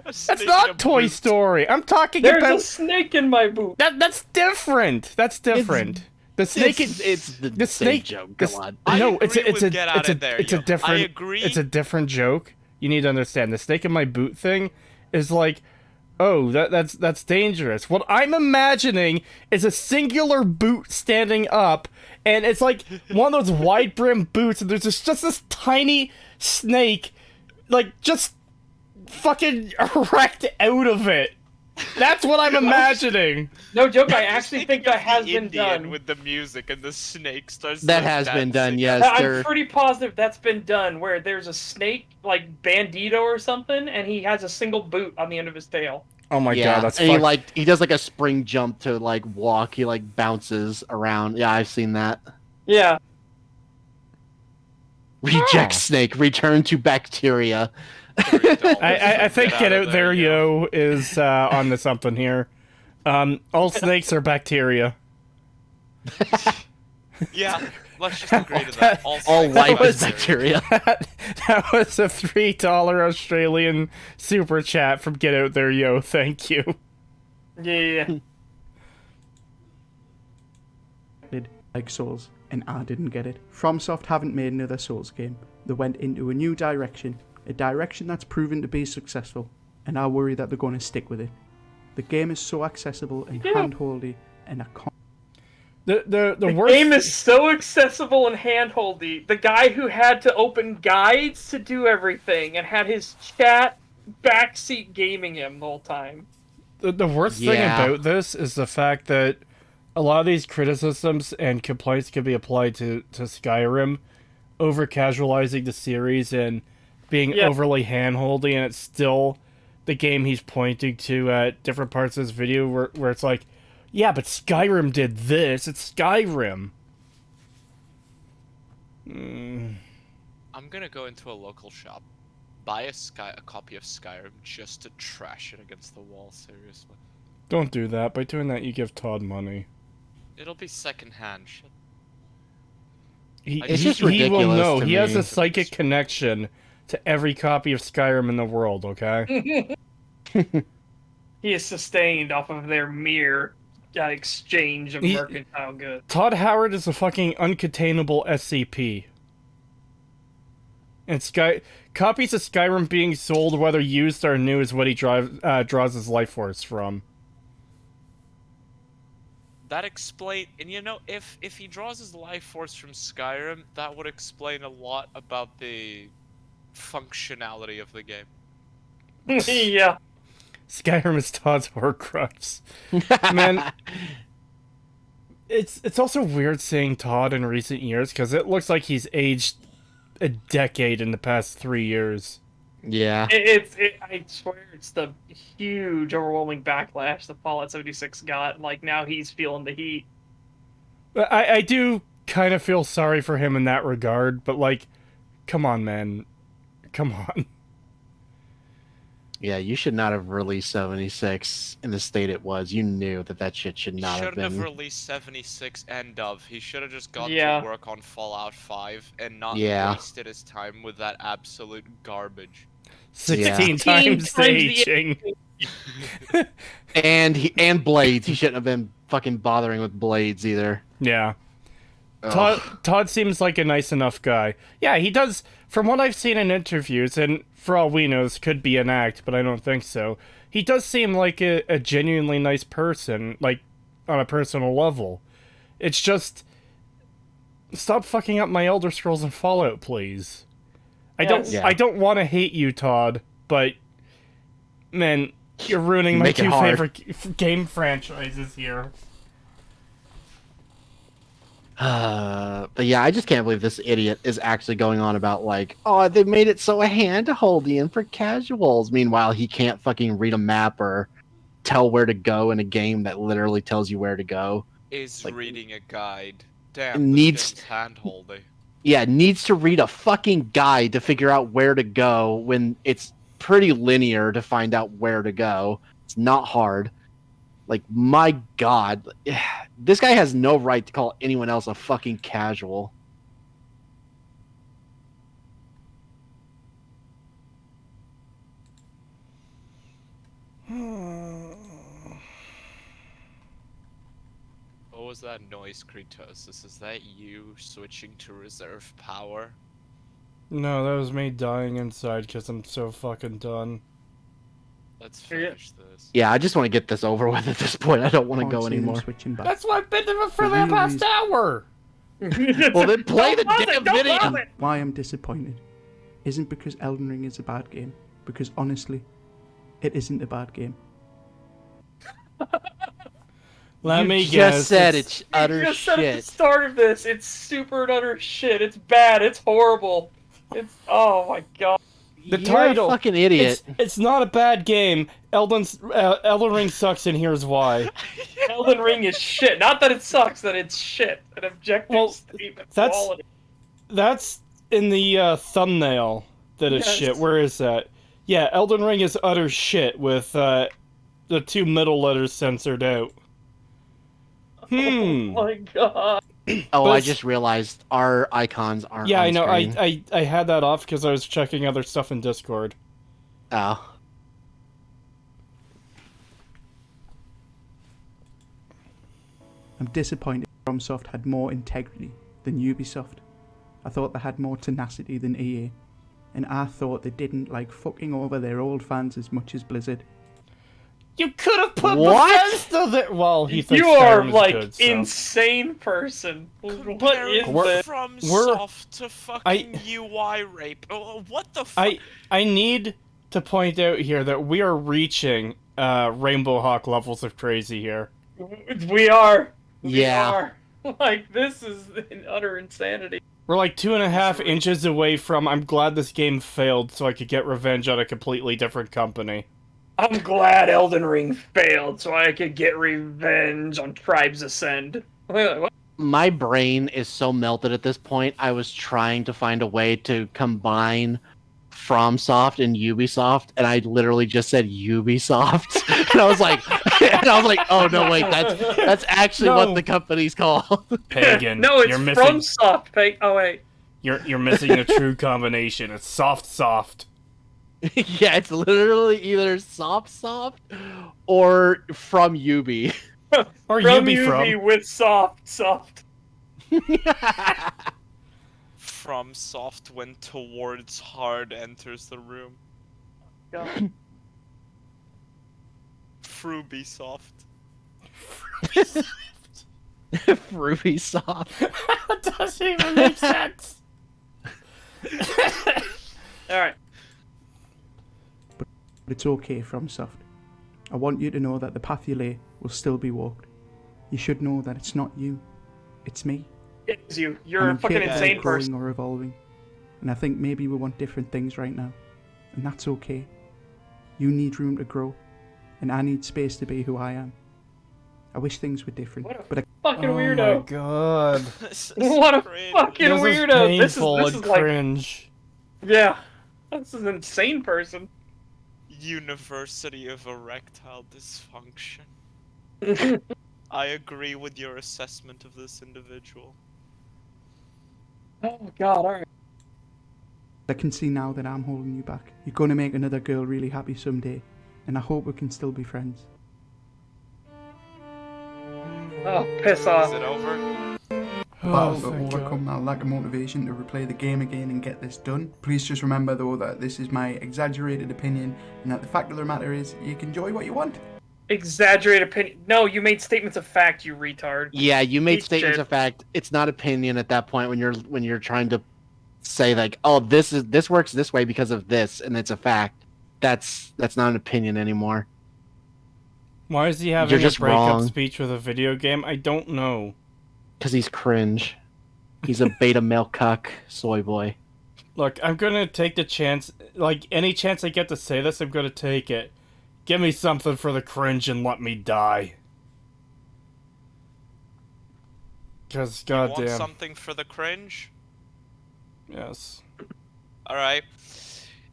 Speaker 1: That's not Toy Story. I'm talking
Speaker 3: about...
Speaker 1: There's
Speaker 3: a snake in my boot.
Speaker 1: That's different. That's different. The snake
Speaker 2: it's the snake joke. Come on.
Speaker 1: No, it's a different.
Speaker 8: I agree.
Speaker 1: It's a different joke. You need to understand. The snake in my boot thing is like oh, that's dangerous. What I'm imagining is a singular boot standing up, and it's like one of those wide brim boots, and there's just this tiny snake, like, just fucking erect out of it. That's what I'm imagining.
Speaker 3: No joke, I actually think that has been
Speaker 8: Indian
Speaker 3: done.
Speaker 8: with the music and the snake starts.
Speaker 2: That has been done, yes.
Speaker 3: I'm pretty positive that's been done, where there's a snake, like Bandito or something, and he has a single boot on the end of his tail.
Speaker 1: Oh my god, that's
Speaker 2: and he does like a spring jump to like walk. He like bounces around. Yeah, I've seen that.
Speaker 3: Yeah.
Speaker 2: Reject snake, return to bacteria.
Speaker 1: I think Get Out There Yo is on to something here. All snakes are bacteria.
Speaker 8: Yeah, let's just agree to that.
Speaker 2: All life is bacteria.
Speaker 1: That was a $3 Australian super chat from Get Out There Yo. Thank you.
Speaker 3: Yeah.
Speaker 7: Like Souls, and I didn't get it. FromSoft haven't made another Souls game. They went into a new direction, a direction that's proven to be successful, and I worry that they're going to stick with it. The game is so accessible and handholdy, and I can't.
Speaker 1: The worst
Speaker 3: game is so accessible and handholdy. The guy who had to open guides to do everything and had his chat backseat gaming him the whole time.
Speaker 1: The worst thing about this is the fact that a lot of these criticisms and complaints can be applied to Skyrim, over casualizing the series and being overly handholdy, and it's still the game he's pointing to at different parts of this video where it's like, yeah, but Skyrim did this. It's Skyrim.
Speaker 8: I'm gonna go into a local shop, buy a copy of Skyrim just to trash it against the wall. Seriously.
Speaker 1: Don't do that. By doing that, you give Todd money.
Speaker 8: It'll be secondhand shit.
Speaker 2: It's just ridiculous.
Speaker 1: He will know.
Speaker 2: To
Speaker 1: He
Speaker 2: me.
Speaker 1: has a psychic connection to every copy of Skyrim in the world. Okay.
Speaker 3: He is sustained off of their mere exchange of mercantile goods.
Speaker 1: Todd Howard is a fucking uncontainable SCP. And copies of Skyrim being sold, whether used or new, is what he draws his life force from.
Speaker 8: That explain, and you know, if he draws his life force from Skyrim, that would explain a lot about the functionality of the game.
Speaker 3: Yeah.
Speaker 1: Skyrim is Todd's Horcrux. Man, it's also weird seeing Todd in recent years, because it looks like he's aged a decade in the past 3 years.
Speaker 2: Yeah.
Speaker 3: I swear it's the huge, overwhelming backlash that Fallout 76 got. Like, now he's feeling the heat.
Speaker 1: I do kind of feel sorry for him in that regard, but, like, come on, man. Come on.
Speaker 2: Yeah, you should not have released 76 in the state it was. You knew that shit should not have been.
Speaker 8: He shouldn't have released 76 and of. He should have just got
Speaker 3: Yeah.
Speaker 8: to work on Fallout 5 and not
Speaker 2: Yeah.
Speaker 8: wasted his time with that absolute garbage.
Speaker 1: 16 times the aging.
Speaker 2: And Blades. He shouldn't have been fucking bothering with Blades either.
Speaker 1: Yeah.
Speaker 2: Ugh.
Speaker 1: Todd seems like a nice enough guy. Yeah, he does, from what I've seen in interviews, and for all we know, this could be an act, but I don't think so. He does seem like a genuinely nice person, like, on a personal level. It's just, stop fucking up my Elder Scrolls and Fallout, please. I don't want to hate you, Todd, but, man, you're ruining my two favorite game franchises here.
Speaker 2: But yeah, I just can't believe this idiot is actually going on about like, oh, they made it so hand-holdy and for casuals. Meanwhile, he can't fucking read a map or tell where to go in a game that literally tells you where to go.
Speaker 8: Is
Speaker 2: like,
Speaker 8: reading a guide. Damn, this game's hand-holdy.
Speaker 2: Yeah, needs to read a fucking guide to figure out where to go when it's pretty linear to find out where to go. It's not hard. Like, my God. This guy has no right to call anyone else a fucking casual.
Speaker 8: What was that noise, Creetosis? Is that you switching to reserve power?
Speaker 1: No, that was me dying inside because I'm so fucking done.
Speaker 8: Let's finish this.
Speaker 2: Yeah, I just want to get this over with at this point. I don't want to
Speaker 7: Can't
Speaker 2: go
Speaker 7: see them
Speaker 2: anymore.
Speaker 7: switching back.
Speaker 1: That's why I've been there for
Speaker 7: The
Speaker 1: the
Speaker 7: real
Speaker 1: past
Speaker 7: reason-
Speaker 1: hour.
Speaker 2: Well, then play the
Speaker 3: Don't pause
Speaker 2: damn
Speaker 3: it, don't
Speaker 2: video.
Speaker 3: pause
Speaker 7: And
Speaker 3: it.
Speaker 7: why I'm disappointed isn't because Elden Ring is a bad game, because honestly, it isn't a bad game.
Speaker 1: Let me
Speaker 2: just
Speaker 1: guess.
Speaker 2: said
Speaker 1: it's-
Speaker 2: it's utter
Speaker 3: You just said at the
Speaker 2: shit.
Speaker 3: start of this, it's super and utter shit. It's bad. It's horrible. It's oh my god.
Speaker 1: The
Speaker 2: You're
Speaker 1: title.
Speaker 2: a fucking idiot.
Speaker 1: It's not a bad game. Elden Ring sucks, and here's why.
Speaker 3: Elden Ring is shit. Not that it sucks, that it's shit. An objective
Speaker 1: Well,
Speaker 3: statement.
Speaker 1: that's-
Speaker 3: Quality.
Speaker 1: That's in the thumbnail. That is
Speaker 3: Yes.
Speaker 1: shit. Where is that? Yeah, Elden Ring is utter shit with the 2 middle letters censored out.
Speaker 3: Oh my god.
Speaker 2: Oh,
Speaker 1: But
Speaker 2: I
Speaker 1: it's-
Speaker 2: just realized our icons aren't
Speaker 1: Yeah,
Speaker 2: on
Speaker 1: I know.
Speaker 2: screen.
Speaker 1: I had that off because I was checking other stuff in Discord.
Speaker 2: Oh.
Speaker 7: I'm disappointed FromSoft had more integrity than Ubisoft. I thought they had more tenacity than EA. And I thought they didn't like fucking over their old fans as much as Blizzard.
Speaker 1: You could have put
Speaker 2: What?
Speaker 1: Bethesda there. Well, he thinks
Speaker 3: You are
Speaker 1: Skyrim's
Speaker 3: like
Speaker 1: good, so.
Speaker 3: insane person. What is
Speaker 8: Comparing
Speaker 3: this?
Speaker 8: From
Speaker 1: we're-
Speaker 8: soft to fucking UI rape. Oh, what the fuck?
Speaker 1: I need to point out here that we are reaching Rainbow Hawk levels of crazy here.
Speaker 3: We are. We
Speaker 2: Yeah.
Speaker 3: are. Like this is an utter insanity.
Speaker 1: We're like 2.5 inches away from I'm glad this game failed so I could get revenge on a completely different company.
Speaker 3: I'm glad Elden Ring failed so I could get revenge on Tribes Ascend. What?
Speaker 2: My brain is so melted at this point. I was trying to find a way to combine FromSoft and Ubisoft, and I literally just said Ubisoft. and I was like, oh no, wait, that's actually
Speaker 1: No.
Speaker 2: what the company's called.
Speaker 1: Pagan.
Speaker 3: No, it's
Speaker 1: you're missing,
Speaker 3: FromSoft. Oh wait.
Speaker 1: You're missing a true combination. It's soft.
Speaker 2: Yeah, it's literally either soft or from Ubi.
Speaker 1: Or
Speaker 3: From
Speaker 1: Ubi
Speaker 3: Ubi
Speaker 1: from.
Speaker 3: with soft.
Speaker 8: From soft when towards hard enters the room.
Speaker 3: God.
Speaker 8: Frubisoft.
Speaker 2: Rubysoft.
Speaker 1: That doesn't even make sense.
Speaker 3: All right.
Speaker 7: But it's okay, FromSoft. I want you to know that the path you lay will still be walked. You should know that it's not you. It's me.
Speaker 3: It's you. You're
Speaker 7: I'm
Speaker 3: a fucking
Speaker 7: incapable of
Speaker 3: insane
Speaker 7: growing
Speaker 3: person.
Speaker 7: or evolving. And I think maybe we want different things right now. And that's okay. You need room to grow. And I need space to be who I am. I wish things were different.
Speaker 3: What a
Speaker 7: But I
Speaker 3: fucking
Speaker 1: Oh my
Speaker 3: weirdo.
Speaker 1: god.
Speaker 8: This is
Speaker 3: What a
Speaker 8: cringe.
Speaker 3: fucking
Speaker 1: This is
Speaker 3: weirdo.
Speaker 1: painful
Speaker 3: This
Speaker 1: and
Speaker 3: is like,
Speaker 1: cringe.
Speaker 3: yeah. This is an insane person.
Speaker 8: University of Erectile Dysfunction. I agree with your assessment of this individual.
Speaker 3: Oh god, alright.
Speaker 7: I can see now that I'm holding you back. You're going to make another girl really happy someday. And I hope we can still be friends.
Speaker 3: Oh, piss
Speaker 8: Is
Speaker 3: off.
Speaker 8: it over?
Speaker 7: Oh,
Speaker 4: But to
Speaker 1: thank
Speaker 4: overcome that lack of motivation to replay the game again and get this done, please just remember though that this is my exaggerated opinion and that the fact of the matter is you can enjoy what you want.
Speaker 3: Exaggerate opinion. No, you made statements of fact, you retard.
Speaker 2: Yeah, you made
Speaker 3: Eat
Speaker 2: statements
Speaker 3: shit.
Speaker 2: of fact. It's not opinion at that point when you're trying to say like, oh, this works this way because of this, and it's a fact. That's not an opinion anymore.
Speaker 1: Why is he having
Speaker 2: You're
Speaker 1: a
Speaker 2: just
Speaker 1: breakup
Speaker 2: wrong.
Speaker 1: speech with a video game? I don't know.
Speaker 2: Because he's cringe. He's a beta male cuck soy boy.
Speaker 1: Look, I'm gonna take the chance. Like, any chance I get to say this, I'm gonna take it. Give me something for the cringe and let me die. Because,
Speaker 8: You want
Speaker 1: goddamn.
Speaker 8: something for the cringe?
Speaker 1: Yes.
Speaker 8: Alright.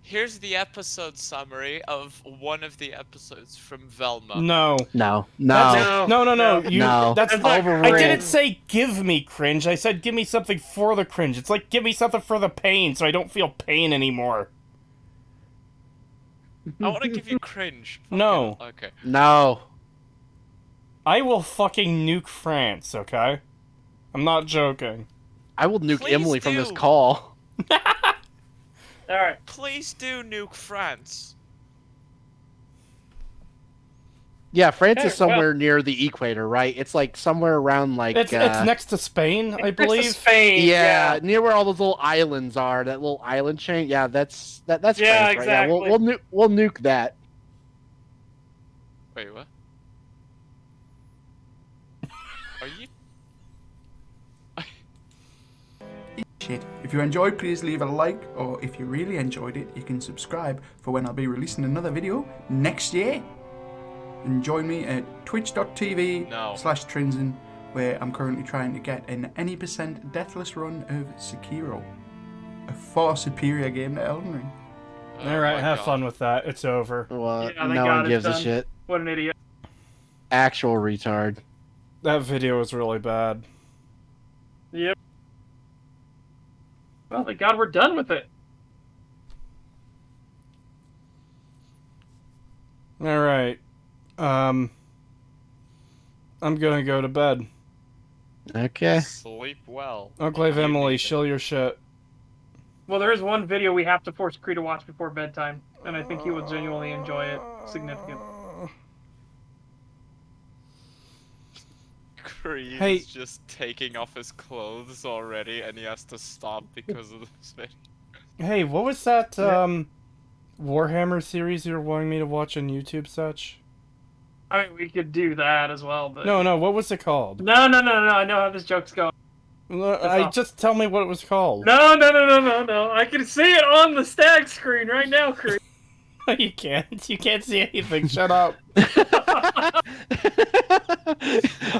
Speaker 8: Here's the episode summary of one of the episodes from Velma.
Speaker 1: No.
Speaker 2: No.
Speaker 1: That's-
Speaker 3: No.
Speaker 1: No. You,
Speaker 2: No.
Speaker 1: That's
Speaker 3: That's not
Speaker 1: I didn't
Speaker 3: cringe.
Speaker 1: say give me cringe. I said give me something for the cringe. It's like give me something for the pain so I don't feel pain anymore.
Speaker 8: I want to give you cringe.
Speaker 1: No.
Speaker 8: Okay.
Speaker 2: No.
Speaker 1: I will fucking nuke France, okay? I'm not joking.
Speaker 2: I will nuke
Speaker 8: Please
Speaker 2: Emily from this
Speaker 8: do.
Speaker 2: call.
Speaker 3: Alright.
Speaker 8: Please do nuke France.
Speaker 2: Yeah, France
Speaker 3: Okay,
Speaker 2: is somewhere near the equator, right? It's like somewhere around like
Speaker 1: It's next to Spain, I
Speaker 3: Next to
Speaker 1: believe.
Speaker 3: Spain.
Speaker 2: yeah, near where all those little islands are. That little island chain. Yeah, that's
Speaker 3: Yeah,
Speaker 2: France, right? Yeah,
Speaker 3: exactly.
Speaker 2: we'll nuke that.
Speaker 8: Wait, what? Are you?
Speaker 4: Shit. If you enjoyed, please leave a like, or if you really enjoyed it, you can subscribe for when I'll be releasing another video next year. And join me at twitch.tv/Trinzen, where I'm currently trying to get an any % deathless run of Sekiro, a far superior game to Elden Ring.
Speaker 1: All right, have fun with that. It's over.
Speaker 2: Well,
Speaker 3: Yeah, they
Speaker 2: no
Speaker 3: got
Speaker 2: one
Speaker 3: it
Speaker 2: gives a
Speaker 3: done.
Speaker 2: shit.
Speaker 3: What an idiot.
Speaker 2: Actual retard.
Speaker 1: That video was really bad.
Speaker 3: Yep. Well, thank God we're done with it.
Speaker 1: All right. I'm gonna go to bed.
Speaker 2: Okay.
Speaker 8: Sleep well.
Speaker 1: Enclave
Speaker 8: You
Speaker 1: Emily,
Speaker 8: need to.
Speaker 1: shill your shit.
Speaker 3: Well, there is one video we have to force Cree to watch before bedtime, and I think he will genuinely enjoy it significantly.
Speaker 8: Creed
Speaker 1: Hey.
Speaker 8: is just taking off his clothes already, and he has to stop because of this video.
Speaker 1: Hey, what was that Warhammer series you were wanting me to watch on YouTube such?
Speaker 3: I mean, we could do that as well, but...
Speaker 1: No, what was it called?
Speaker 3: No, I know how this joke's going.
Speaker 1: Just tell me what it was called.
Speaker 3: No, I can see it on the STAG screen right now, Cree.
Speaker 1: You can't. You can't see anything. Shut up.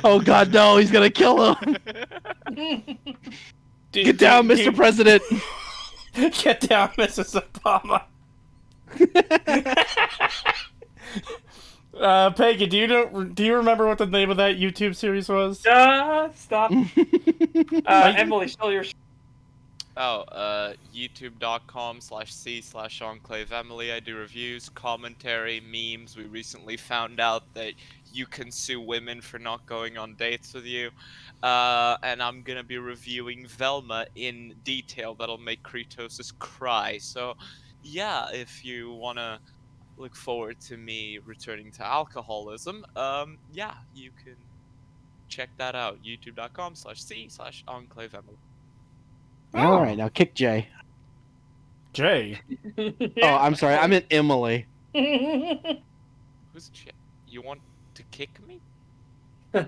Speaker 2: Oh God, no! He's gonna kill him. Get down, Mr. President.
Speaker 1: Get down, Mrs. Obama. Peggy, do you remember what the name of that YouTube series was?
Speaker 3: Stop. Emily, show your...
Speaker 8: youtube.com/c/enclave Emily. I do reviews, commentary, memes. We recently found out that you can sue women for not going on dates with you. And I'm gonna be reviewing Velma in detail. That'll make Creetosis cry. So, yeah, if you wanna look forward to me returning to alcoholism, yeah, you can check that out. youtube.com/c/enclave Emily.
Speaker 2: All right, now kick Jay.
Speaker 1: Jay.
Speaker 2: Oh, I'm sorry. I meant Emily.
Speaker 8: Who's Jay? You want to kick me?
Speaker 3: There's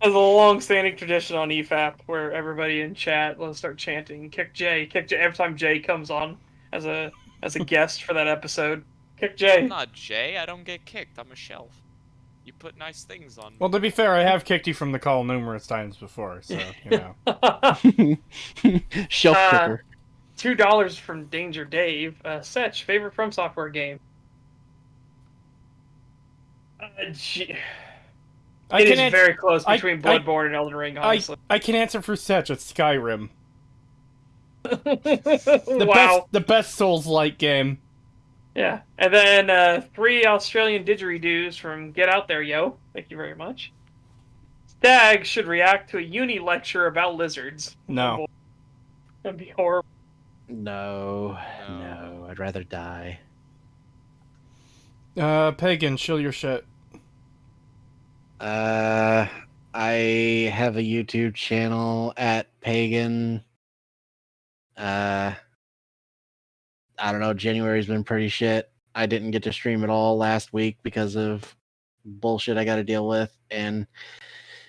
Speaker 3: a long-standing tradition on EFAP where everybody in chat will start chanting "Kick Jay, kick Jay" every time Jay comes on as a guest for that episode. Kick Jay.
Speaker 8: I'm not Jay. I don't get kicked. I'm a shelf. You put nice things on me.
Speaker 1: Well, to be fair, I have kicked you from the call numerous times before, so, you know.
Speaker 2: Shelf kicker.
Speaker 3: $2 from Danger Dave. Setch, favorite FromSoftware game? It is very close between Bloodborne and Elden Ring, honestly.
Speaker 1: I can answer for Setch. It's Skyrim.
Speaker 3: Wow.
Speaker 1: The best Souls-like game.
Speaker 3: Yeah. And then 3 Australian didgeridoos from Get Out There, Yo. Thank you very much. Stag should react to a uni lecture about lizards.
Speaker 1: No.
Speaker 3: That'd be horrible.
Speaker 2: No, I'd rather die.
Speaker 1: Pagan, shill your shit.
Speaker 2: I have a YouTube channel at Pagan. I don't know, January's been pretty shit. I didn't get to stream at all last week because of bullshit I got to deal with, and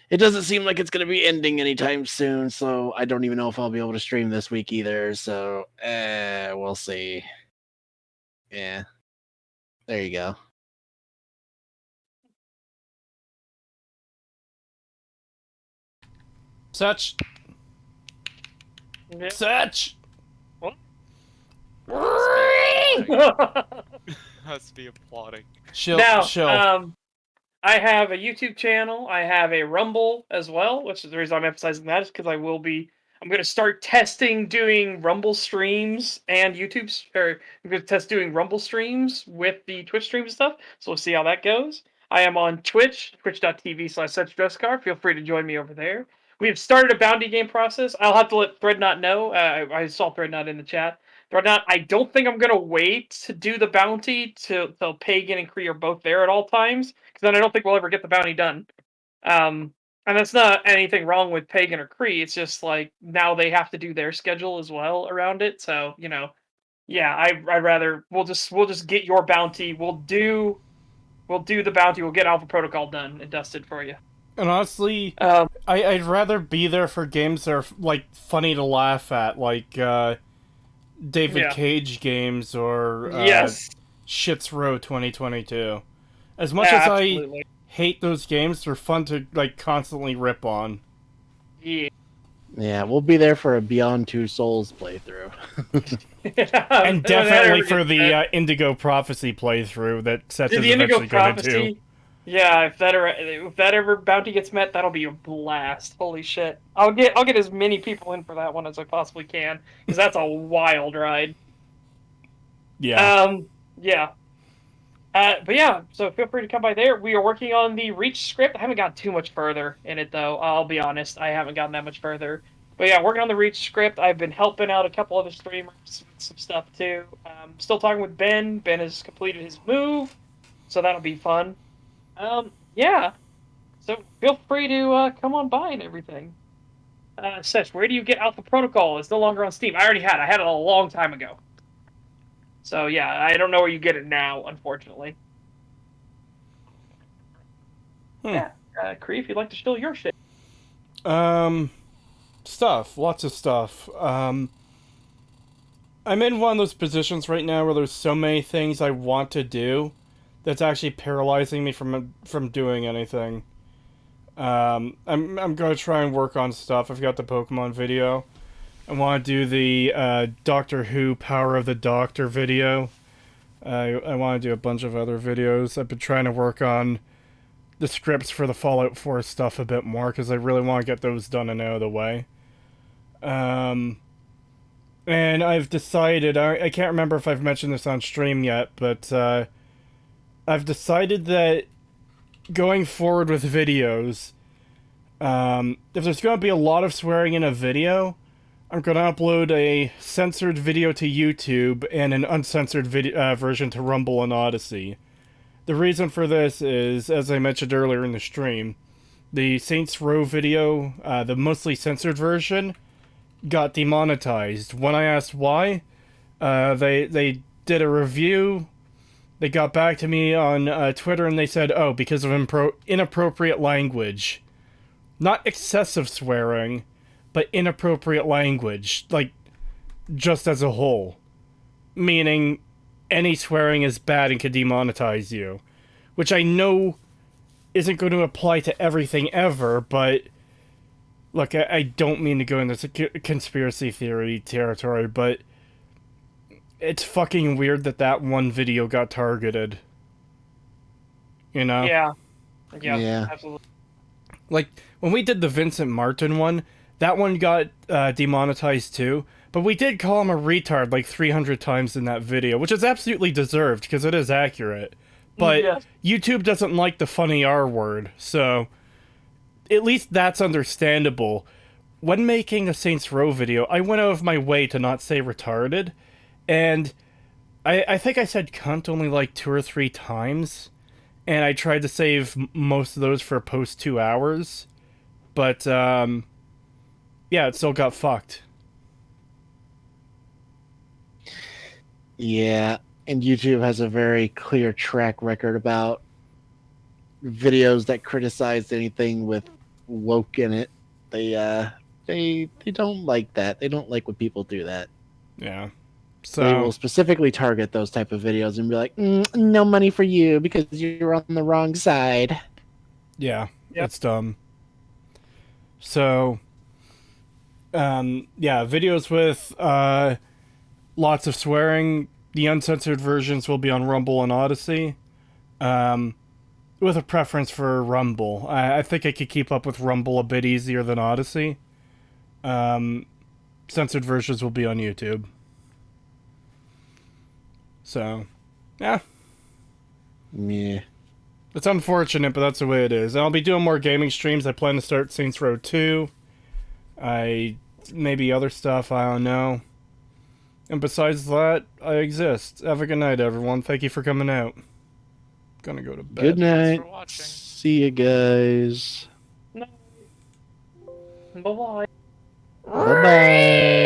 Speaker 2: it doesn't seem like it's going to be ending anytime soon, so I don't even know if I'll be able to stream this week either, so we'll see. Yeah. There you go.
Speaker 1: Such.
Speaker 3: Yeah.
Speaker 1: Such.
Speaker 3: What?
Speaker 8: Must be applauding.
Speaker 1: Chill.
Speaker 3: I have a YouTube channel. I have a Rumble as well, which is the reason I'm emphasizing that is because I'm going to start testing doing Rumble streams and I'm going to test doing Rumble streams with the Twitch streams and stuff. So we'll see how that goes. I am on Twitch, twitch.tv/SuchDressCar. Feel free to join me over there. We have started a bounty game process. I'll have to let Threadnought know. I saw Threadnought in the chat But not. I don't think I'm gonna wait to do the bounty till Pagan and Kree are both there at all times, because then I don't think we'll ever get the bounty done. And that's not anything wrong with Pagan or Kree. It's just like now they have to do their schedule as well around it. So yeah, I'd rather we'll just get your bounty. We'll do the bounty. We'll get Alpha Protocol done and dusted for you.
Speaker 1: And honestly, I'd rather be there for games that are like funny to laugh at, like David Cage games or
Speaker 3: yes,
Speaker 1: Shit's Row 2022. As much as
Speaker 3: absolutely.
Speaker 1: I hate those games, they're fun to like constantly rip on.
Speaker 3: Yeah.
Speaker 2: Yeah, we'll be there for a Beyond Two Souls playthrough.
Speaker 1: And definitely for the Indigo Prophecy playthrough that sets is eventually going to do.
Speaker 3: Yeah, if that ever bounty gets met, that'll be a blast. Holy shit! I'll get as many people in for that one as I possibly can, because that's a wild ride.
Speaker 1: Yeah.
Speaker 3: Yeah. But yeah, so feel free to come by there. We are working on the Reach script. I haven't gotten too much further in it, though. I'll be honest. I haven't gotten that much further. But yeah, working on the Reach script. I've been helping out a couple other streamers with some stuff, too. Still talking with Ben. Ben has completed his move, so that'll be fun. Yeah. So feel free to come on by and everything. Sesh, where do you get Alpha Protocol? It's no longer on Steam. I had it a long time ago. So yeah, I don't know where you get it now, unfortunately. Yeah, Kree, if you'd like to steal your shit.
Speaker 1: Stuff, lots of stuff. I'm in one of those positions right now where there's so many things I want to do that's actually paralyzing me from doing anything. I'm gonna try and work on stuff. I've got the Pokemon video. I want to do the Doctor Who Power of the Doctor video. I want to do a bunch of other videos. I've been trying to work on the scripts for the Fallout 4 stuff a bit more, because I really want to get those done and out of the way. And I've decided, I can't remember if I've mentioned this on stream yet, but I've decided that going forward with videos, if there's going to be a lot of swearing in a video, I'm going to upload a censored video to YouTube and an uncensored version to Rumble and Odyssey. The reason for this is, as I mentioned earlier in the stream, the Saints Row video, the mostly censored version, got demonetized. When I asked why, they did a review. They got back to me on Twitter and they said, oh, because of inappropriate language. Not excessive swearing, but inappropriate language, like, just as a whole. Meaning, any swearing is bad and can demonetize you. Which I know isn't going to apply to everything ever, but... Look, I don't mean to go into conspiracy theory territory, but... It's fucking weird that one video got targeted. You know?
Speaker 3: Yeah, absolutely.
Speaker 1: Like, when we did the Vincent Martin one, that one got demonetized too, but we did call him a retard like 300 times in that video, which is absolutely deserved, because it is accurate. But YouTube doesn't like the funny R word, so at least that's understandable. When making a Saints Row video, I went out of my way to not say retarded, and I think I said cunt only like 2 or 3 times, and I tried to save most of those for post 2 hours, but yeah, it still got fucked.
Speaker 2: Yeah, and YouTube has a very clear track record about videos that criticize anything with woke in it. They don't like that. They don't like when people do that.
Speaker 1: Yeah.
Speaker 2: So they will specifically target those type of videos and be like, no money for you because you're on the wrong side.
Speaker 1: Yeah, it's dumb. So, yeah, videos with lots of swearing. The uncensored versions will be on Rumble and Odyssey, with a preference for Rumble. I think I could keep up with Rumble a bit easier than Odyssey. Censored versions will be on YouTube. So, yeah.
Speaker 2: Yeah.
Speaker 1: It's unfortunate, but that's the way it is. And I'll be doing more gaming streams. I plan to start Saints Row 2. Maybe other stuff, I don't know. And besides that, I exist. Have a good night, everyone. Thank you for coming out. Gonna go to bed.
Speaker 2: Good
Speaker 8: Thanks
Speaker 2: night.
Speaker 8: for watching.
Speaker 2: See you guys.
Speaker 3: No. Bye bye.
Speaker 2: Bye bye.